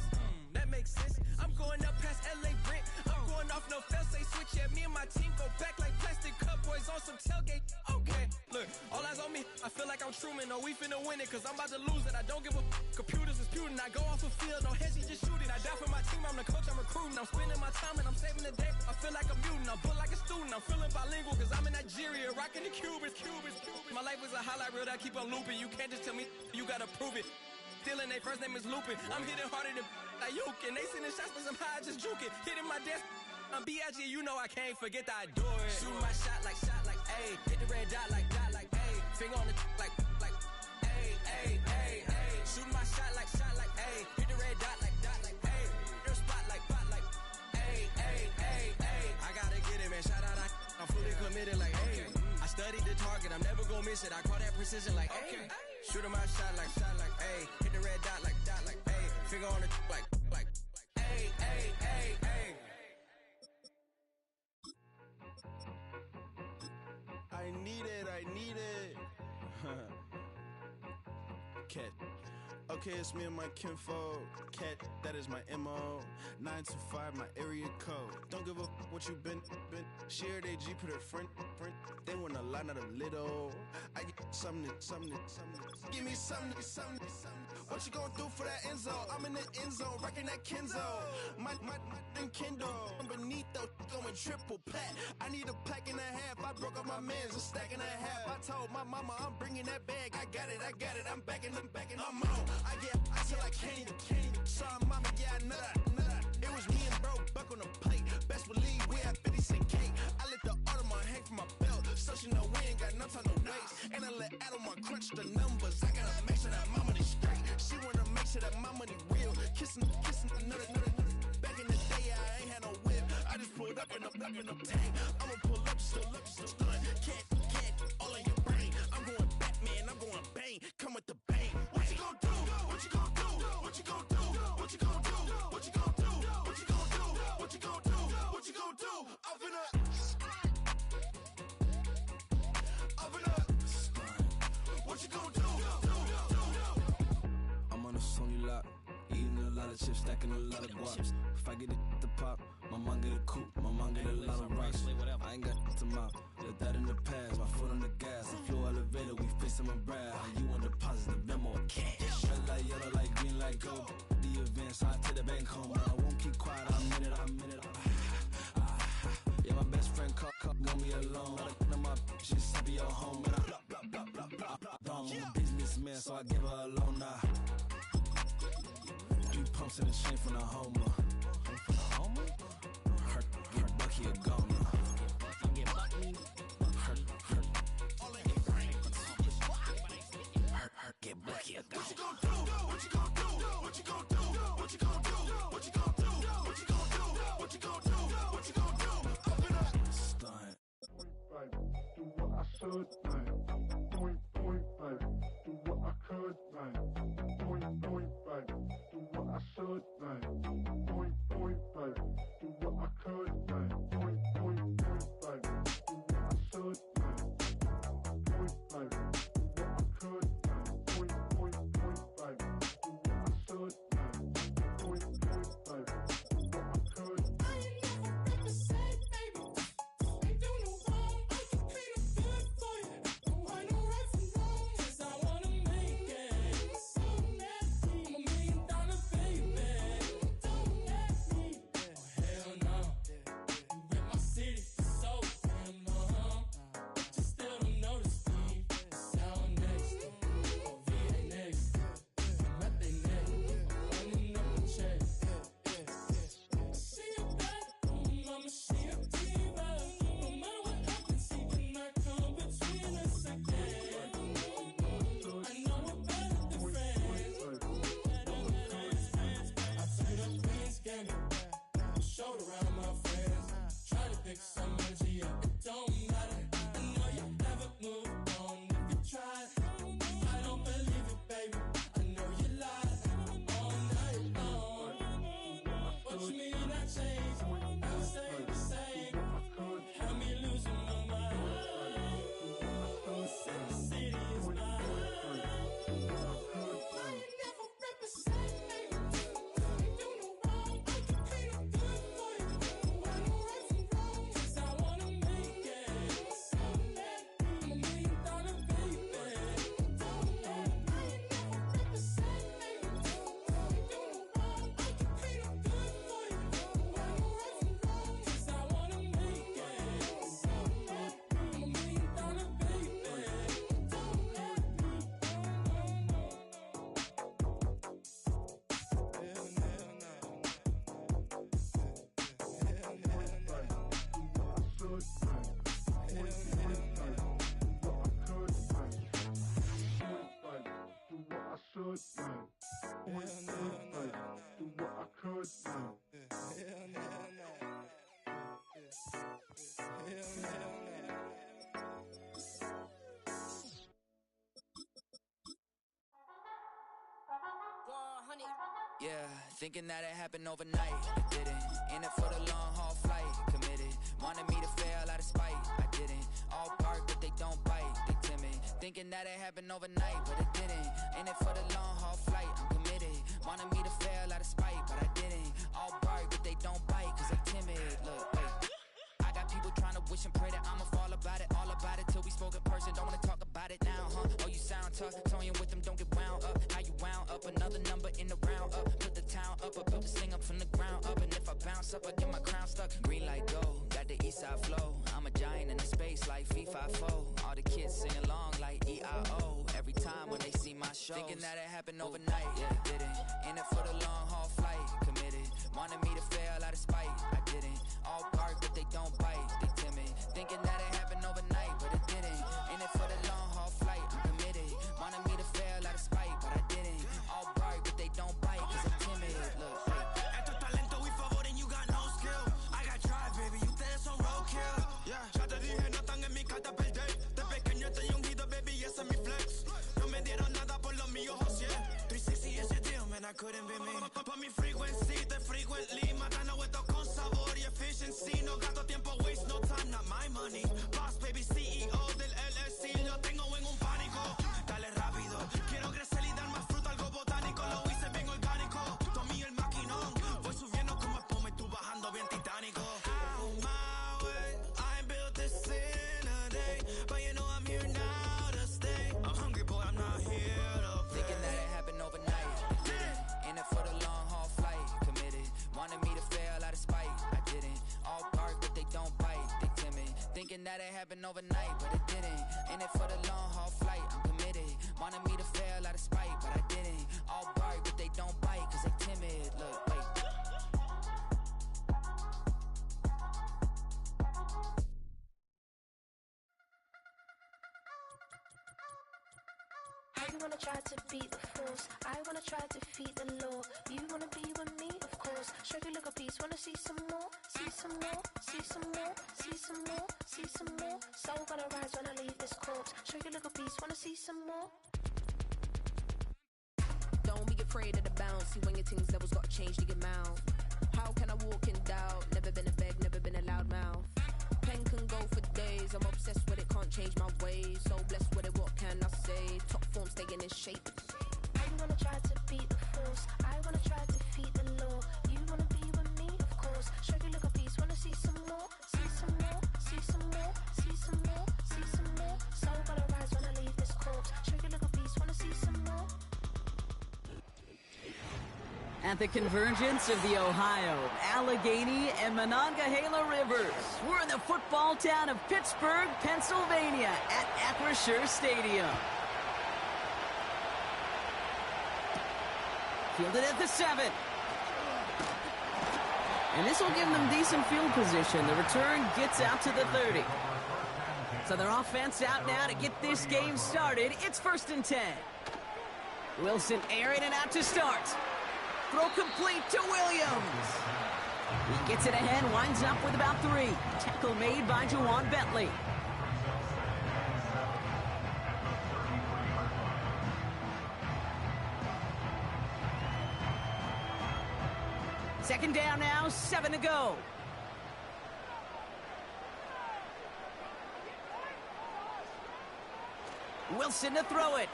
That makes sense. I'm going up past LA Brent. I'm going off no fail, say switch. Yeah, me and my team go back like plastic cup boys on some tailgate. Okay, look, all eyes on me. I feel like I'm Truman. No, we finna win it, cause I'm about to lose it. I don't give a computers is putin'. I go off the field, no heads, just shoot it. I die for my team, I'm the coach, I'm recruiting. I'm spending my time and I'm saving the day. I feel like a mutant, I'm built like a student. I'm feeling bilingual, cause I'm in Nigeria, rocking the Cubans. My life is a highlight reel that I keep on looping. You can't just tell me, you gotta prove it. Stealing, their first name is Lupin. I'm hitting harder than Ayuk, and they sending shots for some high, just juke it. Hitting my desk, I'm B.I.G., you know I can't forget that I do it. Shooting my shot like, ayy. Hit the red dot like, ayy. Finger on the like, ayy, ayy, ayy, ayy. Shooting my shot like, ayy. Hit the red dot like, ayy. Your spot like, ayy, ayy, ayy, ayy. I gotta get it, man. Shout out, I'm fully committed like, ayy. I studied the target, I'm never gonna miss it. I call that precision like, ayy. Shooting my shot like, ayy. Hit the red dot like, ayy. Finger on the like, ayy, ayy, ayy, ayy. I need it. Cat. Okay, it's me and my kinfolk. Cat, that is my MO. 925, my area code. Don't give a what you been. Shared AG, put her friend. They want a lot, not a little. I get something. Give me something. What you gonna do for that end zone? I'm in the end zone, wrecking that Kenzo. My thing Kindle. Beneath though, going triple plat. I need a pack and a half. I broke up my mans, a stack and a half. I told my mama I'm bringing that bag. I got it. I'm backing. I'm on. I get till I can't. Saw mama, yeah, I nut. It was me and bro, buck on the plate. Best believe we had 50 cent cake. I let the Audemars hang from my belt, so she know we ain't got no time to waste. And I let Adelmar crunch the numbers. I gotta make sure that my money straight. She wanna make sure that my money real. Kissing another. Back in the day, I ain't had no whip. I just pulled up in a tank. I'ma pull up just to stun. Cat, all in your brain. I'm going Batman, I'm going bang. Come with the bang. What you gon' do? What you gon' do? What you gon' do? What you gon' do? What you gon' do? What you gon' do? What you gon' do? What you gon' do? I'm finna. What you gon' do? I'm on a Sony lot, eating a lot of chips, stacking a lot of guaps. If I get it to pop, my mom get a coupe, my mom get a lot of rocks. I ain't got to mouth, let that in the past. My foot on the gas, I flew elevator, we facing my brad. You want deposits, the Venmo or cash? Red light, yellow light, green light, go. The events, I take the bank home. I won't keep quiet, I'm in it. Yeah, my best friend called, want me alone. None of my bitches happy at home, and I'm a businessman, so I give her a loan now. 3 pumps in the chain from the Homer. Her Bucky a goner. Her get Bucky a goner. What you gon' do? What you gon' do? What you gon' do? What you gon' do? What you gon' do? What you gon' do? What you gon' do? What you gon' do? Up in a stunt. Do what I should, like. Point, babe. Do what I could, like. Point, babe. Do what I should, like. Point, babe. Do what I could, like. Point, babe. to you, it don't matter. I know you never move on if you tried. I don't believe it, baby. I know you lied all night long. What you mean I changed? I stay the same. Had me losing my mind. Said the city is mine. Never represent me. Don't do no wrong. I can be no good for you. I know right from wrong. 'Cause I wanna make it. I'm $1 million baby. Don't let me never represent me. Don't do no wrong. I can be no good for you. I know right from wrong. 'Cause I wanna make it. I'm $1 million baby. Don't let me. Yeah, thinking that it happened overnight, it didn't. In it for the long haul flight, committed. Wanted me to fail out of spite, I didn't. All bark, but they don't bite, they timid. Thinking that it happened overnight, but it didn't. In it for the long haul flight, I'm committed. Wanted me to fail out of spite, but I didn't. All bark, but they don't bite, cause they timid. Look, wait. I got people trying to wish and pray that I'ma fall about it. All about it till we spoke in person, don't wanna talk about it now, huh? Oh, you sound tough, toying with them, don't get wound up. How you wound up, another number in the round up. Put the town up, I built this thing up from the ground up. And if I bounce up, I get my crown stuck. Green light go, got the east side flow. I'm a giant in the space like FIFA4. All the kids sing along like EIO. Every time when they see my show, thinking that it happened overnight, yeah, didn't. In it for the long haul flight, committed. Wanted me to fail out of spite, I didn't. All bark, but they don't bite, they timid. Thinking that it happened overnight, but it didn't. In it for the long haul flight, I'm committed. Wanted me to fail out of spite, but I didn't. All bark, but they don't bite, cause I'm timid. Look, Esto es talento y favor and you got no skill. I got drive, baby, ustedes son roadkill. Yeah, ya te dije, no están en mi carta perder. De pequeño estoy ungido, baby, ese es mi flex. No me dieron nada por lo mío, José. 360 is your deal, man, I couldn't be me. Pa' mi frequency, te frequently. Matando esto con sabor y efficiency. No gasto tiempo, waste no time, not my money. Boss, baby, CEO del LLC. Lo tengo en un pánico. Dale rápido, quiero crecer y dar más fruto, algo botánico. Lo hice bien orgánico. Tomé el maquinón. Voy subiendo como espuma y tú bajando bien titánico. Out my way, I ain't built this in a day. But you know I'm here now to stay. I'm hungry, boy, I'm not here to play. thinking that it happened overnight, it didn't. In it for the long haul flight, committed. Wanted me to fail out of spite, I didn't. All bark, but they don't bite, they timid. Thinking that it happened overnight, but it didn't. In it for the long haul flight, I'm committed. Wanted me to fail out of spite, but I didn't. All bark, but they don't bite, cause they timid. Look, wait. You wanna try to beat the force, I wanna try to defeat the law. You wanna be with me, of course. Show you look a piece, wanna see some more, see some more, see some more, see some more, see some more. Soul gonna rise when I leave this corpse. Show you look a piece, wanna see some more. Don't be afraid of the bounce. See when your things levels got changed to your mouth. How can I walk in doubt? Never been a beg, never been a loud mouth. Pen can go for days. I'm obsessed with it, can't change my ways. So blessed with it, what can I say? Top form staying in shape. You wanna try to beat the force, I wanna try to defeat the law. You wanna be with me, of course. Show you look a piece, wanna see some more, see some more, see some more, see some more, see some more. Soul gonna rise when I leave this corpse. Show you look a piece, wanna see some more. At the convergence of the Ohio, Allegheny, and Monongahela Rivers, we're in the football town of Pittsburgh, Pennsylvania, at Acrisure Stadium. Fielded at the 7. And this will give them decent field position. The return gets out to the 30. So their offense out now to get this game started. It's 1st and 10. Wilson airing it out to start. Throw complete to Williams. He gets it ahead, winds up with about 3. Tackle made by Jawan Bentley. Second down now, 7 to go. Wilson to throw it.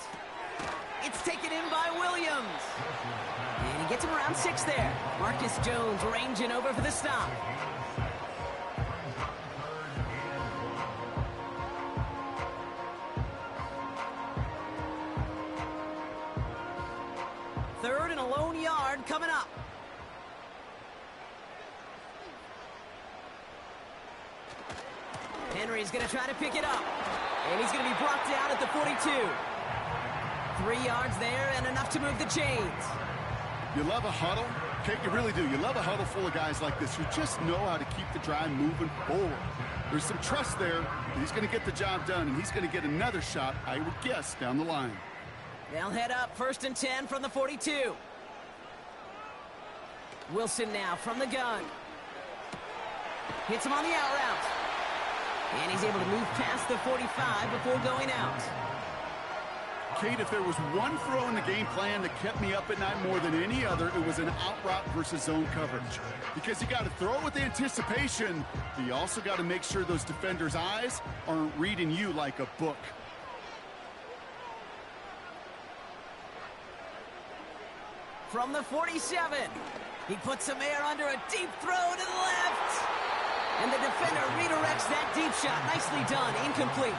It's taken in by Williams. And he gets him around 6 there. Marcus Jones ranging over for the stop. Third and a lone yard coming up. Henry's going to try to pick it up. And he's going to be brought down at the 42. 3 yards there and enough to move the chains. You love a huddle? Kate, you really do. You love a huddle full of guys like this who just know how to keep the drive moving forward. There's some trust there. He's going to get the job done, and he's going to get another shot, I would guess, down the line. They'll head up 1st and 10 from the 42. Wilson now from the gun. Hits him on the out route. And he's able to move past the 45 before going out. Kate, if there was one throw in the game plan that kept me up at night more than any other, it was an out route versus zone coverage. Because you got to throw it with anticipation, but you also got to make sure those defenders' eyes aren't reading you like a book. From the 47, he puts some air under a deep throw to the left. And the defender redirects that deep shot. Nicely done. Incomplete.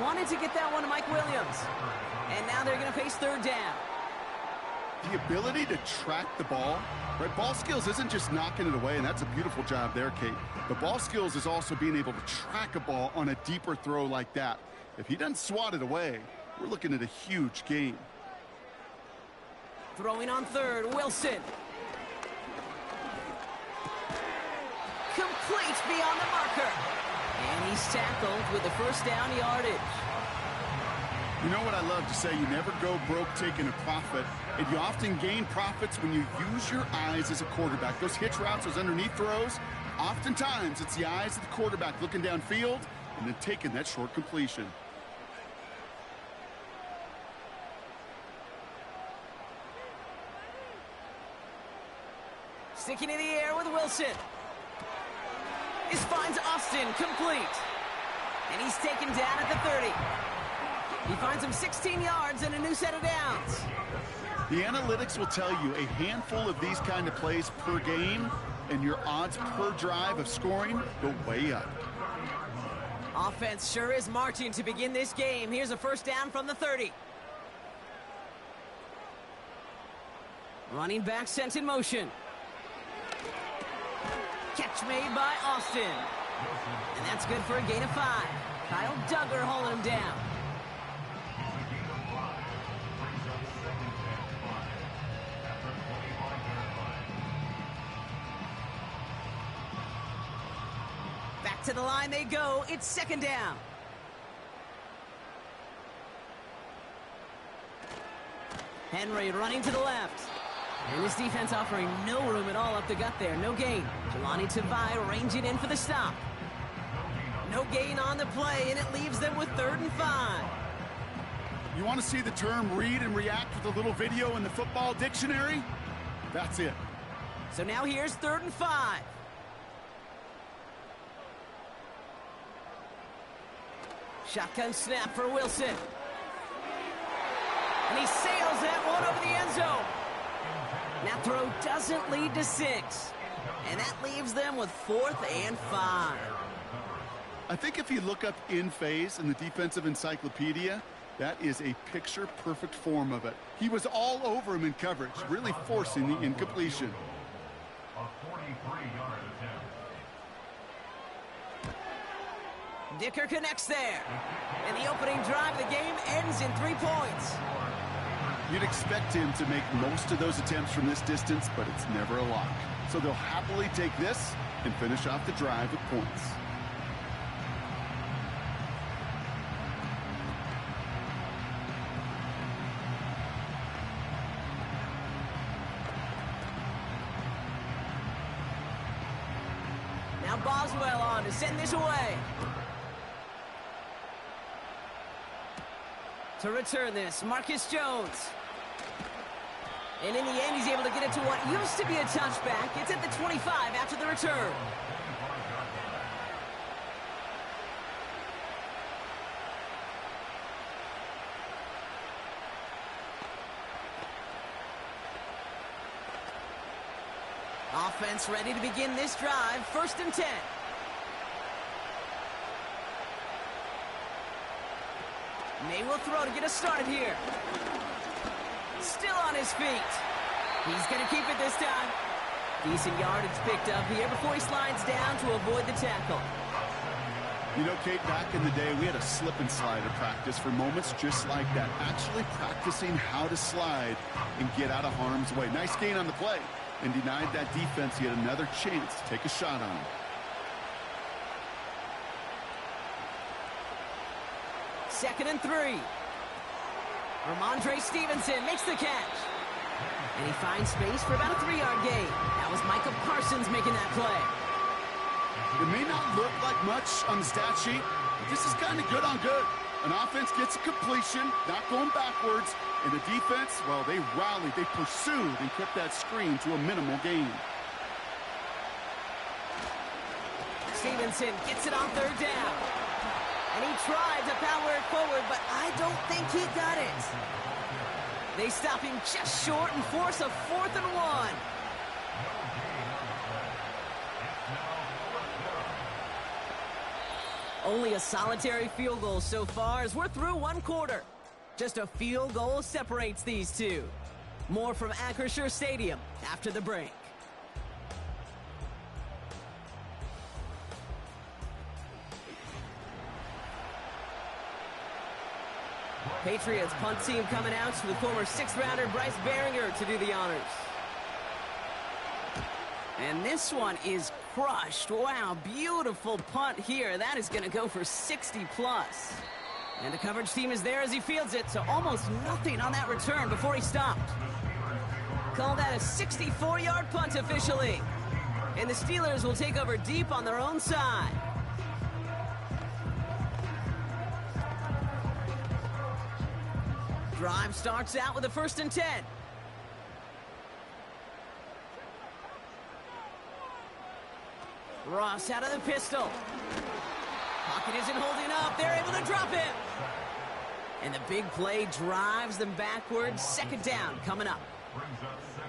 Wanted to get that one to Mike Williams. And now they're going to face 3rd down. The ability to track the ball, right? Ball skills isn't just knocking it away, and that's a beautiful job there, Kate. The ball skills is also being able to track a ball on a deeper throw like that. If he doesn't swat it away, we're looking at a huge gain. Throwing on 3rd, Wilson. Complete beyond the marker. And he's tackled with the 1st down yardage. You know what I love to say? You never go broke taking a profit. And you often gain profits when you use your eyes as a quarterback. Those hitch routes, those underneath throws, oftentimes it's the eyes of the quarterback looking downfield and then taking that short completion. Sticking in the air with Wilson. This finds Austin complete. And he's taken down at the 30. He finds him 16 yards and a new set of downs. The analytics will tell you a handful of these kind of plays per game, and your odds per drive of scoring go way up. Offense sure is marching to begin this game. Here's a 1st down from the 30. Running back sent in motion. Catch made by Austin. And that's good for a gain of 5. Kyle Duggar holding him down. Back to the line they go. It's 2nd down. Henry running to the left. And this defense offering no room at all up the gut there. No gain. Jelani Tavai ranging in for the stop. No gain on the play, and it leaves them with 3rd and 5. You want to see the term read and react with a little video in the football dictionary? That's it. So now here's 3rd and 5. Shotgun snap for Wilson. And he sails that one over the end zone. That throw doesn't lead to 6. And that leaves them with 4th and 5. I think if you look up in phase in the defensive encyclopedia, that is a picture-perfect form of it. He was all over him in coverage, really forcing the incompletion. Dicker connects there. And the opening drive of the game ends in 3 points. You'd expect him to make most of those attempts from this distance, but it's never a lock. So they'll happily take this and finish off the drive with points. touchdown to send this away. To return this, Marcus Jones. And in the end, he's able to get it to what used to be a touchback. It's at the 25 after the return. Offense ready to begin this drive. 1st and 10. May will throw to get us started here. Still on his feet. He's going to keep it this time. Decent yardage picked up here before he slides down to avoid the tackle. You know, Kate, back in the day, we had a slip and slide at practice for moments just like that. Actually practicing how to slide and get out of harm's way. Nice gain on the play. And denied that defense yet another chance to take a shot on him. 2nd and 3. Ramondre Stevenson makes the catch. And he finds space for about a 3-yard gain. That was Micah Parsons making that play. It may not look like much on the stat sheet, but this is kind of good on good. An offense gets a completion, not going backwards, and the defense, well, they rallied, they pursued, and kept that screen to a minimal gain. Stevenson gets it on 3rd down. And he tried to power it forward, but I don't think he got it. They stop him just short and force a 4th and 1. Only a solitary field goal so far as we're through 1 quarter. Just a field goal separates these two. More from Acrisure Stadium after the break. Patriots punt team coming out to the former 6th-rounder Bryce Baringer to do the honors. And this one is crushed. Wow, beautiful punt here. That is going to go for 60 plus. And the coverage team is there as he fields it, so almost nothing on that return before he stopped. Call that a 64-yard punt officially. And the Steelers will take over deep on their own side. Drive starts out with a 1st and 10. Ross out of the pistol. Pocket isn't holding up. They're able to drop him. And the big play drives them backwards. 2nd down coming up.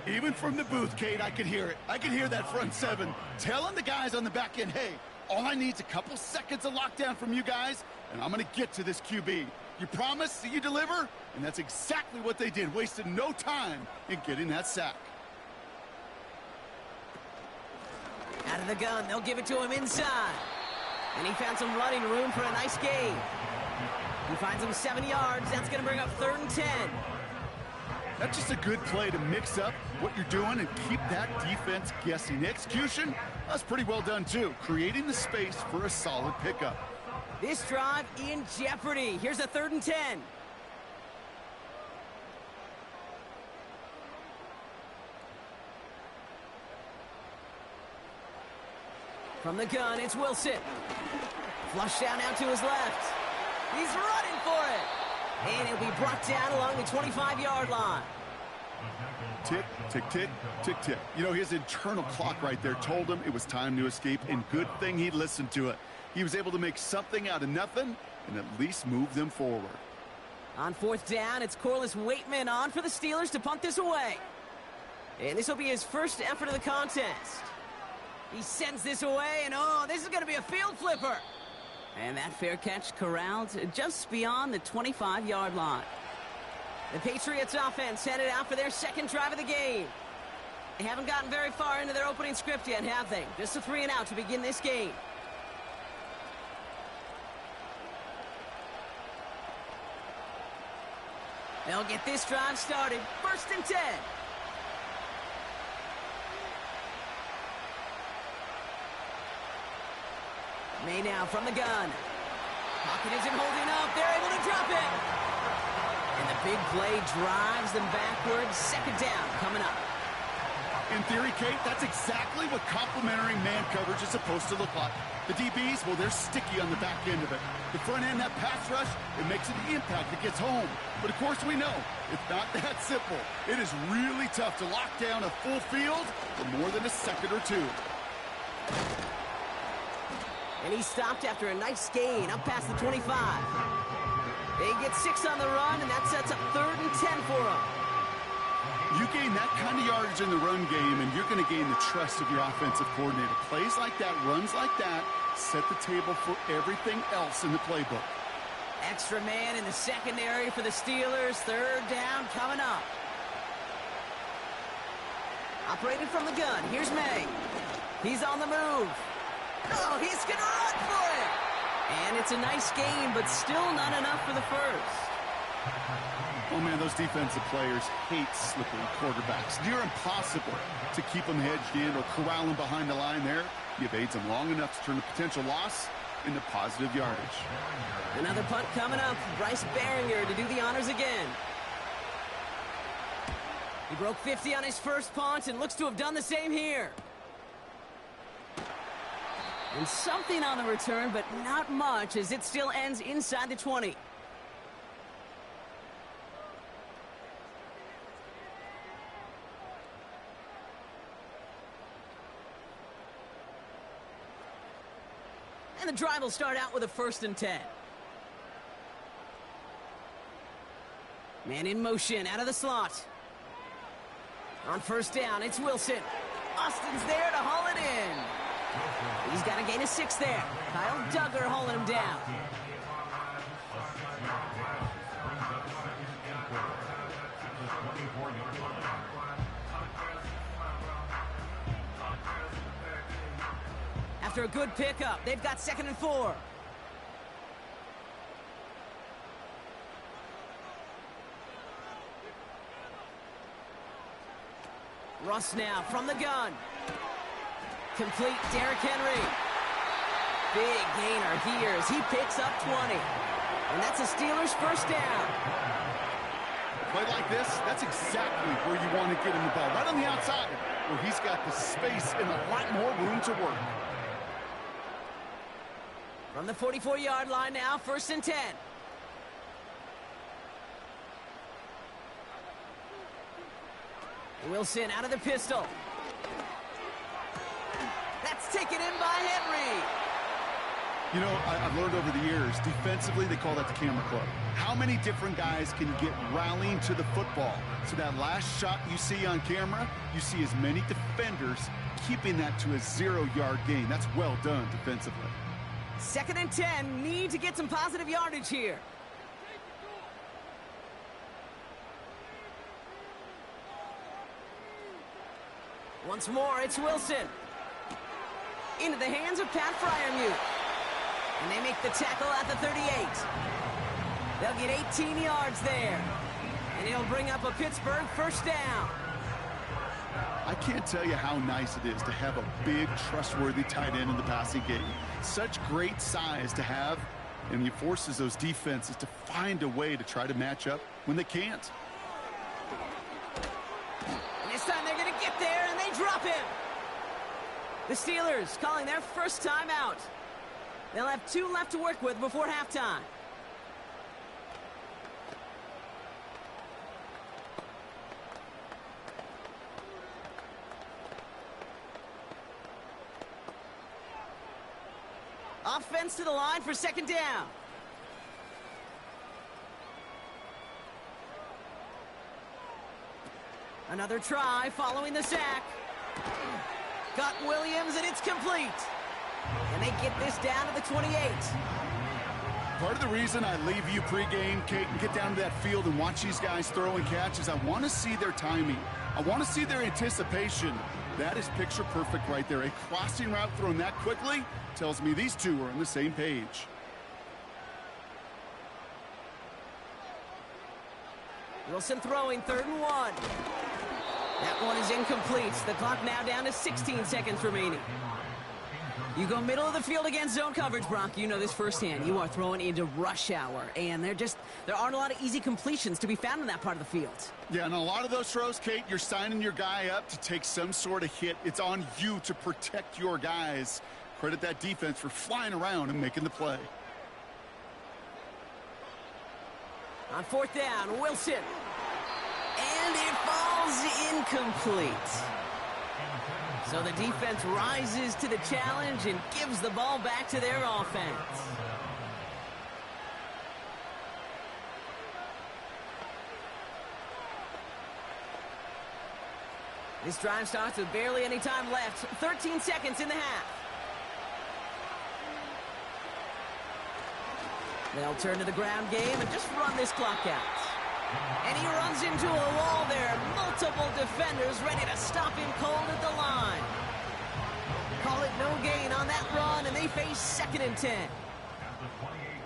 Even from the booth, Kate, I could hear it. I could hear that front 7 telling the guys on the back end, hey, all I need is a couple seconds of lockdown from you guys, and I'm going to get to this QB. You promise that you deliver? And that's exactly what they did. Wasted no time in getting that sack. Out of the gun, they'll give it to him inside. And he found some running room for a nice gain. He finds him 7 yards. That's going to bring up 3rd and 10. That's just a good play to mix up what you're doing and keep that defense guessing. The execution, that's pretty well done too. Creating the space for a solid pickup. This drive in jeopardy. Here's a 3rd and 10. From the gun, it's Wilson. Flush down out to his left. He's running for it. And he'll be brought down along the 25-yard line. Tick, tick, tick, tick, tick. You know, his internal clock right there told him it was time to escape, and good thing he listened to it. He was able to make something out of nothing and at least move them forward. On 4th down, it's Corliss Waitman on for the Steelers to punt this away. And this will be his first effort of the contest. He sends this away, and oh, this is going to be a field flipper. And that fair catch corralled just beyond the 25-yard line. The Patriots offense headed out for their 2nd drive of the game. They haven't gotten very far into their opening script yet, have they? Just a 3 and out to begin this game. They'll get this drive started. 1st and 10. May now from the gun. Pocket isn't holding up. They're able to drop it. And the big play drives them backwards. 2nd down coming up. In theory, Kate, that's exactly what complementary man coverage is supposed to look like. The DBs, well, they're sticky on the back end of it. The front end, that pass rush, it makes it the impact that gets home. But of course we know, it's not that simple. It is really tough to lock down a full field for more than a second or two. And he stopped after a nice gain up past the 25. They get 6 on the run, and that sets up 3rd and 10 for them. You gain that kind of yardage in the run game, and you're going to gain the trust of your offensive coordinator. Plays like that, runs like that, set the table for everything else in the playbook. Extra man in the secondary for the Steelers. 3rd down coming up. Operated from the gun. Here's May. He's on the move. Oh, he's going to run for it. And it's a nice game, but still not enough for the first. Oh, man, those defensive players hate slippery quarterbacks. Near impossible to keep them hedged in or corral them behind the line there. You evade them long enough to turn a potential loss into positive yardage. Another punt coming up. Bryce Behringer to do the honors again. He broke 50 on his first punt and looks to have done the same here. And something on the return, but not much, as it still ends inside the 20. And the drive will start out with a 1st and 10. Man in motion, out of the slot. On 1st down, it's Wilson. Austin's there to haul it in. He's got a gain of 6 there. Kyle Duggar hauling him down. After a good pickup, they've got 2nd and 4. Russ now from the gun. Complete, Derrick Henry. Big gainer here as he picks up 20. And that's a Steelers 1st down. Play like this, that's exactly where you want to get him the ball. Right on the outside, where he's got the space and a lot more room to work. From the 44-yard line now, 1st and 10. Wilson out of the pistol. That's taken in by Henry. You know, I've learned over the years, defensively, they call that the camera club. How many different guys can get rallying to the football? So that last shot you see on camera, you see as many defenders keeping that to a 0-yard gain. That's well done defensively. 2nd and 10, need to get some positive yardage here. Once more, it's Wilson. Into the hands of Pat Freiermuth. And they make the tackle at the 38. They'll get 18 yards there. And it'll bring up a Pittsburgh 1st down. I can't tell you how nice it is to have a big, trustworthy tight end in the passing game. Such great size to have, and he forces those defenses to find a way to try to match up when they can't. And this time they're going to get there, and they drop him. The Steelers calling their 1st timeout. They'll have 2 left to work with before halftime. Offense to the line for 2nd down. Another try following the sack. Got Williams, and it's complete. And they get this down to the 28. Part of the reason I leave you pregame, Kate, and get down to that field and watch these guys throw and catch is I want to see their timing. I want to see their anticipation. That is picture perfect right there. A crossing route thrown that quickly tells me these two are on the same page. Wilson throwing 3rd and 1. That one is incomplete. The clock now down to 16 seconds remaining. You go middle of the field against zone coverage, Brock. You know this firsthand. You are throwing into rush hour, and there aren't a lot of easy completions to be found in that part of the field. Yeah, and a lot of those throws, Kate, you're signing your guy up to take some sort of hit. It's on you to protect your guys. Credit that defense for flying around and making the play. On fourth down, Wilson. And it falls incomplete. So the defense rises to the challenge and gives the ball back to their offense. This drive starts with barely any time left. 13 seconds in the half. They'll turn to the ground game and just run this clock out. And he runs into a wall there. Multiple defenders ready to stop him cold at the line. Call it no gain on that run, and they face 2nd and 10.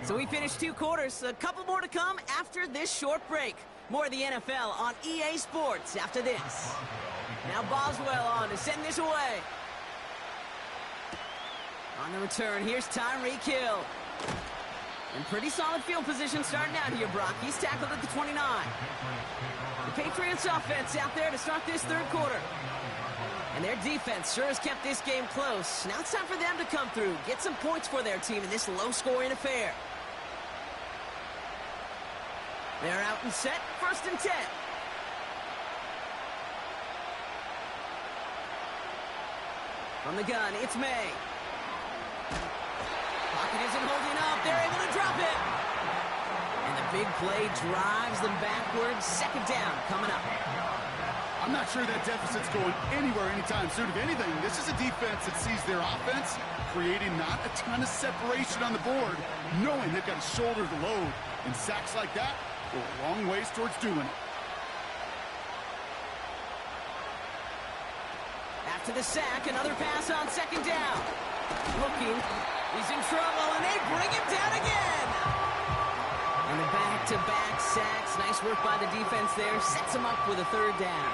So we finished 2 quarters. A couple more to come after this short break. More of the NFL on EA Sports after this. Now Boswell on to send this away. On the return, here's Tyreek Hill. And pretty solid field position starting out here, Brock. He's tackled at the 29. The Patriots offense out there to start this 3rd quarter. And their defense sure has kept this game close. Now it's time for them to come through, get some points for their team in this low-scoring affair. They're out and set, 1st and 10. From the gun, it's May. Pocket isn't holding up. They're able to drop it. And the big play drives them backwards. 2nd down coming up. I'm not sure that deficit's going anywhere anytime soon. If anything, this is a defense that sees their offense creating not a ton of separation on the board, knowing they've got to shoulder the load. And sacks like that go a long ways towards doing it. After the sack, another pass on 2nd down. Looking. He's in trouble, and they bring him down again. And the back-to-back sacks. Nice work by the defense there. Sets him up with a 3rd down.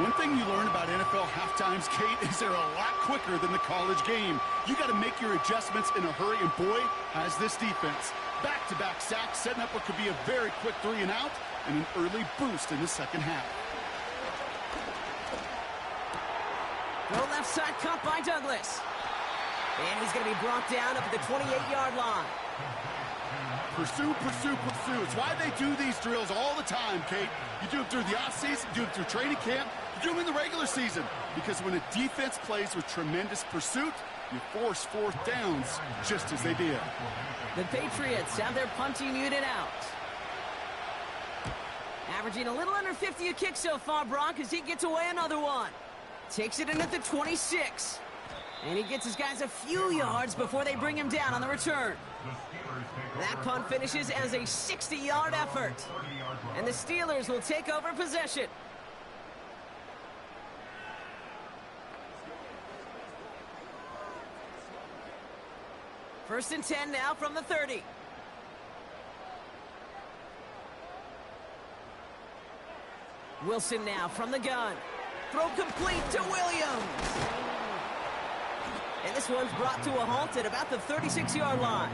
One thing you learn about NFL halftimes, Kate, is they're a lot quicker than the college game. You got to make your adjustments in a hurry, and boy, has this defense. Back-to-back sacks, setting up what could be a very quick 3 and out, and an early boost in the 2nd half. No left side cut by Douglas. And he's going to be brought down up at the 28-yard line. Pursue, pursue, pursue. It's why they do these drills all the time, Kate. You do it through the offseason, you do it through training camp, you do them in the regular season. Because when a defense plays with tremendous pursuit, you force 4th downs just as they did. The Patriots have their punting unit out. Averaging a little under 50 a kick so far, Brock, as he gets away another one. Takes it in at the 26. And he gets his guys a few yards before they bring him down on the return. That punt finishes as a 60-yard effort. And the Steelers will take over possession. First and 10 now from the 30. Wilson now from the gun. Throw complete to Williams. And this one's brought to a halt at about the 36-yard line.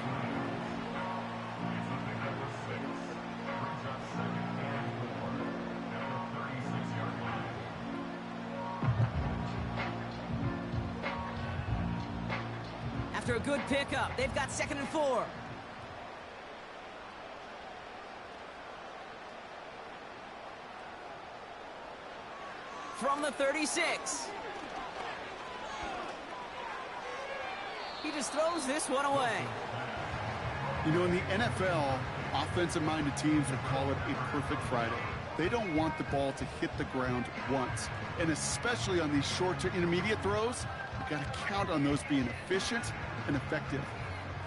After a good pickup, they've got 2nd and 4. From the 36. He just throws this one away. You know, in the NFL, offensive-minded teams would call it a perfect Friday. They don't want the ball to hit the ground once. And especially on these short to intermediate throws, you got to count on those being efficient and effective.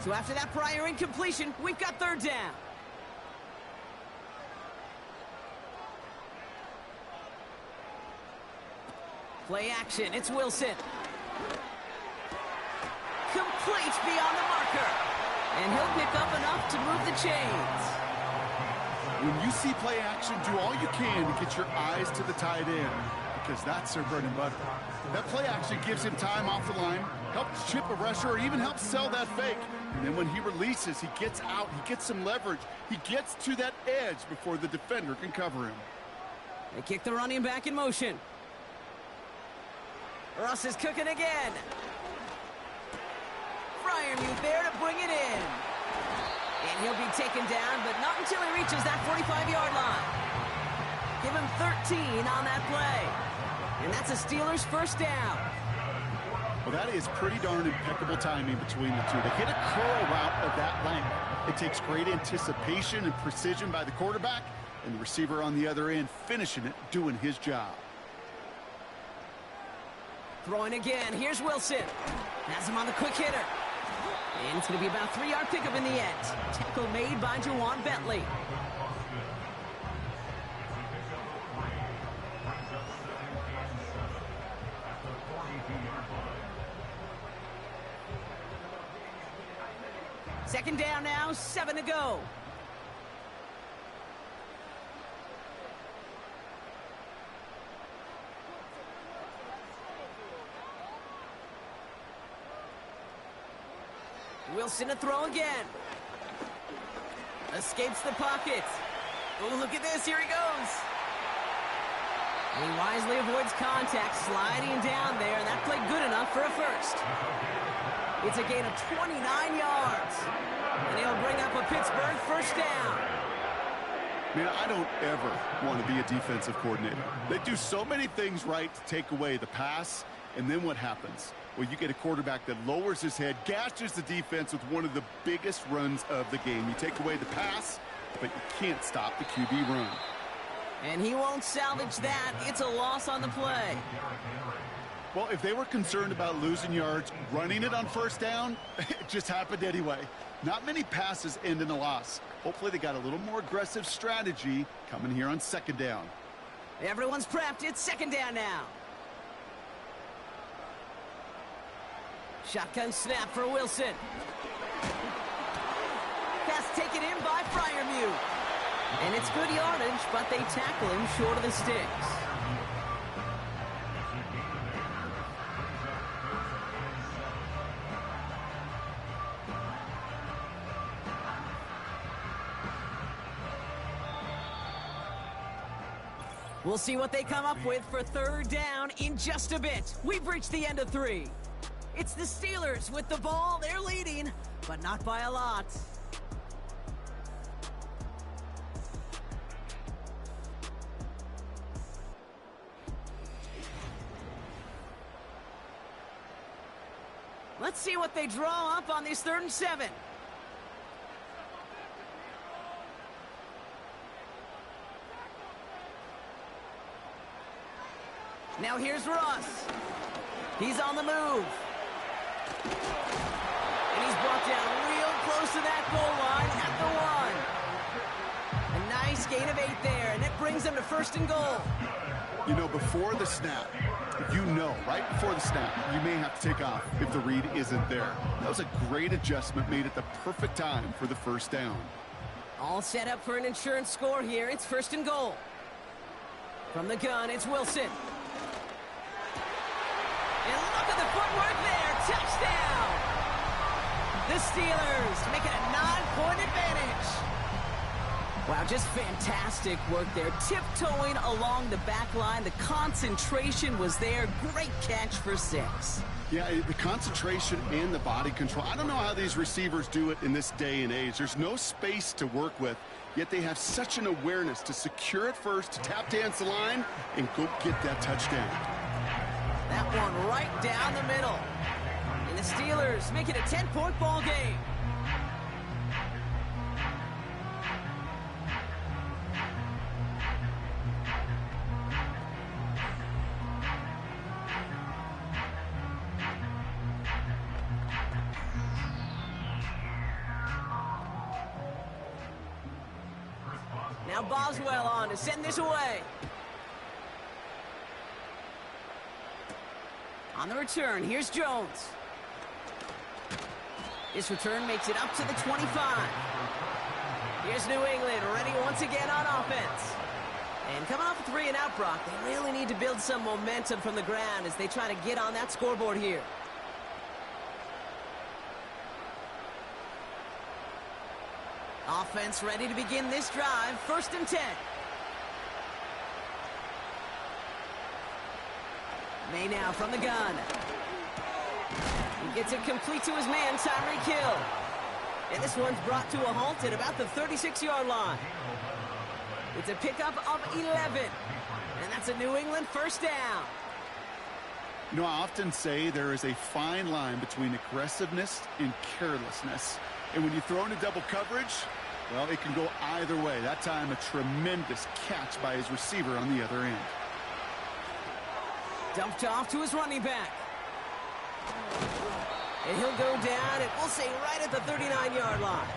So after that prior incompletion, we've got 3rd down. Play action, it's Wilson. Complete beyond the marker. And he'll pick up enough to move the chains. When you see play action, do all you can to get your eyes to the tight end, because that's their bread and butter. That play action gives him time off the line, helps chip a rusher, or even helps sell that fake. And then when he releases, he gets out, he gets some leverage. He gets to that edge before the defender can cover him. They kick the running back in motion. Russ is cooking again. Freiermuth there to bring it in. And he'll be taken down, but not until he reaches that 45-yard line. Give him 13 on that play. And that's a Steelers first down. Well, that is pretty darn impeccable timing between the two. To hit a curl route of that length, it takes great anticipation and precision by the quarterback, and the receiver on the other end finishing it, doing his job. Throwing again. Here's Wilson. Has him on the quick hitter. And it's going to be about a 3-yard pickup in the end. Tackle made by Juwan Bentley. Second down now, 7 to go. Wilson to throw again. Escapes the pocket. Oh, look at this. Here he goes. And he wisely avoids contact, sliding down there. That played good enough for a first. It's a gain of 29 yards. And he'll bring up a Pittsburgh first down. Man, I don't ever want to be a defensive coordinator. They do so many things right to take away the pass, and then what happens? Well, you get a quarterback that lowers his head, gashes the defense with one of the biggest runs of the game. You take away the pass, but you can't stop the QB run. And he won't salvage that. It's a loss on the play. Well, if they were concerned about losing yards, running it on first down, it just happened anyway. Not many passes end in a loss. Hopefully they got a little more aggressive strategy coming here on second down. Everyone's prepped. It's second down now. Shotgun snap for Wilson. Pass taken in by Freiermuth. And it's good yardage, but they tackle him short of the sticks. We'll see what they come up with for third down in just a bit. We've reached the end of 3. It's the Steelers with the ball. They're leading, but not by a lot. Let's see what they draw up on these 3rd and 7. Now here's Russ. He's on the move. And he's brought down real close to that goal line at the 1. A nice gain of 8 there, and it brings them to 1st and goal. You know, before the snap, right before the snap, you may have to take off if the read isn't there. That was a great adjustment, made at the perfect time for the first down. All set up for an insurance score here. It's 1st and goal. From the gun, it's Wilson. And look at the footwork there. Touchdown! The Steelers make it a 9-point advantage. Wow, just fantastic work there. Tiptoeing along the back line. The concentration was there. Great catch for 6. Yeah, the concentration and the body control. I don't know how these receivers do it in this day and age. There's no space to work with, yet they have such an awareness to secure it first, to tap dance the line, and go get that touchdown. That one right down the middle. And the Steelers make it a 10-point ball game. Now Boswell on to send this away. On the return, here's Jones. This return makes it up to the 25. Here's New England, ready once again on offense. And coming off a 3-and-out, Brock, they really need to build some momentum from the ground as they try to get on that scoreboard here. Offense ready to begin this drive. 1st and 10. May now from the gun. He gets it complete to his man, Tyreek Hill. And this one's brought to a halt at about the 36-yard line. It's a pickup of 11. And that's a New England 1st down. You know, I often say there is a fine line between aggressiveness and carelessness. And when you throw into double coverage, well, it can go either way. That time, a tremendous catch by his receiver on the other end. Dumped off to his running back. And he'll go down, and we'll say right at the 39-yard line.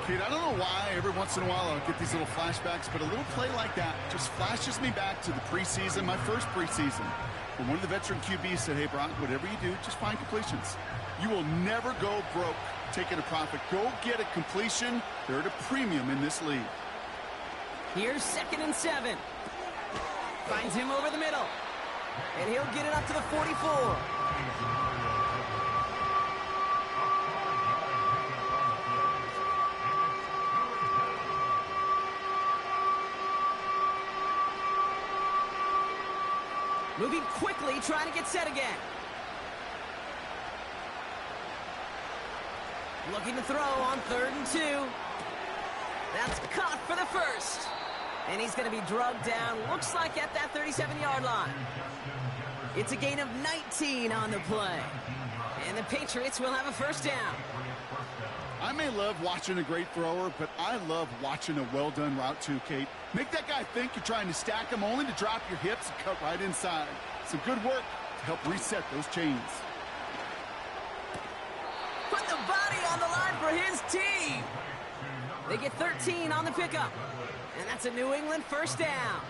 Kate, I don't know why every once in a while I'll get these little flashbacks, but a little play like that just flashes me back to the preseason, my first preseason, when one of the veteran QBs said, hey, Brock, whatever you do, just find completions. You will never go broke taking a profit. Go get a completion. They're at a premium in this league. Here's 2nd and 7. Finds him over the middle. And he'll get it up to the 44. Moving quickly, trying to get set again. Looking to throw on 3rd and 2. That's caught for the 1st. And he's going to be drugged down, looks like at that 37-yard line. It's a gain of 19 on the play. And the Patriots will have a 1st down. I may love watching a great thrower, but I love watching a well-done route too, Kate. Make that guy think you're trying to stack him only to drop your hips and cut right inside. Some good work to help reset those chains. Put the body on the line for his team. They get 13 on the pickup. And that's a New England 1st down.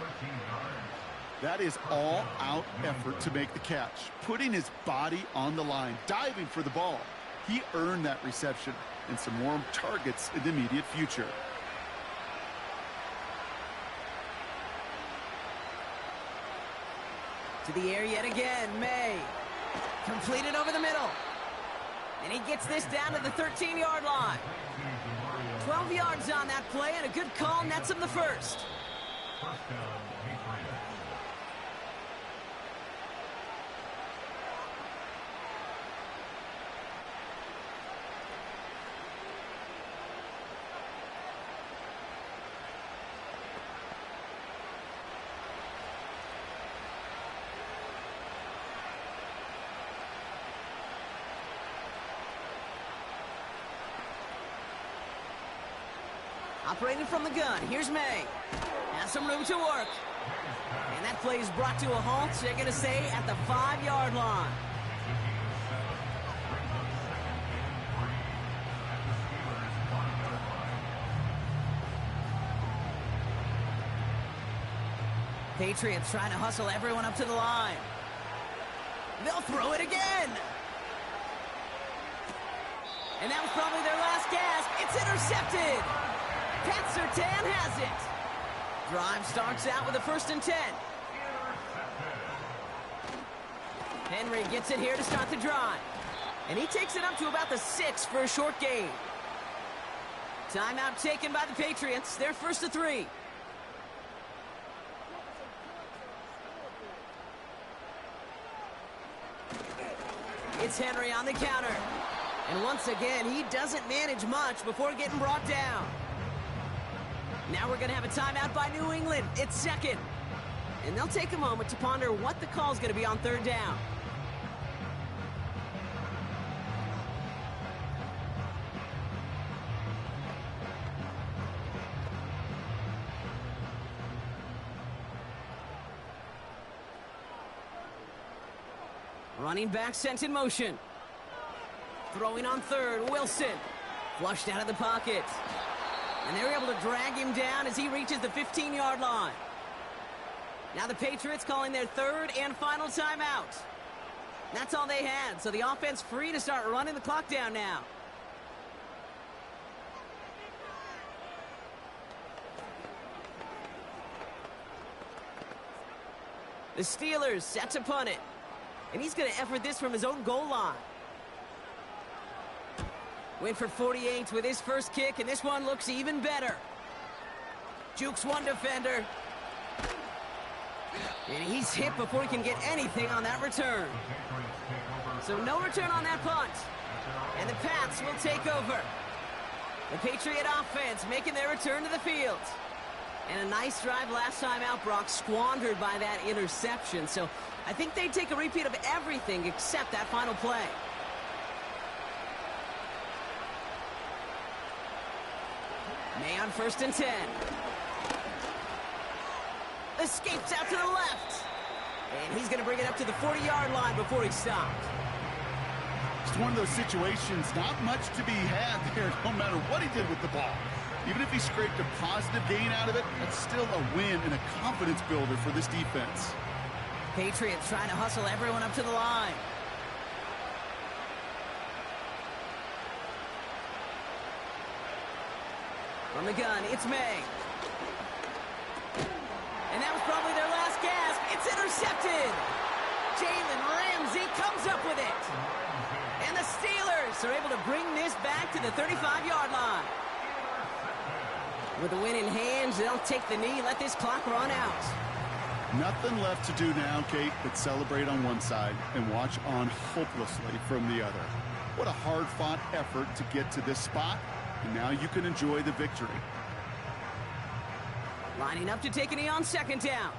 That is all-out effort to make the catch. Putting his body on the line, diving for the ball. He earned that reception and some more targets in the immediate future. To the air yet again, May. Completed over the middle. And he gets this down to the 13-yard line. 12 yards on that play, and a good call nets him the 1st. Operating from the gun, here's May. Has some room to work. And that play is brought to a halt, they're going to say, at the 5-yard line. Patriots trying to hustle everyone up to the line. They'll throw it again. And that was probably their last gasp. It's intercepted. Pat Surtain has it. Drive starts out with a 1st and 10. Henry gets it here to start the drive. And he takes it up to about the 6 for a short gain. Timeout taken by the Patriots. They're 1st to 3. It's Henry on the counter. And once again, he doesn't manage much before getting brought down. Now we're going to have a timeout by New England. It's 2nd. And they'll take a moment to ponder what the call is going to be on 3rd down. Running back sent in motion. Throwing on 3rd, Wilson. Flushed out of the pocket. And they're able to drag him down as he reaches the 15-yard line. Now the Patriots calling their 3rd and final timeout. That's all they had, so the offense free to start running the clock down now. The Steelers set to punt it. And he's going to effort this from his own goal line. Winford 48 with his first kick, and this one looks even better. Jukes one defender. And he's hit before he can get anything on that return. So no return on that punt. And the Pats will take over. The Patriot offense making their return to the field. And a nice drive last time out, Brock, squandered by that interception. So I think they'd take a repeat of everything except that final play. May on 1st and 10. Escapes out to the left. And he's going to bring it up to the 40-yard line before he stopped. It's one of those situations, not much to be had there, no matter what he did with the ball. Even if he scraped a positive gain out of it, that's still a win and a confidence builder for this defense. Patriots trying to hustle everyone up to the line. From the gun, it's May. And that was probably their last gasp. It's intercepted. Jalen Ramsey comes up with it. And the Steelers are able to bring this back to the 35-yard line. With the win in hand, they'll take the knee, let this clock run out. Nothing left to do now, Kate, but celebrate on one side and watch on hopelessly from the other. What a hard-fought effort to get to this spot, and now you can enjoy the victory. Lining up to take a knee on 2nd down.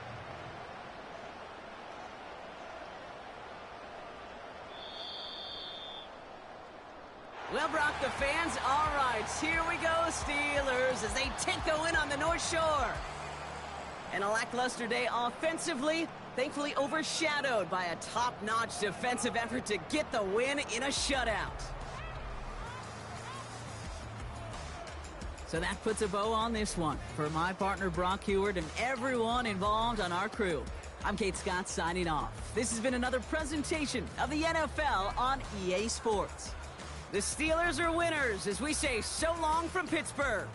Well, Brock, the fans, all right, here we go, Steelers, as they take the win on the North Shore. And a lackluster day offensively, thankfully overshadowed by a top-notch defensive effort to get the win in a shutout. So that puts a bow on this one. For my partner, Brock Heward, and everyone involved on our crew, I'm Kate Scott signing off. This has been another presentation of the NFL on EA Sports. The Steelers are winners as we say so long from Pittsburgh.